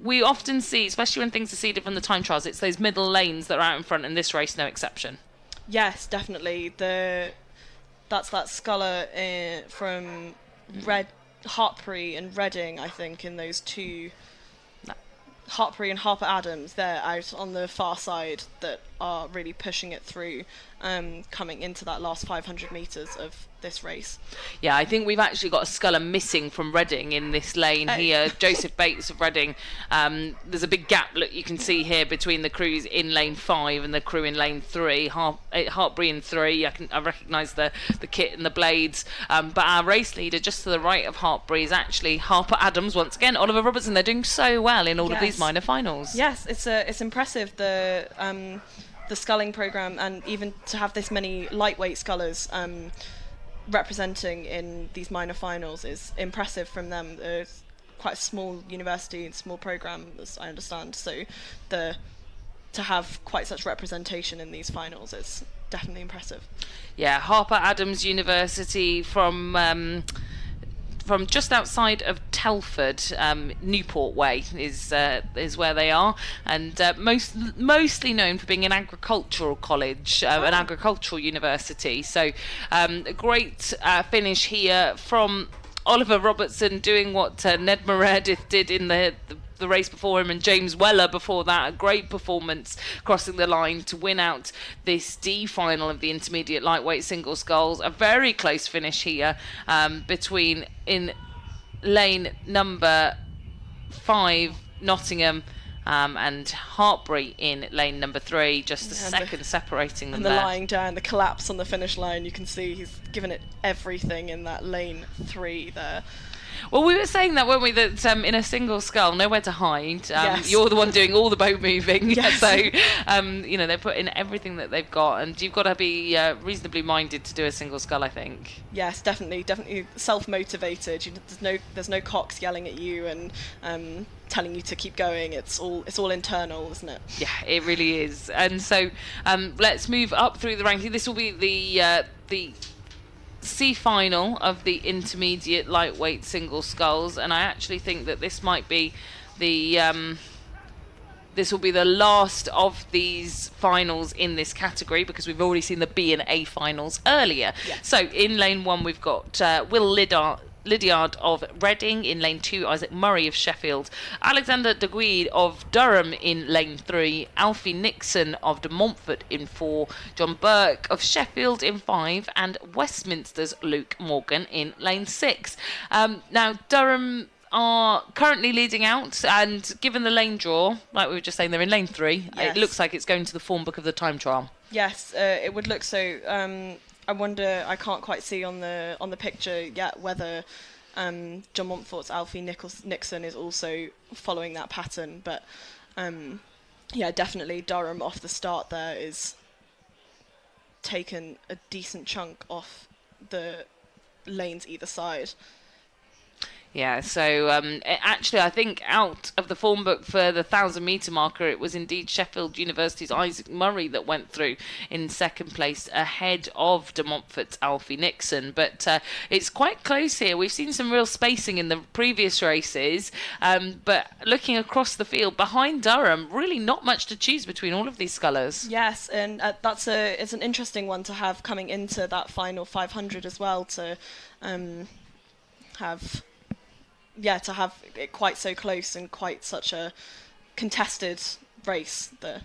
Speaker 12: we often see, especially when things are seeded from the time trials, it's those middle lanes that are out in front, and this race no exception.
Speaker 13: Yes, definitely. That's that sculler from Hartbury and Reading, I think, in those two. Hartbury and Harper Adams, they're out on the far side that are really pushing it through, coming into that last 500 metres of this race.
Speaker 12: Yeah, I think we've actually got a sculler missing from Reading in this lane here. Joseph Bates of Reading. There's a big gap, look, you can see here between the crews in lane 5 and the crew in lane 3. Hartbury in 3. I recognise the kit and the blades. But our race leader just to the right of Hartbury is actually Harper Adams once again. Oliver Robertson. They're doing so well in all of these minor finals.
Speaker 13: Yes, it's impressive, the sculling programme, and even to have this many lightweight scullers representing in these minor finals is impressive from them. It's quite a small university and small programme, as I understand, so to have quite such representation in these finals is definitely impressive.
Speaker 12: Yeah, Harper Adams University from just outside of Telford, Newport Way is where they are, and mostly known for being an agricultural college, an agricultural university. So a great finish here from Oliver Robertson, doing what Ned Meredith did in the race before him, and James Weller before that. A great performance crossing the line to win out this D final of the intermediate lightweight single sculls. A very close finish here between in lane number 5 Nottingham and Hartbury in lane number 3, just a second separating them
Speaker 13: and the
Speaker 12: there.
Speaker 13: lying down, the collapse on the finish line, you can see he's given it everything in that lane 3 there.
Speaker 12: Well, we were saying that, weren't we, that in a single scull, nowhere to hide.
Speaker 13: Yes.
Speaker 12: You're the one doing all the boat moving.
Speaker 13: Yes.
Speaker 12: So, you know, they put in everything that they've got, and you've got to be reasonably minded to do a single scull, I think.
Speaker 13: Yes, definitely self-motivated. There's no cocks yelling at you and telling you to keep going. It's all internal, isn't it?
Speaker 12: Yeah, it really is. And so let's move up through the ranking. This will be the C final of the intermediate lightweight single sculls, and I actually think that this might be this will be the last of these finals in this category, because we've already seen the B and A finals earlier.
Speaker 13: Yes.
Speaker 12: So in lane 1 we've got Will Lydiard of Reading, in lane 2 Isaac Murray of Sheffield, Alexander de Guide of Durham in lane 3, Alfie Nixon of de Montfort in 4, John Burke of Sheffield in 5, and Westminster's Luke Morgan in lane 6. Now Durham are currently leading out, and given the lane draw, like we were just saying, they're in lane 3.
Speaker 13: Yes.
Speaker 12: It looks like it's going to the form book of the time trial.
Speaker 13: Yes, it would look so. I wonder. I can't quite see on the picture yet whether John Montfort's Alfie Nixon is also following that pattern, but yeah, definitely Durham off the start there is taken a decent chunk off the lanes either side.
Speaker 12: Yeah, so actually I think out of the form book for the 1,000-metre marker, it was indeed Sheffield University's Isaac Murray that went through in second place ahead of De Montfort's Alfie Nixon. But it's quite close here. We've seen some real spacing in the previous races, but looking across the field, behind Durham, really not much to choose between all of these scullers.
Speaker 13: Yes, and it's an interesting one to have coming into that final 500 as well, to have it quite so close and quite such a contested race there.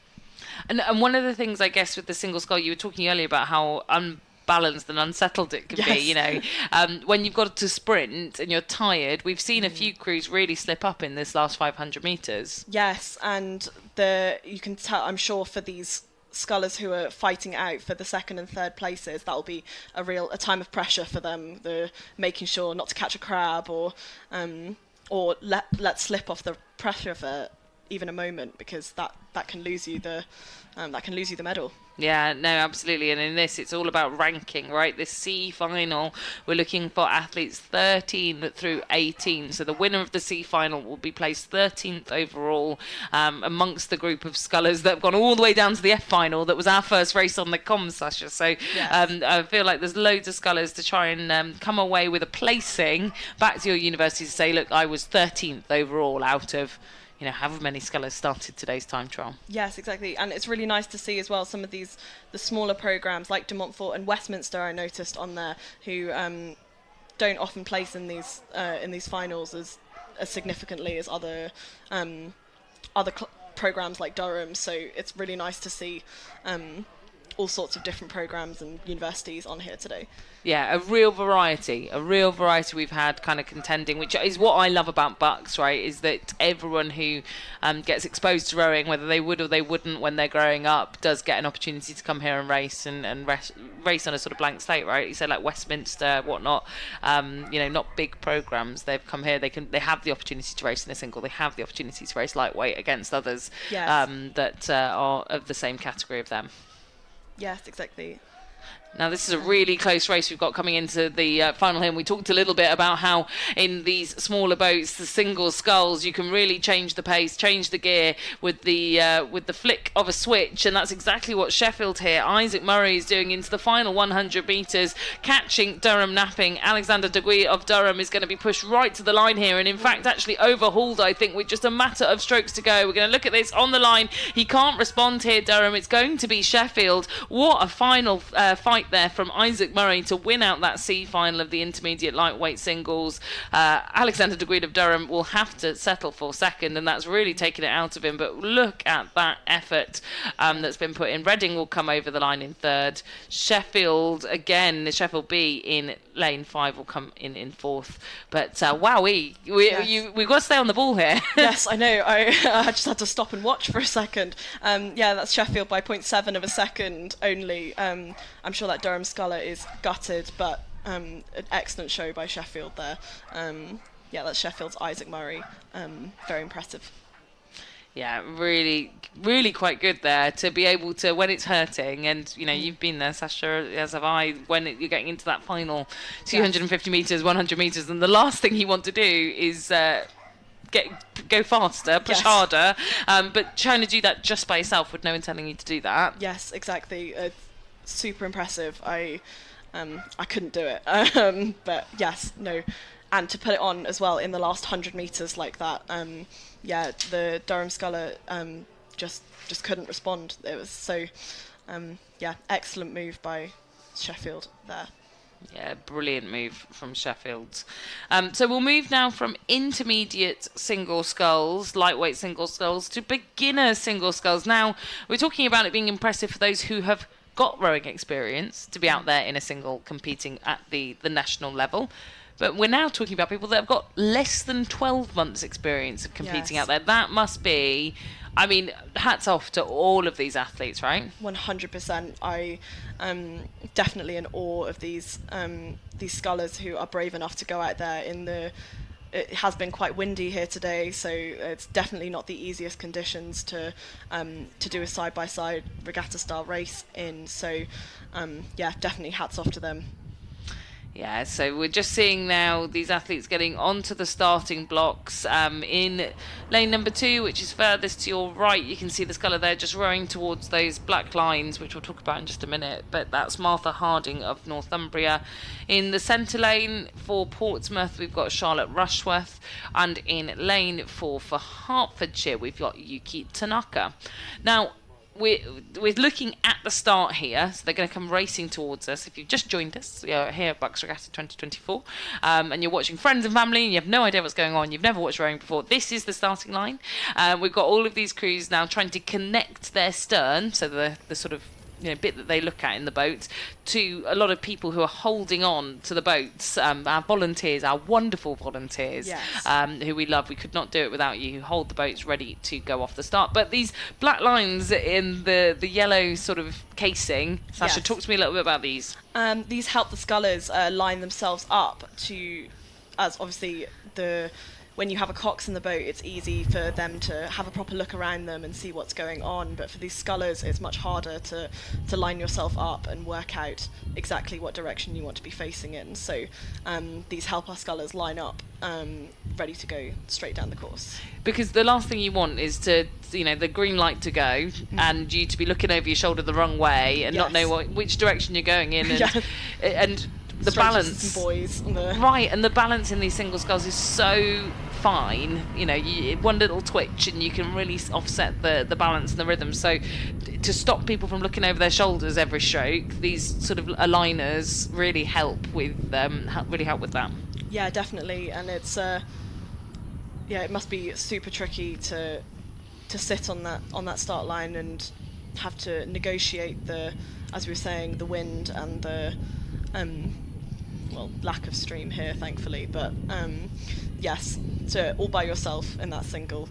Speaker 12: And one of the things, I guess, with the single scull, you were talking earlier about how unbalanced and unsettled it can be, you know. When you've got to sprint and you're tired, we've seen a few crews really slip up in this last 500 metres.
Speaker 13: Yes, and you can tell, I'm sure, for these scullers who are fighting out for the second and third places, that'll be a time of pressure for them. They're making sure not to catch a crab or let slip off the pressure for even a moment, because that can lose you the medal.
Speaker 12: Yeah, no, absolutely. And in this, it's all about ranking, right? This C final, we're looking for athletes 13 through 18. So the winner of the C final will be placed 13th overall amongst the group of scullers that have gone all the way down to the F final. That was our first race on the comms, Sasha. So yes. I feel like there's loads of scullers to try and come away with a placing back to your university to say, look, I was 13th overall out of, you know, however many scullers started today's time trial.
Speaker 13: Yes, exactly. And it's really nice to see as well some of the smaller programmes like De Montfort and Westminster, I noticed on there, who don't often place in these finals as significantly as other programmes like Durham. So it's really nice to see all sorts of different programmes and universities on here today.
Speaker 12: Yeah, a real variety we've had kind of contending, which is what I love about BUCS, right, is that everyone who gets exposed to rowing, whether they would or they wouldn't when they're growing up, does get an opportunity to come here and race and race on a sort of blank slate, right? You say like Westminster, whatnot, you know, not big programmes. They've come here, they have the opportunity to race in a single, they have the opportunity to race lightweight against others that are of the same category of them.
Speaker 13: Yes, exactly.
Speaker 12: Now, this is a really close race we've got coming into the final here, and we talked a little bit about how in these smaller boats, the single sculls, you can really change the pace, change the gear with the flick of a switch, and that's exactly what Sheffield here, Isaac Murray, is doing into the final 100 metres, catching Durham napping. Alexander de Guy of Durham is going to be pushed right to the line here, and in fact actually overhauled, I think, with just a matter of strokes to go. We're going to look at this on the line. He can't respond here, Durham. It's going to be Sheffield. What a final fight there from Isaac Murray to win out that C final of the intermediate lightweight singles. Alexander de Guy of Durham will have to settle for second, and that's really taken it out of him. But look at that effort that's been put in. Reading will come over the line in third. Sheffield, again, the Sheffield B in lane 5 will come in fourth. But wowee, we've got to stay on the ball here.
Speaker 13: Yes, I know. I just had to stop and watch for a second. Yeah, that's Sheffield by 0.7 of a second only. I'm sure that Durham sculler is gutted, but an excellent show by Sheffield there. Yeah, that's Sheffield's Isaac Murray. Very impressive.
Speaker 12: Yeah, really, really quite good there to be able to, when it's hurting, and you know, you've been there, Sasha, as have I, when you're getting into that final 250 metres, 100 metres, and the last thing you want to do is go faster, push harder, but trying to do that just by yourself with no one telling you to do that.
Speaker 13: Yes, exactly. Super impressive. I couldn't do it, but yes, no, and to put it on as well in the last 100 metres like that. Yeah, the Durham sculler just couldn't respond. It was so, yeah, excellent move by Sheffield there.
Speaker 12: Yeah, brilliant move from Sheffield. So we'll move now from intermediate single sculls, lightweight single sculls, to beginner single sculls. Now, we're talking about it being impressive for those who have got rowing experience to be out there in a single competing at the national level. But we're now talking about people that have got less than 12 months experience of competing out there. That must be, I mean, hats off to all of these athletes, right?
Speaker 13: 100%. I definitely in awe of these scullers who are brave enough to go out there in the. It has been quite windy here today, so it's definitely not the easiest conditions to do a side-by-side regatta-style race in. So, yeah, definitely hats off to them.
Speaker 12: Yeah, so we're just seeing now these athletes getting onto the starting blocks in lane number 2, which is furthest to your right. You can see the sculler there just rowing towards those black lines, which we'll talk about in just a minute. But that's Martha Harding of Northumbria. In the centre lane for Portsmouth, we've got Charlotte Rushworth. And in lane 4 for Hertfordshire, we've got Yuki Tanaka. Now, we're looking at the start here, so they're going to come racing towards us. If you've just joined us, we are here at BUCS Regatta 2024, and you're watching friends and family, and you have no idea what's going on, you've never watched rowing before, this is the starting line. We've got all of these crews now trying to connect their stern, so the sort of bit that they look at in the boat, to a lot of people who are holding on to the boats, our volunteers, our wonderful volunteers, who we love. We could not do it without you, who hold the boats ready to go off the start. But these black lines in the yellow sort of casing, Sasha, talk to me a little bit about these.
Speaker 13: These help the scullers line themselves up to, as obviously when you have a cox in the boat, it's easy for them to have a proper look around them and see what's going on. But for these scullers, it's much harder to line yourself up and work out exactly what direction you want to be facing in. So these help our scullers line up, ready to go straight down the course.
Speaker 12: Because the last thing you want is to, the green light to go and you to be looking over your shoulder the wrong way and not know which direction you're going in. And the balance,
Speaker 13: boys,
Speaker 12: right, and the balance in these single sculls is so fine. One little twitch and you can really offset the balance and the rhythm. So to stop people from looking over their shoulders every stroke, these sort of aligners really help with that.
Speaker 13: Yeah, definitely, and it's it must be super tricky to sit on that start line and have to negotiate as we were saying, the wind and the lack of stream here, thankfully, but yes, so all by yourself in that single,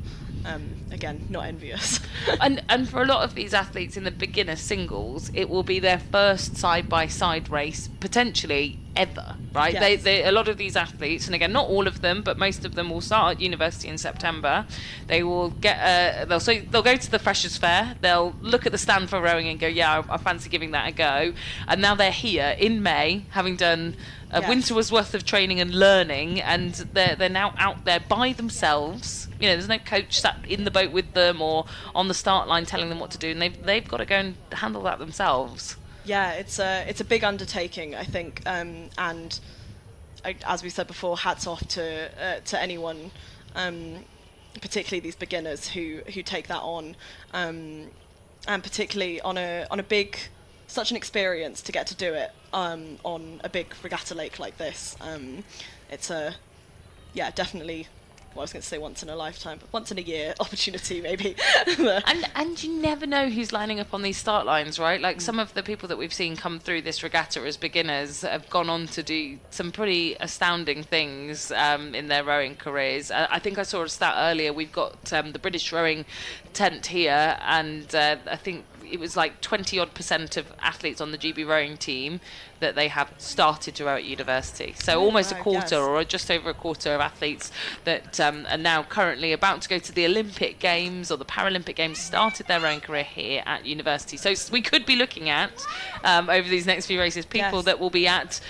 Speaker 13: again, not envious.
Speaker 12: and for a lot of these athletes in the beginner singles, it will be their first side-by-side race, potentially ever, right?
Speaker 13: Yes.
Speaker 12: They a lot of these athletes, and again, not all of them, but most of them will start at university in September. They will get they'll go to the Freshers' Fair, they'll look at the stand for rowing and go, yeah, I fancy giving that a go, and now they're here in May, having done a winter's worth of training and learning, and they're now out there by themselves. There's no coach sat in the boat with them or on the start line telling them what to do, and they've got to go and handle that themselves.
Speaker 13: Yeah, it's a big undertaking, I think, and as we said before, hats off to anyone, particularly these beginners who take that on, and particularly on a big, such an experience to get to do it on a big regatta lake like this. It's definitely. Well, I was going to say once in a lifetime, but once in a year opportunity maybe.
Speaker 12: and you never know who's lining up on these start lines, right? Like some of the people that we've seen come through this regatta as beginners have gone on to do some pretty astounding things in their rowing careers. I think I saw a stat earlier. We've got the British rowing tent here, and I think it was like 20% of athletes on the GB rowing team that they have started to row at university. So almost a quarter, or just over a quarter of athletes that are now currently about to go to the Olympic Games or the Paralympic Games started their rowing career here at university. So we could be looking at, over these next few races, people that will be at,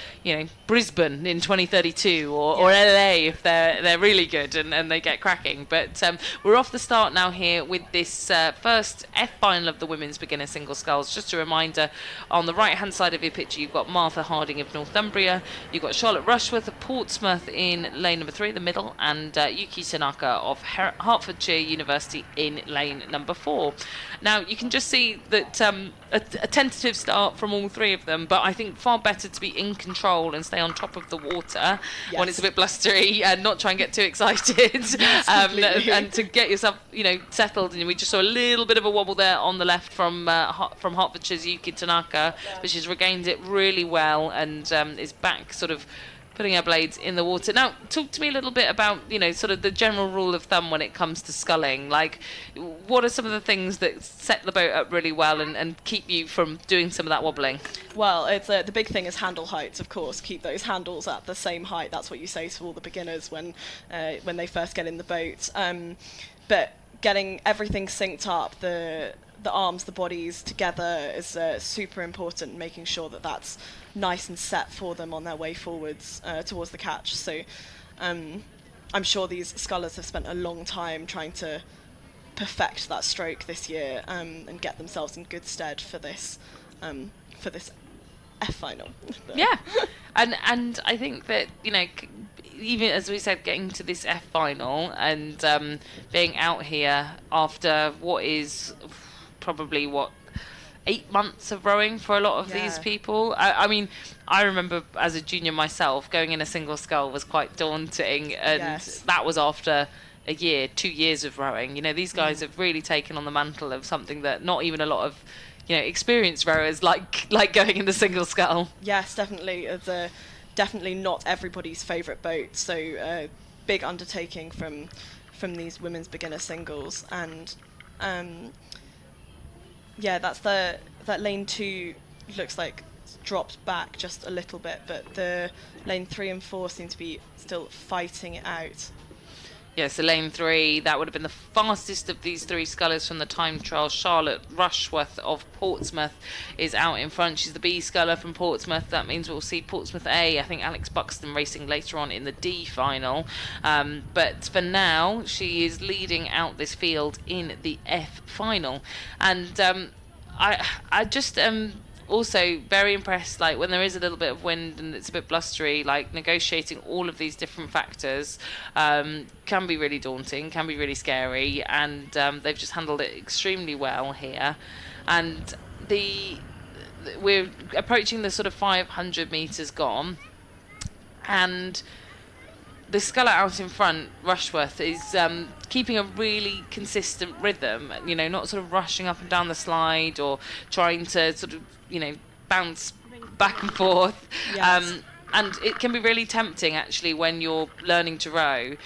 Speaker 12: Brisbane in 2032 or LA if they're really good and they get cracking. But we're off the start now here with this first F final of the women's beginner single sculls. Just a reminder, on the right hand side of your picture you've got Martha Harding of Northumbria, you've got Charlotte Rushworth of Portsmouth in lane number 3, the middle, and Yuki Tanaka of Hertfordshire University in lane number 4. Now you can just see that a tentative start from all three of them, but I think far better to be in control and stay on top of the water when it's a bit blustery and not try and get too excited, and to get yourself settled. And we just saw a little bit of a wobble there on the left from Hertfordshire's Yuki Tanaka, but she's regained it really well and is back sort of putting her blades in the water. Now, talk to me a little bit about, sort of the general rule of thumb when it comes to sculling. Like, what are some of the things that set the boat up really well and keep you from doing some of that wobbling?
Speaker 13: Well, it's the big thing is handle heights, of course. Keep those handles at the same height. That's what you say to all the beginners when they first get in the boat. But getting everything synced up, the arms, the bodies together is super important, making sure that that's nice and set for them on their way forwards towards the catch. So I'm sure these scullers have spent a long time trying to perfect that stroke this year and get themselves in good stead for this F final.
Speaker 12: Yeah, and I think that even as we said, getting to this F final and being out here after what is probably 8 months of rowing for a lot of these people. I mean, I remember as a junior myself, going in a single scull was quite daunting, and that was after a year, 2 years of rowing. These guys have really taken on the mantle of something that not even a lot of experienced rowers like going in the single scull.
Speaker 13: Yes, definitely. It's definitely not everybody's favourite boat, so big undertaking from these women's beginner singles. And that's that lane 2 looks like it's dropped back just a little bit, but the lane 3 and 4 seem to be still fighting it out.
Speaker 12: Yeah, so lane 3, that would have been the fastest of these 3 scullers from the time trial. Charlotte Rushworth of Portsmouth is out in front. She's the B sculler from Portsmouth. That means we'll see Portsmouth A. I think Alex Buxton racing later on in the D final. But for now, she is leading out this field in the F final. And I just also very impressed, like when there is a little bit of wind and it's a bit blustery, like negotiating all of these different factors can be really daunting, can be really scary, and they've just handled it extremely well here. And we're approaching the sort of 500 metres gone, and the sculler out in front, Rushworth, is keeping a really consistent rhythm, not sort of rushing up and down the slide or trying to sort of, bounce back and forth.
Speaker 13: Yes.
Speaker 12: And it can be really tempting, actually, when you're learning to row.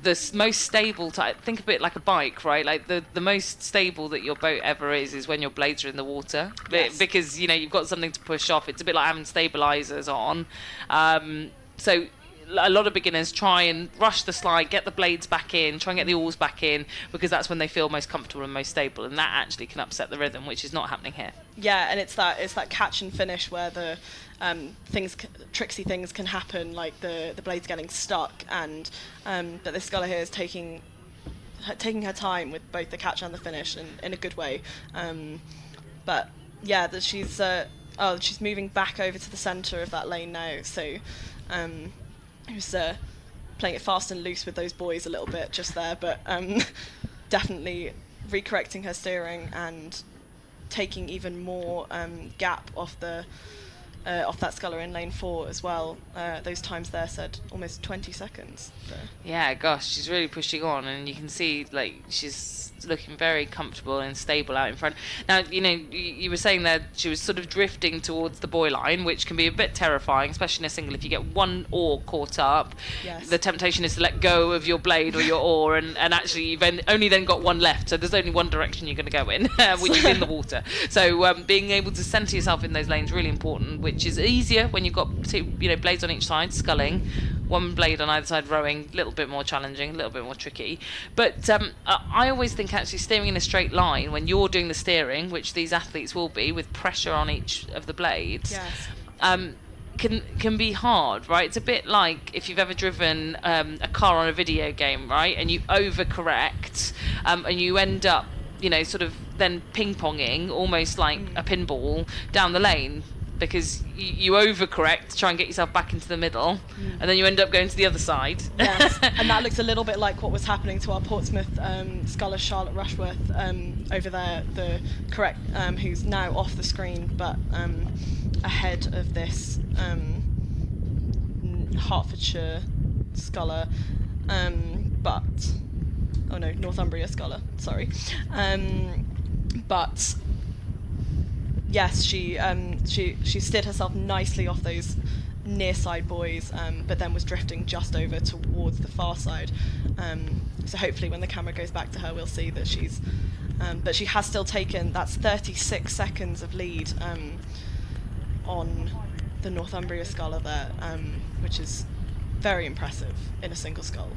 Speaker 12: The most stable type, think of it like a bike, right? Like the most stable that your boat ever is when your blades are in the water.
Speaker 13: Yes.
Speaker 12: Because, you've got something to push off. It's a bit like having stabilizers on. So a lot of beginners try and rush the slide, get the blades back in, try and get the oars back in, because that's when they feel most comfortable and most stable, and that actually can upset the rhythm, which is not happening here.
Speaker 13: Yeah, and it's that catch and finish where the tricksy things can happen, like the blades getting stuck, and but this sculler here is taking her time with both the catch and the finish in a good way. But yeah, she's moving back over to the centre of that lane now, so who's playing it fast and loose with those boys a little bit just there, but definitely recorrecting her steering and taking even more gap off that sculler in lane 4 as well. Those times there said almost 20 seconds. So.
Speaker 12: Yeah, gosh, she's really pushing on, and you can see she's looking very comfortable and stable out in front. Now, you were saying that she was sort of drifting towards the buoy line, which can be a bit terrifying, especially in a single. If you get one oar caught up,
Speaker 13: yes.
Speaker 12: The temptation is to let go of your blade or your oar, and actually you've only then got one left, so there's only one direction you're going to go in, which is in the water. So being able to centre yourself in those lanes is really important, which is easier when you've got 2 blades on each side sculling, one blade on either side rowing, a little bit more challenging, a little bit more tricky. But I always think actually steering in a straight line when you're doing the steering, which these athletes will be with pressure on each of the blades,
Speaker 13: yes.
Speaker 12: Can be hard, right? It's a bit like if you've ever driven a car on a video game, right, and you overcorrect and you end up sort of then ping-ponging almost like a pinball down the lane, because you overcorrect to try and get yourself back into the middle, and then you end up going to the other side.
Speaker 13: Yes, and that looks a little bit like what was happening to our Portsmouth sculler Charlotte Rushworth over there, the correct, who's now off the screen, but ahead of this Hertfordshire sculler, Northumbria sculler, sorry. But yes, she steered herself nicely off those near side boys, but then was drifting just over towards the far side. So hopefully when the camera goes back to her, we'll see that but she has still taken, that's 36 seconds of lead on the Northumbria sculler there, which is very impressive in a single scull.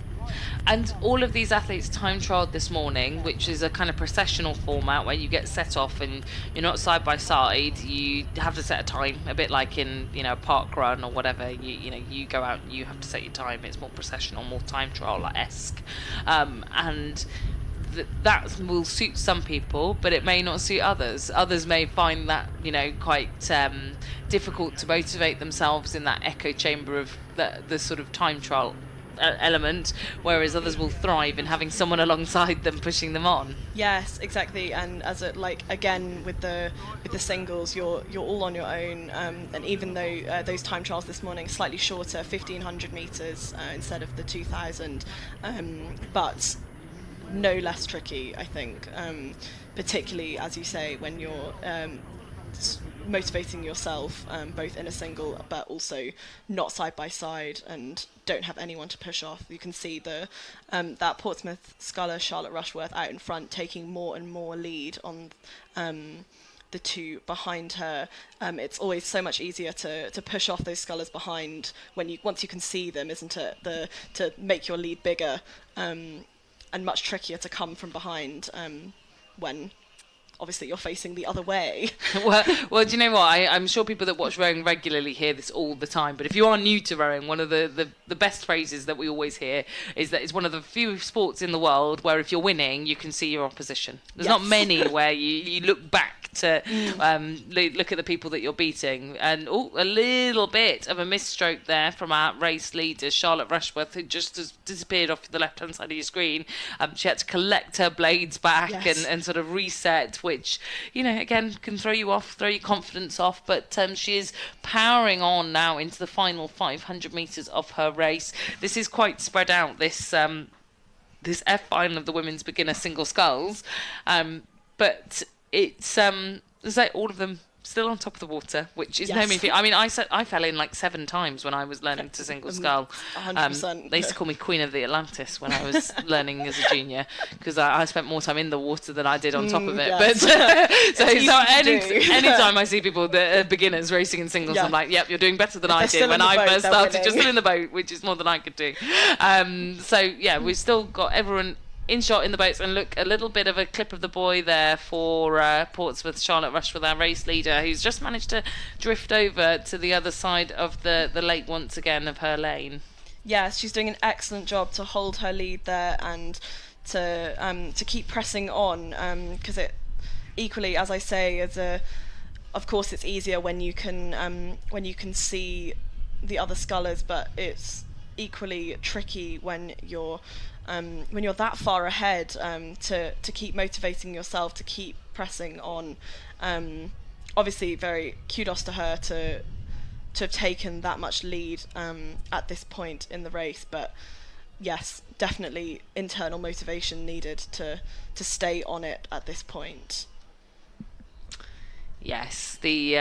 Speaker 12: And all of these athletes time trialled this morning, which is a kind of processional format where you get set off and you're not side by side. You have to set a time, a bit like in a park run or whatever. You go out and you have to set your time. It's more processional, more time trial-esque, and that will suit some people, but it may not suit others. Others may find that quite difficult to motivate themselves in that echo chamber of the sort of time trial element, whereas others will thrive in having someone alongside them pushing them on.
Speaker 13: Yes, exactly. And as again with the singles, you're all on your own, and even though those time trials this morning slightly shorter, 1500 meters instead of the 2000, but no less tricky, I think, particularly as you say when you're motivating yourself, both in a single but also not side by side and don't have anyone to push off. You can see that Portsmouth sculler Charlotte Rushworth out in front, taking more and more lead on the two behind her. It's always so much easier to push off those scullers behind once you can see them, isn't it? To make your lead bigger, and much trickier to come from behind when obviously you're facing the other way.
Speaker 12: well, do you know what? I'm sure people that watch rowing regularly hear this all the time, but if you are new to rowing, one of the best phrases that we always hear is that it's one of the few sports in the world where if you're winning, you can see your opposition. There's not many where you look back to look at the people that you're beating. And a little bit of a misstroke there from our race leader, Charlotte Rushworth, who just has disappeared off the left-hand side of your screen. She had to collect her blades back and sort of reset, which, again, can throw you off, throw your confidence off. But she is powering on now into the final 500 metres of her race. This is quite spread out, this F final of the women's beginner single sculls. But it's like all of them still on top of the water, which is no mean feat. I mean, I fell in like 7 times when I was learning to single scull.
Speaker 13: 100%.
Speaker 12: They used to call me Queen of the Atlantis when I was learning as a junior, because I spent more time in the water than I did on top of it. But so anytime I see people that are beginners racing in singles, I'm like, yep, you're doing better than I did when I first started. Just still in the boat, which is more than I could do. So yeah, we've still got everyone in shot in the boats, and look, a little bit of a clip of the boy there for Portsmouth, Charlotte Rushworth, our race leader, who's just managed to drift over to the other side of the lake once again of her lane.
Speaker 13: Yes, she's doing an excellent job to hold her lead there and to keep pressing on, because it equally, as I say, of course it's easier when you can see the other scullers, but it's equally tricky when you're that far ahead, to keep motivating yourself, to keep pressing on. Obviously, very kudos to her to have taken that much lead at this point in the race, but yes, definitely internal motivation needed to stay on it at this point.
Speaker 12: Yes, the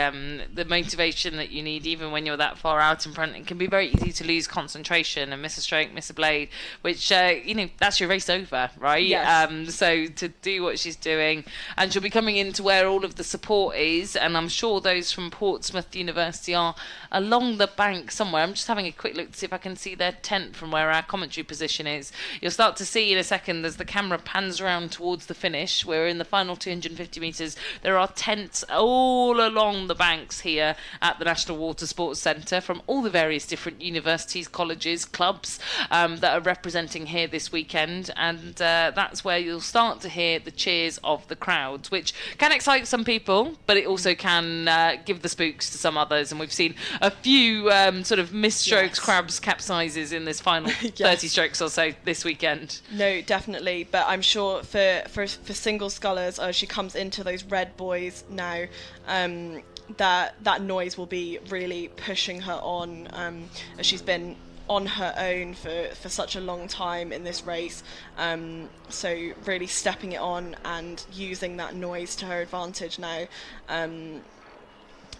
Speaker 12: motivation that you need even when you're that far out in front. It can be very easy to lose concentration and miss a stroke, miss a blade, which that's your race over, right?
Speaker 13: Yes.
Speaker 12: So to do what she's doing, and she'll be coming into where all of the support is, and I'm sure those from Portsmouth University are along the bank somewhere. I'm just having a quick look to see if I can see their tent from where our commentary position is. You'll start to see in a second as the camera pans around towards the finish. We're in the final 250 metres. There are tents all along the banks here at the National Water Sports Centre from all the various different universities, colleges, clubs that are representing here this weekend, and that's where you'll start to hear the cheers of the crowds, which can excite some people, but it also can give the spooks to some others, and we've seen a few sort of misstrokes, crabs, capsizes in this final 30 strokes or so this weekend.
Speaker 13: No, definitely, but I'm sure for single scullers, as she comes into those red buoys now, that noise will be really pushing her on, as she's been on her own for such a long time in this race, so really stepping it on and using that noise to her advantage now.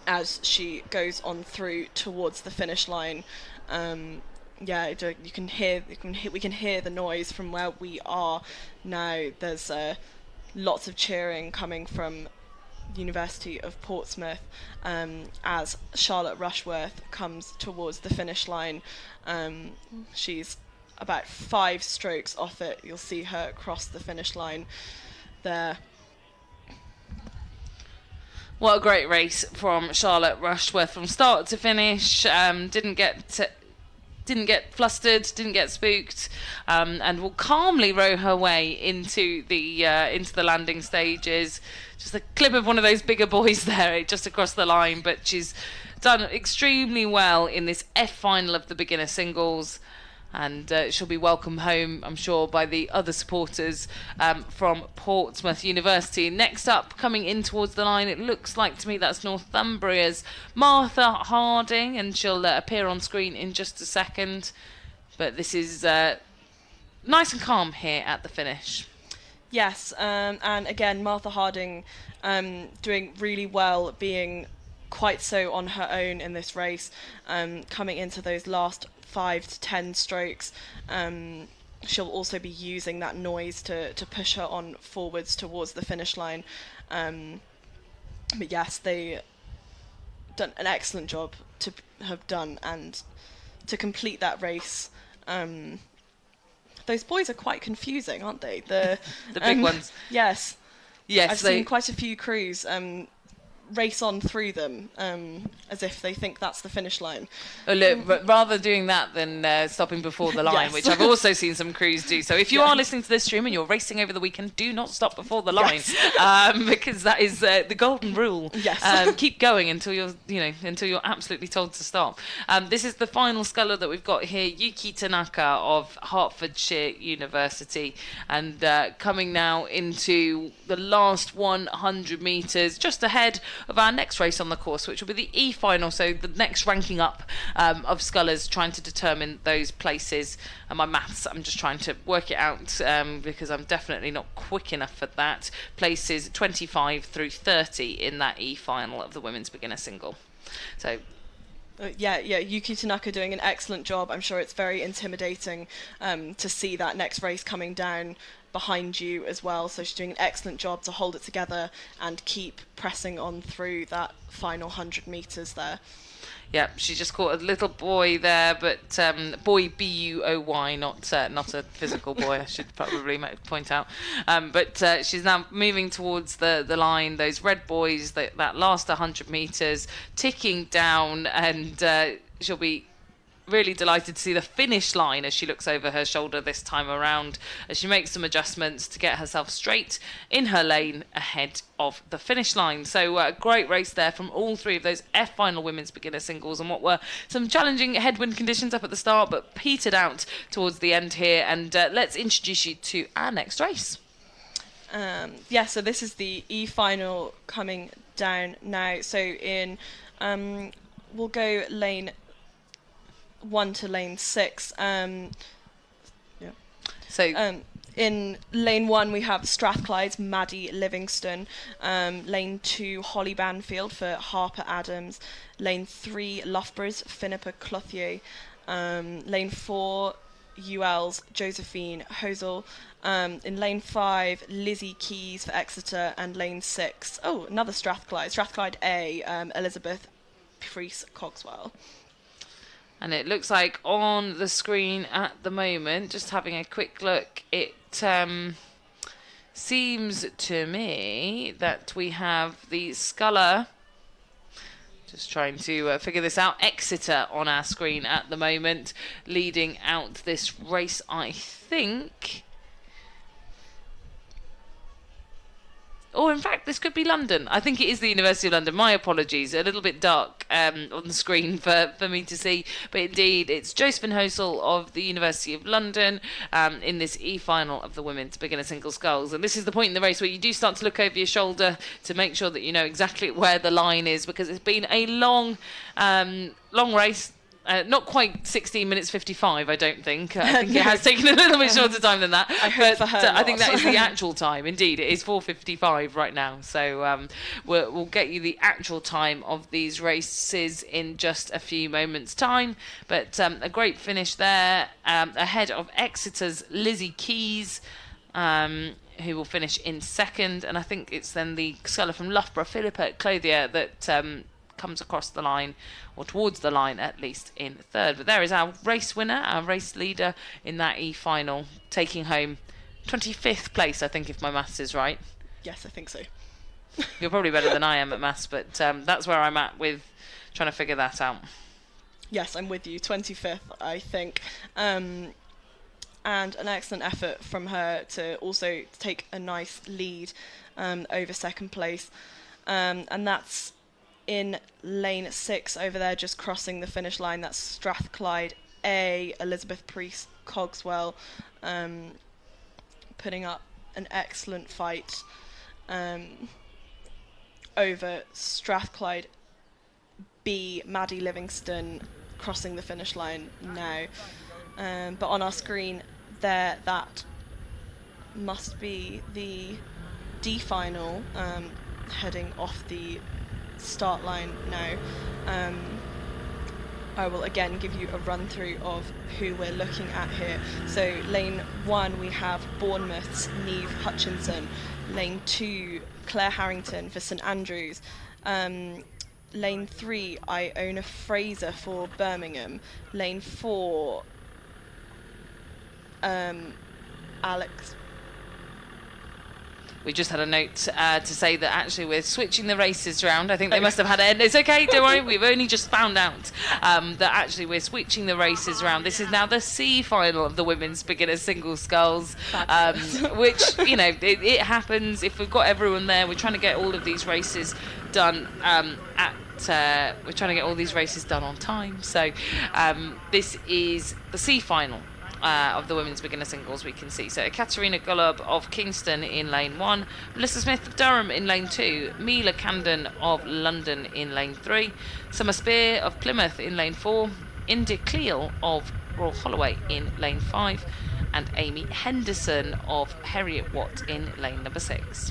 Speaker 13: as she goes on through towards the finish line. Yeah, we can hear the noise from where we are now. There's lots of cheering coming from University of Portsmouth as Charlotte Rushworth comes towards the finish line. She's about 5 strokes off it. You'll see her cross the finish line there.
Speaker 12: What a great race from Charlotte Rushworth from start to finish. Didn't get flustered, didn't get spooked, and will calmly row her way into the landing stages. Just a clip of one of those bigger boys there, just across the line. But she's done extremely well in this F final of the beginner singles. And she'll be welcomed home, I'm sure, by the other supporters from Portsmouth University. Next up, coming in towards the line, it looks like to me that's Northumbria's Martha Harding, and she'll appear on screen in just a second. But this is nice and calm here at the finish.
Speaker 13: Yes, and again, Martha Harding doing really well, being quite so on her own in this race, coming into those last 5 to 10 strokes. She'll also be using that noise to push her on forwards towards the finish line. But yes, they done an excellent job to have done, and to complete that race. Those boys are quite confusing, aren't they? The
Speaker 12: big ones.
Speaker 13: Yes.
Speaker 12: Yes.
Speaker 13: I've seen quite a few crews race on through them as if they think that's the finish line.
Speaker 12: Oh, look, rather doing that than stopping before the line,
Speaker 13: Yes.
Speaker 12: which I've also seen some crews do. So if you are listening to this stream and you're racing over the weekend, do not stop before the line, because that is the golden rule.
Speaker 13: Yes.
Speaker 12: Keep going until you're absolutely told to stop. This is the final sculler that we've got here, Yuki Tanaka of Hertfordshire University, and coming now into the last 100 metres, just ahead of our next race on the course, which will be the E final, so the next ranking up of scullers, trying to determine those places. And my maths, I'm just trying to work it out because I'm definitely not quick enough for that. Places 25 through 30 in that E final of the women's beginner single. So
Speaker 13: Yeah, Yuki Tanaka doing an excellent job. I'm sure it's very intimidating to see that next race coming down behind you as well. So she's doing an excellent job to hold it together and keep pressing on through that final 100 metres there.
Speaker 12: Yeah, she just caught a little boy there, but boy B-U-O-Y, not a physical boy, I should probably point out. But she's now moving towards the line, those red boys, that last 100 metres, ticking down, and she'll be really delighted to see the finish line as she looks over her shoulder this time around, as she makes some adjustments to get herself straight in her lane ahead of the finish line. So a great race there from all 3 of those F final women's beginner singles, and what were some challenging headwind conditions up at the start, but petered out towards the end here. And let's introduce you to our next race.
Speaker 13: So this is the E final coming down now. So in we'll go lane 1 to lane 6. In lane 1 we have Strathclyde's Maddie Livingston, lane 2 Holly Banfield for Harper Adams, lane 3 Loughborough's Philippa Clothier, lane 4 UL's Josephine Hosel, in lane 5 Lizzie Keys for Exeter, and lane 6 another Strathclyde A, Elizabeth Priest Cogswell.
Speaker 12: And it looks like on the screen at the moment, just having a quick look, it seems to me that we have the sculler, just trying to figure this out, Exeter on our screen at the moment, leading out this race, I think. Or in fact, this could be London. I think it is the University of London. My apologies. A little bit dark on the screen for me to see. But indeed, it's Josephine Hosel of the University of London in this E-final of the women's beginner single sculls. And this is the point in the race where you do start to look over your shoulder to make sure that you know exactly where the line is, because it's been a long race. Not quite 16 minutes 55, I don't think. I think it has taken a little bit shorter time than that.
Speaker 13: I hope for her
Speaker 12: I think
Speaker 13: not.
Speaker 12: that is the actual time. Indeed, it is 4:55 right now. So we'll get you the actual time of these races in just a few moments' time. But a great finish there, ahead of Exeter's Lizzie Keys, who will finish in second. And I think it's then the sculler from Loughborough, Philippa Clothier, that comes across the line, or towards the line at least, in third. But there is our race winner, our race leader in that E-final, taking home 25th place, I think, if my maths is right.
Speaker 13: Yes, I think so.
Speaker 12: You're probably better than I am at maths, but that's where I'm at with trying to figure that out.
Speaker 13: Yes, I'm with you. 25th, I think. And an excellent effort from her to also take a nice lead over second place. And that's in lane 6 over there, just crossing the finish line. That's Strathclyde A, Elizabeth Priest Cogswell, putting up an excellent fight over Strathclyde B, Maddie Livingston, crossing the finish line now. But on our screen there, that must be the D final, heading off the start line now. I will again give you a run through of who we're looking at here. So lane 1 we have Bournemouth's Neve Hutchinson, lane 2 Claire Harrington for St Andrews, lane 3 Iona Fraser for Birmingham, lane 4 Alex.
Speaker 12: We just had a note to say that actually we're switching the races around. I think they must have had it. It's okay, don't worry. We've only just found out that actually we're switching the races around. This is now the C final of the women's beginner single sculls, which, you know, it happens. If we've got everyone there, we're trying to get all of these races done we're trying to get all these races done on time. So this is the C final of the women's beginner singles, we can see. So Katerina Gullub of Kingston in lane 1, Melissa Smith of Durham in lane 2, Mila Camden of London in lane 3, Summer Spear of Plymouth in lane 4, India Cleal of Royal Holloway in lane 5, and Amy Henderson of Heriot Watt in lane number 6.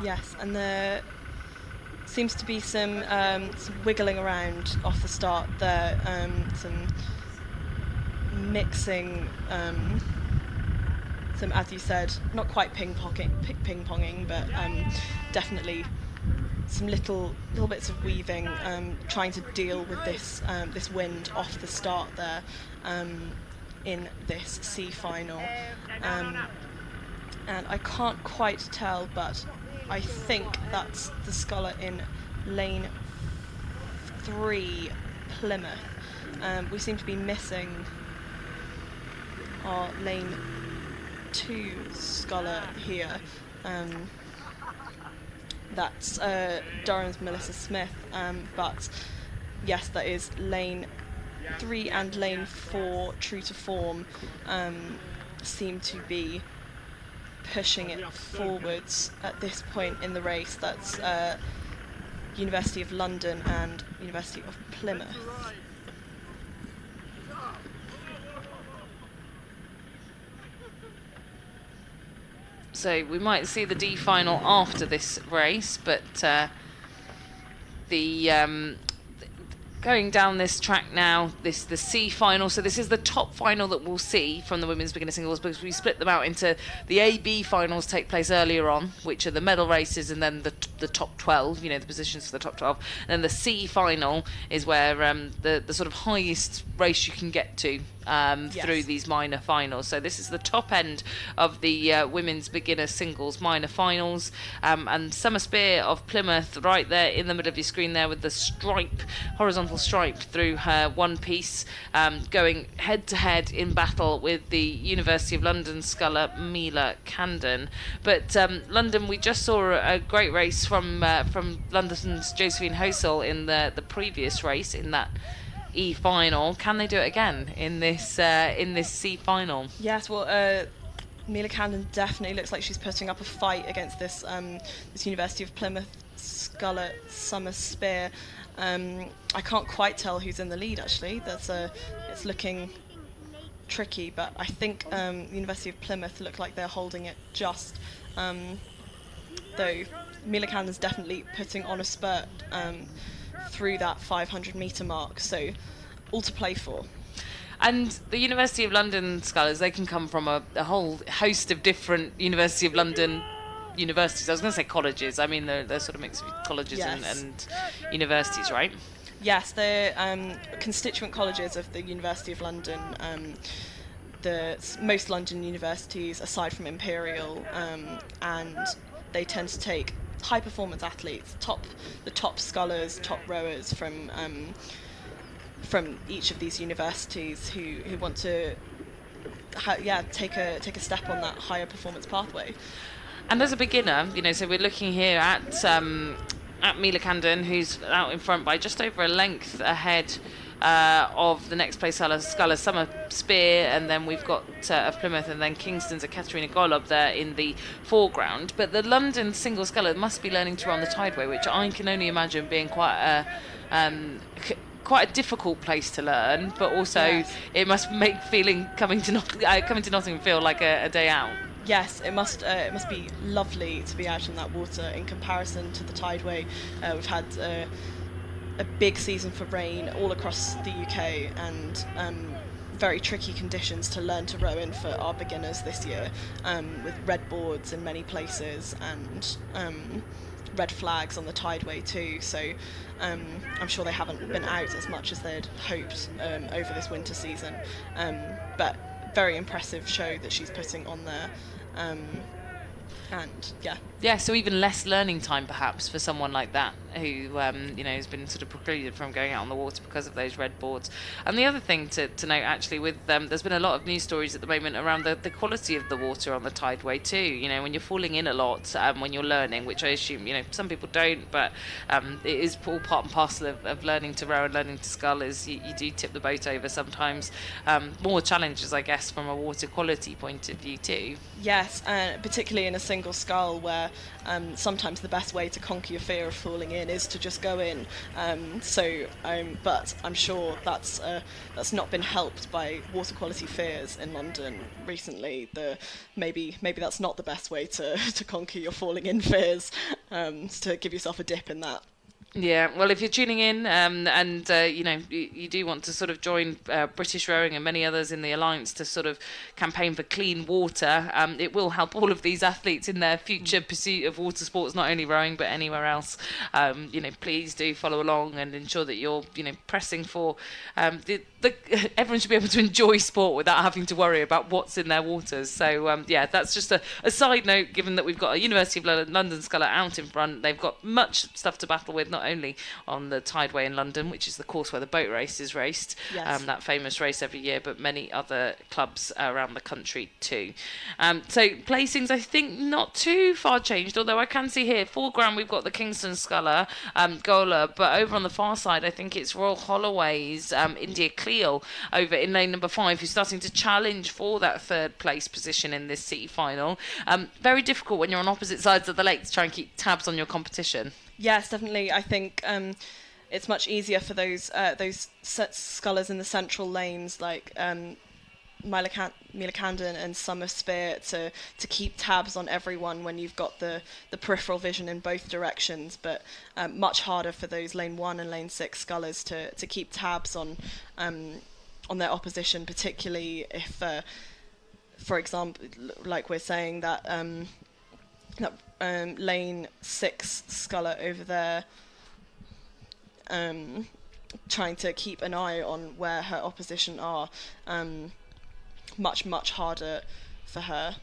Speaker 13: Yes, and there seems to be some wiggling around off the start there, some mixing, some, as you said, not quite ping-ponging, but definitely some little bits of weaving, trying to deal with this this wind off the start there in this C final. And I can't quite tell, but I think that's the sculler in lane 3, Plymouth. We seem to be missing our lane 2 sculler here. That's Durham's Melissa Smith, but yes, that is lane 3 and lane 4, true to form, seem to be pushing it forwards at this point in the race. That's University of London and University of Plymouth.
Speaker 12: So we might see the D final after this race, but going down this track now, the C final. So this is the top final that we'll see from the women's beginner singles, because we split them out into the A, B finals take place earlier on, which are the medal races, and then the top 12, you know, the positions for the top 12. And then the C final is where the sort of highest race you can get to through these minor finals. So this is the top end of the women's beginner singles minor finals, and Summer Spear of Plymouth right there in the middle of your screen there with the stripe, horizontal stripe through her one piece, going head to head in battle with the University of London sculler Mila Camden. But London, we just saw a great race from London's Josephine Hosel in the previous race in that E final. Can they do it again in this C final?
Speaker 13: Yes, well, Mila Camden definitely looks like she's putting up a fight against this this University of Plymouth Scarlet Summer Spear. I can't quite tell who's in the lead actually. It's looking tricky, but I think the University of Plymouth look like they're holding it just. Though Mila Canden's definitely putting on a spurt through that 500 metre mark, so all to play for.
Speaker 12: And the University of London scholars, they can come from a whole host of different University of London universities. I was going to say colleges. I mean, they're sort of mix of colleges and universities, right?
Speaker 13: Yes, they're constituent colleges of the University of London. Most London universities, aside from Imperial, and they tend to take high-performance athletes, the top scullers, top rowers from each of these universities who want to take a step on that higher performance pathway.
Speaker 12: And as a beginner, so we're looking here at Mila Canden, who's out in front by just over a length ahead of the next place sculler Summer Spear, and then we've got of Plymouth, and then Kingston's Katerina Golob there in the foreground. But the London single sculler must be learning to run the tideway, which I can only imagine being quite a difficult place to learn, but also it must make coming to Nottingham feel like a day out.
Speaker 13: Yes, it must be lovely to be out in that water in comparison to the tideway. We've had a big season for rain all across the UK, and very tricky conditions to learn to row in for our beginners this year, with red boards in many places and red flags on the tideway too. So I'm sure they haven't been out as much as they'd hoped over this winter season, but very impressive show that she's putting on there.
Speaker 12: So even less learning time perhaps for someone like that who has been sort of precluded from going out on the water because of those red boards. And the other thing to note actually, with there's been a lot of news stories at the moment around the quality of the water on the tideway too. When you're falling in a lot when you're learning, which I assume some people don't, but it is all part and parcel of learning to row and learning to scull. Is you do tip the boat over sometimes. More challenges, I guess, from a water quality point of view too.
Speaker 13: Yes, particularly in a single scull, where sometimes the best way to conquer your fear of falling in is to just go in. But I'm sure that's not been helped by water quality fears in London recently. Maybe that's not the best way to conquer your falling in fears, to give yourself a dip in that.
Speaker 12: Yeah, well, if you're tuning in and you do want to sort of join British Rowing and many others in the Alliance to sort of campaign for clean water, it will help all of these athletes in their future pursuit of water sports, not only rowing but anywhere else. Please do follow along and ensure that you're pressing for everyone should be able to enjoy sport without having to worry about what's in their waters. So that's just a side note, given that we've got a University of London sculler out in front. They've got much stuff to battle with, not only on the tideway in London, which is the course where the boat race is raced, that famous race every year, but many other clubs around the country too. So placings, I think, not too far changed, although I can see here, foreground we've got the Kingston sculler, Gola, but over on the far side I think it's Royal Holloway's India Cleal over in lane number 5, who's starting to challenge for that third place position in this city final. Very difficult when you're on opposite sides of the lake to try and keep tabs on your competition.
Speaker 13: Yes, definitely. I think it's much easier for those scullers in the central lanes like Mila Canden and Summer Spear to keep tabs on everyone when you've got the peripheral vision in both directions, but much harder for those lane 1 and lane 6 scullers to keep tabs on their opposition, particularly if, for example, like we're saying, that lane 6 sculler over there trying to keep an eye on where her opposition are, much harder for her.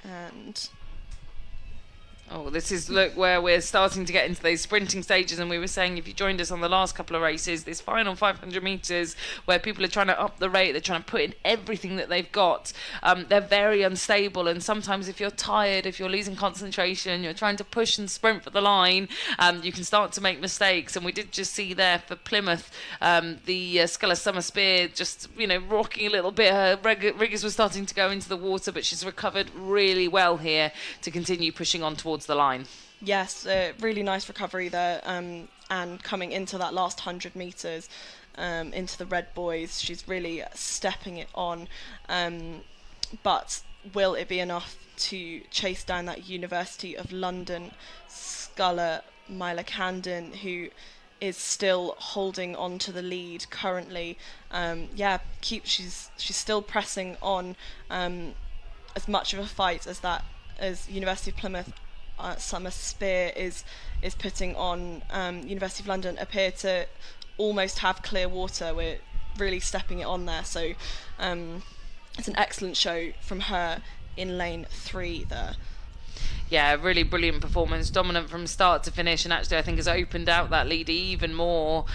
Speaker 13: And
Speaker 12: this is where we're starting to get into those sprinting stages, and we were saying, if you joined us on the last couple of races, this final 500 metres where people are trying to up the rate, they're trying to put in everything that they've got, they're very unstable, and sometimes if you're tired, if you're losing concentration, you're trying to push and sprint for the line, you can start to make mistakes. And we did just see there for Plymouth, the sculler Summer Spear just rocking a little bit. Her riggers were starting to go into the water, but she's recovered really well here to continue pushing on towards towards the line.
Speaker 13: Yes, really nice recovery there, and coming into that last 100 metres, into the red boys, she's really stepping it on, but will it be enough to chase down that University of London sculler Myla Camden, who is still holding on to the lead currently? She's still pressing on, as much of a fight as University of Plymouth Summer Spear is putting on. University of London appear to almost have clear water. We're really stepping it on there, so it's an excellent show from her in lane 3 there.
Speaker 12: Yeah, really brilliant performance, dominant from start to finish, and actually I think has opened out that lead even more,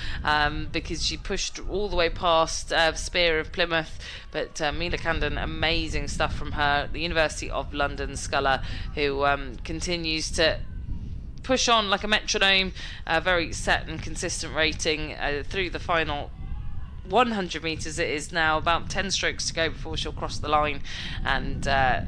Speaker 12: because she pushed all the way past Spear of Plymouth. But Myla Camden, amazing stuff from her, the University of London sculler, who continues to push on like a metronome, very set and consistent rating through the final 100 metres. It is now about 10 strokes to go before she'll cross the line and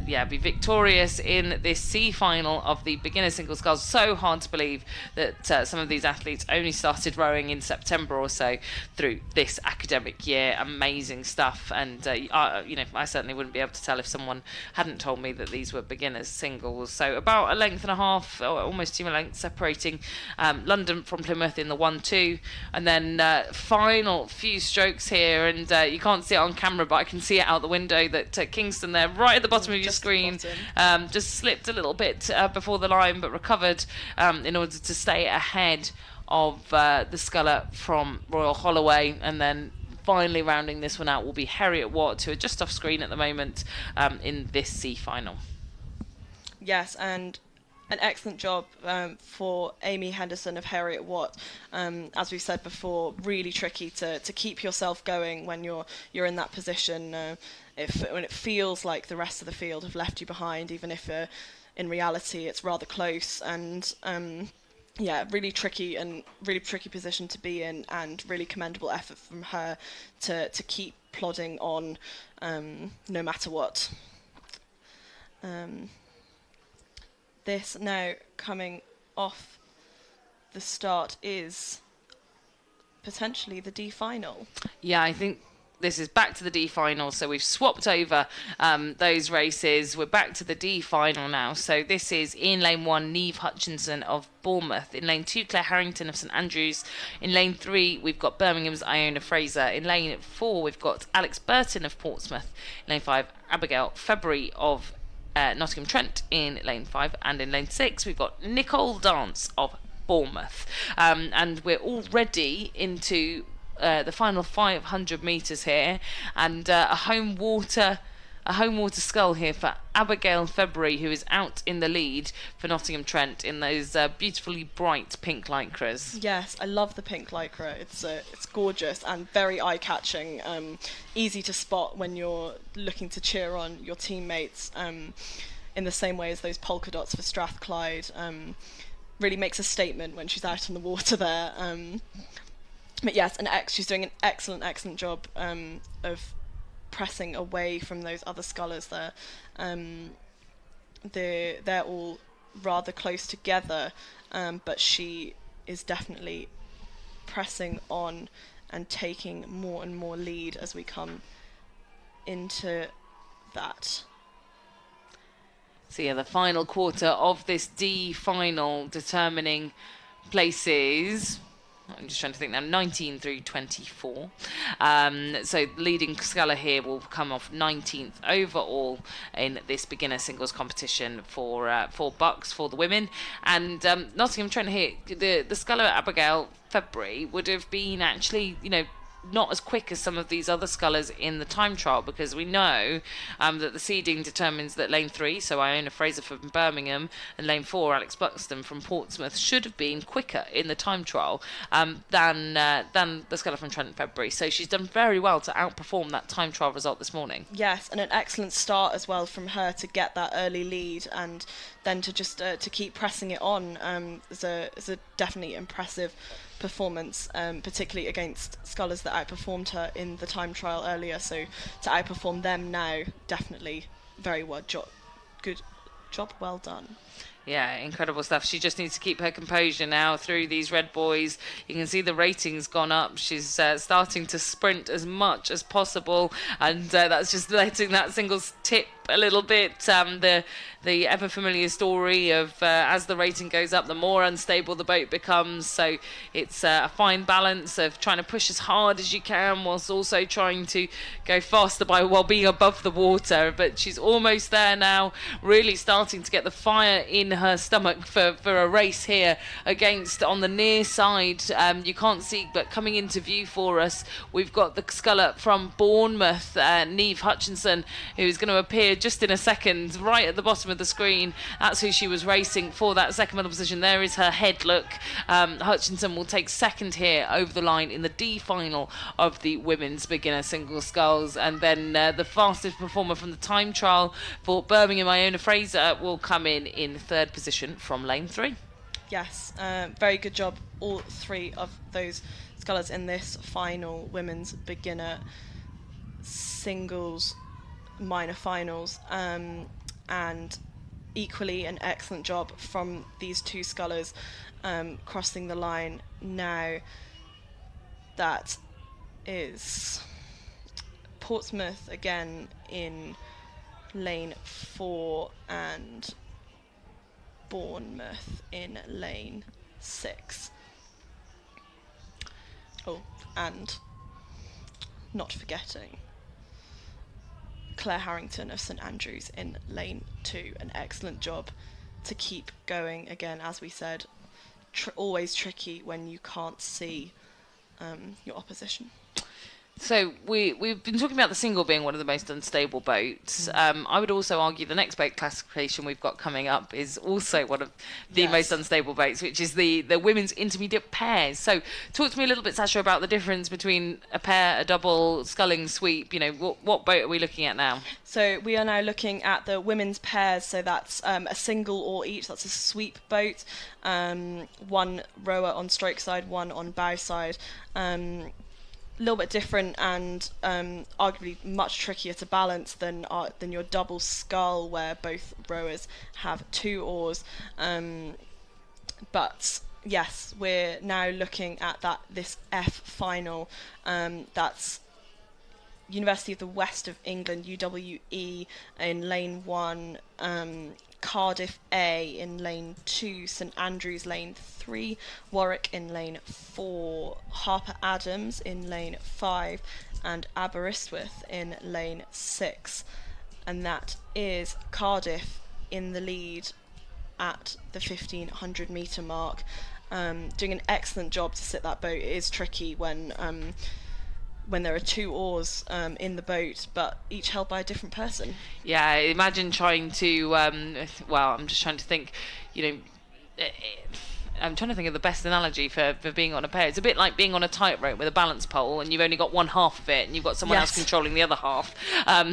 Speaker 12: be victorious in this C final of the beginner singles sculls. So hard to believe that some of these athletes only started rowing in September or so through this academic year. Amazing stuff, and I certainly wouldn't be able to tell if someone hadn't told me that these were beginners singles. So about a length and a half, or almost 2 lengths, separating London from Plymouth in the 1-2, and then final few strokes here, and you can't see it on camera, but I can see it out the window that Kingston there, right at the bottom of your screen, just slipped a little bit before the line, but recovered in order to stay ahead of the sculler from Royal Holloway. And then finally rounding this one out will be Harriet Watt, who are just off screen at the moment in this C final.
Speaker 13: Yes, and an excellent job for Amy Henderson of Harriet Watt. As we've said before, really tricky to keep yourself going when you're in that position. When it feels like the rest of the field have left you behind, even if in reality it's rather close. And really tricky position to be in, and really commendable effort from her to keep plodding on, no matter what. This now coming off the start is potentially the D final.
Speaker 12: Yeah, I think this is back to the D final. So we've swapped over those races. We're back to the D final now. So this is in lane 1, Neve Hutchinson of Bournemouth. In lane 2, Claire Harrington of St Andrews. In lane 3, we've got Birmingham's Iona Fraser. In lane 4, we've got Alex Burton of Portsmouth. In lane 5, Abigail February of Nottingham Trent in lane 5, and in lane 6 we've got Nicole Dance of Bournemouth, and we're already into the final 500 metres here, and a home water scull here for Abigail February, who is out in the lead for Nottingham Trent in those beautifully bright pink lycras.
Speaker 13: Yes, I love the pink lycra. It's gorgeous and very eye-catching. Easy to spot when you're looking to cheer on your teammates. In the same way as those polka dots for Strathclyde. Really makes a statement when she's out in the water there. But yes, she's doing an excellent job of pressing away from those other scullers there. They're all rather close together, but she is definitely pressing on and taking more and more lead as we come into that.
Speaker 12: So yeah, the final quarter of this D final, determining places. I'm just trying to think now, 19 through 24. So leading sculler here will come off 19th overall in this beginner singles competition for BUCS for the women. And Nottingham Trent here, the sculler Abigail February would have been actually, not as quick as some of these other scullers in the time trial, because we know that the seeding determines that lane 3, so Iona Fraser from Birmingham, and lane 4, Alex Buxton from Portsmouth, should have been quicker in the time trial than the sculler from Trent February. So she's done very well to outperform that time trial result this morning.
Speaker 13: Yes, and an excellent start as well from her to get that early lead, and then to just to keep pressing it on. Is a definitely impressive performance, particularly against scullers that outperformed her in the time trial earlier. So to outperform them now, definitely very good job, well done.
Speaker 12: Yeah, incredible stuff. She just needs to keep her composure now through these red buoys. You can see the rating's gone up. She's starting to sprint as much as possible, and that's just letting that singles tip a little bit. The ever familiar story of as the rating goes up, the more unstable the boat becomes. So it's a fine balance of trying to push as hard as you can whilst also trying to go faster while being above the water. But she's almost there now, really starting to get the fire in her stomach for a race here against, on the near side, you can't see, but coming into view for us, we've got the sculler from Bournemouth, Niamh Hutchinson, who's going to appear just in a second right at the bottom of the screen. That's who she was racing for that second medal position. There is her head look. Hutchinson will take second here over the line in the D final of the women's beginner single sculls, and then the fastest performer from the time trial for Birmingham, Iona Fraser, will come in third position from lane 3.
Speaker 13: Yes, very good job, all three of those scullers in this final women's beginner singles minor finals, and equally an excellent job from these two scullers crossing the line now. That is Portsmouth again in lane 4 and Bournemouth in lane 6. Oh, and not forgetting Claire Harrington of St Andrews in lane 2. An excellent job to keep going. Again, as we said, always tricky when you can't see your opposition.
Speaker 12: So we've been talking about the single being one of the most unstable boats. I would also argue the next boat classification we've got coming up is also one of the most unstable boats, which is the women's intermediate pairs. So talk to me a little bit, Sasha, about the difference between a pair, a double, sculling, sweep. You know, what boat are we looking at now?
Speaker 13: So we are now looking at the women's pairs. So that's a single oar each. That's a sweep boat. One rower on stroke side, one on bow side. A little bit different and arguably much trickier to balance than your double scull, where both rowers have 2 oars. But yes, we're now looking at this F final. That's University of the West of England, UWE, in lane 1. Cardiff A in lane 2, St Andrews lane 3, Warwick in lane 4, Harper Adams in lane 5, and Aberystwyth in lane 6. And that is Cardiff in the lead at the 1500 metre mark, doing an excellent job to sit that boat. It is tricky when there are 2 oars in the boat, but each held by a different person.
Speaker 12: Yeah, imagine trying to, well, I'm just trying to think, you know, I'm trying to think of the best analogy for being on a pair. It's a bit like being on a tightrope with a balance pole and you've only got one half of it and you've got someone else controlling the other half,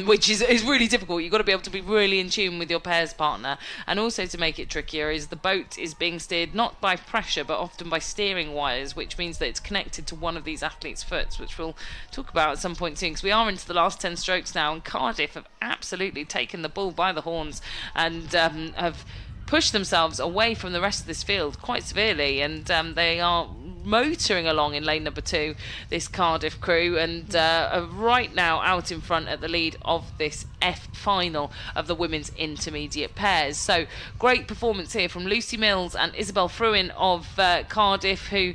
Speaker 12: which is really difficult. You've got to be able to be really in tune with your pairs partner. And also, to make it trickier, is the boat is being steered not by pressure but often by steering wires, which means that it's connected to one of these athletes' foots, which we'll talk about at some point soon, because we are into the last 10 strokes now, and Cardiff have absolutely taken the bull by the horns and have pushed themselves away from the rest of this field quite severely, and they are motoring along in lane number 2, this Cardiff crew, and are right now out in front at the lead of this F final of the women's intermediate pairs. So great performance here from Lucy Mills and Isabel Fruin of Cardiff, who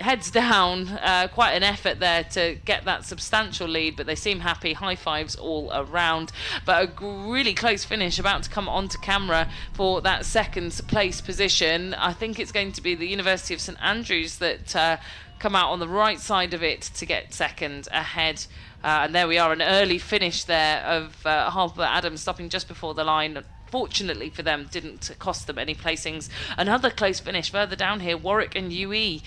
Speaker 12: heads down, quite an effort there to get that substantial lead, but they seem happy. High fives all around. But a really close finish about to come onto camera for that second place position. I think it's going to be the University of St Andrews that come out on the right side of it to get second ahead. And there we are, an early finish there of Harper Adams stopping just before the line. Fortunately for them, didn't cost them any placings. Another close finish further down here, Warwick and UE.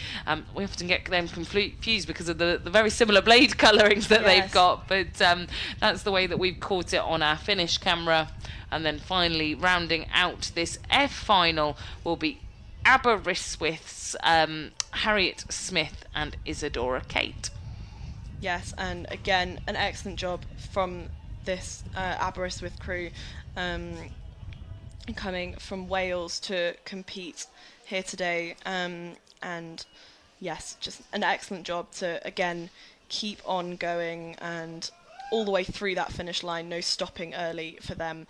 Speaker 12: We often get them confused because of the very similar blade colourings that they've got, but that's the way that we've caught it on our finish camera. And then finally, rounding out this F final will be Aberystwyth's Harriet Smith and Isadora Kate.
Speaker 13: Yes, and again, an excellent job from this Aberystwyth crew. coming from Wales to compete here today. And yes, just an excellent job to, again, keep on going and all the way through that finish line, no stopping early for them.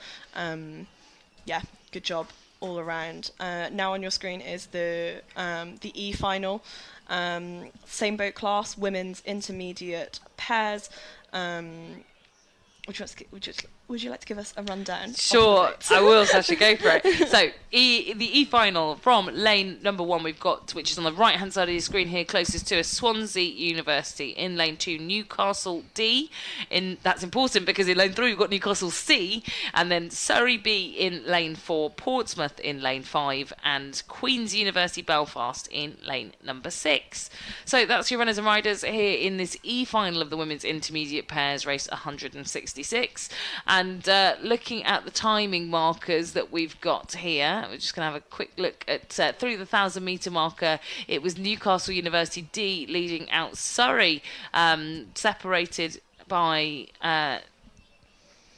Speaker 13: Yeah, good job all around. Now on your screen is the E final, same boat class, women's intermediate pairs. Would you like to give us a rundown?
Speaker 12: Sure, I will, Sasha, go for it. So, the E-final from lane number 1 we've got, which is on the right-hand side of your screen here, closest to us, Swansea University. In lane 2, Newcastle D. That's important because in lane 3 we've got Newcastle C, and then Surrey B in lane 4, Portsmouth in lane 5, and Queen's University Belfast in lane number 6. So that's your runners and riders here in this E-final of the women's intermediate pairs race 166. And looking at the timing markers that we've got here, we're just going to have a quick look at through the 1,000 metre marker. It was Newcastle University D leading out Surrey, separated by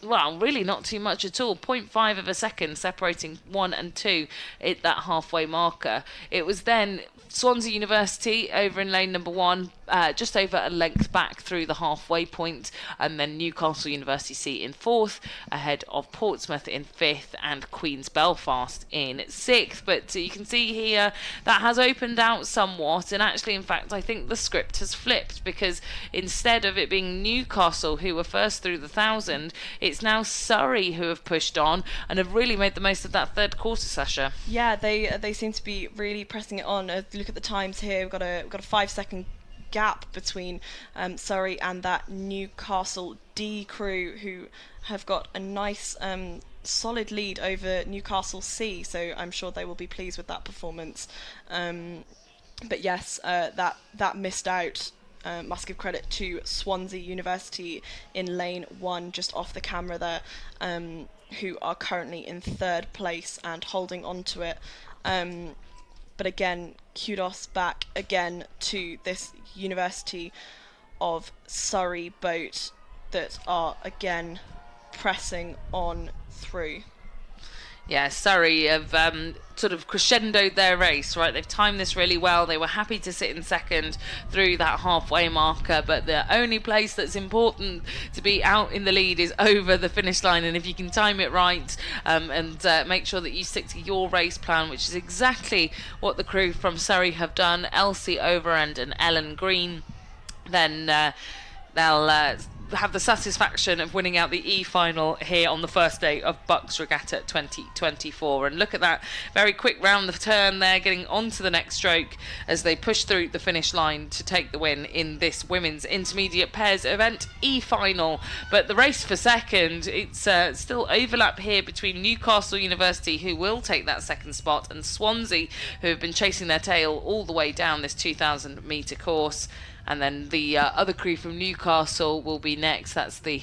Speaker 12: well, really not too much at all. 0.5 of a second separating 1 and 2 at that halfway marker. It was then Swansea University over in lane number 1, just over a length back through the halfway point, and then Newcastle University C in 4th, ahead of Portsmouth in 5th and Queen's Belfast in 6th. But you can see here that has opened out somewhat, and actually, in fact, I think the script has flipped, because instead of it being Newcastle who were first through the 1,000, it's now Surrey who have pushed on and have really made the most of that third quarter, Sasha.
Speaker 13: Yeah, they seem to be really pressing it on. Look at the times here. We've got a 5-second gap between Surrey and that Newcastle D crew, who have got a nice solid lead over Newcastle C, so I'm sure they will be pleased with that performance. But yes, that missed out. Must give credit to Swansea University in lane 1, just off the camera there, who are currently in 3rd place and holding on to it. But again, kudos back again to this University of Surrey boat that are again pressing on through.
Speaker 12: Yeah, Surrey have sort of crescendoed their race, right? They've timed this really well. They were happy to sit in 2nd through that halfway marker, but the only place that's important to be out in the lead is over the finish line. And if you can time it right and make sure that you stick to your race plan, which is exactly what the crew from Surrey have done, Elsie Overend and Ellen Green, then they'll have the satisfaction of winning out the E-final here on the first day of BUCS Regatta 2024. And look at that very quick round the turn there, getting onto the next stroke as they push through the finish line to take the win in this women's intermediate pairs event E-final. But the race for second, it's still overlap here between Newcastle University, who will take that 2nd spot, and Swansea, who have been chasing their tail all the way down this 2,000 metre course. And then the other crew from Newcastle will be next. That's the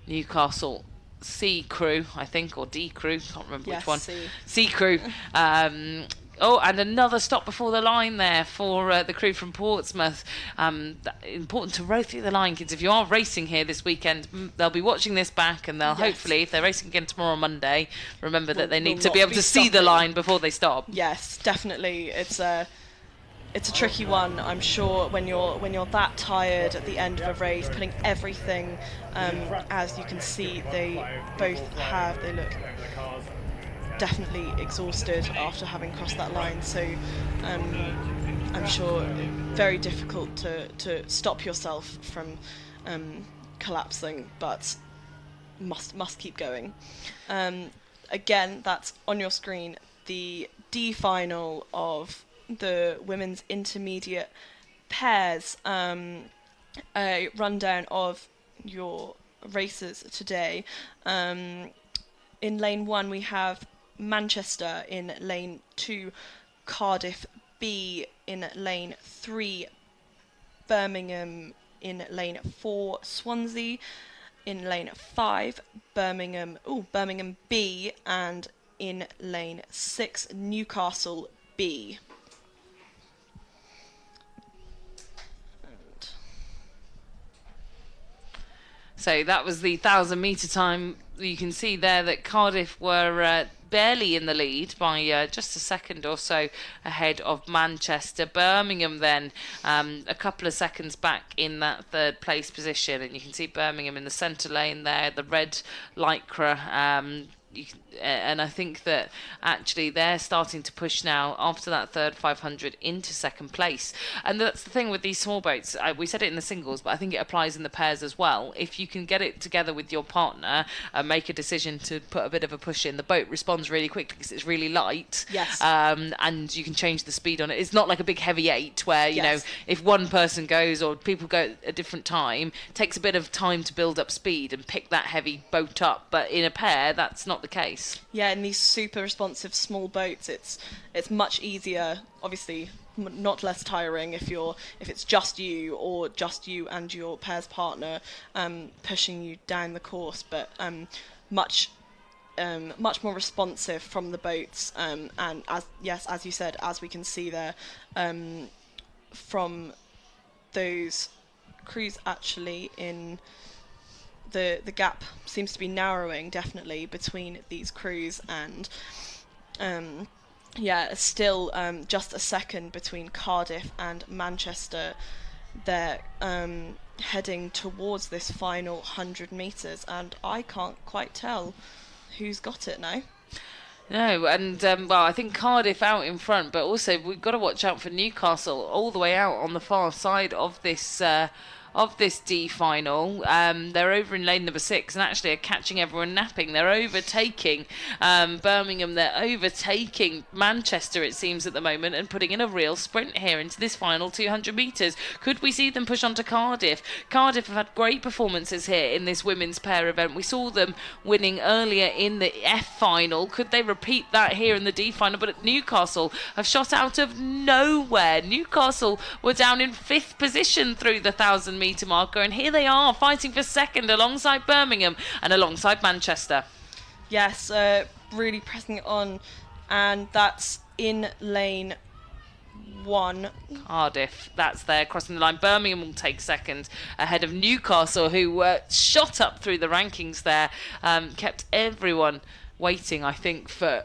Speaker 12: Newcastle C crew, I think, or D crew. Can't remember which one. C crew. Oh, and another stop before the line there for the crew from Portsmouth. Important to row through the line, kids. If you are racing here this weekend, they'll be watching this back, and they'll hopefully, if they're racing again tomorrow on Monday, remember that they need to be able to see the line before they stop.
Speaker 13: Yes, definitely. It's a tricky one, I'm sure, when you're that tired at the end of a race, putting everything, as you can see, they both have, they look definitely exhausted after having crossed that line, so I'm sure very difficult to stop yourself from collapsing, but must keep going. Again, that's on your screen, the D final of the women's intermediate pairs. A rundown of your races today. In lane 1 we have Manchester, in lane 2 Cardiff B, in lane 3 Birmingham, in lane 4 Swansea, in lane 5 Birmingham B, and in lane 6 Newcastle B.
Speaker 12: So that was the 1,000 metre time. You can see there that Cardiff were barely in the lead by just a second or so ahead of Manchester. Birmingham then a couple of seconds back in that third place position, and you can see Birmingham in the centre lane there, the red lycra. And I think that actually they're starting to push now after that third 500 into second place. And that's the thing with these small boats. We said it in the singles, but I think it applies in the pairs as well. If you can get it together with your partner and make a decision to put a bit of a push in, the boat responds really quickly because it's really light.
Speaker 13: Yes.
Speaker 12: And you can change the speed on it. It's not like a big heavy 8 where, you know, if one person goes or people go at a different time, it takes a bit of time to build up speed and pick that heavy boat up. But in a pair, that's not the case.
Speaker 13: Yeah, in these super responsive small boats, it's much easier. Obviously, not less tiring if it's just you or just you and your pair's partner pushing you down the course, but much more responsive from the boats. And as you said, as we can see there, from those crews actually in. The gap seems to be narrowing definitely between these crews, and still just a second between Cardiff and Manchester. They're heading towards this final 100 metres, and I can't quite tell who's got it now.
Speaker 12: No, and I think Cardiff out in front, but also we've got to watch out for Newcastle all the way out on the far side of this D final. They're over in lane number 6 and actually are catching everyone napping. They're overtaking Birmingham. They're overtaking Manchester, it seems, at the moment, and putting in a real sprint here into this final 200 metres. Could we see them push on to Cardiff? Cardiff have had great performances here in this women's pair event. We saw them winning earlier in the F final. Could they repeat that here in the D final? But at Newcastle have shot out of nowhere. Newcastle were down in 5th position through the 1,000-metre marker, and here they are fighting for second alongside Birmingham and alongside Manchester.
Speaker 13: Yes, really pressing it on, and that's in lane 1.
Speaker 12: Cardiff, that's there crossing the line. Birmingham will take second ahead of Newcastle, who shot up through the rankings there, kept everyone waiting, I think, for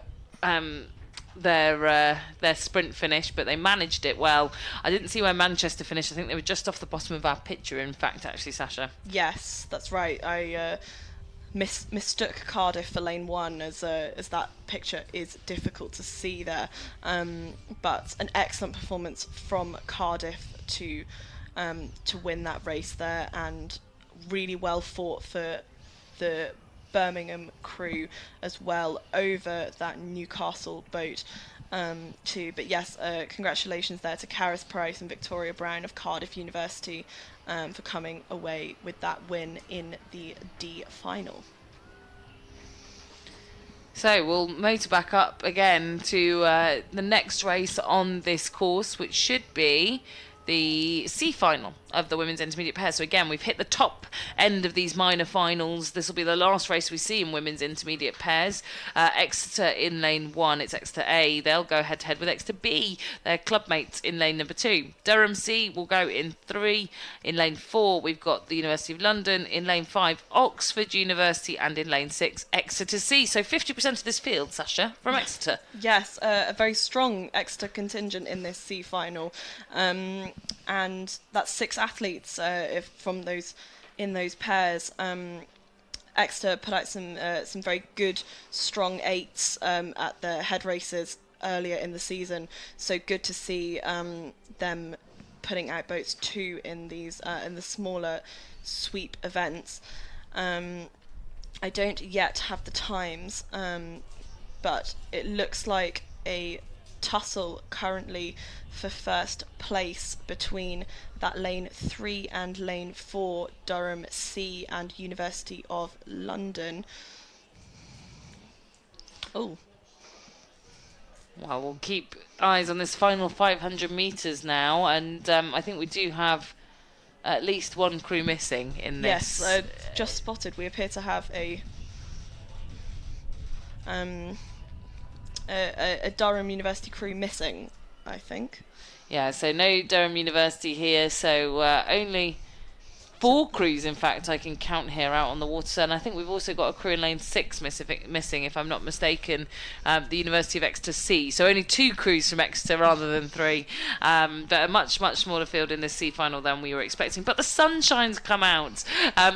Speaker 12: their sprint finish, but they managed it well. I didn't see where Manchester finished. I think they were just off the bottom of our picture, in fact, actually, Sasha.
Speaker 13: Yes, that's right. I mistook Cardiff for lane 1 as that picture is difficult to see there. But an excellent performance from Cardiff to win that race there, and really well fought for the Birmingham crew as well over that Newcastle boat too. But yes, congratulations there to Karis Price and Victoria Brown of Cardiff University for coming away with that win in the D final.
Speaker 12: So we'll motor back up again to the next race on this course, which should be the C final of the women's intermediate pair. So again, we've hit the top end of these minor finals. This will be the last race we see in women's intermediate pairs. Exeter in lane 1, it's Exeter A. They'll go head to head with Exeter B, their club mates, in lane number 2. Durham C will go in 3. In lane 4, we've got the University of London. In lane 5, Oxford University, and in lane 6, Exeter C. So 50% of this field, Sasha, from Exeter.
Speaker 13: Yes, a very strong Exeter contingent in this C final. And that's 6 athletes from those in those pairs. Exeter put out some very good strong 8s at the head races earlier in the season, so good to see them putting out boats too in these in the smaller sweep events. I don't yet have the times, but it looks like a tussle currently for first place between that lane 3 and lane 4, Durham C and University of London. Oh.
Speaker 12: Well, we'll keep eyes on this final 500 metres now, and I think we do have at least one crew missing in this.
Speaker 13: Yes, just spotted. We appear to have a Durham University crew missing, I think.
Speaker 12: Yeah, so no Durham University here, so only 4 crews, in fact, I can count here out on the water, and I think we've also got a crew in lane 6 missing, if I'm not mistaken, the University of Exeter C. So only 2 crews from Exeter rather than 3, but a much smaller field in this C final than we were expecting. But the sunshine's come out.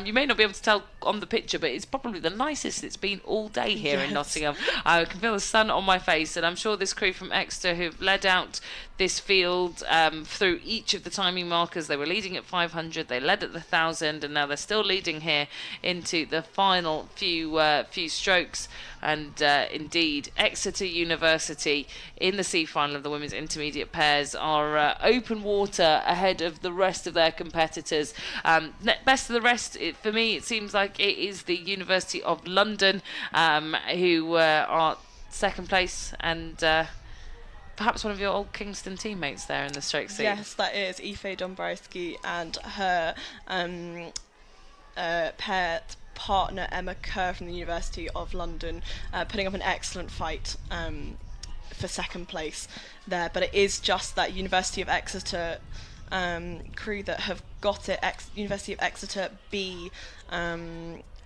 Speaker 12: You may not be able to tell on the picture, but it's probably the nicest it's been all day here in Nottingham. I can feel the sun on my face, and I'm sure this crew from Exeter who've led out this field through each of the timing markers. They were leading at 500, they led at the 1,000, and now they're still leading here into the final few strokes. And indeed, Exeter University in the C final of the women's intermediate pairs are open water ahead of the rest of their competitors. Best of the rest, for me, it seems like it is the University of London who are second place, and perhaps one of your old Kingston teammates there in the stroke seat.
Speaker 13: Yes, that is Aoife Dombrowski and her paired partner Emma Kerr from the University of London, putting up an excellent fight for second place there. But it is just that University of Exeter crew that have got it. University of Exeter B,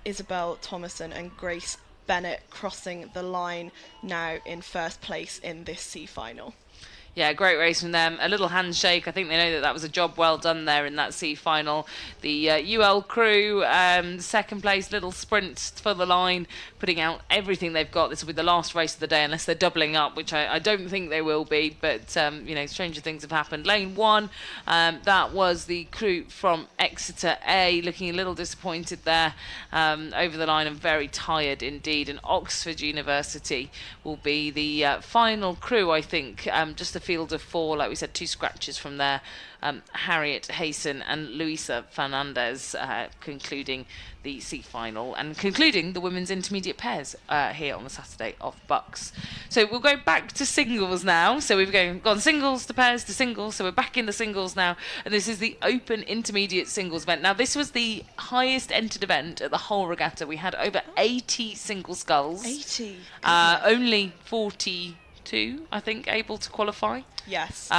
Speaker 13: Isabel Thomason and Grace Bennett crossing the line now in first place in this C final.
Speaker 12: Yeah, great race from them. A little handshake. I think they know that was a job well done there in that C final. The UL crew, second place, little sprint for the line, putting out everything they've got. This will be the last race of the day, unless they're doubling up, which I don't think they will be. But stranger things have happened. Lane 1, that was the crew from Exeter A, looking a little disappointed there over the line and very tired indeed. And Oxford University will be the final crew, I think. Just a field of 4, like we said, 2 scratches from there. Harriet Hayson and Luisa Fernandez concluding the C final and concluding the women's intermediate pairs here on the Saturday of BUCS. So we'll go back to singles now. So we've gone singles to pairs to singles. So we're back in the singles now, and this is the Open Intermediate Singles event. Now this was the highest entered event at the whole regatta. We had over 80 single sculls.
Speaker 13: 80.
Speaker 12: Only 42, I think, able to qualify.
Speaker 13: Yes.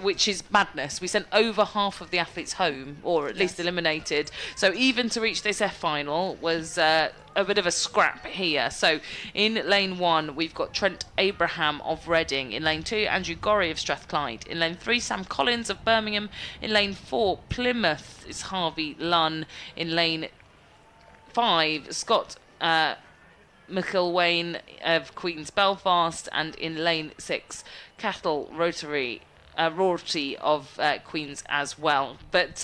Speaker 12: Which is madness. We sent over half of the athletes home, or at least eliminated. So even to reach this F final was a bit of a scrap here. So in lane 1, we've got Trent Abraham of Reading. In lane 2, Andrew Gorry of Strathclyde. In lane 3, Sam Collins of Birmingham. In lane 4, Plymouth is Harvey Lunn. In lane 5, Scott McIlwain of Queen's Belfast, and in lane 6, Cathal Rorty of Queen's as well. But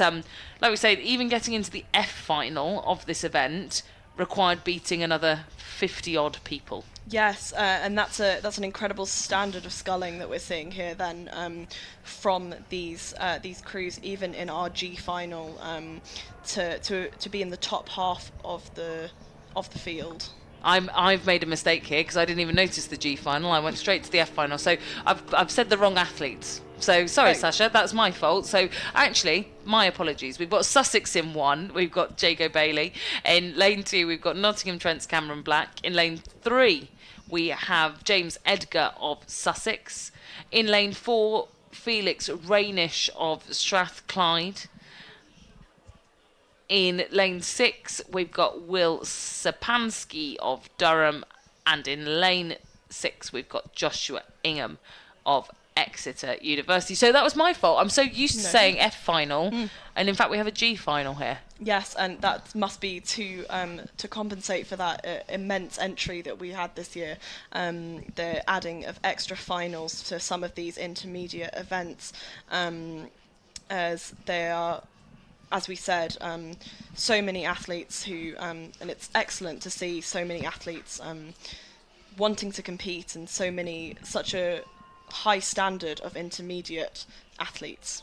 Speaker 12: like we say, even getting into the F final of this event required beating another 50 odd people.
Speaker 13: Yes, and that's an incredible standard of sculling that we're seeing here then from these crews, even in our G final, to be in the top half of the field.
Speaker 12: I've made a mistake here because I didn't even notice the G final. I went straight to the F final. So I've said the wrong athletes. So sorry, Sasha, that's my fault. So actually, my apologies. We've got Sussex in 1. We've got Jago Bailey. In lane 2, we've got Nottingham Trent's Cameron Black. In lane 3, we have James Edgar of Sussex. In lane 4, Felix Rainish of Strathclyde. In lane 6, we've got Will Sapansky of Durham. And in lane 6, we've got Joshua Ingham of Exeter University. So that was my fault. I'm so used to saying F final, and in fact we have a G final here.
Speaker 13: Yes, and that must be to compensate for that immense entry that we had this year. The adding of extra finals to some of these intermediate events, as they are, as we said, so many athletes who, and it's excellent to see so many athletes wanting to compete, and such a high standard of intermediate athletes.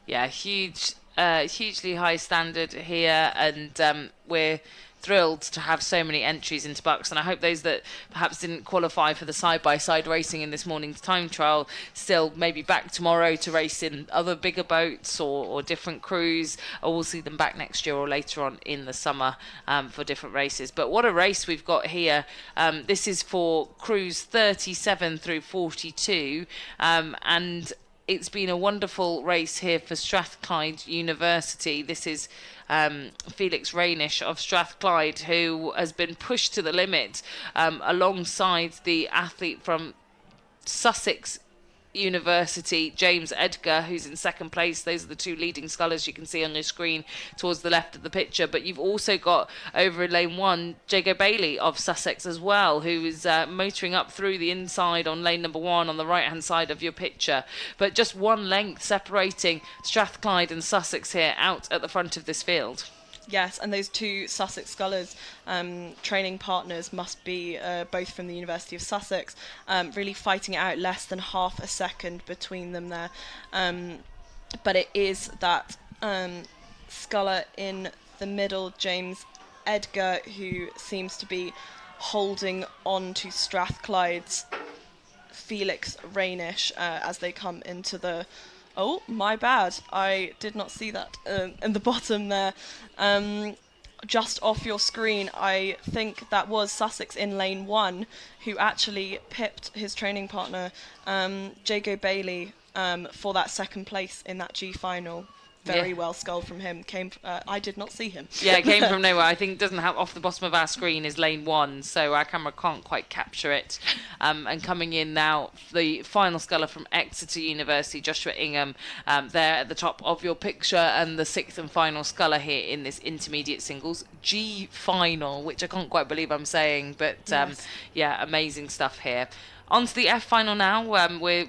Speaker 12: Yeah, hugely high standard here, and we're thrilled to have so many entries into BUCS, and I hope those that perhaps didn't qualify for the side-by-side racing in this morning's time trial still maybe back tomorrow to race in other bigger boats or different crews, or we'll see them back next year or later on in the summer for different races. But what a race we've got here. This is for crews 37 through 42, and it's been a wonderful race here for Strathclyde University. This is Felix Rainish of Strathclyde, who has been pushed to the limit alongside the athlete from Sussex University, James Edgar, who's in second place. Those are the two leading scullers you can see on your screen towards the left of the picture. But you've also got over in lane 1 Jago Bailey of Sussex as well, who is motoring up through the inside on lane number 1 on the right hand side of your picture. But just one length separating Strathclyde and Sussex here out at the front of this field.
Speaker 13: Yes, and those two Sussex scullers, training partners, must be both from the University of Sussex, really fighting it out, less than half a second between them there. But it is that sculler in the middle, James Edgar, who seems to be holding on to Strathclyde's Felix Rainish as they come into the... Oh, my bad. I did not see that in the bottom there. Just off your screen, I think that was Sussex in lane 1 who actually pipped his training partner, Jago Bailey, for that second place in that G final. Very well sculled from him. I did not see him.
Speaker 12: Yeah, it came from nowhere. I think it doesn't have, off the bottom of our screen is lane 1, so our camera can't quite capture it. And coming in now, the final sculler from Exeter University, Joshua Ingham, there at the top of your picture, and the 6th and final sculler here in this intermediate singles G final, which I can't quite believe I'm saying, but
Speaker 13: Yes.
Speaker 12: yeah, amazing stuff here. On to the F final now. We're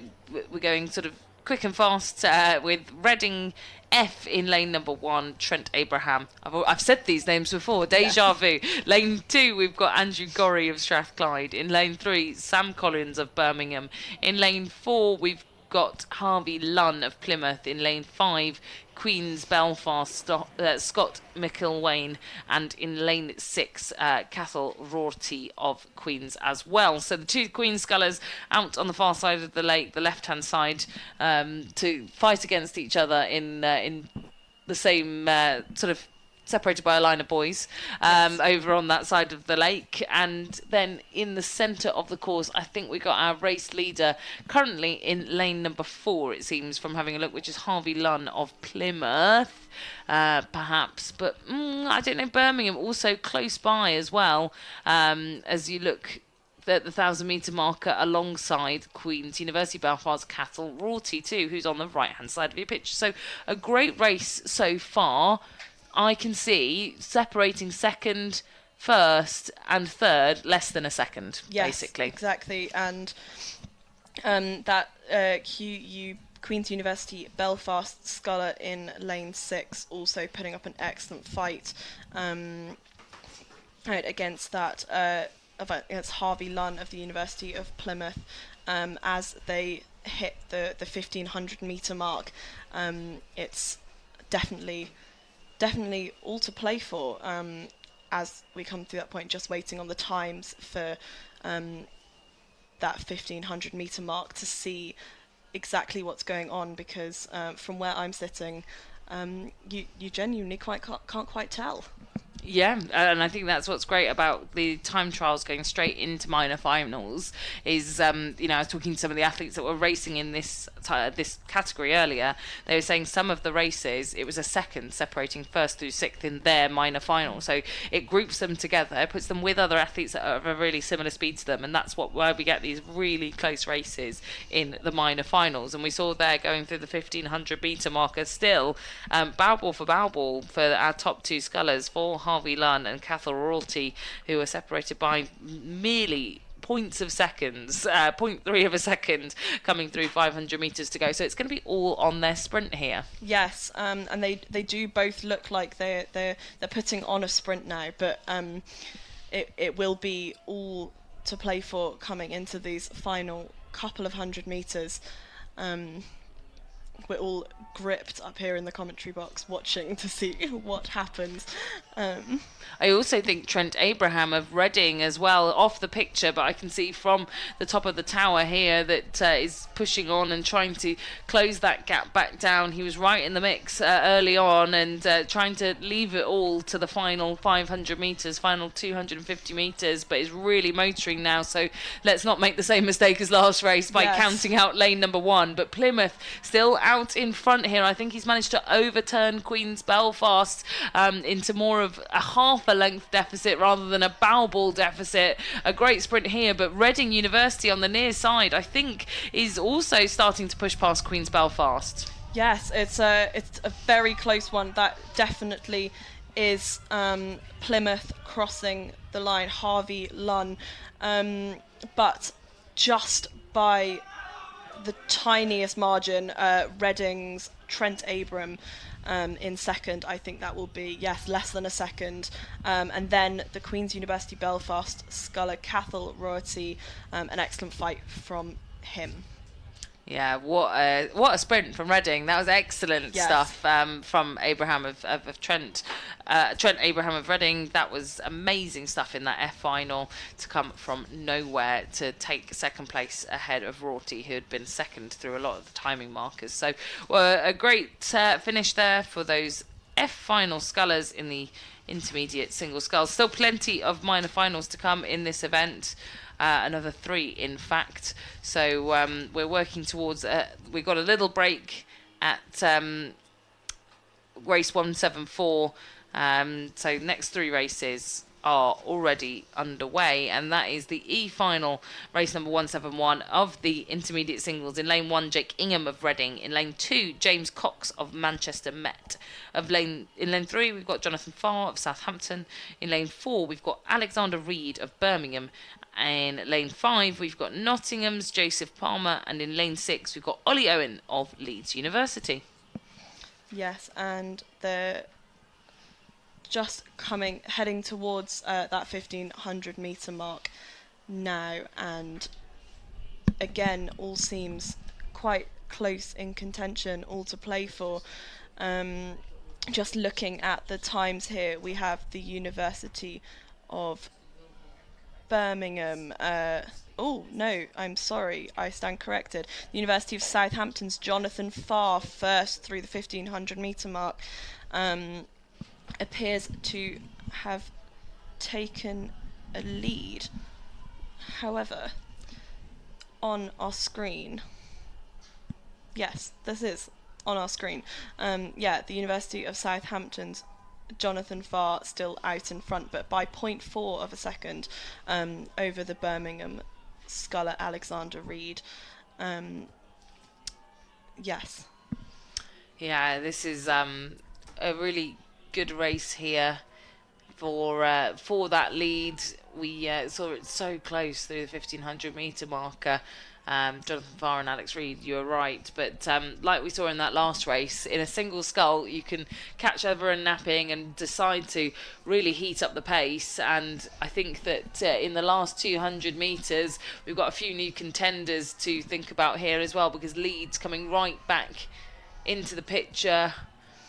Speaker 12: going sort of quick and fast with Reading F in lane number 1, Trent Abraham. I've said these names before, deja vu. Lane 2, we've got Andrew Gorry of Strathclyde. In lane 3, Sam Collins of Birmingham. In lane 4, we've got Harvey Lunn of Plymouth. In lane 5, Queen's Belfast, Scott McIlwain, and in lane 6, Cathal Rorty of Queen's as well. So the two Queen's scullers out on the far side of the lake, the left-hand side, to fight against each other in the same sort of separated by a line of boys over on that side of the lake. And then in the centre of the course, I think we got our race leader currently in lane number 4, it seems, from having a look, which is Harvey Lunn of Plymouth, perhaps. But I don't know, Birmingham also close by as well, as you look at the 1,000-metre marker alongside Queen's University Belfast, Cathal Rorty too, who's on the right-hand side of your pitch. So a great race so far. I can see separating second, first and third less than a second, basically.
Speaker 13: Exactly. And that Queen's University Belfast sculler in lane 6 also putting up an excellent fight against that against Harvey Lunn of the University of Plymouth as they hit the 1,500 metre mark. It's definitely all to play for as we come through that point, just waiting on the times for that 1,500 metre mark to see exactly what's going on, because from where I'm sitting, you genuinely can't quite tell.
Speaker 12: Yeah, and I think that's what's great about the time trials going straight into minor finals is, I was talking to some of the athletes that were racing in this category earlier. They were saying some of the races, it was a second separating first through sixth in their minor final. So it groups them together, puts them with other athletes that are of a really similar speed to them, and that's why we get these really close races in the minor finals. And we saw there going through the 1,500 metre marker still, bow ball for our top two scullers, for Harvey Lunn and Cathal Rorty, who are separated by merely points of seconds, 0.3 of a second, coming through 500 metres to go. So it's going to be all on their sprint here.
Speaker 13: Yes, and they do both look like they're putting on a sprint now, but it will be all to play for coming into these final couple of 100 metres. we're all gripped up here in the commentary box watching to see what happens.
Speaker 12: I also think Trent Abraham of Reading as well, off the picture, but I can see from the top of the tower here that is pushing on and trying to close that gap back down. He was right in the mix early on and trying to leave it all to the final 500 metres, final 250 metres, but is really motoring now. So let's not make the same mistake as last race by counting out lane number 1. But Plymouth still out in front here. I think he's managed to overturn Queen's Belfast into more of a half a length deficit rather than a bow ball deficit. A great sprint here, but Reading University on the near side, I think, is also starting to push past Queen's Belfast.
Speaker 13: Yes, it's a very close one. That definitely is Plymouth crossing the line, Harvey Lunn, but just by the tiniest margin, Reading's Trent Abraham in second. I think that will be, yes, less than a second. And then the Queen's University Belfast sculler, Cathal Roherty, an excellent fight from him.
Speaker 12: Yeah, what a sprint from Reading. That was excellent stuff from Abraham of Trent. Trent Abraham of Reading, that was amazing stuff in that F final to come from nowhere to take second place ahead of Roherty, who had been second through a lot of the timing markers. So a great finish there for those F final scullers in the intermediate single sculls. Still plenty of minor finals to come in this event. Another 3 in fact, so we're working towards we got a little break at race 174, so next 3 races are already underway, and that is the E final, race number 171 of the intermediate singles. In lane 1, Jake Ingham of Reading. In lane 2, James Cox of Manchester Met. In lane 3, we've got Jonathan Farr of Southampton. In lane 4, we've got Alexander Reid of Birmingham. In lane 5, we've got Nottingham's Joseph Palmer, and in lane 6, we've got Ollie Owen of Leeds University.
Speaker 13: Yes, and they're just heading towards that 1500 metre mark now, and again, all seems quite close in contention, all to play for. Just looking at the times here, we have the University of Birmingham. Oh no, I'm sorry, I stand corrected. The University of Southampton's Jonathan Farr, first through the 1500 metre mark, appears to have taken a lead. However, on our screen, yes, this is on our screen. Yeah, the University of Southampton's Jonathan Farr still out in front, but by 0.4 of a second over the Birmingham sculler Alexander Reid. Yes.
Speaker 12: Yeah, this is a really good race here for that lead. We saw it so close through the 1500 metre marker. Jonathan Farr and Alex Reid, you're right, but like we saw in that last race, in a single scull you can catch everyone napping and decide to really heat up the pace, and I think that in the last 200 metres we've got a few new contenders to think about here as well, because Leeds coming right back into the picture.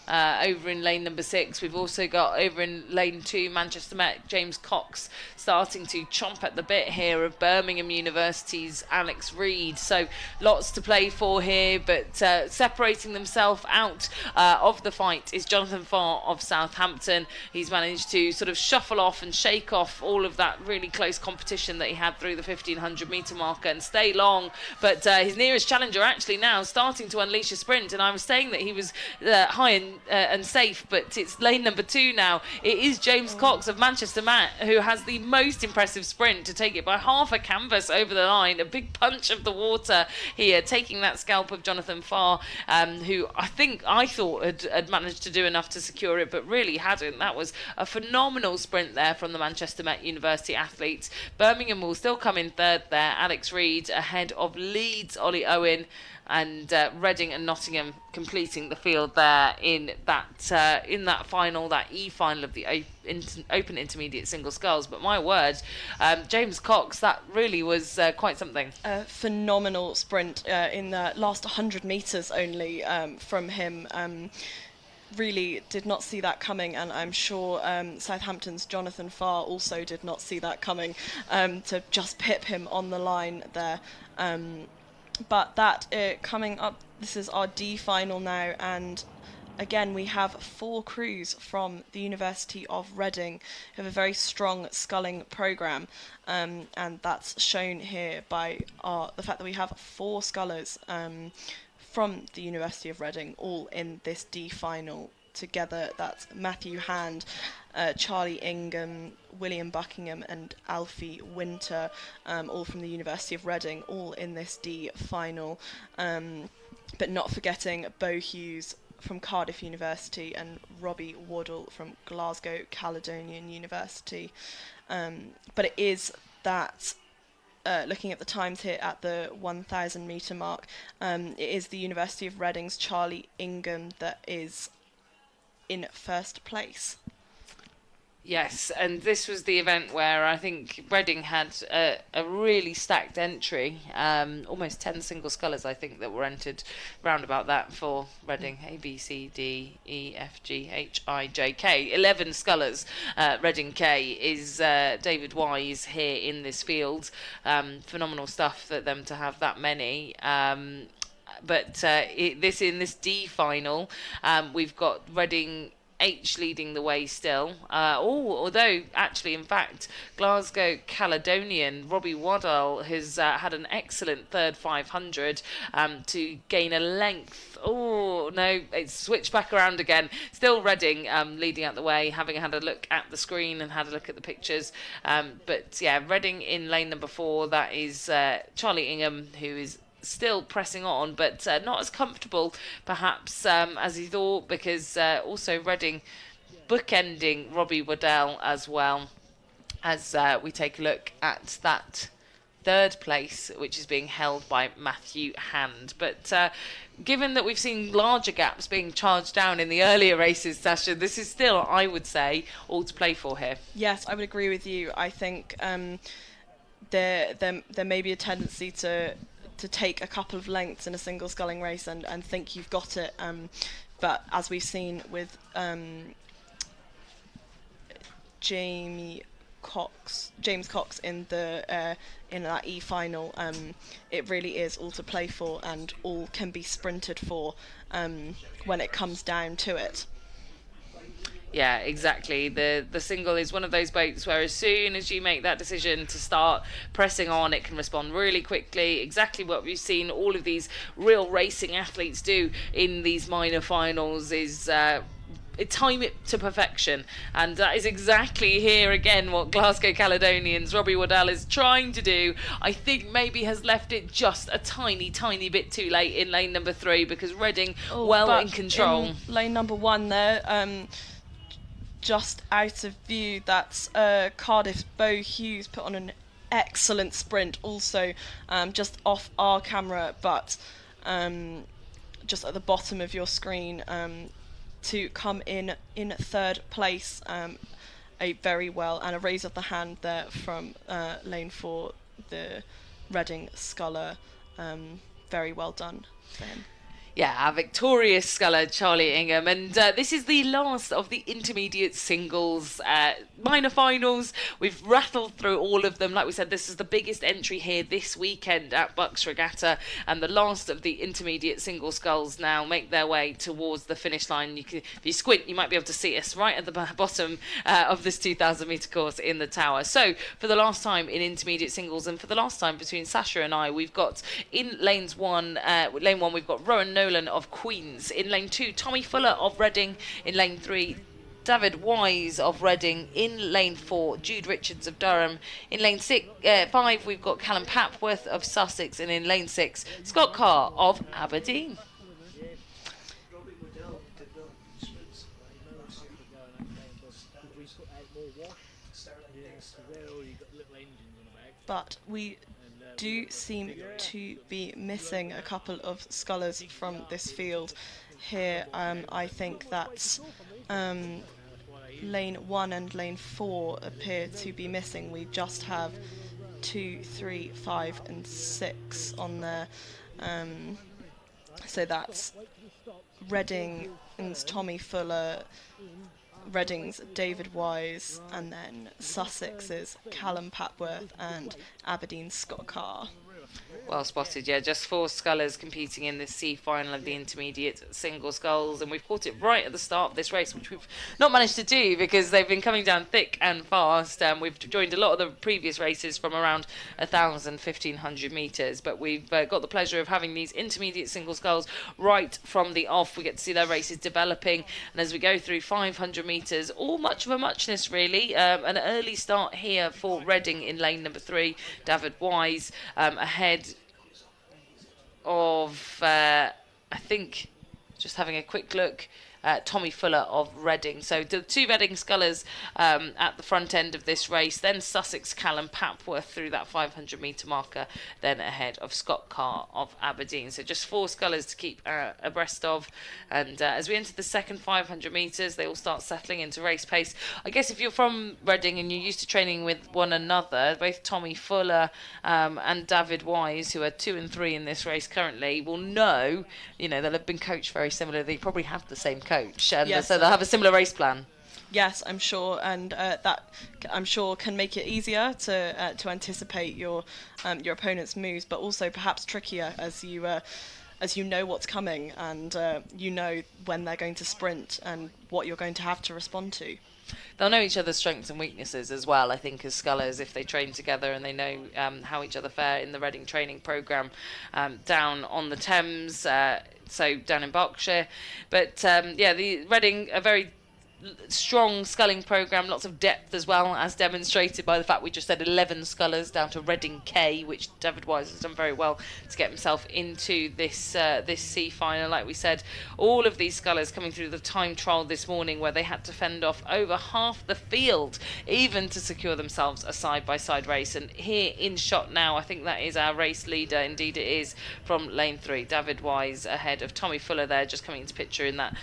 Speaker 12: Over in lane number 6, we've also got over in lane 2 Manchester Met, James Cox starting to chomp at the bit here of Birmingham University's Alex Reid. So lots to play for here, but separating themselves out of the fight is Jonathan Farr of Southampton. He's managed to sort of shuffle off and shake off all of that really close competition that he had through the 1500 metre marker and stay long, but his nearest challenger actually now starting to unleash a sprint, and I was saying that he was high and safe, but it's lane number 2 now. It is James Cox of Manchester Met who has the most impressive sprint to take it by half a canvas over the line. A big punch of the water here, taking that scalp of Jonathan Farr, who I thought had managed to do enough to secure it, but really hadn't. That was a phenomenal sprint there from the Manchester Met University athletes. Birmingham will still come in third there. Alex Reid ahead of Leeds' Ollie Owen. and Reading and Nottingham completing the field there in that final, that E final of the Open Intermediate Single Sculls. But my word, James Cox, that really was quite something.
Speaker 13: A phenomenal sprint in the last 100 metres only from him. Really did not see that coming, and I'm sure Southampton's Jonathan Farr also did not see that coming, to just pip him on the line there. But that coming up, this is our D final now, and again we have 4 crews from the University of Reading who have a very strong sculling programme, and that's shown here by the fact that we have 4 scullers from the University of Reading all in this D final together. That's Matthew Hand, Charlie Ingham, William Buckingham and Alfie Winter, all from the University of Reading, all in this D final. But not forgetting Bo Hughes from Cardiff University and Robbie Waddle from Glasgow Caledonian University. But it is that looking at the times here at the 1,000 metre mark, it is the University of Reading's Charlie Ingham that is in first place.
Speaker 12: Yes, and this was the event where I think Reading had a really stacked entry. Almost 10 single scullers, I think, that were entered round about that for Reading. A, B, C, D, E, F, G, H, I, J, K. 11 scullers. Reading K is David Wise here in this field. Phenomenal stuff for them to have that many. But in this D final, we've got Reading H leading the way still. Although actually, in fact, Glasgow Caledonian Robbie Waddell has had an excellent third 500 to gain a length. Oh no, it's switched back around again. Still Reading leading out the way, having had a look at the screen and had a look at the pictures. But yeah, Reading in lane number 4. That is Charlie Ingham, who is still pressing on, but not as comfortable perhaps as he thought, because also Reading bookending Robbie Waddell as well, as we take a look at that third place, which is being held by Matthew Hand. But given that we've seen larger gaps being charged down in the earlier races, Sasha, this is still, I would say, all to play for here.
Speaker 13: Yes, I would agree with you. I think there may be a tendency to take a couple of lengths in a single sculling race and think you've got it, but as we've seen with James Cox in that E final, it really is all to play for and all can be sprinted for when it comes down to it.
Speaker 12: Yeah, exactly. The single is one of those boats where as soon as you make that decision to start pressing on, it can respond really quickly. Exactly what we've seen all of these real racing athletes do in these minor finals is time it to perfection, and that is exactly here again what Glasgow Caledonians Robbie Waddell is trying to do. I think maybe has left it just a tiny bit too late in lane number 3, because Reading in control.
Speaker 13: In lane number 1 there, just out of view, that's Cardiff's Bo Hughes put on an excellent sprint, also just off our camera, but just at the bottom of your screen, to come in third place. A very well, and a raise of the hand there from lane 4, the Reading sculler. Very well done for him.
Speaker 12: Yeah, our victorious sculler, Charlie Ingham. And this is the last of the intermediate singles minor finals. We've rattled through all of them. Like we said, this is the biggest entry here this weekend at BUCS Regatta. And the last of the intermediate single sculls now make their way towards the finish line. If you squint, you might be able to see us right at the bottom of this 2,000 metre course in the tower. So, for the last time in intermediate singles, and for the last time between Sasha and I, we've got in lane 1, we've got Rowan Nolan of Queens. In lane 2, Tommy Fuller of Reading. In lane 3, David Wise of Reading. In lane 4, Jude Richards of Durham. In lane 5, we've got Callum Papworth of Sussex. And in lane 6, Scott Carr of Aberdeen.
Speaker 13: But we do seem to be missing a couple of scullers from this field. Here, I think that lane 1 and lane 4 appear to be missing. We just have 2, 3, 5 and 6 on there. So that's Reading's Tommy Fuller, Reading's David Wise, and then Sussex's Callum Papworth and Aberdeen's Scott Carr.
Speaker 12: Well spotted, yeah. Just 4 scullers competing in this C final of the intermediate single sculls, and we've caught it right at the start of this race, which we've not managed to do because they've been coming down thick and fast. We've joined a lot of the previous races from around 1,000, 1,500 metres, but we've got the pleasure of having these intermediate single sculls right from the off. We get to see their races developing, and as we go through 500 metres, all much of a muchness really. An early start here for Reading in lane number 3, David Wise ahead of, I think, just having a quick look, Tommy Fuller of Reading. So the 2 Reading scullers at the front end of this race, then Sussex Callum Papworth through that 500 metre marker, then ahead of Scott Carr of Aberdeen. So just 4 scullers to keep abreast of, and as we enter the second 500 metres, they all start settling into race pace. I guess if you're from Reading and you're used to training with one another, both Tommy Fuller and David Wise, who are 2 and 3 in this race currently, will know, you know, they'll have been coached very similarly. They probably have the same coach, and
Speaker 13: Yes,
Speaker 12: so they'll have a similar race plan.
Speaker 13: Yes, I'm sure, and that I'm sure can make it easier to anticipate your opponent's moves, but also perhaps trickier as you know what's coming, and you know when they're going to sprint and what you're going to have to respond to.
Speaker 12: They'll know each other's strengths and weaknesses as well, I think, as scullers, if they train together and they know how each other fare in the Reading training programme down on the Thames, so down in Berkshire. But yeah, the Reading are very strong sculling programme, lots of depth as well, as demonstrated by the fact we just had 11 scullers down to Reading K, which David Wise has done very well to get himself into this this C final. Like we said, all of these scullers coming through the time trial this morning, where they had to fend off over half the field even to secure themselves a side-by-side race. And here in shot now, I think that is our race leader, indeed it is, from lane 3, David Wise ahead of Tommy Fuller there, just coming into picture in that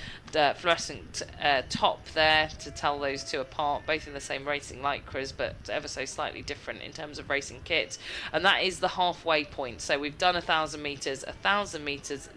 Speaker 12: fluorescent top there to tell those two apart, both in the same racing lycras but ever so slightly different in terms of racing kit. And that is the halfway point, so we've done 1,000 metres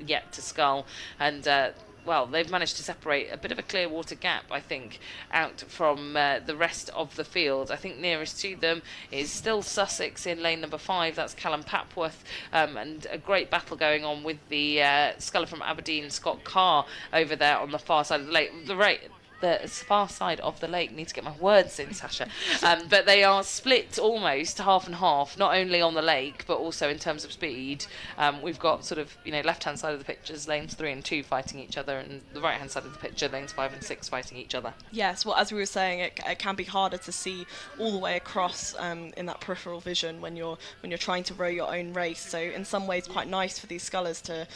Speaker 12: yet to scull, and well, they've managed to separate a bit of a clear water gap, I think, out from the rest of the field. I think nearest to them is still Sussex in lane number 5. That's Callum Papworth, and a great battle going on with the sculler from Aberdeen, Scott Carr, over there on the far side of the lake. The far side of the lake. Need to get my words in, Sasha. But they are split almost half and half, not only on the lake but also in terms of speed. We've got sort of, you know, left-hand side of the pictures, lanes 3 and 2 fighting each other, and the right-hand side of the picture, lanes 5 and 6 fighting each other.
Speaker 13: Yes, well, as we were saying, it can be harder to see all the way across in that peripheral vision when you're trying to row your own race. So in some ways, quite nice for these scullers to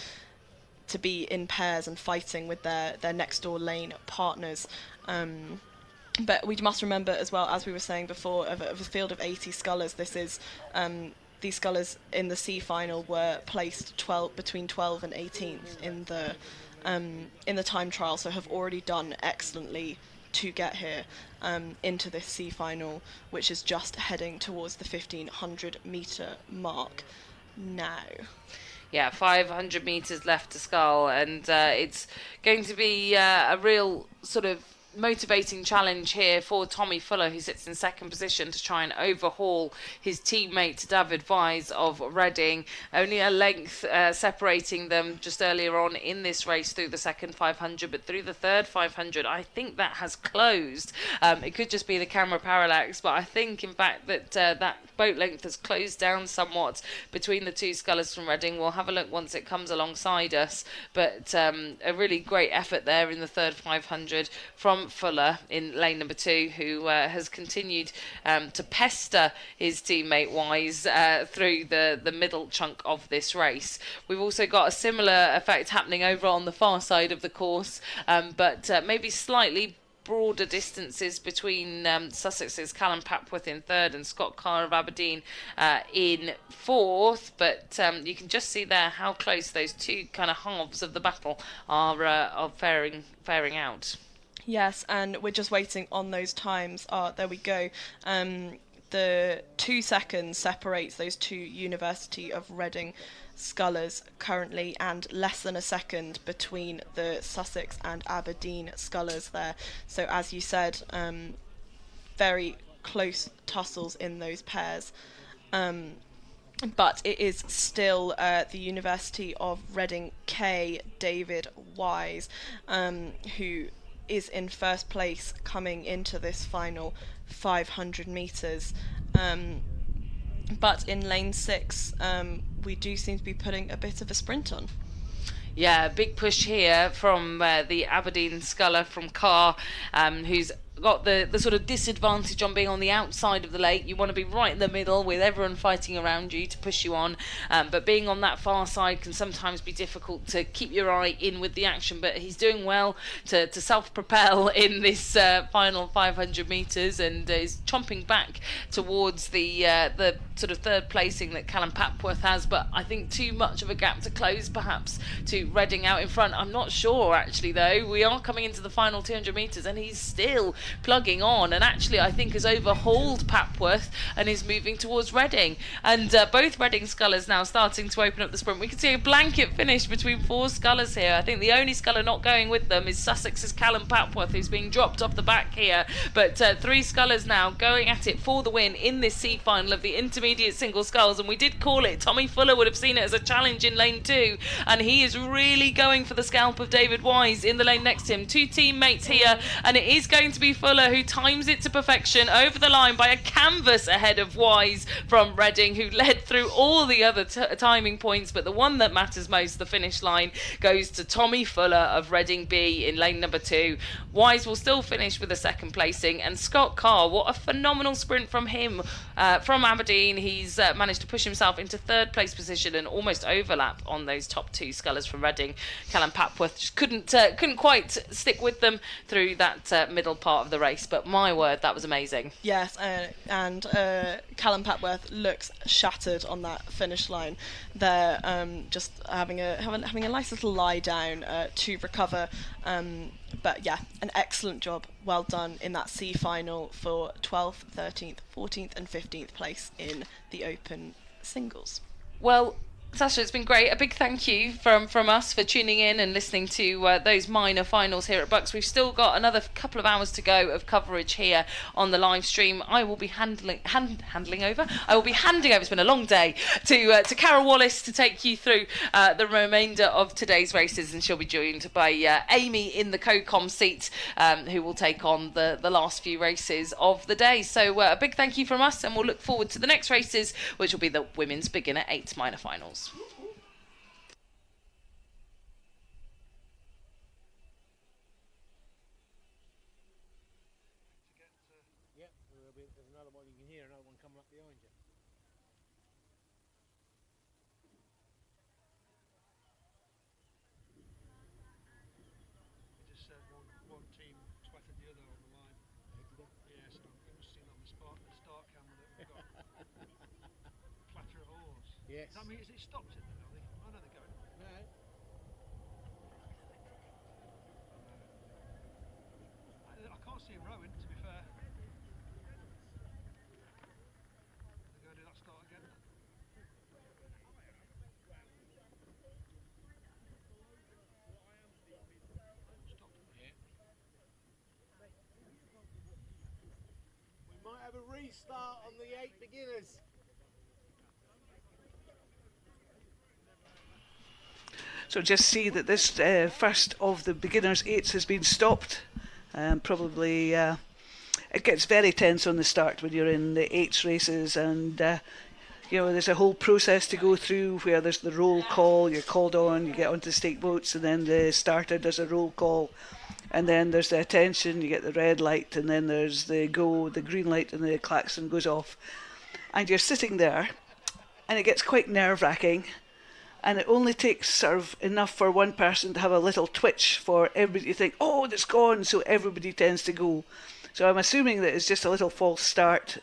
Speaker 13: be in pairs and fighting with their next door lane partners. But we must remember as well, as we were saying before, of a field of 80 scullers, this is these scullers in the C final were placed between 12 and 18th in the time trial, so have already done excellently to get here into this C final, which is just heading towards the 1,500 metre mark now.
Speaker 12: Yeah, 500 metres left to scull, and it's going to be a real sort of motivating challenge here for Tommy Fuller, who sits in second position, to try and overhaul his teammate David Wise of Reading. Only a length separating them just earlier on in this race through the second 500, but through the third 500 I think that has closed. It could just be the camera parallax, but I think in fact that that boat length has closed down somewhat between the two scullers from Reading. We'll have a look once it comes alongside us, but a really great effort there in the third 500 from Fuller in lane number 2, who has continued to pester his teammate Wise through the middle chunk of this race. We've also got a similar effect happening over on the far side of the course, but maybe slightly broader distances between Sussex's Callum Papworth in third and Scott Carr of Aberdeen in fourth, but you can just see there how close those two kind of halves of the battle are faring out.
Speaker 13: Yes, and we're just waiting on those times. There we go. The 2 seconds separates those two University of Reading scullers currently, and less than a second between the Sussex and Aberdeen scullers there. So as you said, very close tussles in those pairs. But it is still the University of Reading K, David Wise, who is in first place coming into this final 500 metres. But in lane 6, we do seem to be putting a bit of a sprint on.
Speaker 12: Yeah, big push here from the Aberdeen sculler from Carr, who's got the sort of disadvantage on being on the outside of the lake. You want to be right in the middle with everyone fighting around you to push you on, but being on that far side can sometimes be difficult to keep your eye in with the action. But he's doing well to self-propel in this final 500 metres, and is chomping back towards the sort of third placing that Callum Papworth has, but I think too much of a gap to close perhaps to Reading out in front. I'm not sure actually though. We are coming into the final 200 metres and he's still plugging on, and actually I think has overhauled Papworth and is moving towards Reading, and both Reading scullers now starting to open up the sprint. We can see a blanket finish between 4 scullers here. I think the only sculler not going with them is Sussex's Callum Papworth, who's being dropped off the back here, but 3 scullers now going at it for the win in this C final of the intermediate single sculls. And we did call it. Tommy Fuller would have seen it as a challenge in lane 2, and he is really going for the scalp of David Wise in the lane next to him. 2 teammates here, and it is going to be Fuller who times it to perfection over the line by a canvas ahead of Wise from Reading, who led through all the other timing points, but the one that matters most, the finish line, goes to Tommy Fuller of Reading B in lane number 2. Wise will still finish with a second placing, and Scott Carr, what a phenomenal sprint from him from Aberdeen. He's managed to push himself into third place position and almost overlap on those top 2 scullers from Reading. Callum Papworth just couldn't quite stick with them through that middle part of the race, but my word, that was amazing.
Speaker 13: Yes, and Callum Papworth looks shattered on that finish line there, just having a nice little lie down to recover. But yeah, an excellent job, well done in that C final for 12th, 13th, 14th and 15th place in the open singles.
Speaker 12: Well, Sasha, it's been great. A big thank you from us for tuning in and listening to those minor finals here at BUCS. We've still got another couple of hours to go of coverage here on the live stream. I will be handing over. It's been a long day to Carol Wallace to take you through the remainder of today's races, and she'll be joined by Amy in the co-com seat, who will take on the last few races of the day. So a big thank you from us, and we'll look forward to the next races, which will be the women's beginner 8 minor finals.
Speaker 14: There's another one you can hear, another one coming up behind you. They just said one team twatted the other on the line. Yeah, so it was seen on the start camera that we've got clatter of oars. Yes. Does that mean it stopped it then? I know they're going. No. I can't see him rowing, to be fair. Have a restart on the 8 beginners.
Speaker 15: So just see that this first of the beginners 8s has been stopped. Probably it gets very tense on the start when you're in the 8s races, and there's a whole process to go through where there's the roll call, you're called on, you get onto the stake boats, and then the starter does a roll call. And then there's the attention, you get the red light, and then there's the green light, and the klaxon goes off. And you're sitting there, and it gets quite nerve-wracking. and it only takes sort of enough for one person to have a little twitch for everybody to think, oh, it's gone, so everybody tends to go. So I'm assuming that it's just a little false start.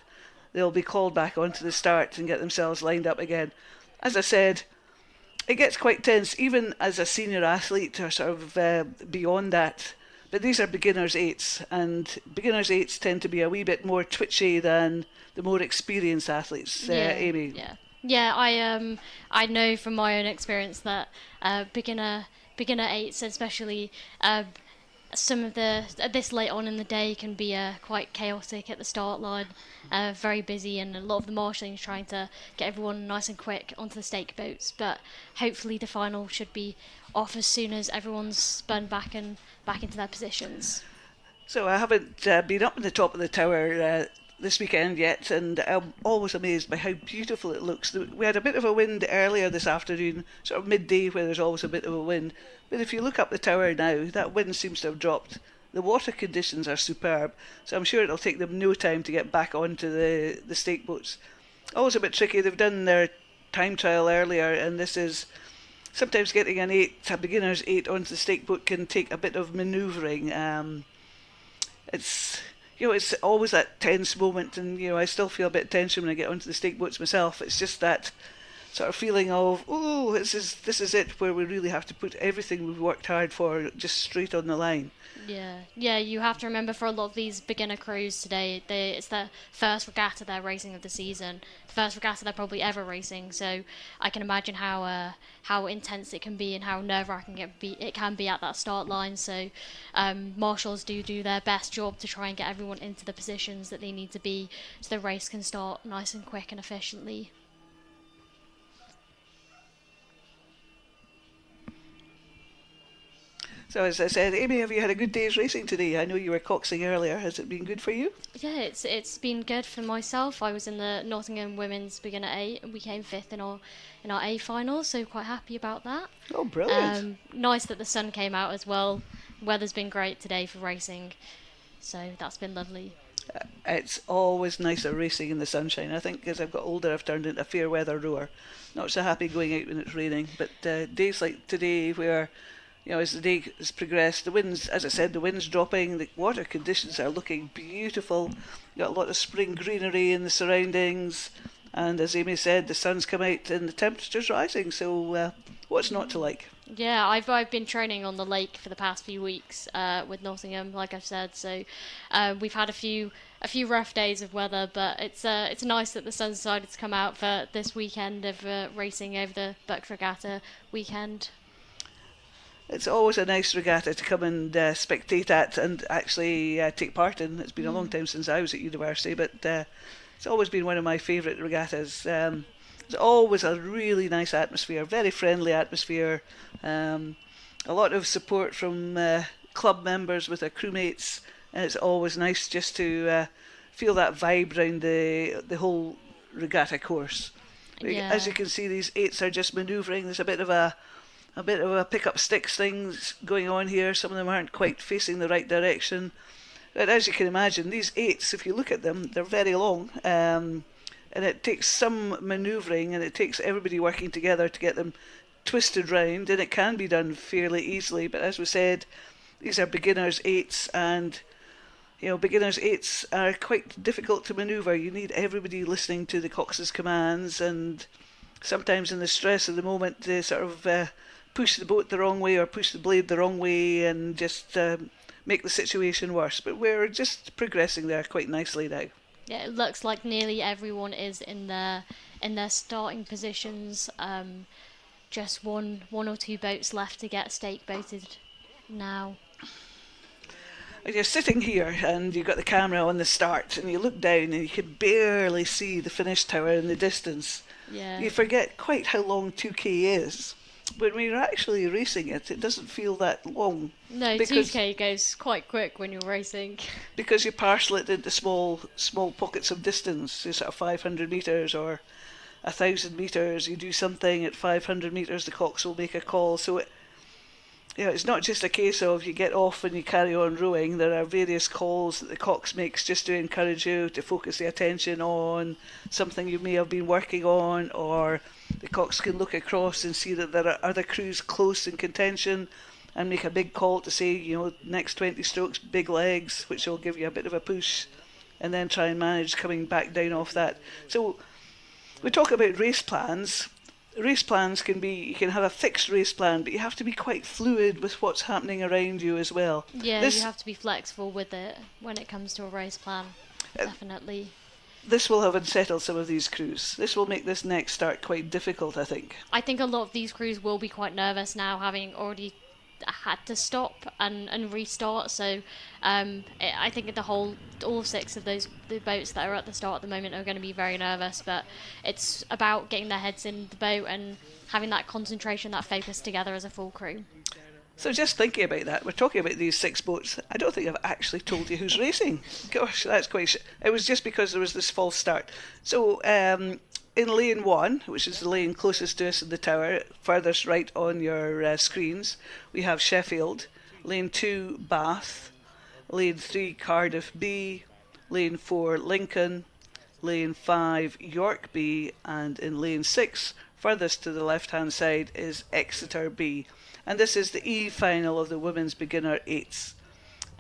Speaker 15: They'll be called back onto the start and get themselves lined up again. As I said, it gets quite tense, even as a senior athlete or sort of beyond that. But these are beginners 8s, and beginners 8s tend to be a wee bit more twitchy than the more experienced athletes. Amy?
Speaker 16: Yeah, I know from my own experience that beginner 8s, especially some of this late on in the day, can be quite chaotic at the start line, very busy, and a lot of the marshalling is trying to get everyone nice and quick onto the stake boats. But hopefully the final should be off as soon as everyone's spun back into their positions.
Speaker 15: So I haven't been up on the top of the tower this weekend yet, and I'm always amazed by how beautiful it looks. We had a bit of a wind earlier this afternoon, sort of midday, where there's always a bit of a wind. But if you look up the tower now, that wind seems to have dropped. The water conditions are superb, so I'm sure it'll take them no time to get back onto the stake boats. Always a bit tricky. They've done their time trial earlier, and this is sometimes getting a beginner's 8 onto the stake boat can take a bit of manoeuvring. It's always that tense moment, and I still feel a bit of tension when I get onto the stake boats myself. It's just that sort of feeling of, oh, this is it, where we really have to put everything we've worked hard for just straight on the line.
Speaker 16: Yeah, you have to remember, for a lot of these beginner crews today, it's their first regatta they're racing of the season, first regatta they're probably ever racing, so I can imagine how intense it can be and how nerve-wracking it can be at that start line. So marshals do their best job to try and get everyone into the positions that they need to be, so the race can start nice and quick and efficiently.
Speaker 15: So as I said, Amy, have you had a good day's racing today? I know you were coxing earlier. Has it been good for you?
Speaker 16: Yeah, it's been good for myself. I was in the Nottingham Women's Beginner 8 and we came 5th in our A final, so quite happy about that.
Speaker 15: Oh, brilliant.
Speaker 16: Nice that the sun came out as well. Weather's been great today for racing, so that's been lovely.
Speaker 15: It's always nicer racing in the sunshine. I think as I've got older, I've turned into a fair weather rower. Not so happy going out when it's raining, but days like today where as the day has progressed, the winds, as I said, the wind's dropping, the water conditions are looking beautiful. You've got a lot of spring greenery in the surroundings, and as Amy said, the sun's come out and the temperature's rising, so what's not to like?
Speaker 16: Yeah, I've been training on the lake for the past few weeks with Nottingham, like I've said, so we've had a few rough days of weather, but it's nice that the sun decided to come out for this weekend of racing over the BUCS Regatta weekend.
Speaker 15: It's always a nice regatta to come and spectate at and actually take part in. It's been a long time since I was at university, but it's always been one of my favourite regattas. It's always a really nice atmosphere, very friendly atmosphere, a lot of support from club members with their crewmates, and it's always nice just to feel that vibe around the whole regatta course. Yeah. As you can see, these 8s are just manoeuvring. There's a bit of a pick up sticks things going on here. Some of them aren't quite facing the right direction. But as you can imagine, these 8s, if you look at them, they're very long. And it takes some manoeuvring, and it takes everybody working together to get them twisted round, and it can be done fairly easily. But as we said, these are beginners 8s, and beginners 8s are quite difficult to manoeuvre. You need everybody listening to the cox's commands, and sometimes in the stress of the moment they sort of push the boat the wrong way or push the blade the wrong way and just make the situation worse. But we're just progressing there quite nicely now.
Speaker 16: Yeah, it looks like nearly everyone is in their starting positions. Just one or two boats left to get stake boated now.
Speaker 15: You're sitting here and you've got the camera on the start and you look down and you can barely see the finish tower in the distance.
Speaker 16: Yeah.
Speaker 15: You forget quite how long 2K is. When we're actually racing it, it doesn't feel that long.
Speaker 16: No, 2K goes quite quick when you're racing.
Speaker 15: Because you parcel it into small pockets of distance, so sort of 500 metres or 1,000 metres. You do something at 500 metres, the cox will make a call. So it's not just a case of you get off and you carry on rowing. There are various calls that the cox makes just to encourage you to focus the attention on something you may have been working on, or the cox can look across and see that there are other crews close in contention and make a big call to say, next 20 strokes, big legs, which will give you a bit of a push, and then try and manage coming back down off that. So we talk about race plans. Race plans you can have a fixed race plan, but you have to be quite fluid with what's happening around you as well.
Speaker 16: Yeah, you have to be flexible with it when it comes to a race plan, definitely.
Speaker 15: This will have unsettled some of these crews. This will make this next start quite difficult, I think.
Speaker 16: I think a lot of these crews will be quite nervous now, having already had to stop and restart. So I think all 6 of the boats that are at the start at the moment are going to be very nervous, but it's about getting their heads in the boat and having that concentration, that focus together as a full crew.
Speaker 15: So just thinking about that, we're talking about these 6 boats. I don't think I've actually told you who's racing. Gosh, that's quite it was just because there was this false start. So in lane 1, which is the lane closest to us in the tower, furthest right on your screens, we have Sheffield. Lane 2, Bath. Lane 3, Cardiff B. Lane 4, Lincoln. Lane 5, York B. And in lane 6, furthest to the left-hand side, is Exeter B. And this is the E final of the Women's Beginner 8s.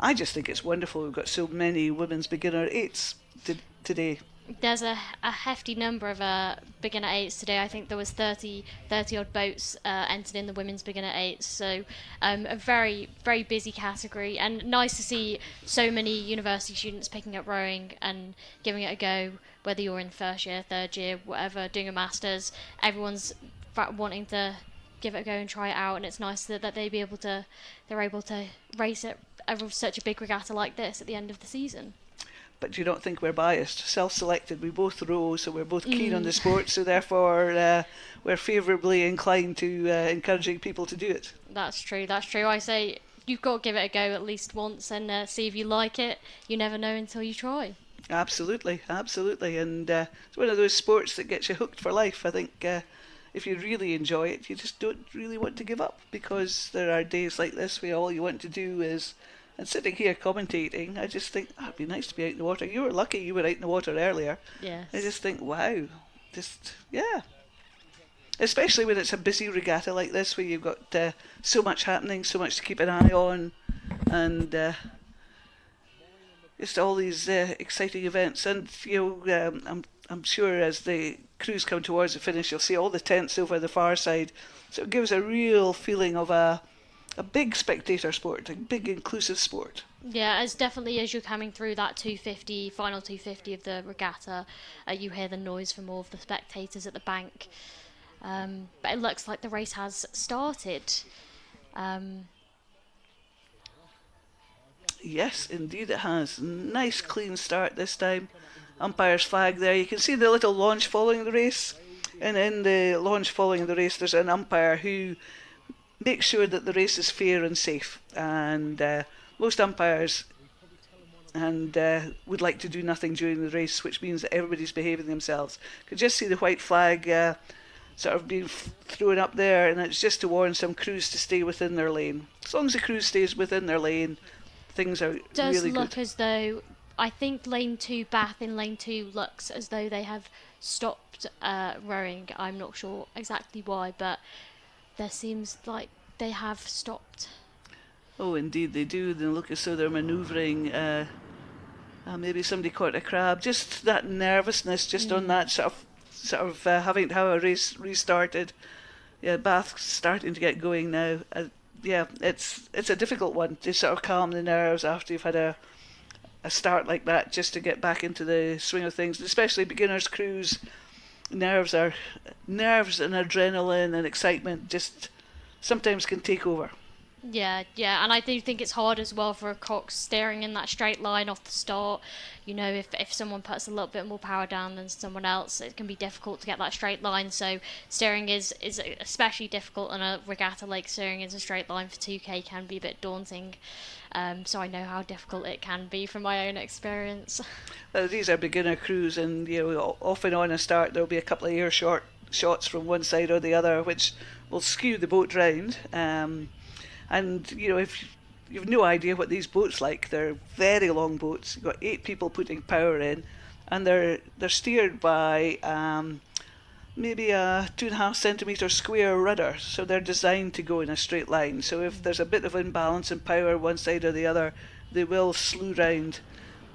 Speaker 15: I just think it's wonderful we've got so many Women's Beginner 8s today.
Speaker 16: There's a hefty number of beginner 8s today. I think there was 30 odd boats entered in the women's beginner 8s. So a very, very busy category, and nice to see so many university students picking up rowing and giving it a go, whether you're in first year, third year, whatever, doing a master's. Everyone's wanting to give it a go and try it out, and it's nice that they're able to race at such a big regatta like this at the end of the season.
Speaker 15: But do you not think we're biased? Self-selected, we both row, so we're both keen on the sport, so therefore we're favourably inclined to encouraging people to do it.
Speaker 16: That's true. I say you've got to give it a go at least once and see if you like it. You never know until you try.
Speaker 15: Absolutely, and it's one of those sports that gets you hooked for life. I think if you really enjoy it, you just don't really want to give up, because there are days like this where all you want to do is... And sitting here commentating, I just think, it'd be nice to be out in the water. You were lucky you were out in the water earlier.
Speaker 16: Yes.
Speaker 15: I just think, wow. Yeah. Especially when it's a busy regatta like this, where you've got so much happening, so much to keep an eye on, and just all these exciting events. And, I'm sure as the crews come towards the finish, you'll see all the tents over the far side. So it gives a real feeling of a big spectator sport, a big inclusive sport.
Speaker 16: Yeah, as definitely as you're coming through that 250, final 250 of the regatta, you hear the noise from all of the spectators at the bank. But it looks like the race has started.
Speaker 15: Yes, indeed it has. Nice clean start this time. Umpire's flag there. You can see the little launch following the race. And in the launch following the race, there's an umpire who make sure that the race is fair and safe, and most umpires would like to do nothing during the race, which means that everybody's behaving themselves. You can just see the white flag sort of being thrown up there, and it's just to warn some crews to stay within their lane. As long as the crew stays within their lane, things are really good.
Speaker 16: Does look as though, I think lane 2, Bath in lane 2 looks as though they have stopped rowing. I'm not sure exactly why, but there seems like they have stopped.
Speaker 15: Oh, indeed they do. They look as though they're manoeuvring. Maybe somebody caught a crab. Just that nervousness, just on that sort of having to have a race restarted. Yeah, Bath's starting to get going now. Yeah, it's a difficult one to sort of calm the nerves after you've had a start like that, just to get back into the swing of things. Especially beginners crews, nerves and adrenaline and excitement just sometimes can take over.
Speaker 16: Yeah, and I do think it's hard as well for a cox steering in that straight line off the start. If someone puts a little bit more power down than someone else, it can be difficult to get that straight line. So steering is especially difficult on a regatta. Like steering in a straight line for 2K can be a bit daunting. So I know how difficult it can be from my own experience.
Speaker 15: These are beginner crews, and often on a start there'll be a couple of ear shots from one side or the other, which will skew the boat round. And you know, if you've no idea what these boats like, they're very long boats. You've got 8 people putting power in, and they're steered by maybe a 2.5 centimetre square rudder, so they're designed to go in a straight line. So if there's a bit of imbalance in power one side or the other, they will slew round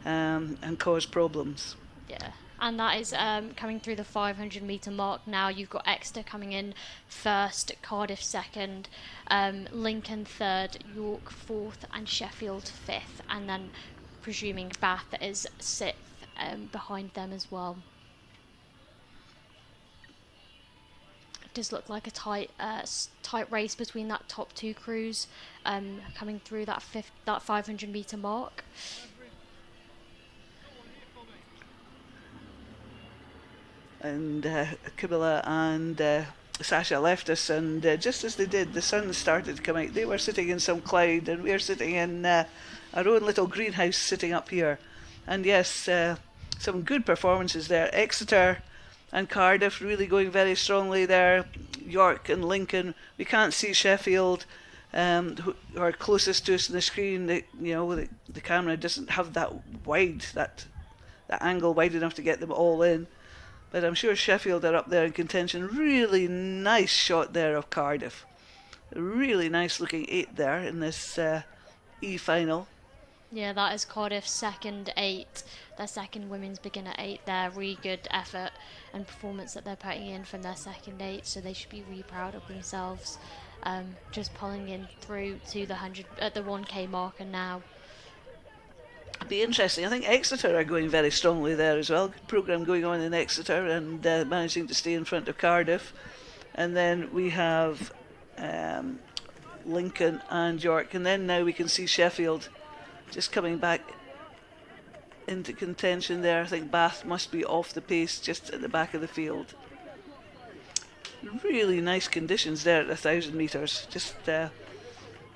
Speaker 15: and cause problems.
Speaker 16: Yeah, and that is coming through the 500 metre mark now. You've got Exeter coming in first, Cardiff second, Lincoln third, York fourth, and Sheffield fifth, and then presuming Bath is sixth behind them as well. It does look like a tight race between that top 2 crews coming through that 500 metre mark.
Speaker 15: And Camilla and Sasha left us, and just as they did, the sun started to come out. They were sitting in some cloud, and we are sitting in our own little greenhouse sitting up here. And yes, some good performances there. Exeter and Cardiff really going very strongly there. York and Lincoln. We can't see Sheffield, who are closest to us on the screen. The camera doesn't have that wide, that angle wide enough to get them all in. But I'm sure Sheffield are up there in contention. Really nice shot there of Cardiff. A really nice looking 8 there in this E-final.
Speaker 16: Yeah, that is Cardiff's second 8, their second women's beginner 8 there. Really good effort and performance that they're putting in from their second 8, so they should be really proud of themselves. Just pulling in through to the 1K marker now.
Speaker 15: Be interesting. I think Exeter are going very strongly there as well. Good programme going on in Exeter, and managing to stay in front of Cardiff. And then we have Lincoln and York, and then now we can see Sheffield just coming back into contention there. I think Bath must be off the pace just at the back of the field. Really nice conditions there at 1,000 metres. Just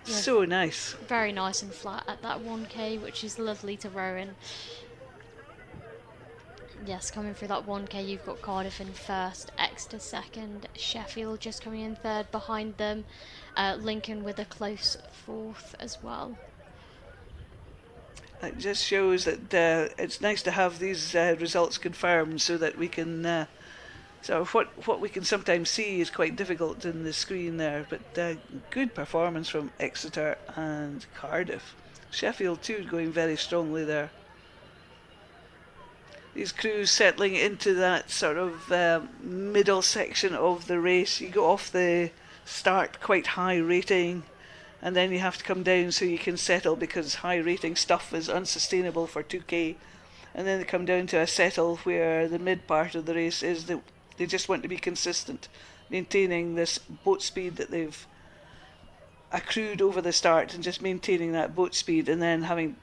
Speaker 15: so nice.
Speaker 16: Very nice and flat at that 1K, which is lovely to row in. Yes, coming through that 1K, you've got Cardiff in first, Exeter second, Sheffield just coming in third behind them, Lincoln with a close fourth as well.
Speaker 15: It just shows that it's nice to have these results confirmed, so that we can. So what we can sometimes see is quite difficult in the screen there, but good performance from Exeter and Cardiff. Sheffield too going very strongly there. These crews settling into that sort of middle section of the race. You go off the start quite high rating, and then you have to come down so you can settle, because high rating stuff is unsustainable for 2K. And then they come down to a settle where the mid part of the race is that they just want to be consistent, maintaining this boat speed that they've accrued over the start, and just maintaining that boat speed, and then having,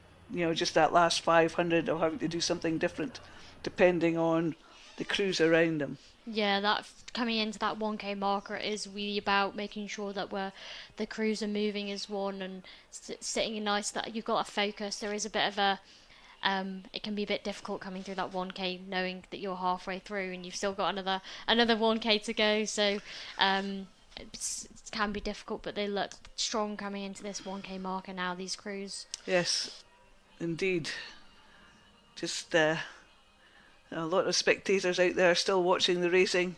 Speaker 15: just that last 500 of having to do something different depending on the crews around them.
Speaker 16: Yeah, that coming into that 1K marker is really about making sure that the crews are moving as one and sitting in nice, that you've got a focus. There is a bit of a it can be a bit difficult coming through that 1K, knowing that you're halfway through and you've still got another 1K to go. So it can be difficult, but they look strong coming into this 1K marker now, these crews.
Speaker 15: Yes, indeed. Just a lot of spectators out there still watching the racing.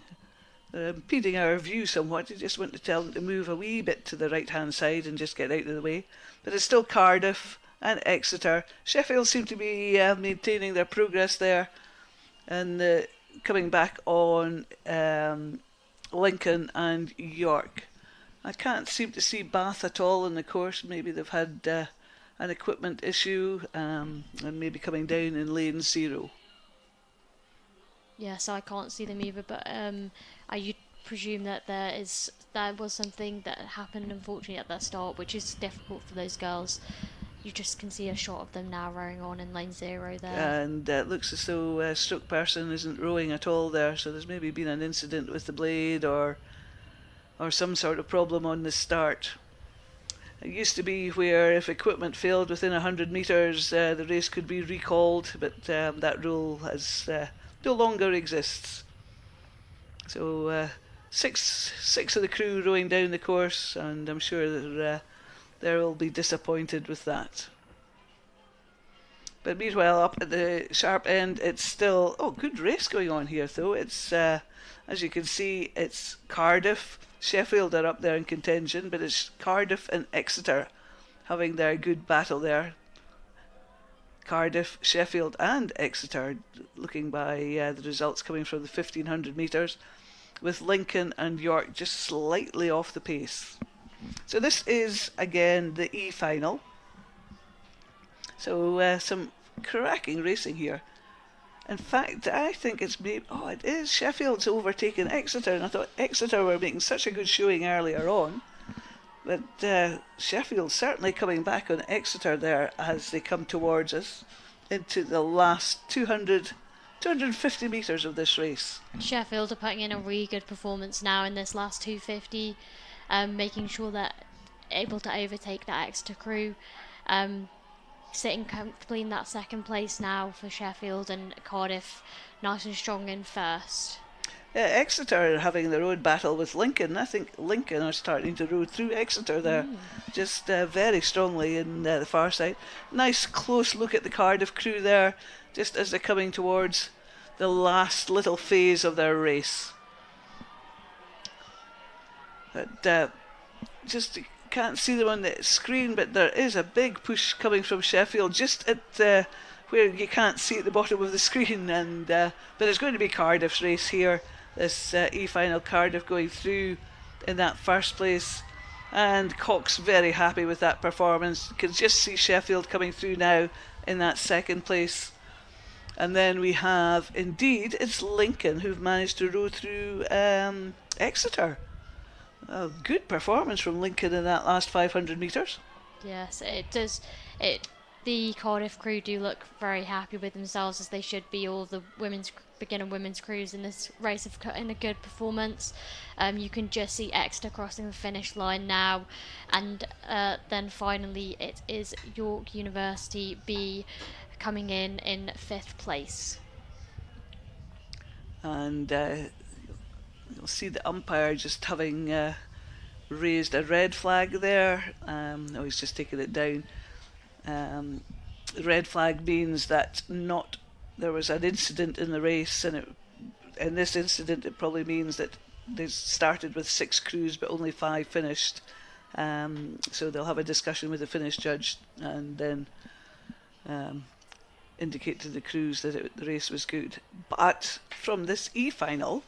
Speaker 15: They're impeding our view somewhat. You just want to tell them to move a wee bit to the right hand side and just get out of the way. But it's still Cardiff and Exeter. Sheffield seem to be maintaining their progress there, and coming back on Lincoln and York. I can't seem to see Bath at all in the course. Maybe they've had an equipment issue, and maybe coming down in lane 0.
Speaker 16: Yes, I can't see them either, but I presume that there was something that happened unfortunately at that start, which is difficult for those girls. You just can see a shot of them now rowing on in lane 0 there.
Speaker 15: And it looks as though stroke person isn't rowing at all there, so there's maybe been an incident with the blade or some sort of problem on the start. It used to be where if equipment failed within 100 metres, the race could be recalled, but that rule has no longer exists. So six of the crew rowing down the course, and I'm sure that they'll be disappointed with that. But meanwhile, up at the sharp end, it's still good race going on here though. It's as you can see, it's Cardiff, Sheffield are up there in contention, but it's Cardiff and Exeter having their good battle there. Cardiff, Sheffield and Exeter, looking by the results coming from the 1500 metres, with Lincoln and York just slightly off the pace. So this is again the E final. So some cracking racing here. In fact, I think it's maybe it is Sheffield's overtaken Exeter, and I thought Exeter were making such a good showing earlier on. But Sheffield's certainly coming back on Exeter there as they come towards us into the last 250 metres of this race.
Speaker 16: Sheffield are putting in a really good performance now in this last 250, making sure that able to overtake that Exeter crew. Sitting comfortably in that second place now for Sheffield, and Cardiff nice and strong in first.
Speaker 15: Yeah, Exeter are having their own battle with Lincoln. I think Lincoln are starting to roll through Exeter there, just very strongly in the far side. Nice close look at the Cardiff crew there, just as they're coming towards the last little phase of their race. But just can't see them on the screen, but there is a big push coming from Sheffield just at where you can't see at the bottom of the screen, and but it's going to be Cardiff's race here. This E-final, Cardiff going through in that first place, and Cox very happy with that performance. You can just see Sheffield coming through now in that second place, and then we have indeed it's Lincoln who've managed to row through Exeter. A good performance from Lincoln in that last 500 metres.
Speaker 16: Yes, it does. The Cardiff crew do look very happy with themselves, as they should be. All the beginner women's crews in this race have put in a good performance. You can just see Exeter crossing the finish line now, and then finally it is York University B coming in 5th place. And
Speaker 15: you'll see the umpire just having raised a red flag there. No, he's just taken it down. The red flag means that there was an incident in the race, and in this incident it probably means that they started with 6 crews but only 5 finished. So they'll have a discussion with the finish judge and then indicate to the crews that the race was good. But from this E final,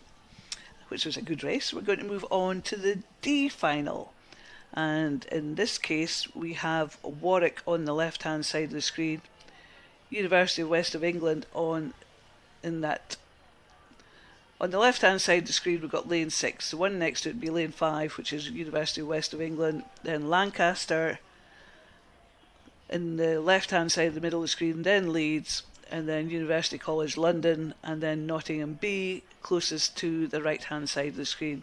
Speaker 15: which was a good race, we're going to move on to the D final. And in this case, we have Warwick on the left-hand side of the screen, University of West of England on the left-hand side of the screen. We've got lane 6. The one next to it would be lane 5, which is University of West of England. Then Lancaster in the left-hand side of the middle of the screen, then Leeds, and then University College London, and then Nottingham B closest to the right-hand side of the screen.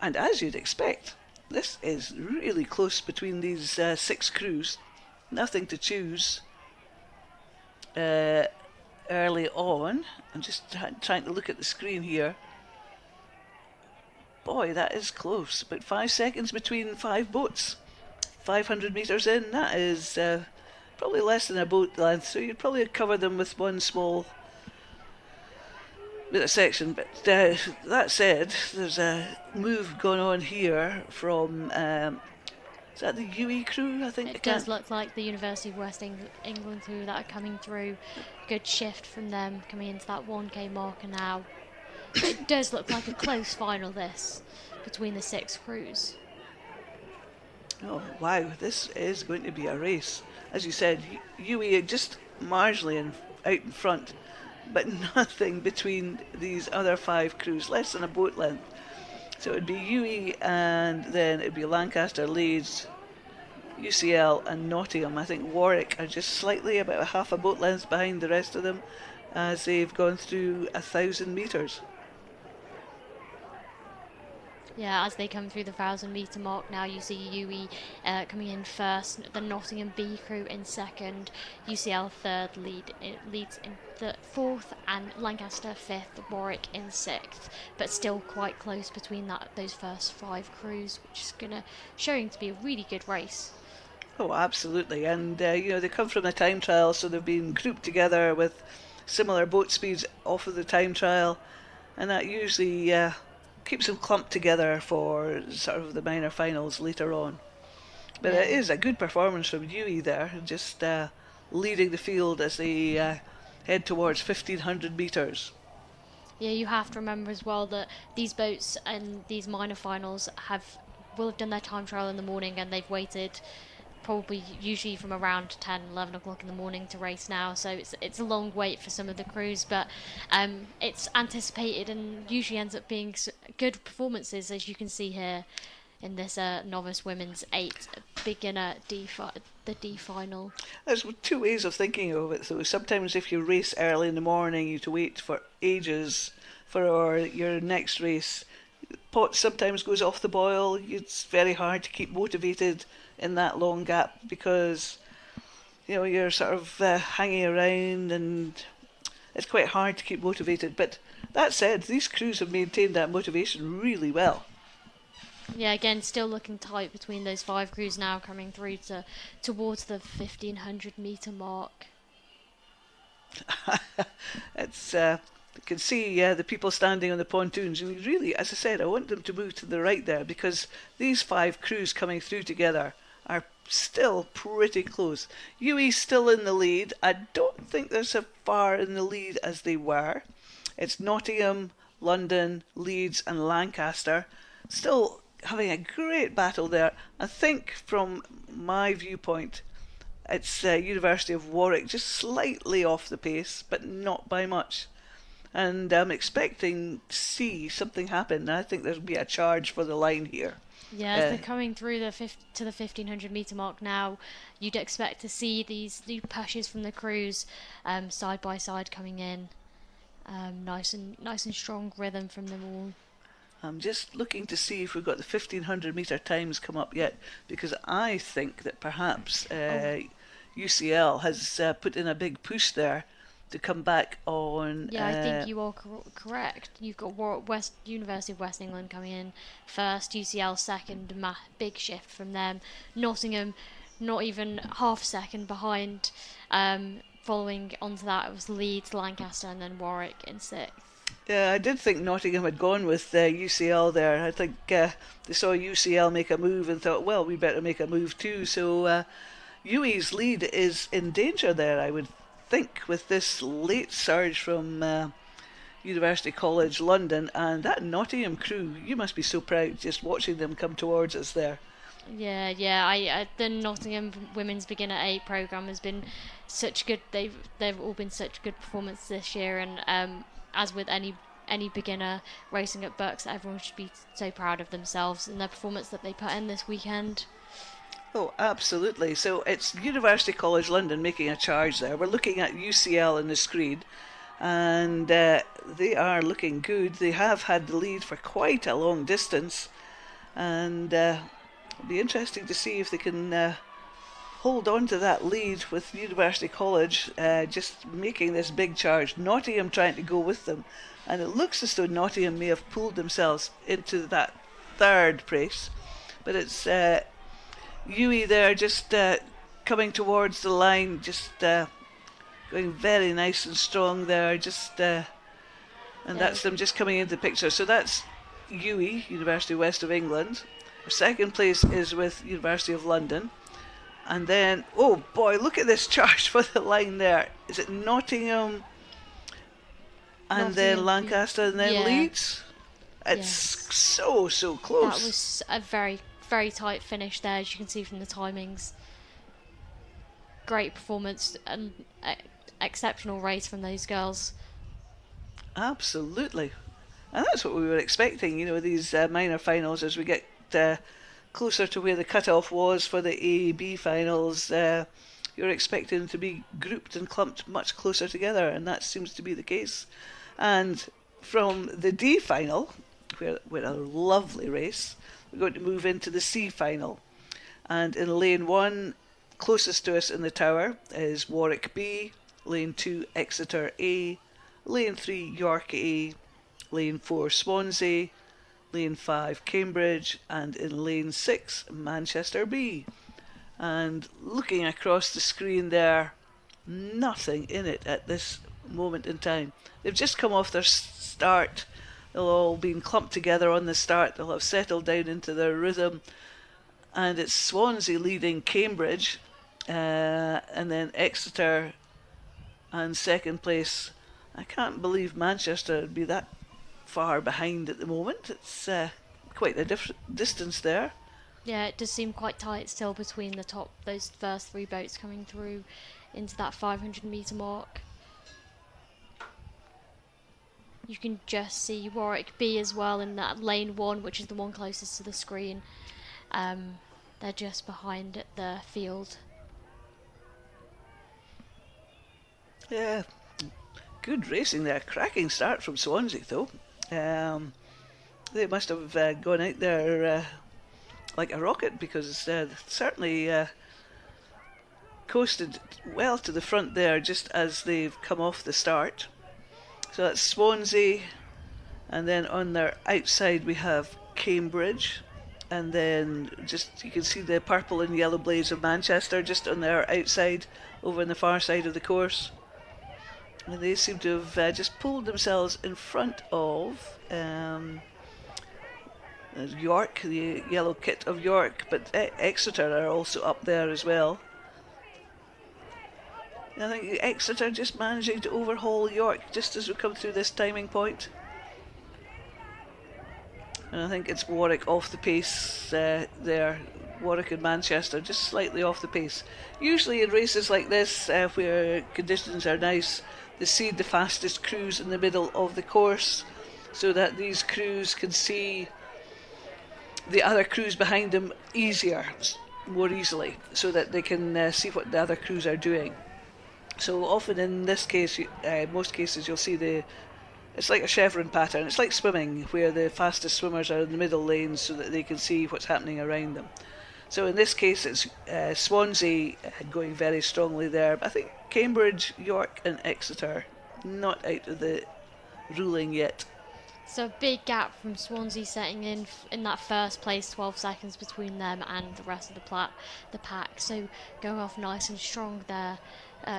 Speaker 15: And as you'd expect, this is really close between these 6 crews. Nothing to choose early on. I'm just trying to look at the screen here. Boy, that is close. About 5 seconds between 5 boats. 500 metres in, that is probably less than a boat length, so you'd probably cover them with one small bit of section. But that said, there's a move going on here from is that the UE crew? I think
Speaker 16: it does look like the University of West England crew that are coming through. Good shift from them coming into that 1k marker now. But it does look like a close final, this, between the 6 crews.
Speaker 15: Oh wow, this is going to be a race. As you said, UE just marginally out in front, but nothing between these other 5 crews, less than a boat length. So it would be UE, and then it would be Lancaster, Leeds, UCL and Nottingham. I think Warwick are just slightly about a half a boat length behind the rest of them as they've gone through 1,000 metres.
Speaker 16: Yeah, as they come through the 1,000 metre mark now, you see UE coming in first, the Nottingham B crew in second, UCL third, Leeds in fourth, and Lancaster fifth, Warwick in sixth. But still quite close between those first 5 crews, which is showing to be a really good race.
Speaker 15: Oh, absolutely. And, they come from a time trial, so they've been grouped together with similar boat speeds off of the time trial, and that usually keeps them clumped together for sort of the minor finals later on. But it is a good performance from Yui there, just leading the field as they head towards 1500 metres.
Speaker 16: Yeah, you have to remember as well that these boats and these minor finals will have done their time trial in the morning, and they've waited probably usually from around 10, 11 o'clock in the morning to race now, so it's a long wait for some of the crews, but it's anticipated and usually ends up being good performances, as you can see here in this novice women's 8 beginner the D final.
Speaker 15: There's two ways of thinking of it. So sometimes if you race early in the morning, you have to wait for ages for your next race. Pot sometimes goes off the boil. It's very hard to keep motivated in that long gap because you're sort of hanging around, and it's quite hard to keep motivated. But that said, these crews have maintained that motivation really well.
Speaker 16: Yeah, again, still looking tight between those 5 crews now, coming through towards the 1500 metre mark.
Speaker 15: It's you can see the people standing on the pontoons. And really, as I said, I want them to move to the right there because these 5 crews coming through together are still pretty close. Yui's still in the lead. I don't think they're so far in the lead as they were. It's Nottingham, London, Leeds and Lancaster still having a great battle there. I think from my viewpoint it's University of Warwick just slightly off the pace, but not by much. And I'm expecting to see something happen. I think there'll be a charge for the line here.
Speaker 16: Yeah, as they're coming through to the 1500 metre mark now, you'd expect to see these new pushes from the crews side by side coming in. Nice and strong rhythm from them all.
Speaker 15: I'm just looking to see if we've got the 1500 metre times come up yet, because I think that perhaps UCL has put in a big push there to come back on.
Speaker 16: Yeah, I think you are correct. You've got University of West England coming in first, UCL second, big shift from them. Nottingham not even half a second behind. Following onto that, it was Leeds, Lancaster and then Warwick in 6th.
Speaker 15: Yeah, I did think Nottingham had gone with UCL there. I think they saw UCL make a move and thought, well, we better make a move too. So UI's lead is in danger there, I would think, with this late surge from University College London. And that Nottingham crew, you must be so proud just watching them come towards us there.
Speaker 16: Yeah. The Nottingham Women's Beginner 8 programme has been such good. They've all been such good performances this year, and as with any beginner racing at BUCS, everyone should be so proud of themselves and their performance that they put in this weekend.
Speaker 15: Oh, absolutely. So it's University College London making a charge there. We're looking at UCL on the screen, and they are looking good. They have had the lead for quite a long distance, and it'll be interesting to see if they can hold on to that lead with University College just making this big charge. Nottingham trying to go with them, and it looks as though Nottingham may have pulled themselves into that 3rd place, but it's Yui there just coming towards the line, just going very nice and strong there, and that's them just coming into the picture. So that's Yui, University West of England. Our 2nd place is with University of London. And then, oh boy, look at this charge for the line there. Is it Nottingham and then Lancaster and then Leeds? It's so close.
Speaker 16: That was a very, very tight finish there, as you can see from the timings. Great performance and exceptional race from those girls.
Speaker 15: Absolutely. And that's what we were expecting, these minor finals as we get closer to where the cut-off was for the AAB finals. You're expecting them to be grouped and clumped much closer together, and that seems to be the case. And from the D final, where a lovely race, we're going to move into the C final. And in lane 1, closest to us in the tower is Warwick B, lane 2 Exeter A, lane 3 York A, lane 4 Swansea, lane 5 Cambridge, and in lane 6 Manchester B. And looking across the screen there, nothing in it at this moment in time. They've just come off their start. They'll all been clumped together on the start. They'll have settled down into their rhythm. And it's Swansea leading Cambridge, and then Exeter and second place. I can't believe Manchester would be that far behind at the moment. It's quite a distance there.
Speaker 16: Yeah, it does seem quite tight still between those first three boats coming through into that 500-metre mark. You can just see Warwick B as well in that lane 1, which is the one closest to the screen. They're just behind the field.
Speaker 15: Yeah, good racing there. Cracking start from Swansea though. They must have gone out there like a rocket, because certainly coasted well to the front there just as they've come off the start. So that's Swansea, and then on their outside we have Cambridge, and then just you can see the purple and yellow blades of Manchester just on their outside over on the far side of the course. And they seem to have just pulled themselves in front of York, the yellow kit of York, but Exeter are also up there as well. I think Exeter just managing to overhaul York just as we come through this timing point. And I think it's Warwick off the pace there. Warwick and Manchester just slightly off the pace. Usually in races like this, where conditions are nice, they seed the fastest crews in the middle of the course so that these crews can see the other crews behind them more easily, so that they can see what the other crews are doing. So often in this case, most cases you'll see it's like a chevron pattern. It's like swimming, where the fastest swimmers are in the middle lanes so that they can see what's happening around them. So in this case it's Swansea going very strongly there, but I think Cambridge, York and Exeter not out of the ruling yet.
Speaker 16: So a big gap from Swansea setting in that first place, 12 seconds between them and the rest of the pack. So going off nice and strong there,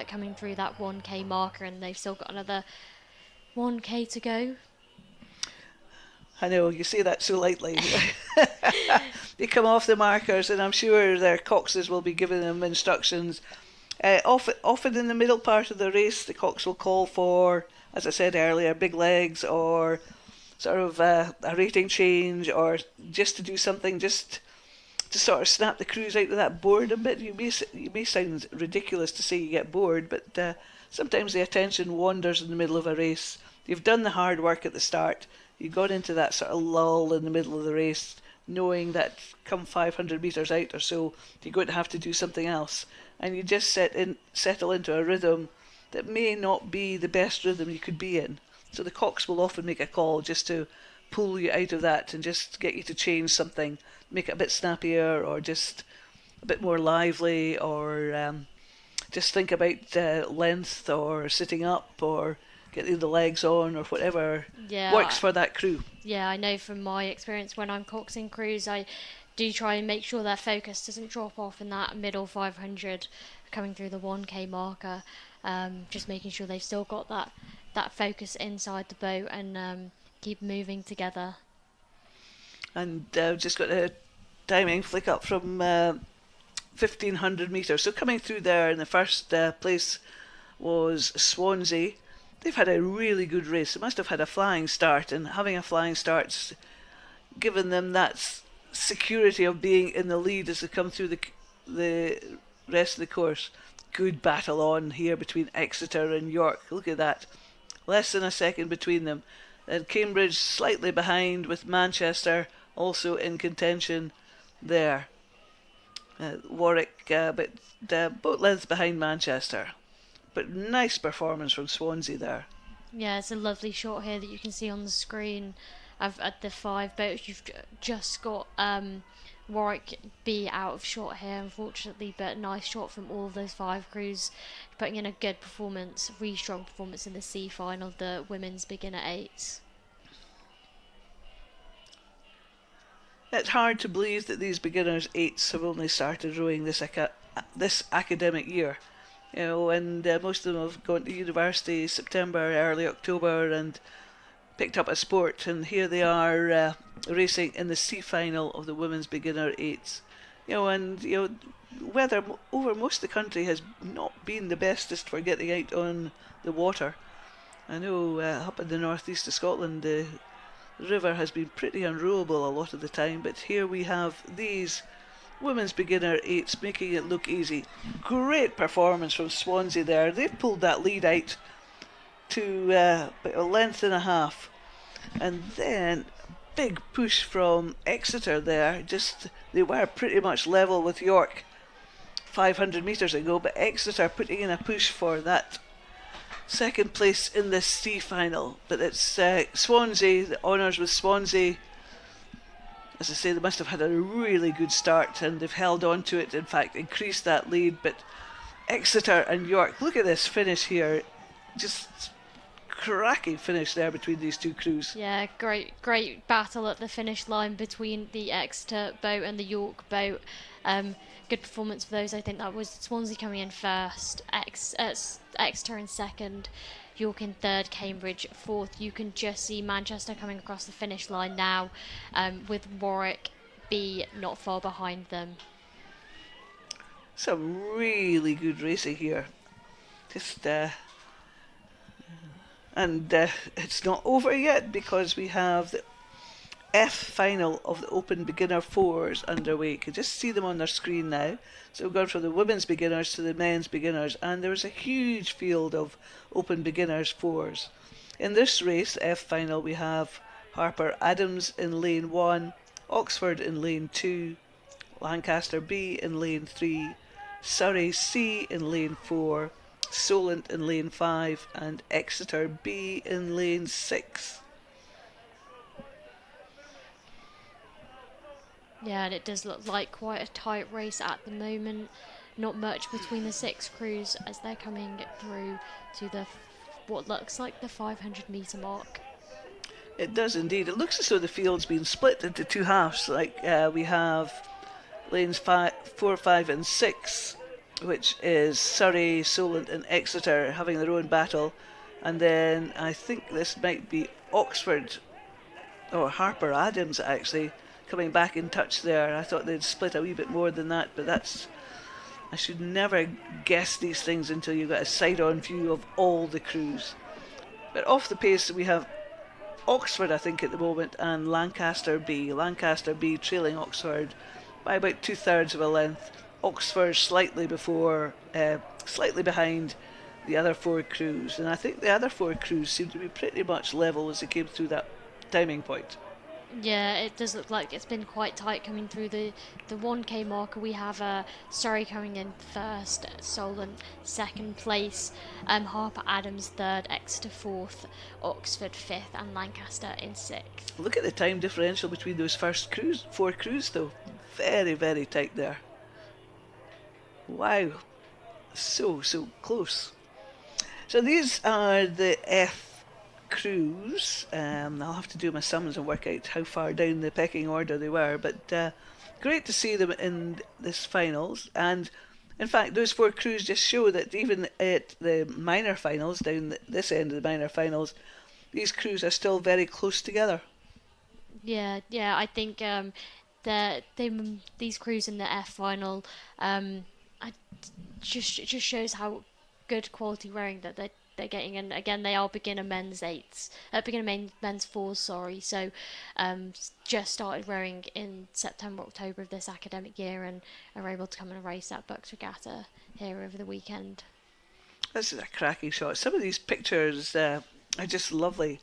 Speaker 16: coming through that 1k marker, and they've still got another 1k to go.
Speaker 15: I know, you say that so lightly. They come off the markers, and I'm sure their coxes will be giving them instructions. Often in the middle part of the race, the cox will call for, as I said earlier, big legs, or sort of a rating change, or just to do something, just to sort of snap the crews out of that boredom bit. You may sound ridiculous to say you get bored, but sometimes the attention wanders in the middle of a race. You've done the hard work at the start. You got into that sort of lull in the middle of the race, knowing that come 500 metres out or so, you're going to have to do something else. And you just settle into a rhythm that may not be the best rhythm you could be in. So the cox will often make a call just to pull you out of that and just get you to change something, make it a bit snappier, or just a bit more lively, or just think about length, or sitting up, or getting the legs on, or whatever works for that crew.
Speaker 16: Yeah, I know from my experience when I'm coxing crews, I do try and make sure their focus doesn't drop off in that middle 500 coming through the 1k marker, just making sure they've still got that focus inside the boat and keep moving together.
Speaker 15: And just got a timing flick up from 1500 metres. So coming through there in the first place was Swansea. They've had a really good race. They must have had a flying start, and having a flying start's given them that security of being in the lead as they come through the rest of the course. Good battle on here between Exeter and York. Look at that. Less than a second between them. And Cambridge slightly behind, with Manchester also in contention there. Warwick, but boat lengths behind Manchester. But nice performance from Swansea there.
Speaker 16: Yeah, it's a lovely shot here that you can see on the screen of at the 5 boats. You've just got Warwick B out of shot here, unfortunately, but nice shot from all of those 5 crews, putting in a good performance, really strong performance in the C final, the women's beginner 8s.
Speaker 15: It's hard to believe that these beginners 8s have only started rowing this academic year. You know, and most of them have gone to university September, early October, and picked up a sport. And here they are racing in the C final of the women's beginner 8s. You know, and weather over most of the country has not been the bestest for getting out on the water. I know up in the northeast of Scotland, the river has been pretty unrowable a lot of the time, but here we have these women's beginner 8s making it look easy. Great performance from Swansea there. They've pulled that lead out to about a length and a half. And then big push from Exeter there. They were pretty much level with York 500 metres ago, but Exeter putting in a push for that second place in this C final. But it's Swansea, the honours with Swansea. As I say, they must have had a really good start and they've held on to it, in fact increased that lead. But Exeter and York, look at this finish here, just cracking finish there between these two crews.
Speaker 16: Yeah, great battle at the finish line between the Exeter boat and the York boat. Good performance for those. I think that was Swansea coming in first, Exeter in second, York in third, Cambridge fourth. You can just see Manchester coming across the finish line now, with Warwick B not far behind them.
Speaker 15: Some really good racing here. And it's not over yet because we have the F final of the Open Beginner 4s underway. You can just see them on their screen now. So we've gone from the women's beginners to the men's beginners, and there was a huge field of Open Beginners 4s. In this race, F final, we have Harper Adams in lane 1, Oxford in lane 2, Lancaster B in lane 3, Surrey C in lane 4, Solent in lane 5, and Exeter B in lane 6.
Speaker 16: Yeah, and it does look like quite a tight race at the moment. Not much between the 6 crews as they're coming through to the what looks like the 500 metre mark.
Speaker 15: It does indeed. It looks as though the field's been split into two halves. Like we have lanes 4, 5 and 6, which is Surrey, Solent and Exeter having their own battle. And then I think this might be Oxford, or Harper Adams actually, coming back in touch there. I thought they'd split a wee bit more than that, but I should never guess these things until you've got a side-on view of all the crews. But off the pace we have Oxford, I think, at the moment, and Lancaster B. Lancaster B trailing Oxford by about 2/3 of a length. Oxford slightly behind the other 4 crews, and I think the other 4 crews seem to be pretty much level as they came through that timing point.
Speaker 16: Yeah, it does look like it's been quite tight coming through the 1K marker. We have Surrey coming in first, Solent second place, Harper Adams third, Exeter fourth, Oxford fifth, and Lancaster in sixth.
Speaker 15: Look at the time differential between those first 4 crews though. Very, very tight there. Wow, so close. So these are the F crews. I'll have to do my sums and work out how far down the pecking order they were, but great to see them in this finals. And in fact, those 4 crews just show that even at the minor finals, down this end of the minor finals, these crews are still very close together.
Speaker 16: Yeah, I think these crews in the F final just shows how good quality rowing that they're getting. And again, they are beginner men's 8s, men's 4s, sorry. So just started rowing in September, October of this academic year, and are able to come and race at BUCS Regatta here over the weekend.
Speaker 15: This is a cracking shot. Some of these pictures are just lovely.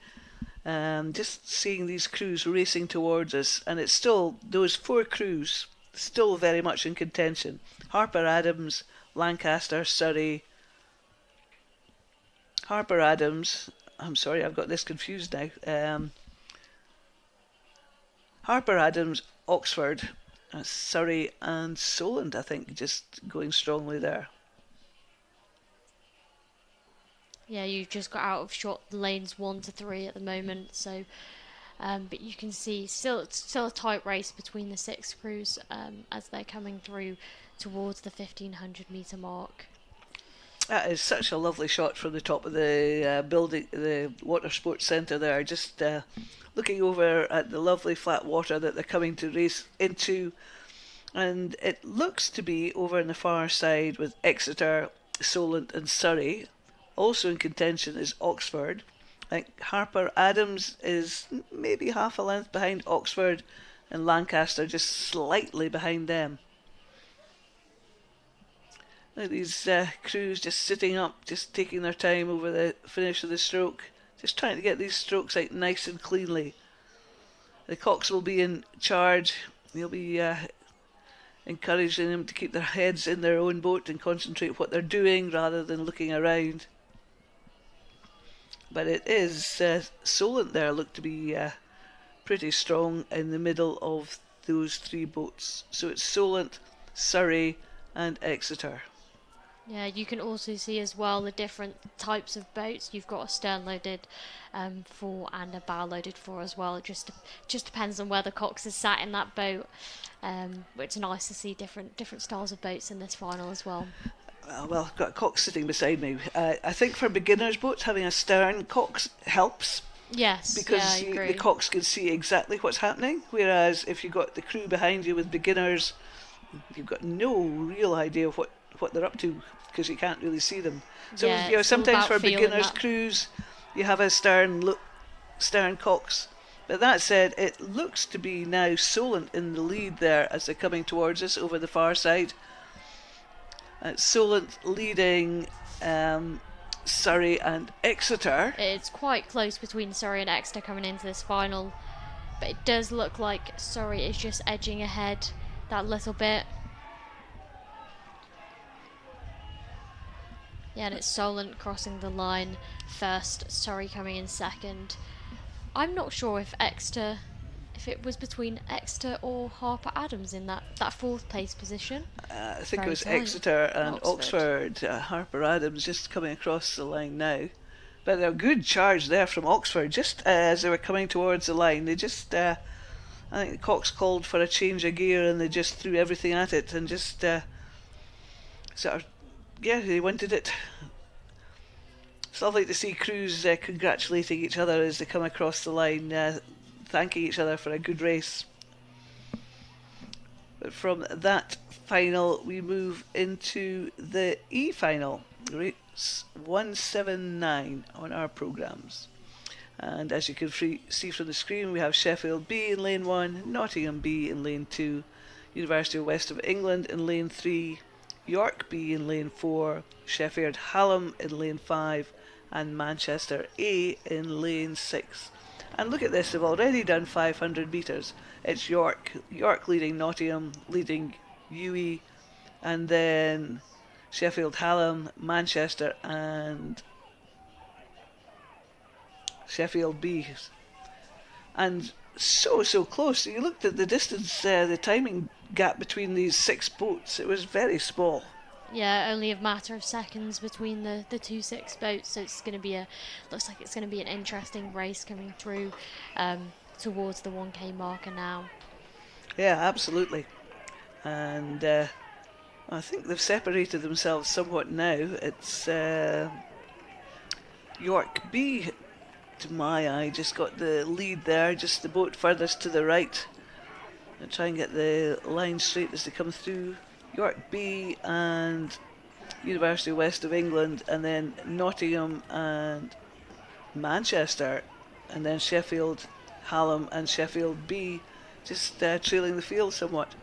Speaker 15: Just seeing these crews racing towards us, and it's still those 4 crews still very much in contention. Harper Adams, Lancaster, Surrey. Harper Adams, I'm sorry, I've got this confused now. Harper Adams, Oxford, Surrey and Solent, I think, just going strongly there.
Speaker 16: Yeah, you've just got out of shot the lanes 1 to 3 at the moment, so But you can see still a tight race between the 6 crews as they're coming through towards the 1500 metre mark.
Speaker 15: That is such a lovely shot from the top of the building, the water sports centre there. Just looking over at the lovely flat water that they're coming to race into. And it looks to be over on the far side with Exeter, Solent and Surrey. Also in contention is Oxford. I think Harper Adams is maybe half a length behind Oxford, and Lancaster just slightly behind them. Now these crews just sitting up, just taking their time over the finish of the stroke, just trying to get these strokes out nice and cleanly. The cocks will be in charge. He'll be encouraging them to keep their heads in their own boat and concentrate what they're doing rather than looking around. But it is Solent there look to be pretty strong in the middle of those 3 boats. So it's Solent, Surrey and Exeter.
Speaker 16: Yeah, you can also see as well the different types of boats. You've got a stern-loaded 4 and a bow-loaded 4 as well. It just depends on where the cox is sat in that boat. It's nice to see different styles of boats in this final as well.
Speaker 15: Well, I've got a cox sitting beside me. I think for beginners' boats, having a stern cox helps.
Speaker 16: Yes,
Speaker 15: because
Speaker 16: yeah, I agree.
Speaker 15: the cox can see exactly what's happening. Whereas if you've got the crew behind you with beginners, you've got no real idea of what they're up to because you can't really see them. So
Speaker 16: Yeah,
Speaker 15: sometimes for beginners'
Speaker 16: that.
Speaker 15: crews, you have a stern cox. But that said, it looks to be now Solent in the lead there as they're coming towards us over the far side. Solent leading Surrey and Exeter.
Speaker 16: It's quite close between Surrey and Exeter coming into this final, but it does look like Surrey is just edging ahead that little bit. Yeah, and it's Solent crossing the line first, Surrey coming in second. I'm not sure if it was between Exeter or Harper Adams in that 4th place position.
Speaker 15: I think it was Exeter and Oxford. Harper Adams just coming across the line now. But a good charge there from Oxford just as they were coming towards the line. They just, I think the cox called for a change of gear and they just threw everything at it and just they wanted it. It's lovely to see crews congratulating each other as they come across the line, thanking each other for a good race. But from that final, we move into the E final, race 179 on our programmes. And as you can see from the screen, we have Sheffield B in lane 1, Nottingham B in lane 2, University of West of England in lane 3, York B in lane 4, Sheffield Hallam in lane 5, and Manchester A in lane 6. And look at this, they've already done 500 metres. It's York leading Nottingham, leading UE, and then Sheffield Hallam, Manchester and Sheffield B. And so close. You looked at the distance, the timing gap between these 6 boats, it was very small.
Speaker 16: Yeah, only a matter of seconds between the 2 6 boats, so it's going to be looks like it's going to be an interesting race coming through towards the 1K marker now.
Speaker 15: Yeah, absolutely. And I think they've separated themselves somewhat now. It's York B, to my eye, just got the lead there, just the boat furthest to the right. I'll try and get the line straight as they come through. York B and University of West of England, and then Nottingham and Manchester, and then Sheffield Hallam and Sheffield B just trailing the field somewhat.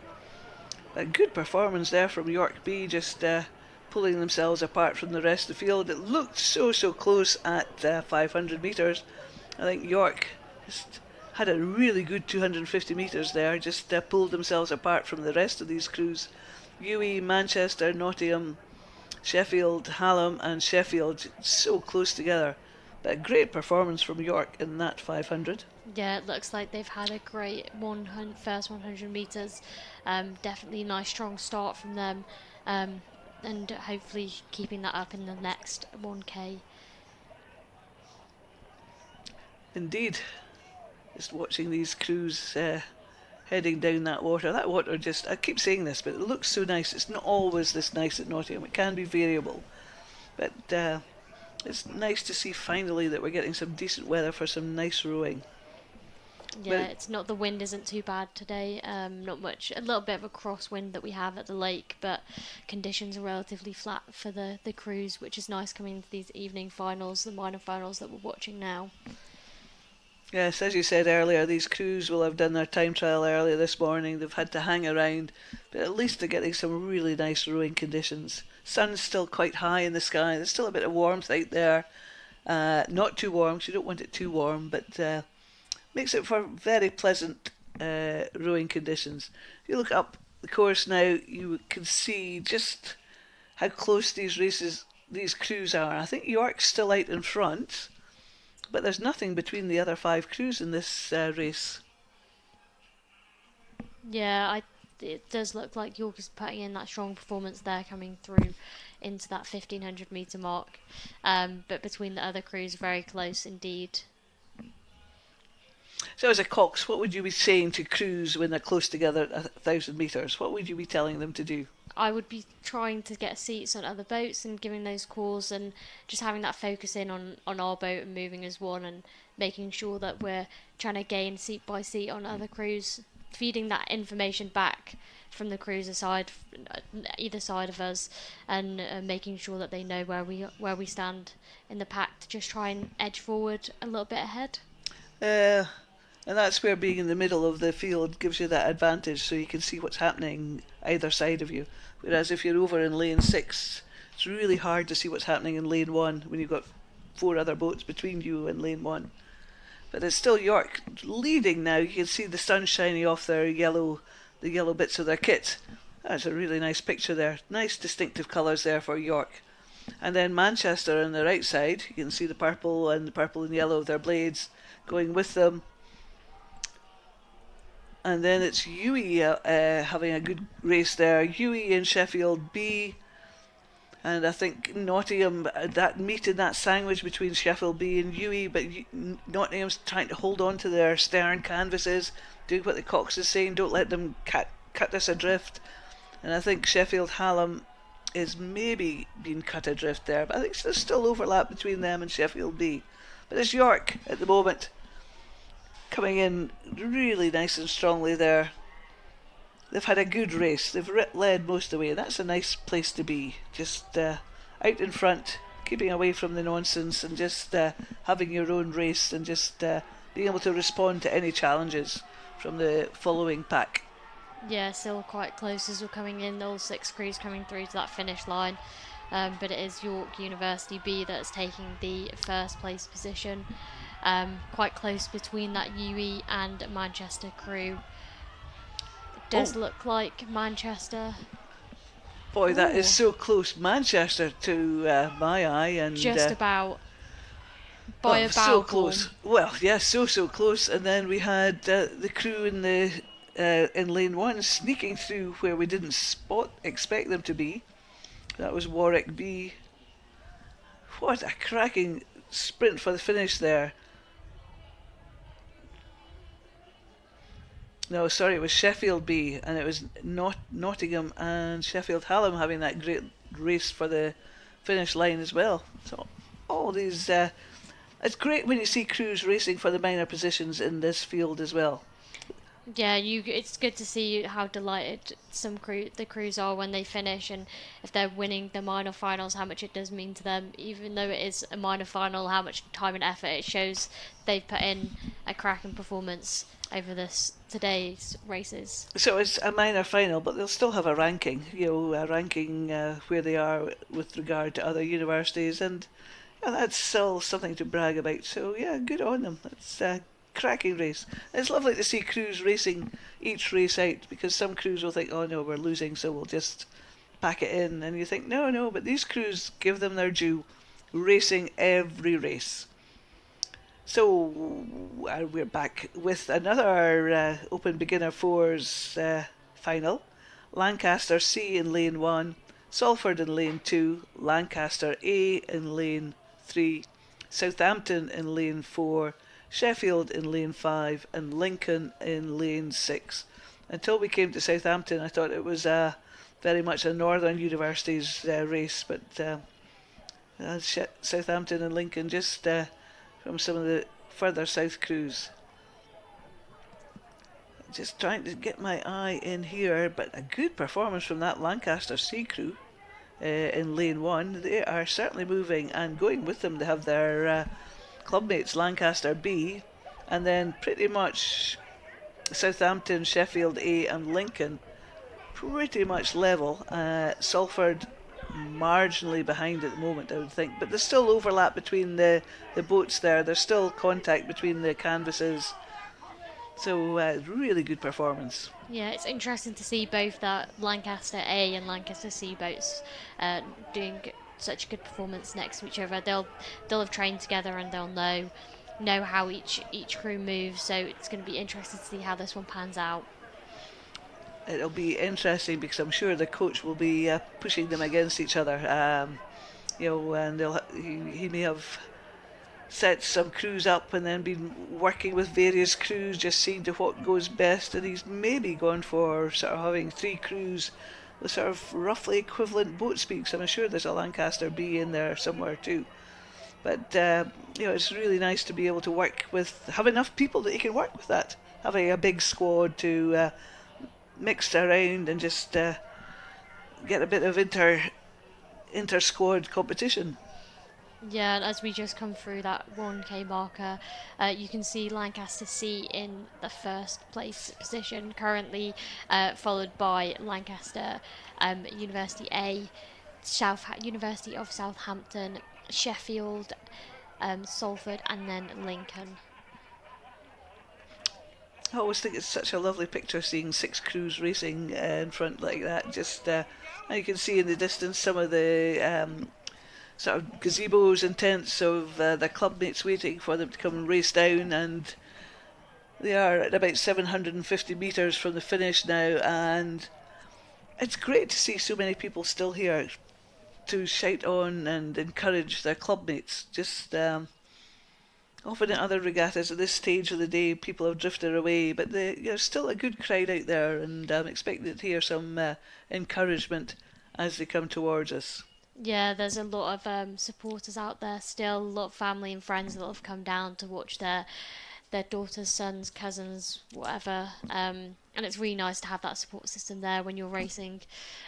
Speaker 15: A good performance there from York B, just pulling themselves apart from the rest of the field. It looked so close at 500 metres. I think York just had a really good 250 metres there, just pulled themselves apart from the rest of these crews. UE, Manchester, Nottingham, Sheffield, Hallam and Sheffield so close together. But a great performance from York in that 500.
Speaker 16: Yeah, it looks like they've had a great first 100 metres. Definitely nice strong start from them, and hopefully keeping that up in the next 1K.
Speaker 15: Indeed. Just watching these crews heading down that water. That water just, I keep saying this, but it looks so nice. It's not always this nice at Nottingham. It can be variable. But it's nice to see finally that we're getting some decent weather for some nice rowing.
Speaker 16: Yeah, it's not, the wind isn't too bad today. Not much, a little bit of a crosswind that we have at the lake, but conditions are relatively flat for the crews, which is nice coming into these evening finals, the minor finals that we're watching now.
Speaker 15: Yes, as you said earlier, these crews will have done their time trial earlier this morning. They've had to hang around, but at least they're getting some really nice rowing conditions. Sun's still quite high in the sky. There's still a bit of warmth out there. Not too warm, because you don't want it too warm, but makes it for very pleasant rowing conditions. If you look up the course now, you can see just how close these crews are. I think York's still out in front, but there's nothing between the other 5 crews in this race.
Speaker 16: Yeah, it does look like York is putting in that strong performance there, coming through into that 1500 metre mark. But between the other crews, very close indeed.
Speaker 15: So as a Cox, what would you be saying to crews when they're close together at 1,000 metres? What would you be telling them to do?
Speaker 16: I would be trying to get seats on other boats and giving those calls, and just having that focus in on our boat and moving as one, and making sure that we're trying to gain seat by seat on other crews, feeding that information back from the cruiser side, either side of us, and making sure that they know where we stand in the pack to just try and edge forward a little bit ahead.
Speaker 15: And that's where being in the middle of the field gives you that advantage, so you can see what's happening either side of you. Whereas if you're over in lane 6, it's really hard to see what's happening in lane 1 when you've got 4 other boats between you and lane 1. But it's still York leading now. You can see the sun shining off the yellow bits of their kit. That's a really nice picture there. Nice distinctive colours there for York. And then Manchester on the right side, you can see the purple and yellow of their blades going with them. And then it's Uwe having a good race there. Uwe and Sheffield B. And I think Nottingham, that meet in that sandwich between Sheffield B and Uwe, but Nottingham's trying to hold on to their stern canvases, doing what the Cox is saying, don't let them cut us adrift. And I think Sheffield Hallam is maybe being cut adrift there, but I think there's still overlap between them and Sheffield B. But it's York at the moment, coming in really nice and strongly there. They've had a good race. They've led most of the way, and that's a nice place to be. Just out in front, keeping away from the nonsense, and just having your own race, and just being able to respond to any challenges from the following pack.
Speaker 16: Yeah, still quite close as we're coming in. All 6 crews coming through to that finish line. But it is York University B that's taking the first place position. Quite close between that UE and Manchester crew. It does look like Manchester.
Speaker 15: Boy, that is so close. Manchester to my eye, and
Speaker 16: just about by a bow.
Speaker 15: So close. Well, yeah, so close. And then we had the crew in the in lane 1 sneaking through where we didn't expect them to be. That was Warwick B. What a cracking sprint for the finish there. No, sorry, it was Sheffield B, and it was Nottingham and Sheffield Hallam having that great race for the finish line as well. So all these, it's great when you see crews racing for the minor positions in this field as well.
Speaker 16: Yeah, it's good to see how delighted the crews are when they finish, and if they're winning the minor finals, how much it does mean to them. Even though it is a minor final, how much time and effort it shows they've put in a cracking performance over today's races.
Speaker 15: So it's a minor final, but they'll still have a ranking, where they are with regard to other universities, and that's still something to brag about. So yeah, good on them. It's cracking race. It's lovely to see crews racing each race out, because some crews will think, oh no, we're losing, so we'll just pack it in, and you think no, but these crews give them their due, racing every race. So we're back with another Open Beginner Fours final. Lancaster C in lane 1, Salford in lane 2, Lancaster A in lane 3, Southampton in lane 4, Sheffield in lane 5 and Lincoln in lane 6. Until we came to Southampton, I thought it was very much a Northern Universities race, but Southampton and Lincoln just from some of the further south crews. Just trying to get my eye in here, but a good performance from that Lancaster C crew in lane 1. They are certainly moving, and going with them they have their clubmates Lancaster B, and then pretty much Southampton, Sheffield A and Lincoln pretty much level. Salford marginally behind at the moment, I would think, but there's still overlap between the boats there. There's still contact between the canvases. So really good performance.
Speaker 16: Yeah, it's interesting to see both that Lancaster A and Lancaster C boats doing such a good performance next to each other. They'll have trained together and they'll know how each crew moves. So it's going to be interesting to see how this one pans out.
Speaker 15: It'll be interesting because I'm sure the coach will be pushing them against each other. And he may have set some crews up and then been working with various crews, just seeing to what goes best, and he's maybe gone for sort of having 3 crews with sort of roughly equivalent boat speed. So I'm sure there's a Lancaster B in there somewhere too. But it's really nice to be able to have enough people that you can work with that, having a big squad to mix around and just get a bit of inter-squad competition.
Speaker 16: Yeah, and as we just come through that 1K marker, you can see Lancaster C in the first place position, currently followed by Lancaster University A, University of Southampton, Sheffield, Salford, and then Lincoln.
Speaker 15: I always think it's such a lovely picture seeing 6 crews racing in front like that. Just you can see in the distance some of the sort of gazebos and tents of their clubmates waiting for them to come and race down, and they are at about 750 metres from the finish now, and it's great to see so many people still here to shout on and encourage their clubmates. Just often at other regattas at this stage of the day people have drifted away, but there's still a good crowd out there, and I'm expecting to hear some encouragement as they come towards us.
Speaker 16: Yeah, there's a lot of supporters out there still, a lot of family and friends that have come down to watch their daughters, sons, cousins, whatever. And it's really nice to have that support system there when you're racing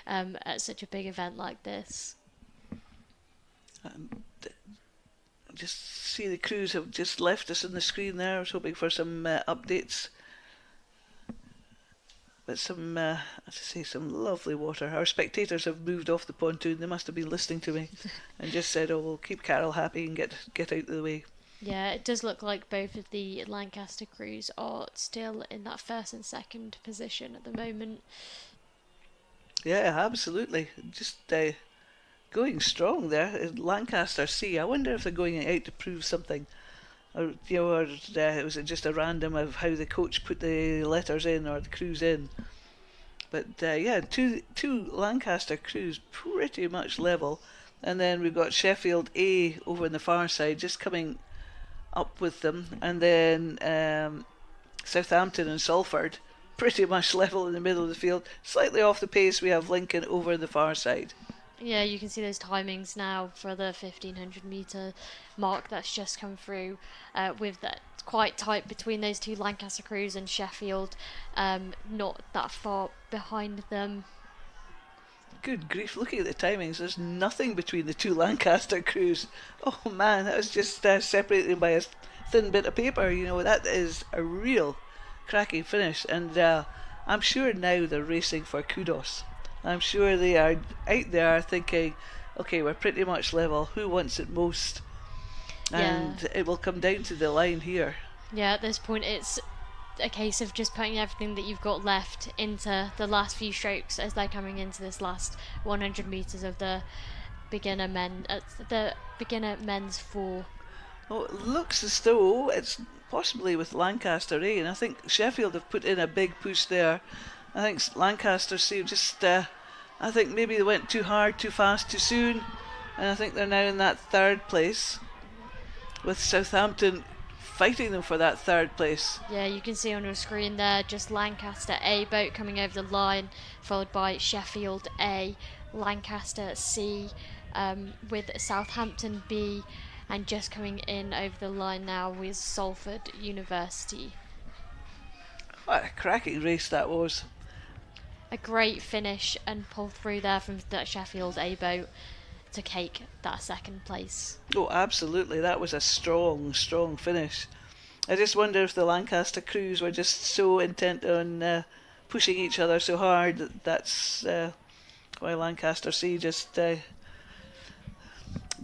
Speaker 16: at such a big event like this.
Speaker 15: Just see the crews have just left us on the screen there. I was hoping for some updates. But some lovely water. Our spectators have moved off the pontoon. They must have been listening to me and just said, "Oh, we'll keep Carol happy and get out of the way."
Speaker 16: Yeah, it does look like both of the Lancaster crews are still in that first and second position at the moment.
Speaker 15: Yeah, absolutely. Just going strong there. Lancaster C. I wonder if they're going out to prove something. Or was it just a random of how the coach put the letters in or the crews in? But two Lancaster crews pretty much level, and then we've got Sheffield A over on the far side just coming up with them, and then Southampton and Salford pretty much level in the middle of the field. Slightly off the pace we have Lincoln over on the far side.
Speaker 16: Yeah, you can see those timings now for the 1500 metre mark that's just come through, with that quite tight between those two Lancaster crews, and Sheffield not that far behind them.
Speaker 15: Good grief, looking at the timings, there's nothing between the two Lancaster crews. Oh man, that was just separated by a thin bit of paper. That is a real cracking finish, and I'm sure now they're racing for kudos. I'm sure they are out there thinking, okay, we're pretty much level, who wants it most? And it will come down to the line here.
Speaker 16: Yeah, at this point it's a case of just putting everything that you've got left into the last few strokes as they're coming into this last 100 metres of the beginner men's 4.
Speaker 15: Oh, it looks as though it's possibly with Lancaster A, and I think Sheffield have put in a big push there. I think Lancaster C just, I think maybe they went too hard, too fast, too soon, and I think they're now in that third place, with Southampton fighting them for that third place.
Speaker 16: Yeah, you can see on your screen there just Lancaster A boat coming over the line, followed by Sheffield A, Lancaster C, with Southampton B, and just coming in over the line now with Salford University.
Speaker 15: What a cracking race that was.
Speaker 16: A great finish and pull through there from that Sheffield A boat to take that second place.
Speaker 15: Oh, absolutely. That was a strong, strong finish. I just wonder if the Lancaster crews were just so intent on pushing each other so hard that's why Lancaster C just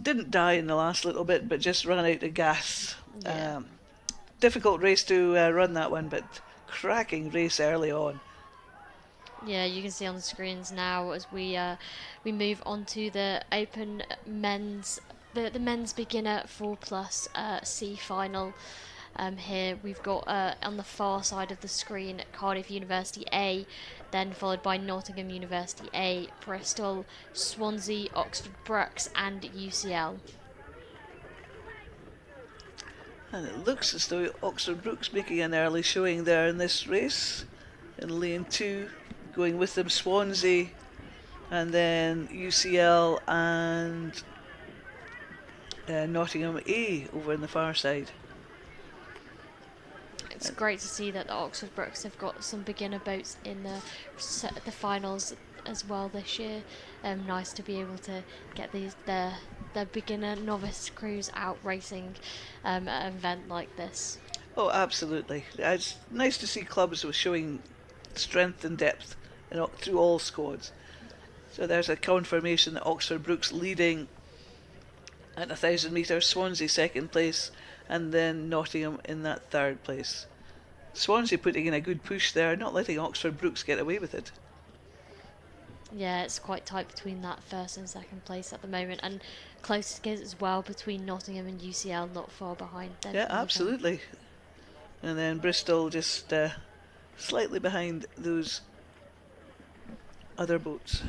Speaker 15: didn't die in the last little bit, but just ran out of gas.
Speaker 16: Yeah.
Speaker 15: Difficult race to run that one, but cracking race early on.
Speaker 16: Yeah, you can see on the screens now as we move on to the open men's, the men's beginner 4+ C final. Here we've got on the far side of the screen Cardiff University A, then followed by Nottingham University A, Bristol, Swansea, Oxford Brookes and UCL.
Speaker 15: And it looks as though Oxford Brookes making an early showing there in this race. In lane 2, going with them Swansea, and then UCL and Nottingham A over on the far side.
Speaker 16: It's great to see that the Oxford Brookes have got some beginner boats in the finals as well this year. Nice to be able to get their beginner novice crews out racing at an event like this.
Speaker 15: Oh, absolutely. It's nice to see clubs with showing strength and depth through all squads. So there's a confirmation that Oxford Brookes leading at 1,000 metres, Swansea second place, and then Nottingham in that third place. Swansea putting in a good push there, not letting Oxford Brookes get away with it.
Speaker 16: Yeah, it's quite tight between that first and second place at the moment, and close as well between Nottingham and UCL, not far behind them.
Speaker 15: Yeah, absolutely. And then Bristol just slightly behind those other boats.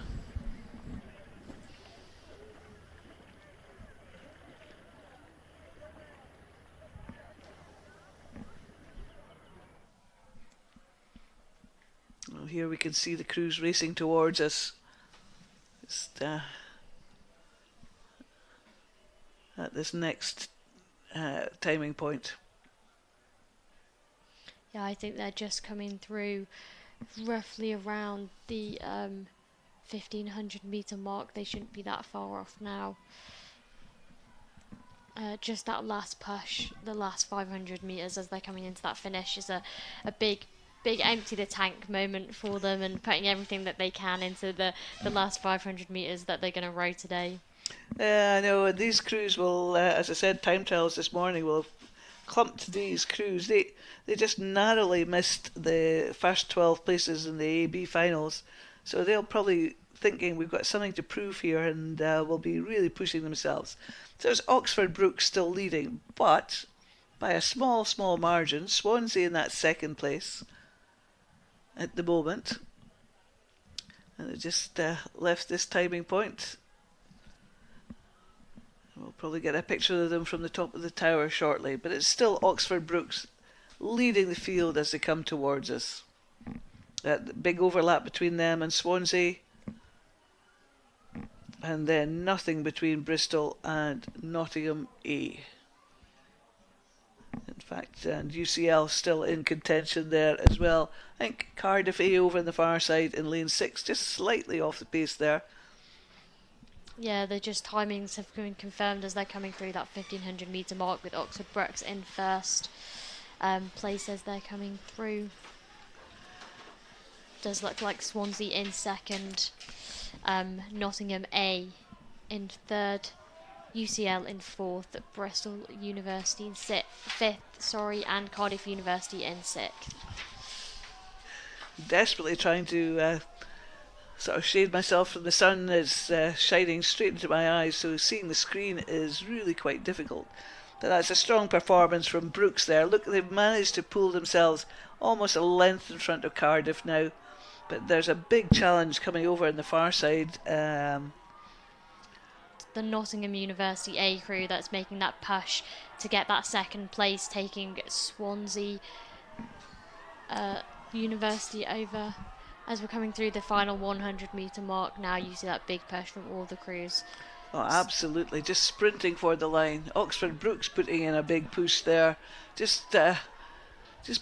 Speaker 15: Well, here we can see the crews racing towards us. Just at this next timing point.
Speaker 16: Yeah, I think they're just coming through roughly around the 1,500 metre mark. They shouldn't be that far off now. Just that last push, the last 500 metres as they're coming into that finish is a big empty the tank moment for them, and putting everything that they can into the last 500 metres that they're going to row today.
Speaker 15: I know, and these crews will, as I said, time trials this morning will have clumped these crews. They just narrowly missed the first 12 places in the AB finals, so they'll probably thinking we've got something to prove here, and will be really pushing themselves. So it's Oxford Brookes still leading, but by a small margin. Swansea in that second place at the moment, and they just left this timing point. We'll probably get a picture of them from the top of the tower shortly, but it's still Oxford Brookes leading the field as they come towards us. That big overlap between them and Swansea, and then nothing between Bristol and Nottingham A. In fact, and UCL still in contention there as well. I think Cardiff A over on the far side in lane 6, just slightly off the pace there.
Speaker 16: Yeah, the just timings have been confirmed as they're coming through that 1,500 metre mark, with Oxford Brookes in first place as they're coming through. Does look like Swansea in second, Nottingham A in third, UCL in fourth, Bristol University in fifth, and Cardiff University in sixth.
Speaker 15: Desperately trying to sort of shade myself from the sun that's shining straight into my eyes, so seeing the screen is really quite difficult. But that's a strong performance from Brookes there. Look, they've managed to pull themselves almost a length in front of Cardiff now, but there's a big challenge coming over on the far side.
Speaker 16: The the Nottingham University A crew that's making that push to get that second place, taking Swansea University over. As we're coming through the final 100 metre mark now, you see that big push from all the crews.
Speaker 15: Oh, absolutely, just sprinting for the line. Oxford Brookes putting in a big push there, just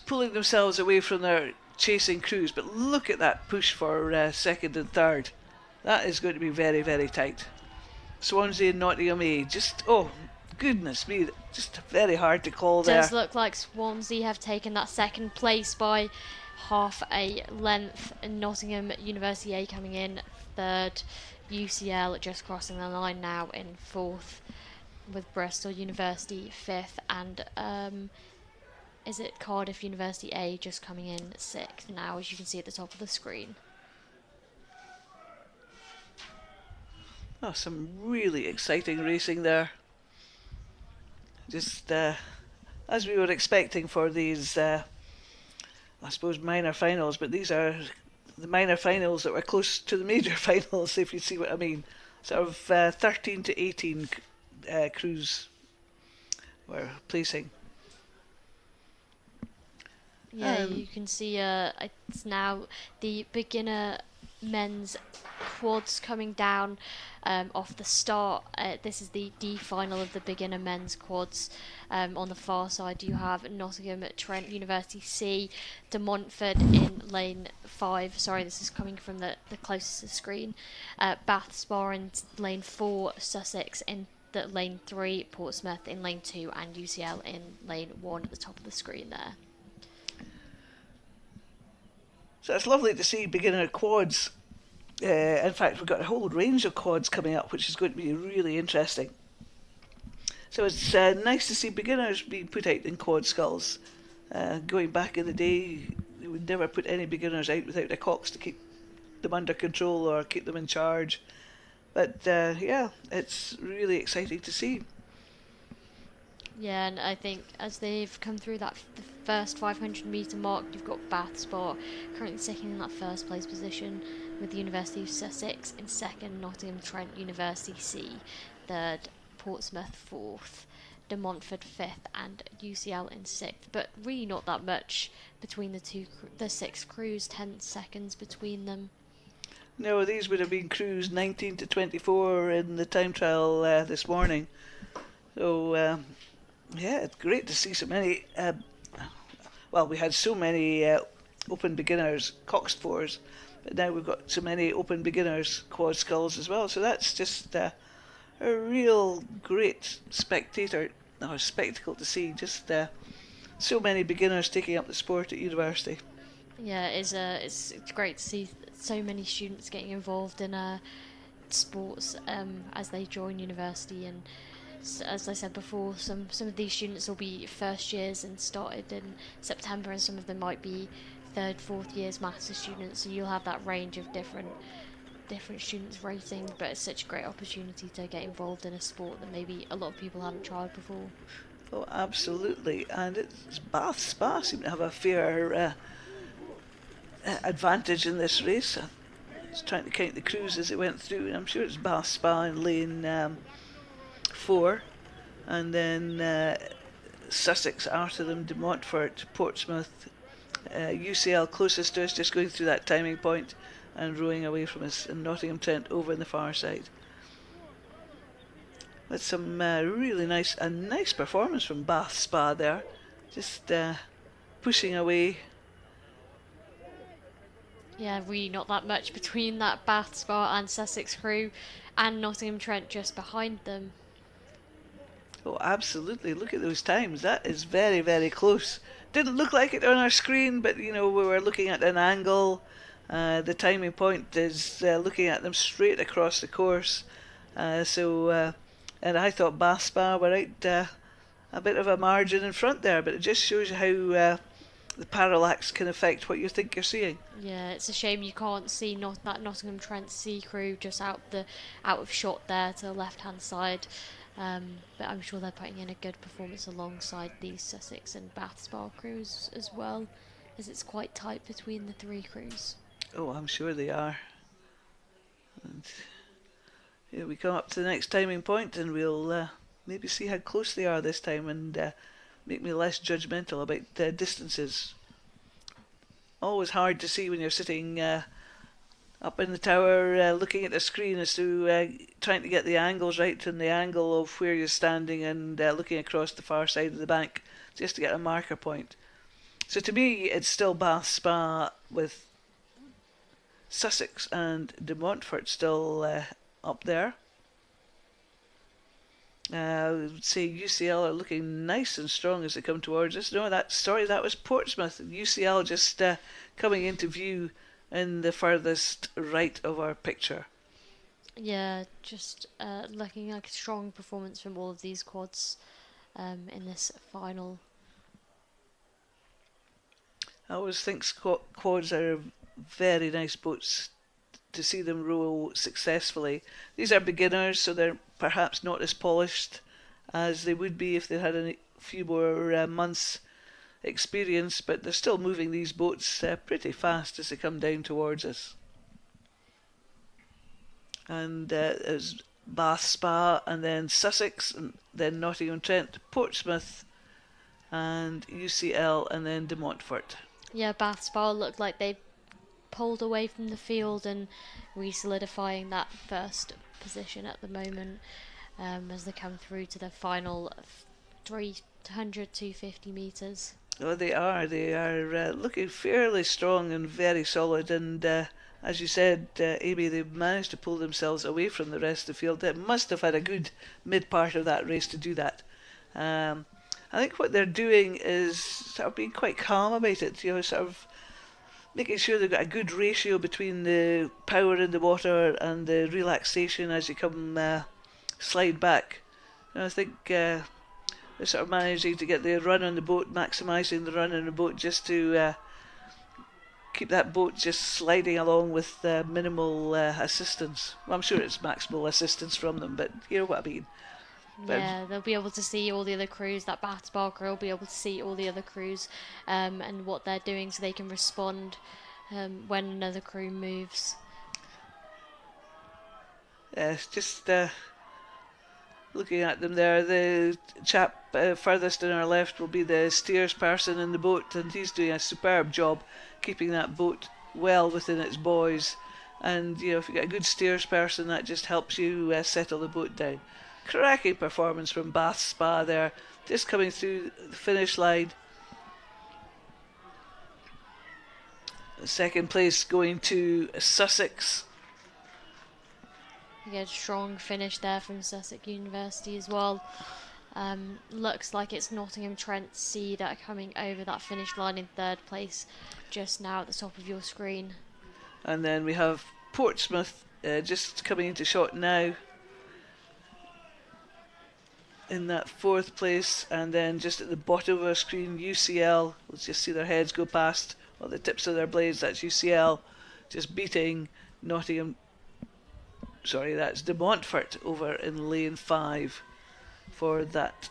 Speaker 15: pulling themselves away from their chasing crews. But look at that push for second and third. That is going to be very, very tight. Swansea and Nottingham A, just, oh, goodness me, just very hard to call there.
Speaker 16: It does look like Swansea have taken that second place by half a length. Nottingham University A coming in third. UCL just crossing the line now in fourth, with Bristol University fifth, and is it Cardiff University A just coming in sixth now, as you can see at the top of the screen.
Speaker 15: Oh, some really exciting racing there. Just as we were expecting for these, I suppose, minor finals, but these are the minor finals that were close to the major finals, if you see what I mean. Sort of 13 to 18 crews were placing.
Speaker 16: Yeah, you can see it's now the beginner men's quads coming down off the start. This is the D final of the beginner men's quads. On the far side you have Nottingham at Trent University C, De Montfort in lane 5, sorry this is coming from the closest to the screen, Bath Spa in lane 4, Sussex in lane 3, Portsmouth in lane 2, and UCL in lane 1 at the top of the screen there.
Speaker 15: So it's lovely to see beginner quads. In fact, we've got a whole range of quads coming up, which is going to be really interesting. So it's nice to see beginners being put out in quad sculls. Going back in the day, they would never put any beginners out without a cox to keep them under control or keep them in charge. But yeah, it's really exciting to see.
Speaker 16: Yeah, and I think as they've come through the first 500 metre mark, you've got Bath Spa currently sitting in that first place position, with the University of Sussex in second, Nottingham Trent University C third, Portsmouth fourth, De Montfort fifth, and UCL in sixth. But really not that much between the six crews, 10 seconds between them.
Speaker 15: No, these would have been crews 19 to 24 in the time trial this morning. So yeah, it's great to see so many. Well, we had so many open beginners coxed fours, but now we've got so many open beginners quad sculls as well. So that's just a real great spectator or spectacle to see. Just so many beginners taking up the sport at university.
Speaker 16: Yeah, it's great to see so many students getting involved in sports as they join university. And as I said before, some of these students will be first years and started in September, and some of them might be third, fourth years master's students. So you'll have that range of different students racing. But it's such a great opportunity to get involved in a sport that maybe a lot of people haven't tried before.
Speaker 15: Oh, absolutely. And it's Bath Spa seem to have a fair advantage in this race. I was trying to count the crews as it went through, and I'm sure it's Bath Spa in lane 4, and then Sussex after them, De Montfort, Portsmouth, UCL closest to us, just going through that timing point and rowing away from us, and Nottingham Trent over on the far side. That's some really nice performance from Bath Spa there, just pushing away.
Speaker 16: Yeah, really not that much between that Bath Spa and Sussex crew, and Nottingham Trent just behind them.
Speaker 15: Oh, absolutely. Look at those times. That is very, very close. Didn't look like it on our screen, but, you know, we were looking at an angle. The timing point is looking at them straight across the course. And I thought Bath Spa were out a bit of a margin in front there, but it just shows you how the parallax can affect what you think you're seeing.
Speaker 16: Yeah, it's a shame you can't see that Nottingham Trent C crew just out of shot there to the left-hand side. But I'm sure they're putting in a good performance alongside these Sussex and Bath Spa crews as well, as it's quite tight between the three crews.
Speaker 15: Oh, I'm sure they are. And Here we come up to the next timing point, and we'll maybe see how close they are this time, and make me less judgmental about distances. Always hard to see when you're sitting up in the tower looking at the screen as to trying to get the angles right, and the angle of where you're standing, and looking across the far side of the bank just to get a marker point. So to me, it's still Bath Spa with Sussex and De Montfort still up there. I would say UCL are looking nice and strong as they come towards us. No, that was Portsmouth. UCL just coming into view in the furthest right of our picture.
Speaker 16: Yeah, just looking like a strong performance from all of these quads in this final.
Speaker 15: I always think quads are very nice boats to see them row successfully. These are beginners, so they're perhaps not as polished as they would be if they had a few more months experience, but they're still moving these boats pretty fast as they come down towards us. And there's Bath Spa, and then Sussex, and then Nottingham Trent, Portsmouth, and UCL, and then De Montfort.
Speaker 16: Yeah, Bath Spa looked like they pulled away from the field and re-solidifying that first position at the moment as they come through to the final 250 metres.
Speaker 15: Oh, they are looking fairly strong and very solid, and as you said, Amy, they've managed to pull themselves away from the rest of the field. They must have had a good mid-part of that race to do that. I think what they're doing is sort of being quite calm about it, sort of making sure they've got a good ratio between the power in the water and the relaxation as you come slide back. And I think they're sort of managing to get the run on the boat, maximising the run on the boat, just to keep that boat just sliding along with minimal assistance. Well, I'm sure it's maximal assistance from them, but you know what I mean.
Speaker 16: Yeah, they'll be able to see all the other crews. That Bath Spa crew will be able to see all the other crews and what they're doing, so they can respond when another crew moves.
Speaker 15: Yes, just looking at them there. The chap furthest on our left will be the steers person in the boat, and he's doing a superb job keeping that boat well within its buoys. And if you've got a good steers person, that just helps you settle the boat down. Cracking performance from Bath Spa there, just coming through the finish line. Second place going to Sussex.
Speaker 16: You get a strong finish there from Sussex University as well. Looks like it's Nottingham Trent C that are coming over that finish line in third place just now at the top of your screen.
Speaker 15: And then we have Portsmouth just coming into shot now in that fourth place, and then just at the bottom of our screen UCL, let's just see their heads go past, or the tips of their blades. That's UCL just beating Nottingham, sorry, that's De Montfort over in lane 5 for that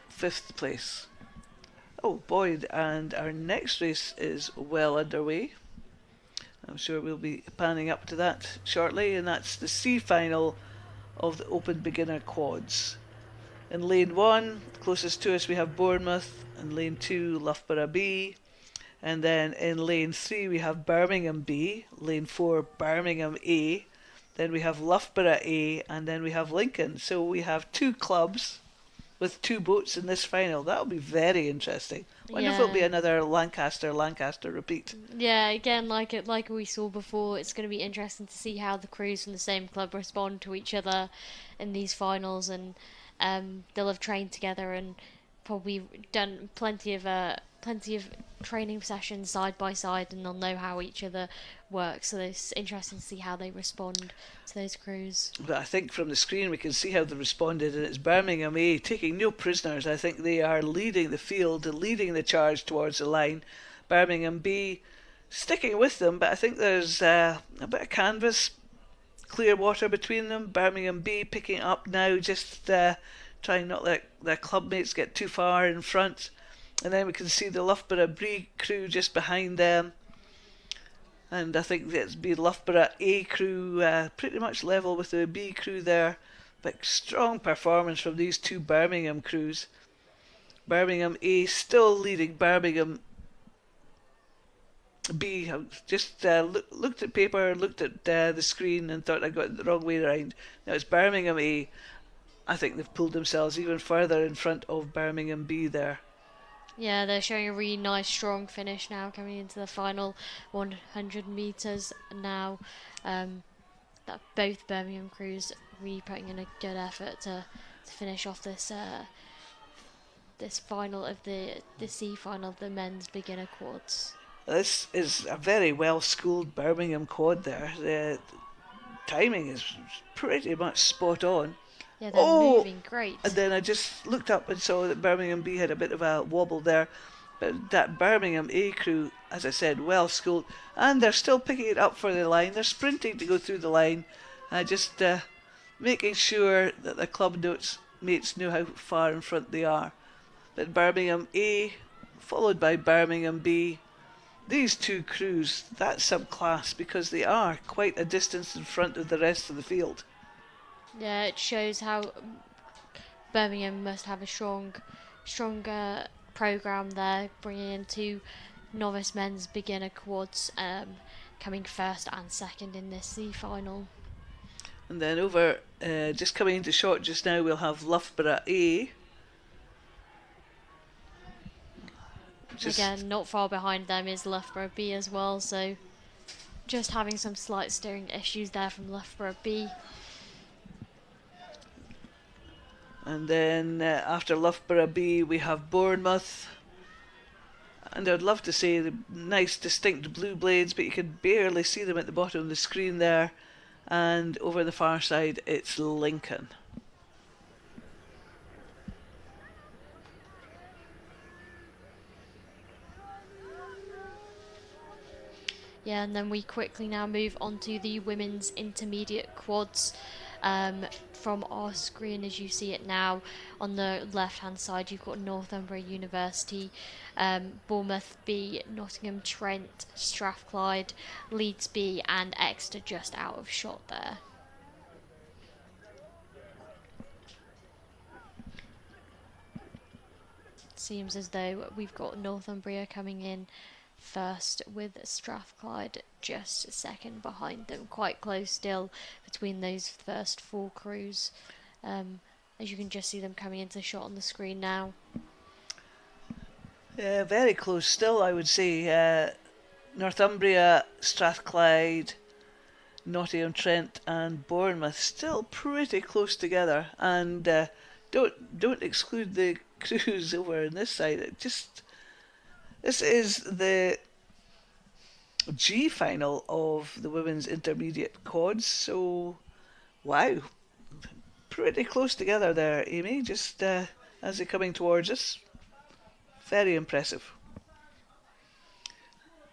Speaker 15: fifth place. Oh boy, and our next race is well underway. I'm sure we'll be panning up to that shortly, and that's the C final of the Open Beginner Quads. In lane 1, closest to us, we have Bournemouth. In lane 2, Loughborough B. And then in lane 3, we have Birmingham B. Lane 4, Birmingham A. Then we have Loughborough A. And then we have Lincoln. So we have 2 clubs with 2 boats in this final. That'll be very interesting. Wonder if it'll be another Lancaster repeat.
Speaker 16: Yeah, again, like we saw before, it's going to be interesting to see how the crews from the same club respond to each other in these finals, and they'll have trained together and probably done plenty of training sessions side by side, and they'll know how each other works. So it's interesting to see how they respond to those crews.
Speaker 15: But I think from the screen we can see how they responded, and it's Birmingham A taking no prisoners. I think they are leading the field, leading the charge towards the line. Birmingham B sticking with them, but I think there's a bit of canvas, clear water between them. Birmingham B picking up now, just trying not to let their clubmates get too far in front. And then we can see the Loughborough B crew just behind them. And I think it's been Loughborough A crew pretty much level with the B crew there. But strong performance from these two Birmingham crews. Birmingham A still leading Birmingham B. I just looked at paper, looked at the screen and thought I got it the wrong way around. Now it's Birmingham A. I think they've pulled themselves even further in front of Birmingham B there.
Speaker 16: Yeah, they're showing a really nice, strong finish now coming into the final 100 metres now. That both Birmingham crews really putting in a good effort to finish off this this final of the C final of the men's beginner quads.
Speaker 15: This is a very well-schooled Birmingham quad there. The timing is pretty much spot on.
Speaker 16: Yeah, they're moving great.
Speaker 15: And then I just looked up and saw that Birmingham B had a bit of a wobble there. But that Birmingham A crew, as I said, well schooled. And they're still picking it up for the line. They're sprinting to go through the line. Just making sure that the club mates know how far in front they are. But Birmingham A, followed by Birmingham B. These two crews, that's some class because they are quite a distance in front of the rest of the field.
Speaker 16: Yeah, it shows how Birmingham must have a stronger programme there, bringing in two novice men's beginner quads, coming first and second in this C final.
Speaker 15: And then over, just coming into short just now, we'll have Loughborough A.
Speaker 16: Again, not far behind them is Loughborough B as well, so just having some slight steering issues there from Loughborough B.
Speaker 15: And then after Loughborough B we have Bournemouth. And I'd love to say the nice distinct blue blades, but you can barely see them at the bottom of the screen there. And over the far side it's Lincoln.
Speaker 16: Yeah, and then we quickly now move on to the women's intermediate quads. From our screen, as you see it now, on the left-hand side, you've got Northumbria University, Bournemouth B, Nottingham Trent, Strathclyde, Leeds B, and Exeter just out of shot there. Seems as though we've got Northumbria coming in first, with Strathclyde just a second behind them, quite close still between those first four crews, as you can just see them coming into shot on the screen now.
Speaker 15: Yeah, very close still, I would say. Northumbria, Strathclyde, Nottingham Trent and Bournemouth still pretty close together, and don't exclude the crews over on this side. This is the G final of the women's intermediate quads, so wow, pretty close together there, Amy, just as they're coming towards us. Very impressive.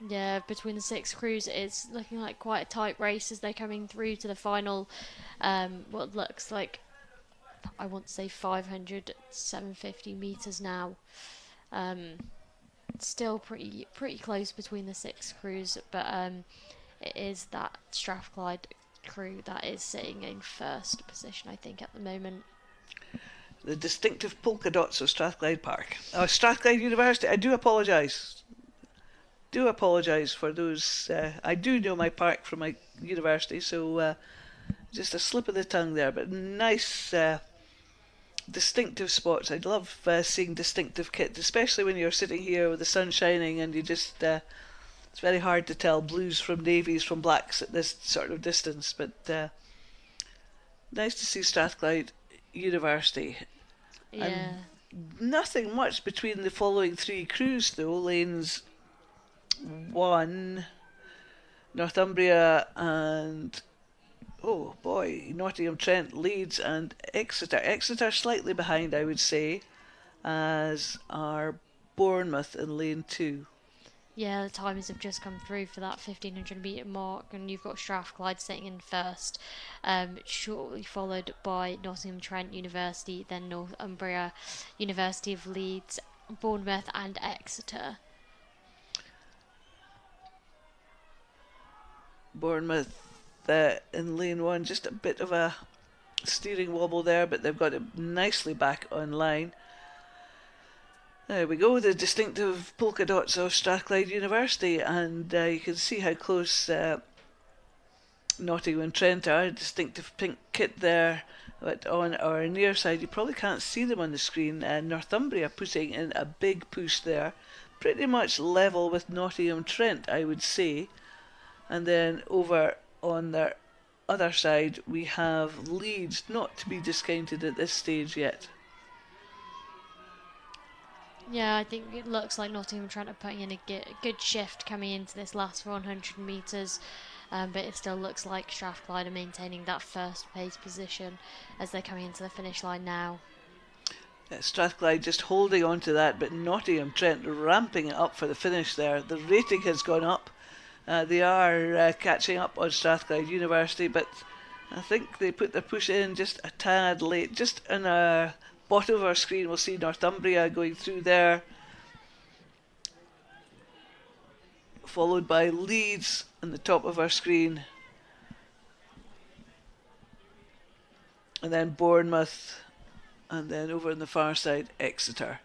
Speaker 16: Yeah, between the six crews, it's looking like quite a tight race as they're coming through to the final. What looks like, I want to say 500, 750 metres now. Still pretty close between the six crews, but it is that Strathclyde crew that is sitting in first position, I think, at the moment.
Speaker 15: The distinctive polka dots of Strathclyde Park. Strathclyde University, I do apologise. Do apologise for those. I do know my park from my university, so just a slip of the tongue there, but nice distinctive spots. I'd love seeing distinctive kits, especially when you're sitting here with the sun shining and you just it's very hard to tell blues from navies from blacks at this sort of distance, but nice to see Strathclyde University.
Speaker 16: Yeah.
Speaker 15: And nothing much between the following three crews though. Lanes 1, Northumbria and oh boy, Nottingham Trent, Leeds and Exeter. Exeter slightly behind, I would say, as are Bournemouth in lane 2.
Speaker 16: Yeah, the timers have just come through for that 1500 metre mark, and you've got Strathclyde sitting in first, shortly followed by Nottingham Trent University, then Northumbria, University of Leeds, Bournemouth and Exeter.
Speaker 15: Bournemouth in lane 1, just a bit of a steering wobble there, but they've got it nicely back on line. There we go, the distinctive polka dots of Strathclyde University, and you can see how close Nottingham and Trent are. Distinctive pink kit there, but on our near side, you probably can't see them on the screen. Northumbria putting in a big push there, pretty much level with Nottingham Trent, I would say. And then over on their other side, we have Leeds, not to be discounted at this stage yet.
Speaker 16: Yeah, I think it looks like Nottingham trying to put in a good shift coming into this last 100 metres, but it still looks like Strathclyde are maintaining that first pace position as they're coming into the finish line now.
Speaker 15: Strathclyde just holding on to that, but Nottingham Trent ramping it up for the finish there. The rating has gone up. They are catching up on Strathclyde University, but I think they put their push in just a tad late. Just in a bottom of our screen, we'll see Northumbria going through there, followed by Leeds on the top of our screen, and then Bournemouth, and then over on the far side, Exeter.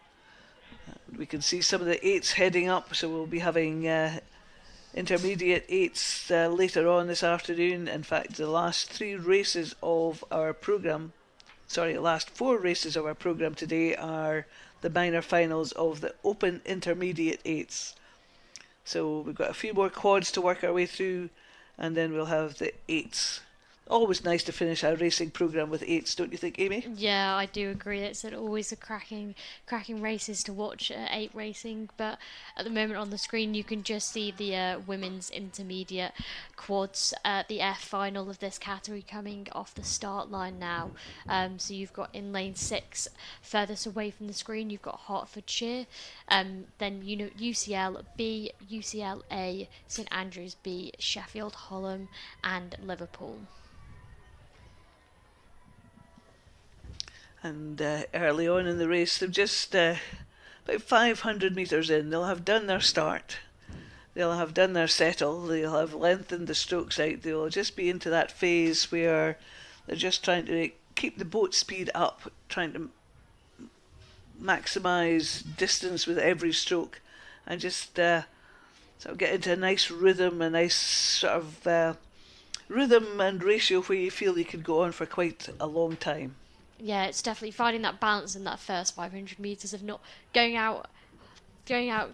Speaker 15: We can see some of the 8s heading up, so we'll be having intermediate 8s later on this afternoon. In fact, the last 3 races of our programme, last 4 races of our programme today are the minor finals of the Open Intermediate 8s. So we've got a few more quads to work our way through, and then we'll have the 8s. Always nice to finish our racing programme with 8s, don't you think, Amy?
Speaker 16: Yeah, I do agree. It's always a cracking races to watch 8 racing, but at the moment on the screen you can just see the women's intermediate quads at the F final of this category coming off the start line now. So you've got in lane 6 furthest away from the screen, you've got Hertfordshire, then UCL B, UCL A, St Andrews B, Sheffield Hallam and Liverpool.
Speaker 15: And early on in the race, they've just about 500 metres in, they'll have done their start, they'll have done their settle, they'll have lengthened the strokes out, they'll just be into that phase where they're just trying to keep the boat speed up, trying to maximise distance with every stroke, and just sort of get into a nice rhythm, a nice sort of rhythm and ratio where you feel you could go on for quite a long time.
Speaker 16: Yeah, it's definitely finding that balance in that first 500 metres of not going out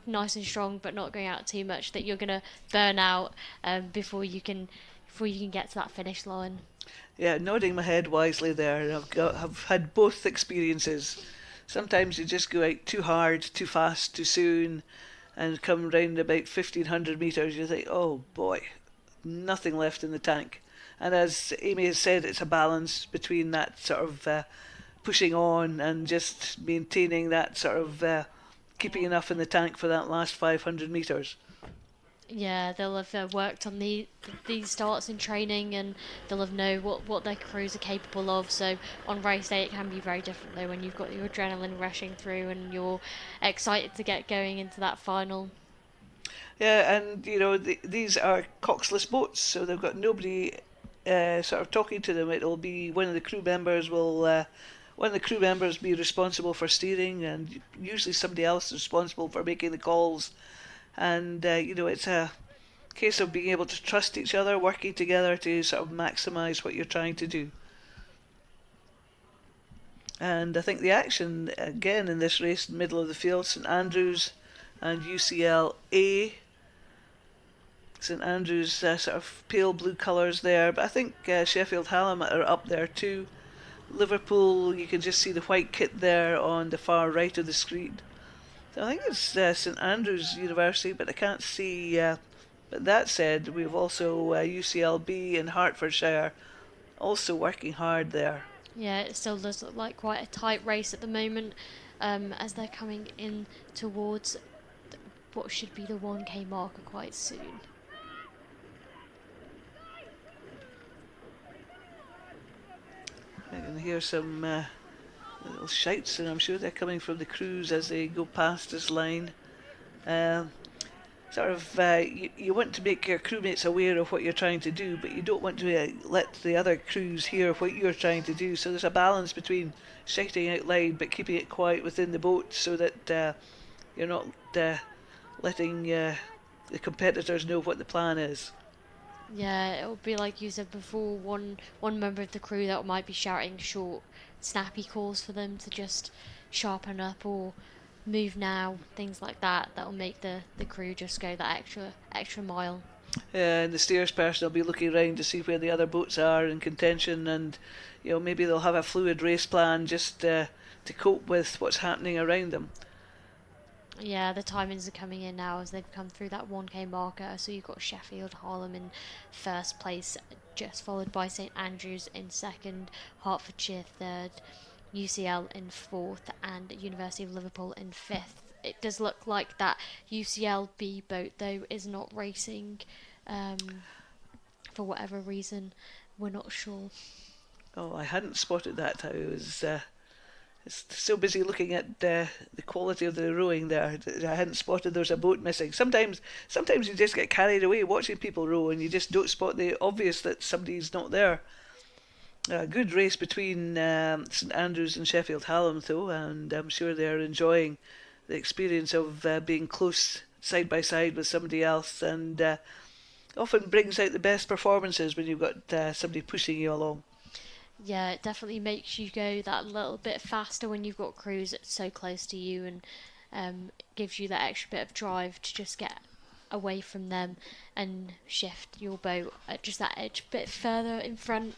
Speaker 16: nice and strong, but not going out too much that you're going to burn out before you can get to that finish line.
Speaker 15: Yeah, nodding my head wisely there. And I've had both experiences. Sometimes you just go out too hard, too fast, too soon, and come round about 1,500 metres, you think, oh boy, nothing left in the tank. And as Amy has said, it's a balance between that sort of pushing on and just maintaining that sort of keeping enough in the tank for that last 500 metres.
Speaker 16: Yeah, they'll have worked on these starts in training, and they'll have know what their crews are capable of. So on race day it can be very different though, when you've got your adrenaline rushing through and you're excited to get going into that final.
Speaker 15: Yeah, and these are coxless boats, so they've got nobody sort of talking to them. It'll be one of the crew members be responsible for steering, and usually somebody else is responsible for making the calls. And it's a case of being able to trust each other, working together to sort of maximise what you're trying to do. And I think the action again in this race, in the middle of the field, St Andrews and UCL A. St Andrews sort of pale blue colours there, but I think Sheffield Hallam are up there too. Liverpool, you can just see the white kit there on the far right of the screen. So I think it's St Andrews University, but I can't see. But that said, we've also UCLB in Hertfordshire also working hard there.
Speaker 16: Yeah, it still does look like quite a tight race at the moment as they're coming in towards what should be the 1K marker quite soon.
Speaker 15: I can hear some little shouts, and I'm sure they're coming from the crews as they go past this line. sort of you want to make your crewmates aware of what you're trying to do, but you don't want to let the other crews hear what you're trying to do. So there's a balance between shouting out loud but keeping it quiet within the boat, so that you're not letting the competitors know what the plan is.
Speaker 16: Yeah, it'll be like you said before, one member of the crew that might be shouting short, snappy calls for them to just sharpen up or move now, things like that. That'll make the crew just go that extra mile.
Speaker 15: And the steers person will be looking around to see where the other boats are in contention, and maybe they'll have a fluid race plan just to cope with what's happening around them.
Speaker 16: Yeah, the timings are coming in now as they've come through that 1k marker. So you've got Sheffield Harlem in first place, just followed by St Andrews in second, Hertfordshire third, UCL in fourth, and University of Liverpool in fifth. It does look like that UCL B boat though is not racing for whatever reason. We're not sure.
Speaker 15: Oh, I hadn't spotted that. I was so busy looking at the quality of the rowing there. I hadn't spotted there's a boat missing. Sometimes you just get carried away watching people row and you just don't spot the obvious that somebody's not there. A good race between St Andrews and Sheffield Hallam though, and I'm sure they're enjoying the experience of being close side by side with somebody else, and often brings out the best performances when you've got somebody pushing you along.
Speaker 16: Yeah, it definitely makes you go that little bit faster when you've got crews so close to you, and gives you that extra bit of drive to just get away from them and shift your boat just that edge bit further in front.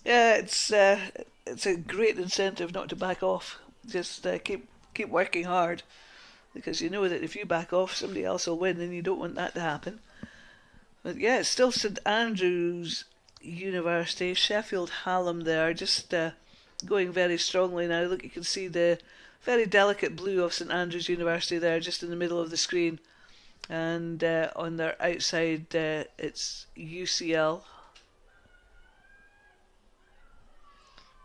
Speaker 15: Yeah, it's a great incentive not to back off. Just keep working hard, because you know that if you back off, somebody else will win, and you don't want that to happen. But yeah, it's still St Andrews University, Sheffield Hallam there, just going very strongly now. Look, you can see the very delicate blue of St Andrews University there, just in the middle of the screen, and on their outside it's UCL.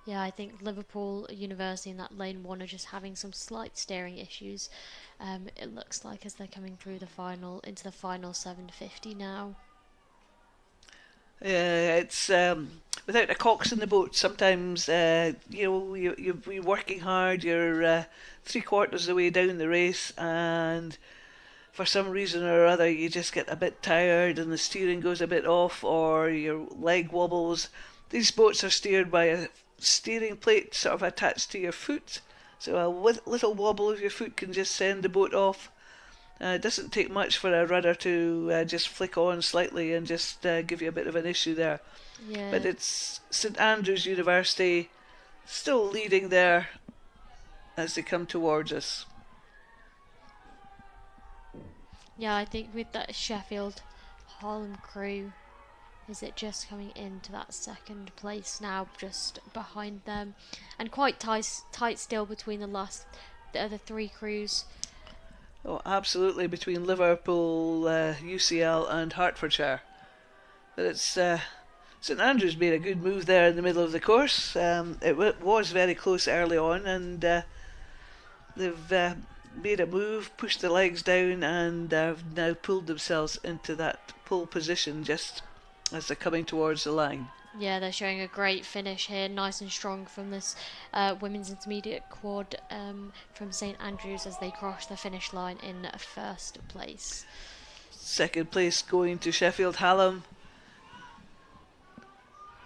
Speaker 16: Yeah, I think Liverpool University in that lane one are just having some slight steering issues. It looks like as they're coming through into the final 750 now.
Speaker 15: Yeah, it's without a cox in the boat. Sometimes you'll be working hard. You're 3/4 of the way down the race, and for some reason or other, you just get a bit tired, and the steering goes a bit off, or your leg wobbles. These boats are steered by a steering plate sort of attached to your foot, so a little wobble of your foot can just send the boat off. It doesn't take much for a rudder to just flick on slightly and just give you a bit of an issue there.
Speaker 16: Yeah.
Speaker 15: But it's St Andrews University still leading there as they come towards us.
Speaker 16: Yeah, I think with that Sheffield Harlem crew, is it just coming into that second place now, just behind them, and quite tight still between the other three crews.
Speaker 15: Oh, absolutely, between Liverpool, UCL and Hertfordshire. But it's St Andrews made a good move there in the middle of the course. It was very close early on, and they've made a move, pushed the legs down, and have now pulled themselves into that pole position just as they're coming towards the line.
Speaker 16: Yeah, they're showing a great finish here, nice and strong from this women's intermediate quad from St Andrews as they cross the finish line in first place.
Speaker 15: Second place going to Sheffield Hallam.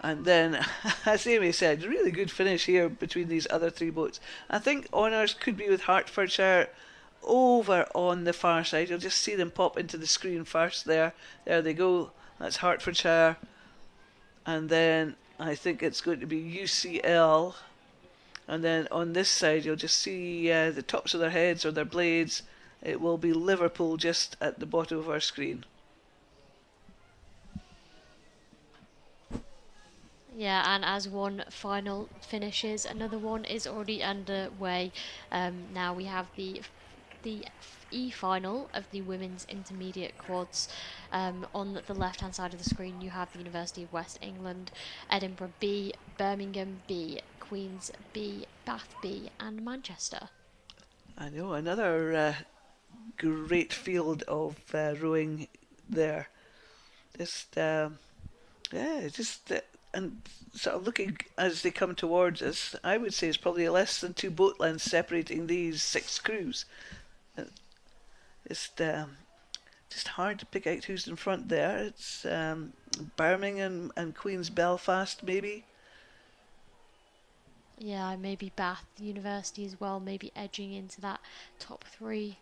Speaker 15: And then, as Amy said, really good finish here between these other three boats. I think honours could be with Hertfordshire over on the far side. You'll just see them pop into the screen first there. There they go. That's Hertfordshire. And then I think it's going to be UCL. And then on this side you'll just see the tops of their heads or their blades. It will be Liverpool just at the bottom of our screen.
Speaker 16: Yeah, and as one final finishes, another one is already underway. Now we have the E-final of the women's intermediate quads. On the left-hand side of the screen you have the University of West England, Edinburgh B, Birmingham B, Queen's B, Bath B and Manchester.
Speaker 15: I know, another great field of rowing there. Just and sort of looking as they come towards us, I would say it's probably less than 2 boat lengths separating these 6 crews. It's just hard to pick out who's in front there. It's Birmingham and Queen's Belfast, maybe.
Speaker 16: Yeah, maybe Bath University as well, maybe edging into that top 3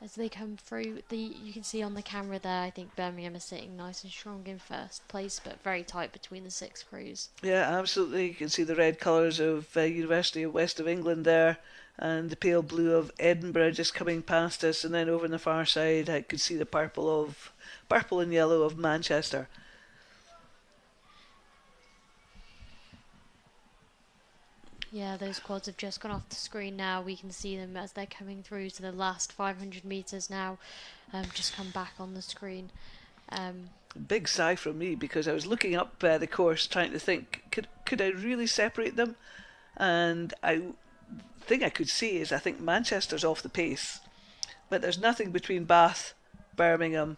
Speaker 16: as they come through. You can see on the camera there, I think Birmingham is sitting nice and strong in first place, but very tight between the 6 crews.
Speaker 15: Yeah, absolutely. You can see the red colours of University of West of England there, and the pale blue of Edinburgh just coming past us, and then over on the far side I could see the purple and yellow of Manchester.
Speaker 16: Yeah, those quads have just gone off the screen now. We can see them as they're coming through to the last 500 metres now. Just come back on the screen.
Speaker 15: Big sigh from me, because I was looking up the course trying to think, could I really separate them? And thing I could see is I think Manchester's off the pace, but there's nothing between Bath, Birmingham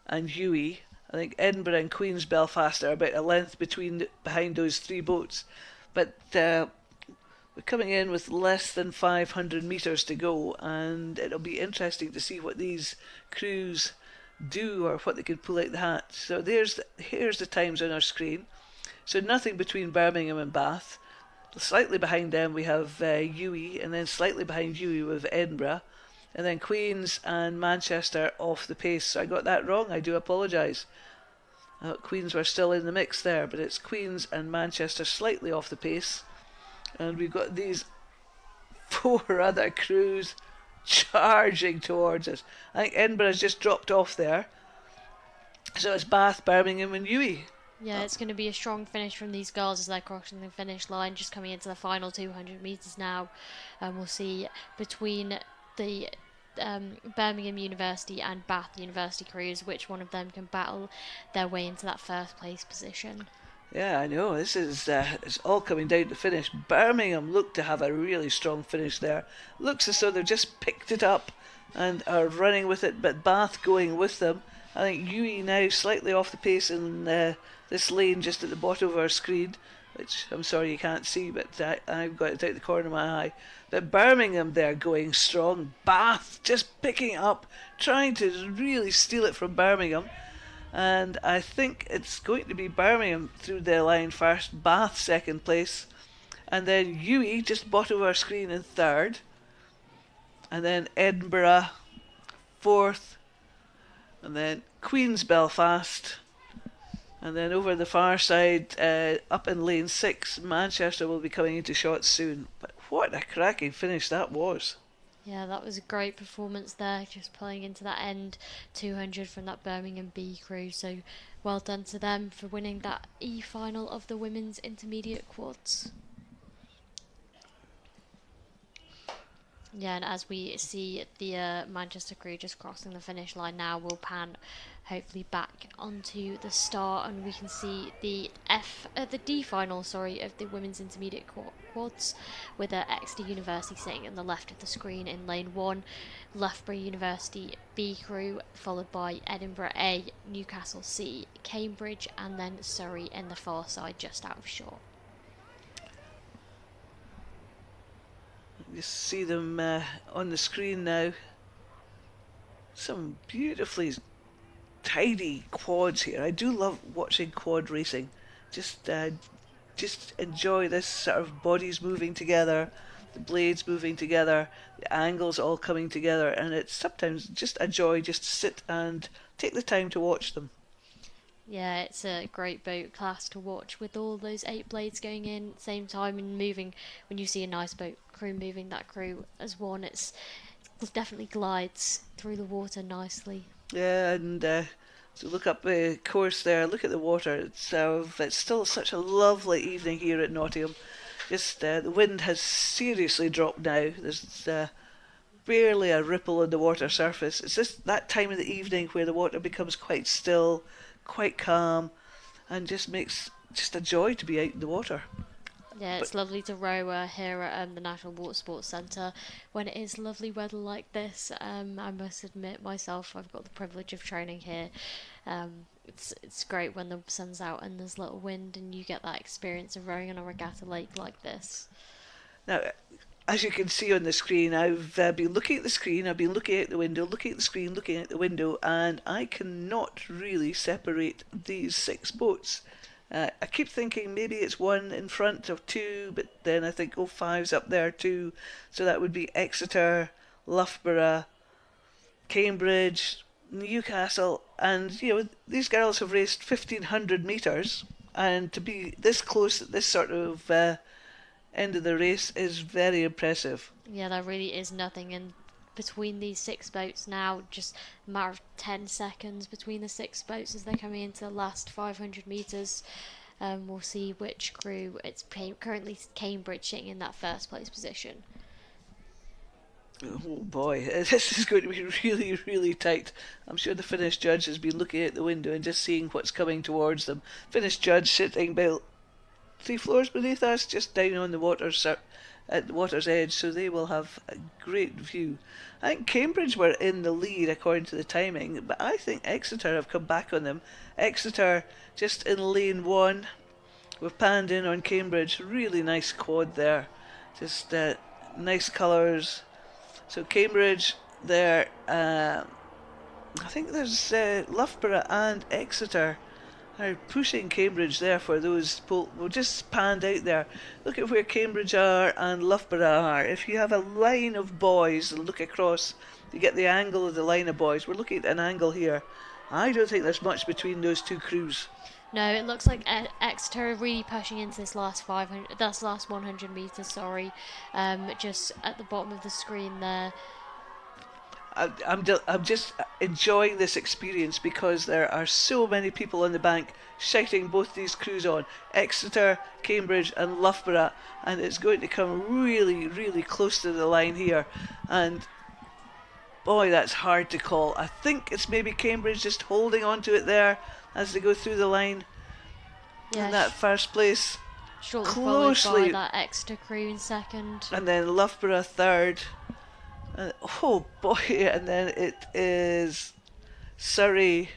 Speaker 15: and Huey. I think Edinburgh and Queen's Belfast are about a length behind those 3 boats, but we're coming in with less than 500 metres to go, and it'll be interesting to see what these crews do or what they can pull out the hat. So here's the times on our screen. So nothing between Birmingham and Bath. Slightly behind them we have Huey, and then slightly behind Huey with Edinburgh, and then Queen's and Manchester off the pace. So I got that wrong, I do apologise. Queen's were still in the mix there, but it's Queen's and Manchester slightly off the pace. And we've got these 4 other crews charging towards us. I think Edinburgh's just dropped off there. So it's Bath, Birmingham and Huey.
Speaker 16: Yeah, it's going to be a strong finish from these girls as they're crossing the finish line, just coming into the final 200 metres now. And we'll see between the Birmingham University and Bath University crews which one of them can battle their way into that first place position.
Speaker 15: Yeah, I know. This is it's all coming down to finish. Birmingham look to have a really strong finish there. Looks as though they've just picked it up and are running with it, but Bath going with them. I think Huey now slightly off the pace in this lane just at the bottom of our screen, which I'm sorry you can't see, but I've got it out the corner of my eye. But Birmingham there going strong. Bath just picking it up, trying to really steal it from Birmingham. And I think it's going to be Birmingham through their line first, Bath second place, and then Huey just bottom of our screen in 3rd, and then Edinburgh 4th, and then Queen's Belfast, and then over the far side, up in lane 6, Manchester will be coming into shots soon. But what a cracking finish that was.
Speaker 16: Yeah, that was a great performance there, just pulling into that end 200 from that Birmingham B crew. So well done to them for winning that E final of the women's intermediate quads. Yeah, and as we see the Manchester crew just crossing the finish line now, we'll pan hopefully back onto the start, and we can see the D final, of the women's intermediate quads, with Exeter University sitting on the left of the screen in lane 1, Loughborough University B crew, followed by Edinburgh A, Newcastle C, Cambridge, and then Surrey in the far side just out of shore.
Speaker 15: You see them on the screen now. Some beautifully tidy quads here. I do love watching quad racing. Just enjoy this sort of bodies moving together, the blades moving together, the angles all coming together, and it's sometimes just a joy just to sit and take the time to watch them.
Speaker 16: Yeah, it's a great boat class to watch with all those 8 blades going in at the same time and moving. When you see a nice boat crew moving that crew as one, it definitely glides through the water nicely.
Speaker 15: Yeah, and so look up the course there, look at the water. It's still such a lovely evening here at Nottingham. Just the wind has seriously dropped now. There's barely a ripple on the water surface. It's just that time of the evening where the water becomes quite still, quite calm, and just makes just a joy to be out in the water.
Speaker 16: Yeah, it's lovely to row here at the National Water Sports Centre when it is lovely weather like this. I must admit myself, I've got the privilege of training here. It's great when the sun's out and there's little wind and you get that experience of rowing on a regatta lake like this.
Speaker 15: Now, as you can see on the screen, I've been looking at the screen, I've been looking out the window, looking at the screen, looking out the window, and I cannot really separate these 6 boats. I keep thinking maybe it's one in front of 2, but then I think, oh, 5's up there too. So that would be Exeter, Loughborough, Cambridge, Newcastle, and these girls have raced 1,500 metres, and to be this close at this sort of end of the race is very impressive.
Speaker 16: Yeah, there really is nothing in between these 6 boats now, just a matter of 10 seconds between the 6 boats as they're coming into the last 500 metres. We'll see which crew. It's currently Cambridge sitting in that first place position.
Speaker 15: Oh boy, this is going to be really, really tight. I'm sure the Finnish judge has been looking out the window and just seeing what's coming towards them. Finnish judge sitting about 3 floors beneath us, just down on the water's at the water's edge, so they will have a great view. I think Cambridge were in the lead according to the timing, but I think Exeter have come back on them. Exeter just in lane 1. We've panned in on Cambridge. Really nice quad there. Just nice colours. So Cambridge there. I think there's Loughborough and Exeter are pushing Cambridge there for those. We'll just panned out there. Look at where Cambridge are and Loughborough are. If you have a line of boys and look across, you get the angle of the line of boys. We're looking at an angle here. I don't think there's much between those 2 crews.
Speaker 16: No, it looks like Exeter are really pushing into this last 100 metres. Sorry, just at the bottom of the screen there.
Speaker 15: I'm just enjoying this experience because there are so many people on the bank shouting both these crews on, Exeter, Cambridge and Loughborough, and it's going to come really, really close to the line here, and boy, that's hard to call. I think it's maybe Cambridge just holding on to it there as they go through the line in that first place.
Speaker 16: Shortly
Speaker 15: closely
Speaker 16: followed by that Exeter crew in second.
Speaker 15: And then Loughborough third. Oh boy, and then it is Surrey,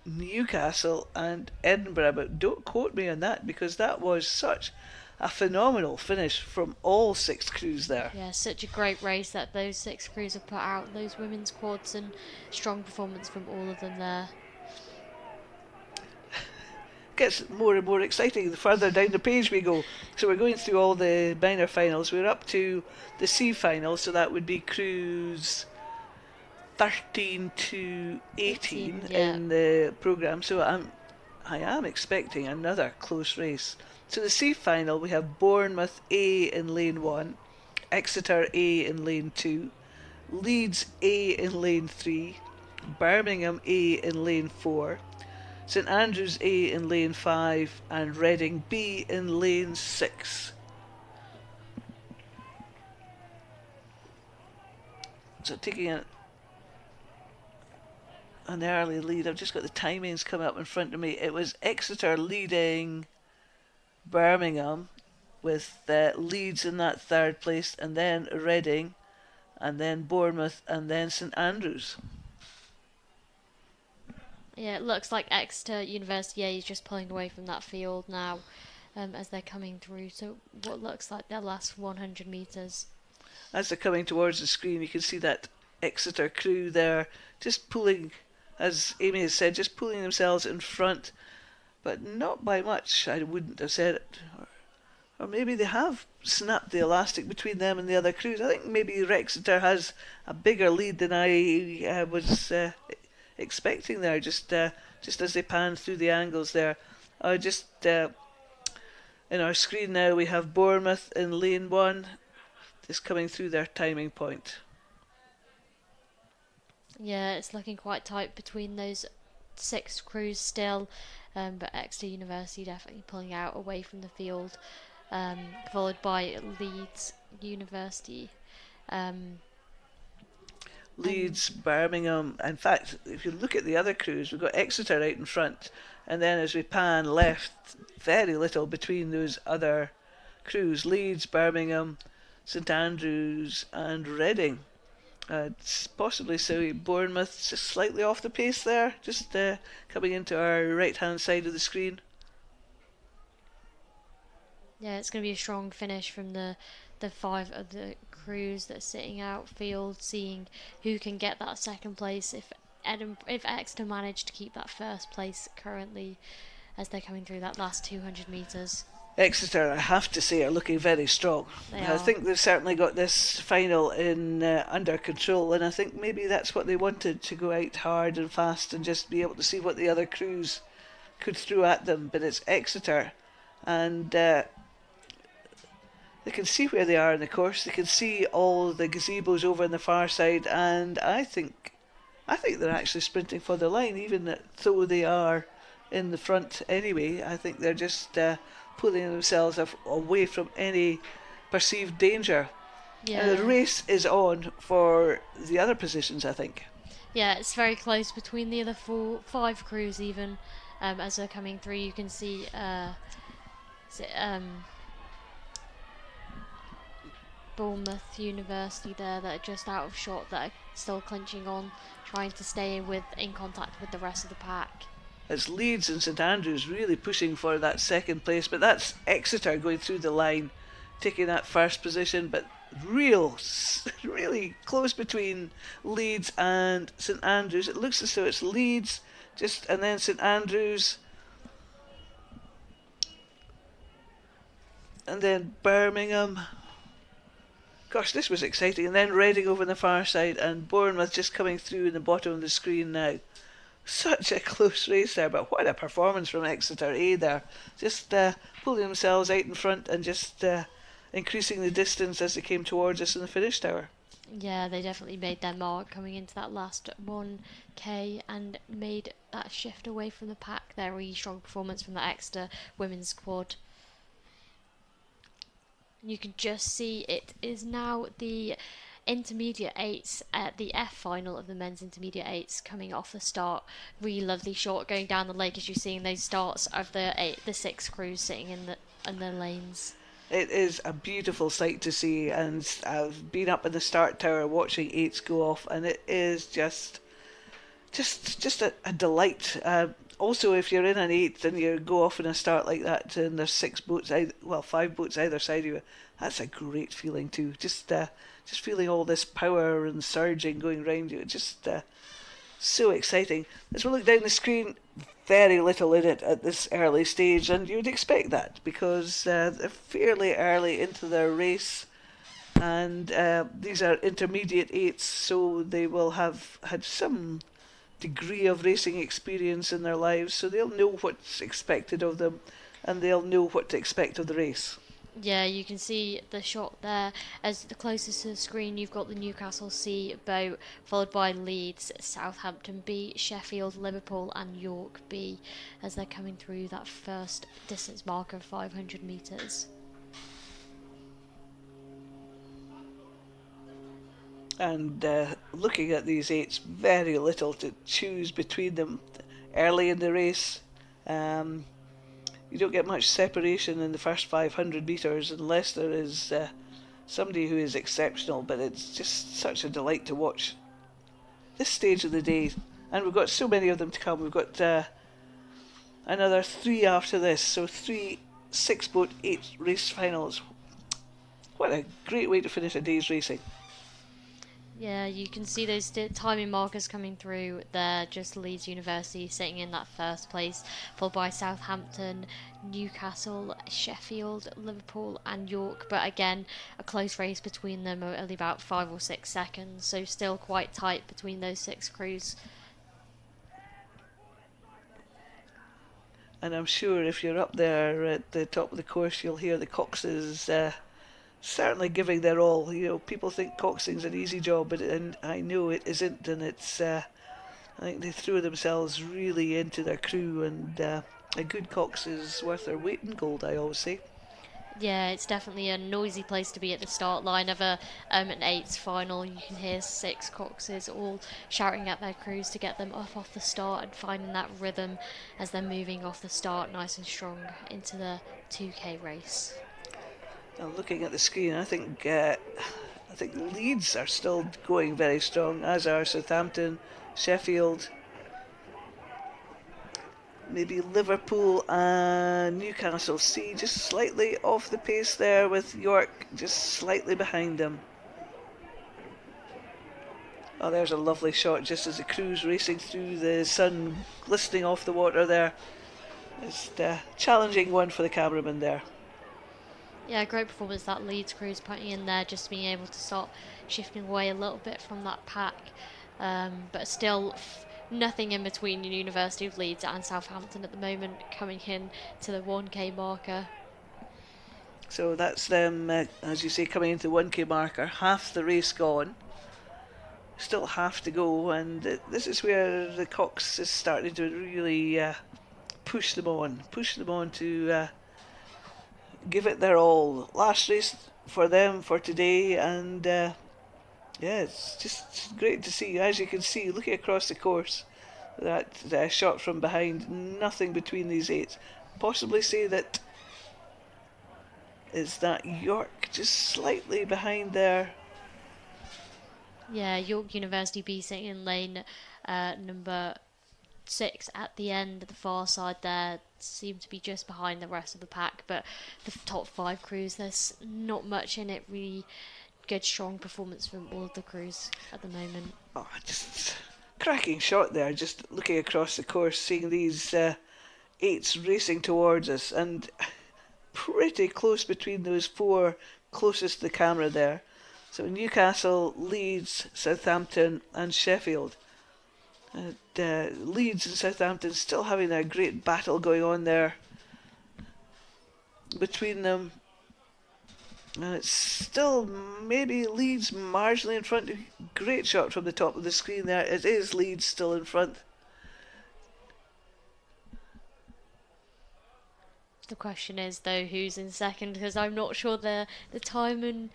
Speaker 15: Newcastle and Edinburgh, but don't quote me on that because that was such a phenomenal finish from all 6 crews there.
Speaker 16: Yeah, such a great race that those 6 crews have put out, those women's quads, and strong performance from all of them there.
Speaker 15: Gets more and more exciting the further down the page we go. So we're going through all the minor finals. We're up to the C final, so that would be crews 13 to 18 in the programme. So I am expecting another close race. So the C final, we have Bournemouth A in lane 1, Exeter A in lane 2, Leeds A in lane 3, Birmingham A in lane 4, St Andrews A in lane 5 and Reading B in lane 6. So taking an early lead. I've just got the timings coming up in front of me. It was Exeter leading Birmingham with Leeds in that 3rd place, and then Reading, and then Bournemouth, and then St Andrews.
Speaker 16: Yeah, it looks like Exeter University A is just pulling away from that field now as they're coming through. So what looks like their last 100 metres.
Speaker 15: As they're coming towards the screen, you can see that Exeter crew there just pulling, as Amy has said, just pulling themselves in front, but not by much, I wouldn't have said it. Or maybe they have snapped the elastic between them and the other crews. I think maybe Exeter has a bigger lead than I was expecting there, just as they pan through the angles there. In our screen now we have Bournemouth in lane 1 just coming through their timing point.
Speaker 16: Yeah, it's looking quite tight between those 6 crews still, but Exeter University definitely pulling out away from the field, followed by Leeds University.
Speaker 15: Leeds, Birmingham. In fact, if you look at the other crews, we've got Exeter out in front, and then as we pan left, very little between those other crews: Leeds, Birmingham, St Andrews and Reading. Possibly so. Bournemouth just slightly off the pace there, just coming into our right hand side of the screen.
Speaker 16: Yeah, it's going to be a strong finish from the 5 of the crews that are sitting outfield, seeing who can get that second place if Exeter manage to keep that first place currently as they're coming through that last 200 metres.
Speaker 15: Exeter, I have to say, are looking very strong. I think they've certainly got this final in under control, and I think maybe that's what they wanted, to go out hard and fast and just be able to see what the other crews could throw at them. But it's Exeter, and they can see where they are in the course. They can see all the gazebos over on the far side, and I think they're actually sprinting for the line, even though they are in the front anyway. I think they're just pulling themselves away from any perceived danger.
Speaker 16: Yeah.
Speaker 15: And the race is on for the other positions, I think.
Speaker 16: Yeah, it's very close between the other 5 crews even. As they're coming through, you can see Bournemouth University there that are just out of shot, that are still clinching on, trying to stay in contact with the rest of the pack.
Speaker 15: It's Leeds and St Andrews really pushing for that second place, but that's Exeter going through the line, taking that first position, but really close between Leeds and St Andrews. It looks as though it's Leeds, and then St Andrews, and then Birmingham. Gosh, this was exciting. And then Reading over on the far side, and Bournemouth just coming through in the bottom of the screen now. Such a close race there, but what a performance from Exeter, there. Just pulling themselves out in front and just increasing the distance as they came towards us in the finish tower.
Speaker 16: Yeah, they definitely made their mark coming into that last 1k and made that shift away from the pack. Their really strong performance from the Exeter women's squad. You can just see it is now the intermediate 8s at the F final of the men's intermediate 8s coming off the start. Really lovely shot going down the lake as you're seeing those starts of the 6 crews sitting in the lanes.
Speaker 15: It is a beautiful sight to see, and I've been up in the start tower watching 8s go off, and it is just a delight. Also, if you're in an 8 and you go off in a start like that, and there's 5 boats either side of you, that's a great feeling too. Just feeling all this power and surging going round you. It's just so exciting. As we look down the screen, very little in it at this early stage, and you'd expect that because they're fairly early into their race, and these are intermediate 8s, so they will have had some degree of racing experience in their lives, so they'll know what's expected of them, and they'll know what to expect of the race.
Speaker 16: Yeah, you can see the shot there. As the closest to the screen, you've got the Newcastle C boat, followed by Leeds, Southampton B, Sheffield, Liverpool and York B, as they're coming through that first distance mark of 500 metres.
Speaker 15: And looking at these 8s, very little to choose between them early in the race. You don't get much separation in the first 500 metres unless there is somebody who is exceptional, but it's just such a delight to watch this stage of the day. And we've got so many of them to come. We've got another 3 after this, so 3 6-boat 8 race finals. What a great way to finish a day's racing.
Speaker 16: Yeah, you can see those timing markers coming through there. Just Leeds University sitting in that first place, followed by Southampton, Newcastle, Sheffield, Liverpool and York. But again, a close race between them, only about 5 or 6 seconds, so still quite tight between those 6 crews.
Speaker 15: And I'm sure if you're up there at the top of the course, you'll hear the coxes certainly giving their all. You know, people think coxing's an easy job, and I know it isn't, and it's I think they threw themselves really into their crew, and a good cox is worth their weight in gold, I always say.
Speaker 16: Yeah, it's definitely a noisy place to be at the start line of an 8s final. You can hear 6 coxes all shouting at their crews to get them off the start and finding that rhythm as they're moving off the start nice and strong into the 2k race.
Speaker 15: Now looking at the screen, I think Leeds are still going very strong, as are Southampton, Sheffield, maybe Liverpool and Newcastle. See, just slightly off the pace there, with York just slightly behind them. Oh, there's a lovely shot just as the crew's racing through the sun, glistening off the water there. It's a challenging one for the cameraman there.
Speaker 16: Yeah, great performance that Leeds crew's putting in there, just being able to start shifting away a little bit from that pack. But still, nothing in between University of Leeds and Southampton at the moment, coming in to the 1K marker.
Speaker 15: So that's them, as you say, coming into the 1K marker. Half the race gone. Still half to go, and this is where the Cox is starting to really push them on to give it their all. Last race for them for today, and yeah, it's just great to see. As you can see, looking across the course, that shot from behind, nothing between these 8. Possibly say that is that York just slightly behind there.
Speaker 16: Yeah, York University B sitting in lane number 6 at the end, the far side there, seem to be just behind the rest of the pack, but the top 5 crews, there's not much in it. Really good, strong performance from all of the crews at the moment.
Speaker 15: Oh, just cracking shot there, just looking across the course, seeing these 8s racing towards us, and pretty close between those 4 closest to the camera there. So Newcastle, Leeds, Southampton and Sheffield. Leeds and Southampton still having a great battle going on there between them. And it's still maybe Leeds marginally in front. Great shot from the top of the screen there. It is Leeds still in front.
Speaker 16: The question is, though, who's in second, because I'm not sure the timing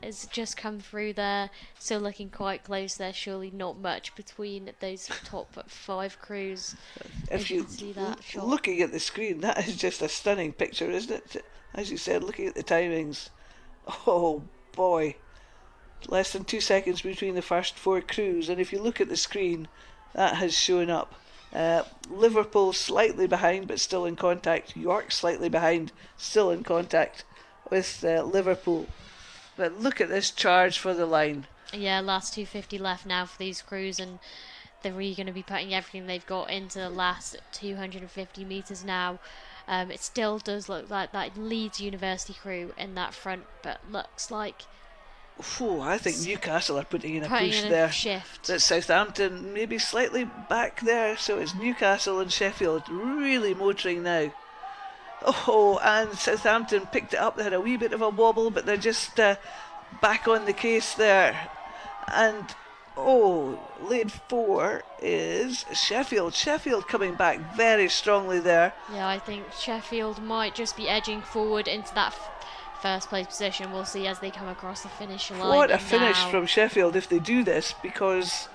Speaker 16: has just come through there. Still looking quite close there. Surely not much between those top 5 crews.
Speaker 15: If you
Speaker 16: see that shot.
Speaker 15: Looking at the screen, that is just a stunning picture, isn't it? As you said, looking at the timings. Oh boy, less than 2 seconds between the first 4 crews, and if you look at the screen, that has shown up. Liverpool slightly behind but still in contact. York slightly behind, still in contact with Liverpool. But look at this charge for the line.
Speaker 16: Yeah, last 250 left now for these crews, and they're really going to be putting everything they've got into the last 250 metres now. It still does look like that Leeds University crew in that front, but looks like...
Speaker 15: I think Newcastle are putting in a push there.
Speaker 16: Shift.
Speaker 15: That Southampton maybe slightly back there, so it's Newcastle and Sheffield really motoring now. Oh, and Southampton picked it up. They had a wee bit of a wobble, but they're just back on the case there. And lane 4 is Sheffield. Sheffield coming back very strongly there.
Speaker 16: Yeah, I think Sheffield might just be edging forward into that first place position. We'll see as they come across the finish line.
Speaker 15: What a finish from Sheffield if they do this, because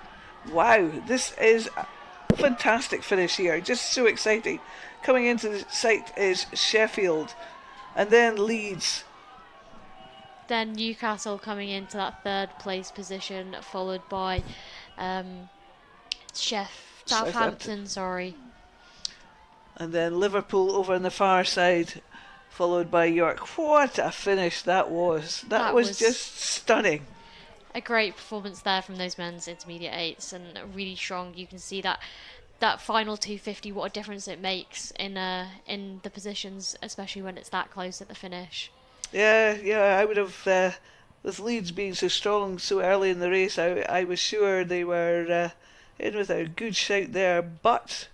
Speaker 15: wow, this is a fantastic finish here. Just so exciting. Coming into the site is Sheffield, and then Leeds.
Speaker 16: Then Newcastle coming into that 3rd place position, followed by Southampton, sorry.
Speaker 15: And then Liverpool over on the far side, followed by York. What a finish that was. That was just stunning.
Speaker 16: A great performance there from those men's intermediate 8s, and really strong. You can see that final 250, what a difference it makes in the positions, especially when it's that close at the finish.
Speaker 15: Yeah, I would have, with Leeds being so strong so early in the race, I was sure they were in with a good shout there, but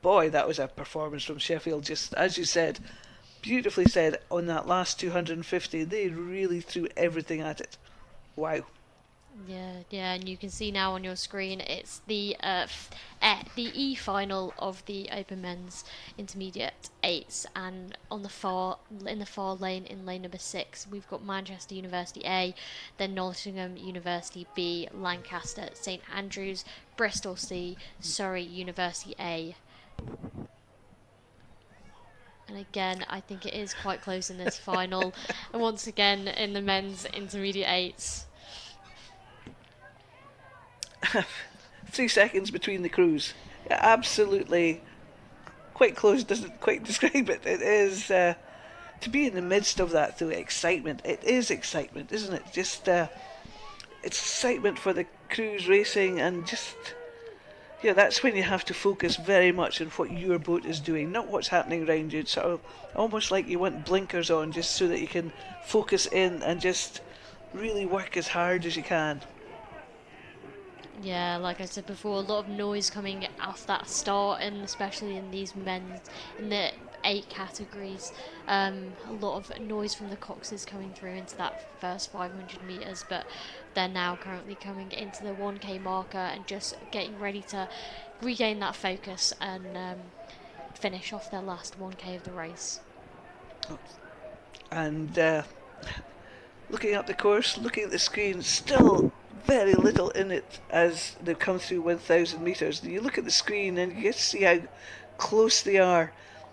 Speaker 15: boy, that was a performance from Sheffield, just as you said, beautifully said, on that last 250, they really threw everything at it. Wow.
Speaker 16: Yeah, and you can see now on your screen it's the E final of the Open Men's Intermediate 8s, and in the far lane, in lane number 6, we've got Manchester University A, then Nottingham University B, Lancaster, St Andrews, Bristol C, Surrey University A. And again, I think it is quite close in this final. And once again, in the men's intermediate eights.
Speaker 15: 3 seconds between the crews. Yeah, absolutely quite close, doesn't quite describe it. It is, to be in the midst of that through excitement. It is excitement, isn't it? Just, it's excitement for the crews racing, and just, yeah, that's when you have to focus very much on what your boat is doing, not what's happening around you. It's sort of almost like you want blinkers on just so that you can focus in and just really work as hard as you can.
Speaker 16: Yeah, like I said before, a lot of noise coming off that start, and especially in these men's, in the 8 categories. A lot of noise from the coxes coming through into that first 500 metres, but they're now currently coming into the 1k marker and just getting ready to regain that focus and finish off their last 1k of the race.
Speaker 15: And looking up the course, looking at the screen, still very little in it as they've come through 1,000 metres. You look at the screen and you get to see how close they are,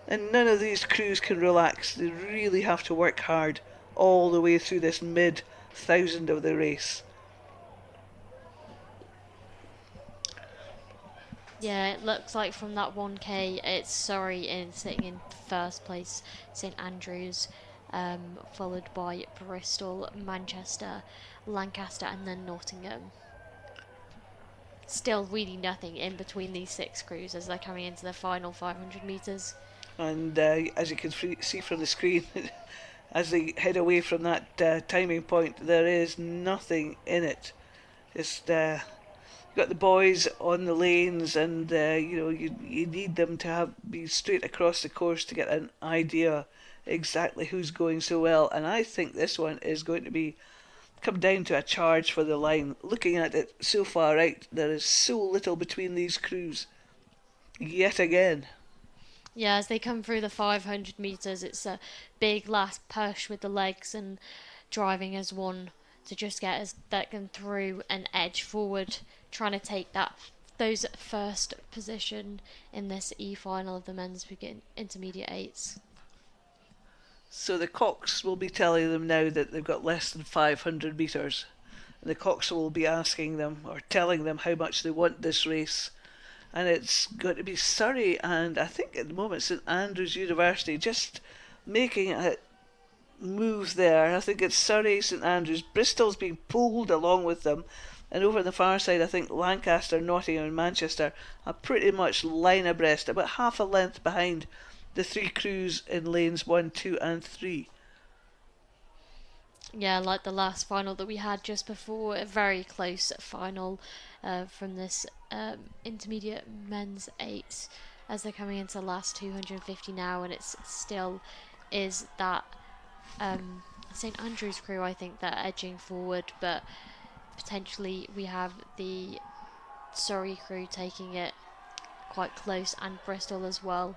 Speaker 15: and none of these crews can relax. They really have to work hard all the way through this mid-1,000 of the race.
Speaker 16: Yeah, it looks like from that 1k, it's Surrey sitting in first place, St Andrews, followed by Bristol, Manchester, Lancaster, and then Nottingham. Still really nothing in between these 6 crews as they're coming into the final 500 metres.
Speaker 15: And as you can see from the screen, as they head away from that timing point, there is nothing in it. Just you've got the boys on the lanes, and you know, you need them to be straight across the course to get an idea exactly who's going so well. And I think this one is going to come down to a charge for the line. Looking at it so far out, there is so little between these crews yet again.
Speaker 16: Yeah, as they come through the 500 metres, it's a big last push with the legs and driving as one to just get them through and edge forward, trying to take those first position in this E-final of the men's intermediate eights.
Speaker 15: So the cox will be telling them now that they've got less than 500 metres. And the cox will be asking them or telling them how much they want this race. And it's going to be Surrey and I think at the moment St Andrews University just making a move there. I think it's Surrey, St Andrews, Bristol's being pulled along with them. And over on the far side, I think Lancaster, Nottingham and Manchester are pretty much line abreast, about half a length behind the 3 crews in lanes 1, 2 and 3.
Speaker 16: Yeah, like the last final that we had just before, a very close final from this intermediate men's 8 as they're coming into the last 250 now, and it's still is that St Andrews crew, I think, that are edging forward, but potentially we have the Surrey crew taking it quite close, and Bristol as well.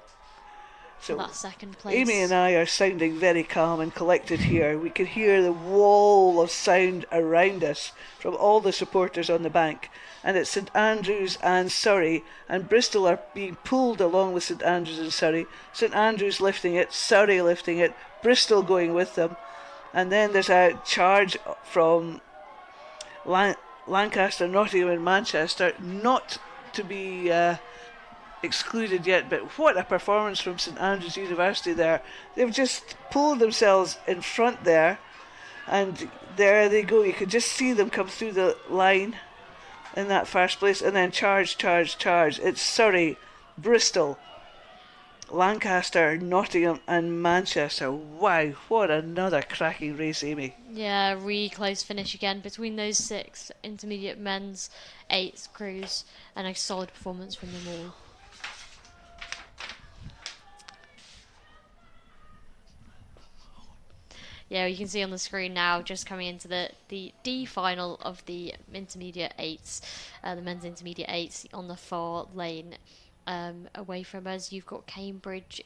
Speaker 16: So that second place.
Speaker 15: Amy and I are sounding very calm and collected here. We can hear the wall of sound around us from all the supporters on the bank, and it's St Andrews and Surrey, and Bristol are being pulled along with St Andrews and Surrey. St Andrews lifting it, Surrey lifting it, Bristol going with them, and then there's a charge from Lancaster, Nottingham and Manchester, not to be excluded yet, but what a performance from St Andrews University there. They've just pulled themselves in front there, and there they go. You could just see them come through the line in that first place, and then charge. It's Surrey, Bristol, Lancaster, Nottingham and Manchester. Wow, what another cracking race, Amy.
Speaker 16: Yeah, really close finish again between those 6 intermediate men's 8 crews, and a solid performance from them all. Yeah, you can see on the screen now, just coming into the D final of the intermediate 8s, the men's intermediate 8s on the far lane. Away from us, you've got Cambridge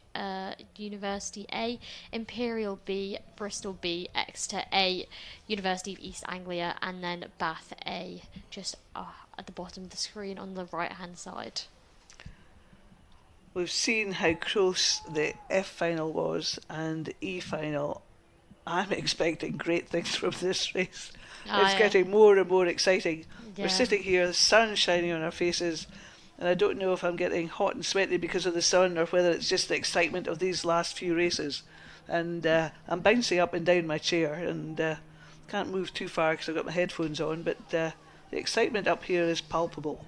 Speaker 16: University A, Imperial B, Bristol B, Exeter A, University of East Anglia, and then Bath A, just at the bottom of the screen on the right hand side.
Speaker 15: We've seen how close the F final was and the E final. I'm expecting great things from this race. It's getting more and more exciting.
Speaker 16: Yeah.
Speaker 15: We're sitting here, the sun's shining on our faces, and I don't know if I'm getting hot and sweaty because of the sun or whether it's just the excitement of these last few races. And I'm bouncing up and down my chair and can't move too far because I've got my headphones on, but the excitement up here is palpable.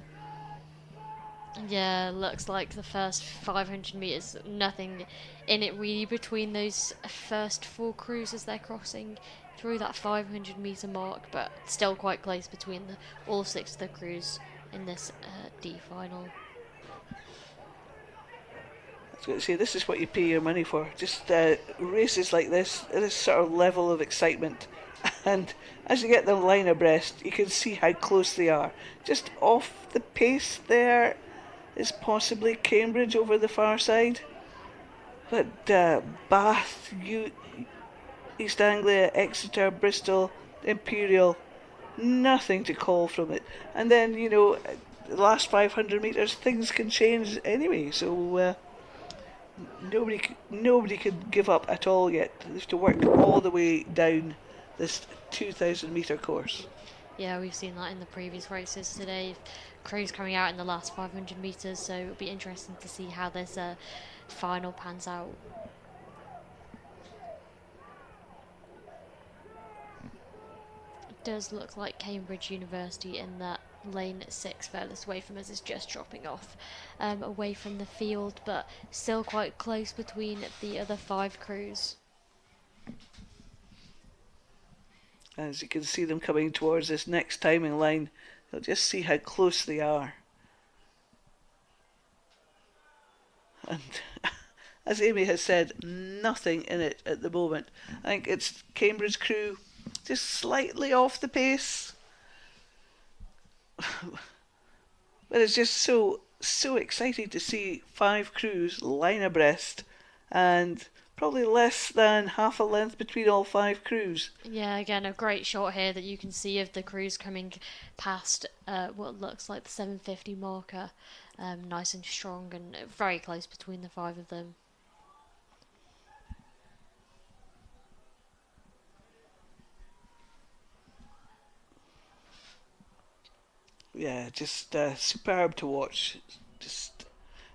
Speaker 16: Yeah, looks like the first 500 metres, nothing in it really between those first 4 crews as they're crossing through that 500 metre mark, but still quite close between all 6 of the crews in this D final.
Speaker 15: I was going to say, this is what you pay your money for. Just races like this sort of level of excitement. And as you get them line abreast, you can see how close they are. Just off the pace there is possibly Cambridge over the far side. But Bath, East Anglia, Exeter, Bristol, Imperial, nothing to call from it. And then, you know, the last 500 metres, things can change anyway. So nobody could give up at all yet. They have to work all the way down this 2,000 metre course.
Speaker 16: Yeah, we've seen that in the previous races today. Crews coming out in the last 500 metres, so it'll be interesting to see how this final pans out. It does look like Cambridge University in that lane 6 furthest away from us is just dropping off away from the field, but still quite close between the other 5 crews.
Speaker 15: As you can see them coming towards this next timing line, you'll just see how close they are. And as Amy has said, nothing in it at the moment. I think it's Cambridge crew just slightly off the pace. But it's just so exciting to see 5 crews line abreast and probably less than half a length between all 5 crews.
Speaker 16: Yeah, again, a great shot here that you can see of the crews coming past what looks like the 750 marker. Nice and strong and very close between the 5 of them.
Speaker 15: Yeah, just superb to watch.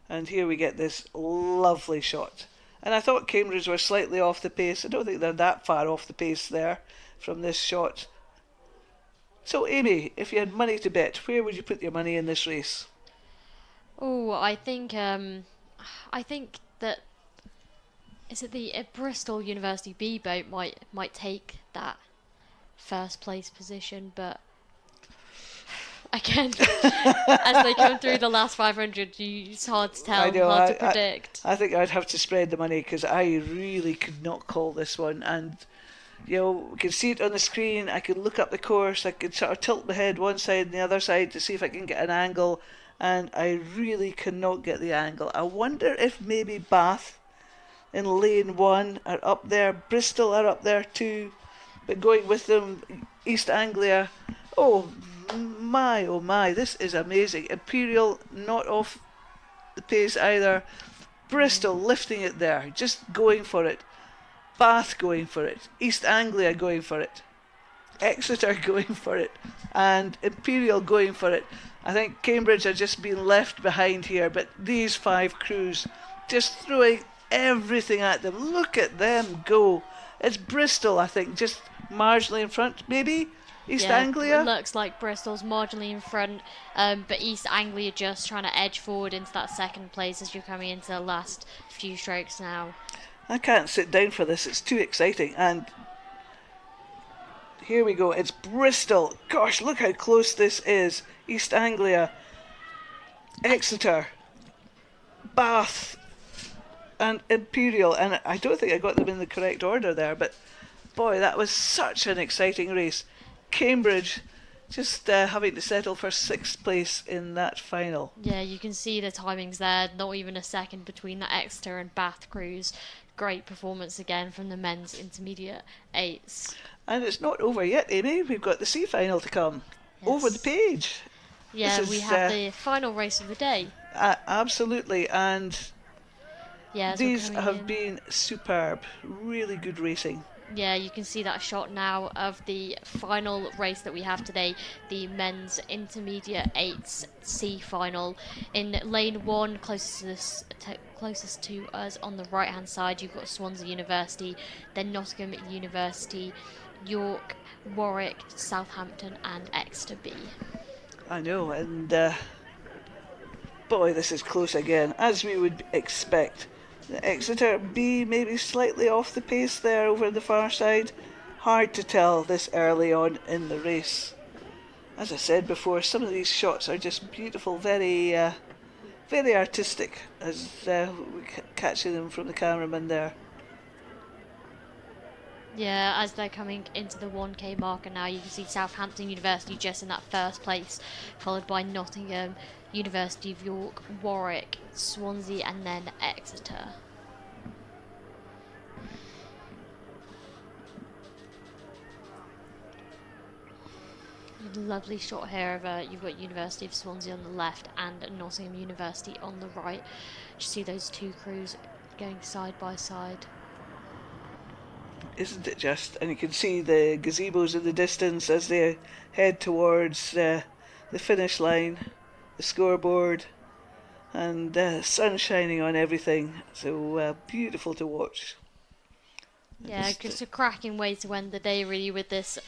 Speaker 15: And here we get this lovely shot. And I thought Cambridge were slightly off the pace. I don't think they're that far off the pace there from this shot. So Amy, if you had money to bet, where would you put your money in this race?
Speaker 16: Oh, I think that is it the Bristol University B boat might take that first place position, but again, as they come through the last 500, it's hard to tell, hard to predict.
Speaker 15: I think I'd have to spread the money because I really could not call this one. And, you know, we can see it on the screen. I can look up the course. I could sort of tilt my head one side and the other side to see if I can get an angle. And I really cannot get the angle. I wonder if maybe Bath in lane 1 are up there. Bristol are up there too. But going with them, East Anglia. Oh my, this is amazing. Imperial not off the pace either. Bristol lifting it there, just going for it. Bath going for it. East Anglia going for it. Exeter going for it. And Imperial going for it. I think Cambridge are just being left behind here, but these 5 crews just throwing everything at them. Look at them go. It's Bristol, I think, just marginally in front, maybe? East Anglia?
Speaker 16: It looks like Bristol's marginally in front, but East Anglia just trying to edge forward into that second place as you're coming into the last few strokes now.
Speaker 15: I can't sit down for this, it's too exciting. And here we go, it's Bristol. Gosh, look how close this is. East Anglia, Exeter, Bath, and Imperial. And I don't think I got them in the correct order there, but boy, that was such an exciting race. Cambridge just having to settle for 6th place in that final.
Speaker 16: Yeah, you can see the timings there, not even a second between the Exeter and Bath crews. Great performance again from the men's intermediate 8s.
Speaker 15: And it's not over yet, Amy. We've got the C final to come. Yes. Over the page.
Speaker 16: Yeah, we have the final race of the day.
Speaker 15: Absolutely, and
Speaker 16: Yeah, so
Speaker 15: These
Speaker 16: coming
Speaker 15: have
Speaker 16: in.
Speaker 15: been superb, really good racing.
Speaker 16: Yeah, you can see that shot now of the final race that we have today, the men's intermediate 8s C final. In lane 1, closest to us on the right hand side, you've got Swansea University, then Nottingham University, York, Warwick, Southampton and Exeter B.
Speaker 15: I know, and boy, this is close again, as we would expect. The Exeter B maybe slightly off the pace there over the far side. Hard to tell this early on in the race. As I said before, some of these shots are just beautiful, very very artistic, as we're catching them from the cameraman there.
Speaker 16: Yeah, as they're coming into the 1K marker now, you can see Southampton University just in that first place, followed by Nottingham, University of York, Warwick, Swansea and then Exeter. Lovely shot here of you've got University of Swansea on the left and Nottingham University on the right. You see those two crews going side by side.
Speaker 15: Isn't it just? And you can see the gazebos in the distance as they head towards the finish line, the scoreboard, and sun shining on everything. So beautiful to watch.
Speaker 16: Yeah, just a cracking way to end the day really, with this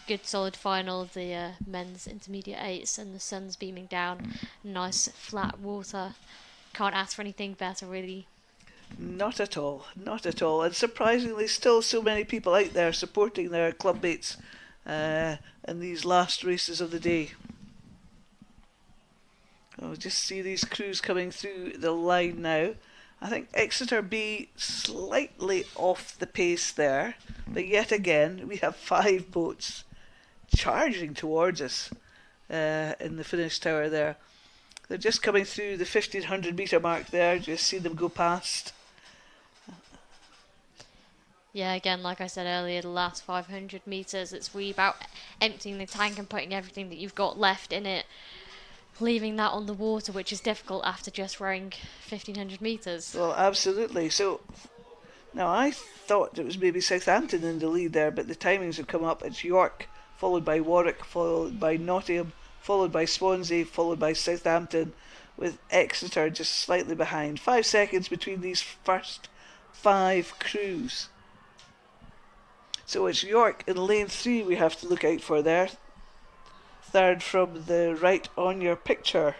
Speaker 16: good solid final of the men's intermediate 8s and the sun's beaming down, nice flat water. Can't ask for anything better really.
Speaker 15: Not at all, not at all. And surprisingly, still so many people out there supporting their club mates in these last races of the day. Oh, just see these crews coming through the line now. I think Exeter B slightly off the pace there, but yet again we have 5 boats charging towards us in the finish tower there. They're just coming through the 1500 metre mark there, just see them go past.
Speaker 16: Yeah, again, like I said earlier, the last 500 metres, it's really about emptying the tank and putting everything that you've got left in it, leaving that on the water, which is difficult after just rowing 1500 metres.
Speaker 15: Well, absolutely. So now I thought it was maybe Southampton in the lead there, but the timings have come up. It's York, followed by Warwick, followed by Nottingham, followed by Swansea, followed by Southampton, with Exeter just slightly behind. 5 seconds between these first 5 crews. So it's York in lane 3 we have to look out for there. Third from the right on your picture.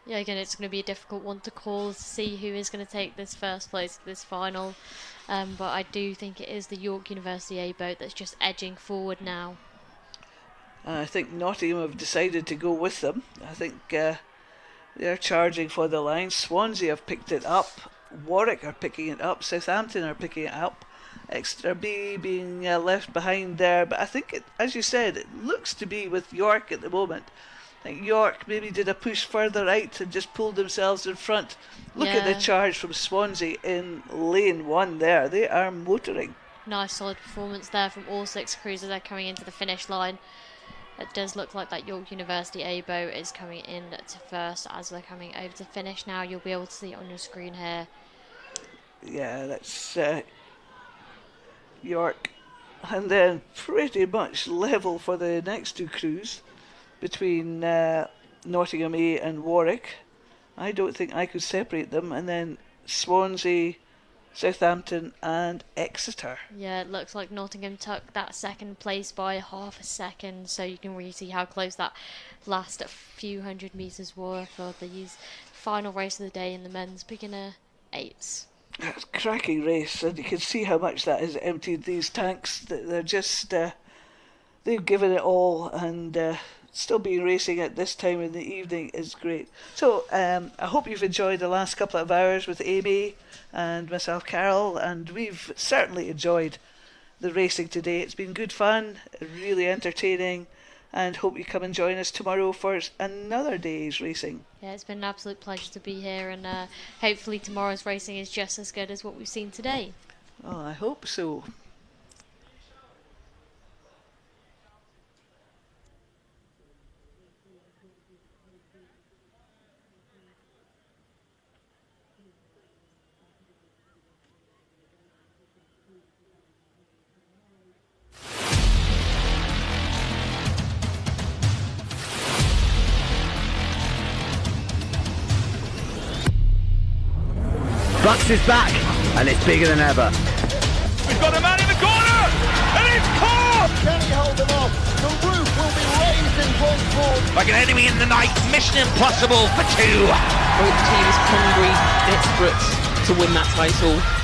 Speaker 16: Yeah, again, it's going to be a difficult one to call to see who is going to take this first place, this final. But I do think it is the York University A boat that's just edging forward now.
Speaker 15: I think Nottingham have decided to go with them. I think they're charging for the line. Swansea have picked it up. Warwick are picking it up. Southampton are picking it up. Exeter B being left behind there. But I think, as you said, it looks to be with York at the moment. I think York maybe did a push further right and just pulled themselves in front. Look at the charge from Swansea in lane 1 there. They are motoring.
Speaker 16: Nice solid performance there from all 6 crews as they're coming into the finish line. It does look like that York University A boat is coming in to first as they're coming over to finish now. You'll be able to see it on your screen here.
Speaker 15: Yeah, that's York. And then pretty much level for the next 2 crews between Nottingham A and Warwick. I don't think I could separate them. And then Swansea, Southampton and Exeter.
Speaker 16: Yeah, it looks like Nottingham took that second place by half a second, so you can really see how close that last few hundred metres were for the final race of the day in the men's beginner 8s.
Speaker 15: It's a cracking race, and you can see how much that has emptied these tanks. They're just they've given it all, and still being racing at this time in the evening is great. So I hope you've enjoyed the last couple of hours with Amy and myself, Carol, and we've certainly enjoyed the racing today. It's been good fun, really entertaining, and hope you come and join us tomorrow for another day's racing.
Speaker 16: Yeah, it's been an absolute pleasure to be here, and hopefully tomorrow's racing is just as good as what we've seen today.
Speaker 15: Well, I hope so.
Speaker 17: BUCS is back, and it's bigger than ever.
Speaker 18: We've got a man in the corner, and it's caught!
Speaker 19: Can he hold them off? The roof will be raised in Bronzeford.
Speaker 18: Like an enemy in the night, mission impossible for two.
Speaker 20: Both teams hungry, desperate to win that title.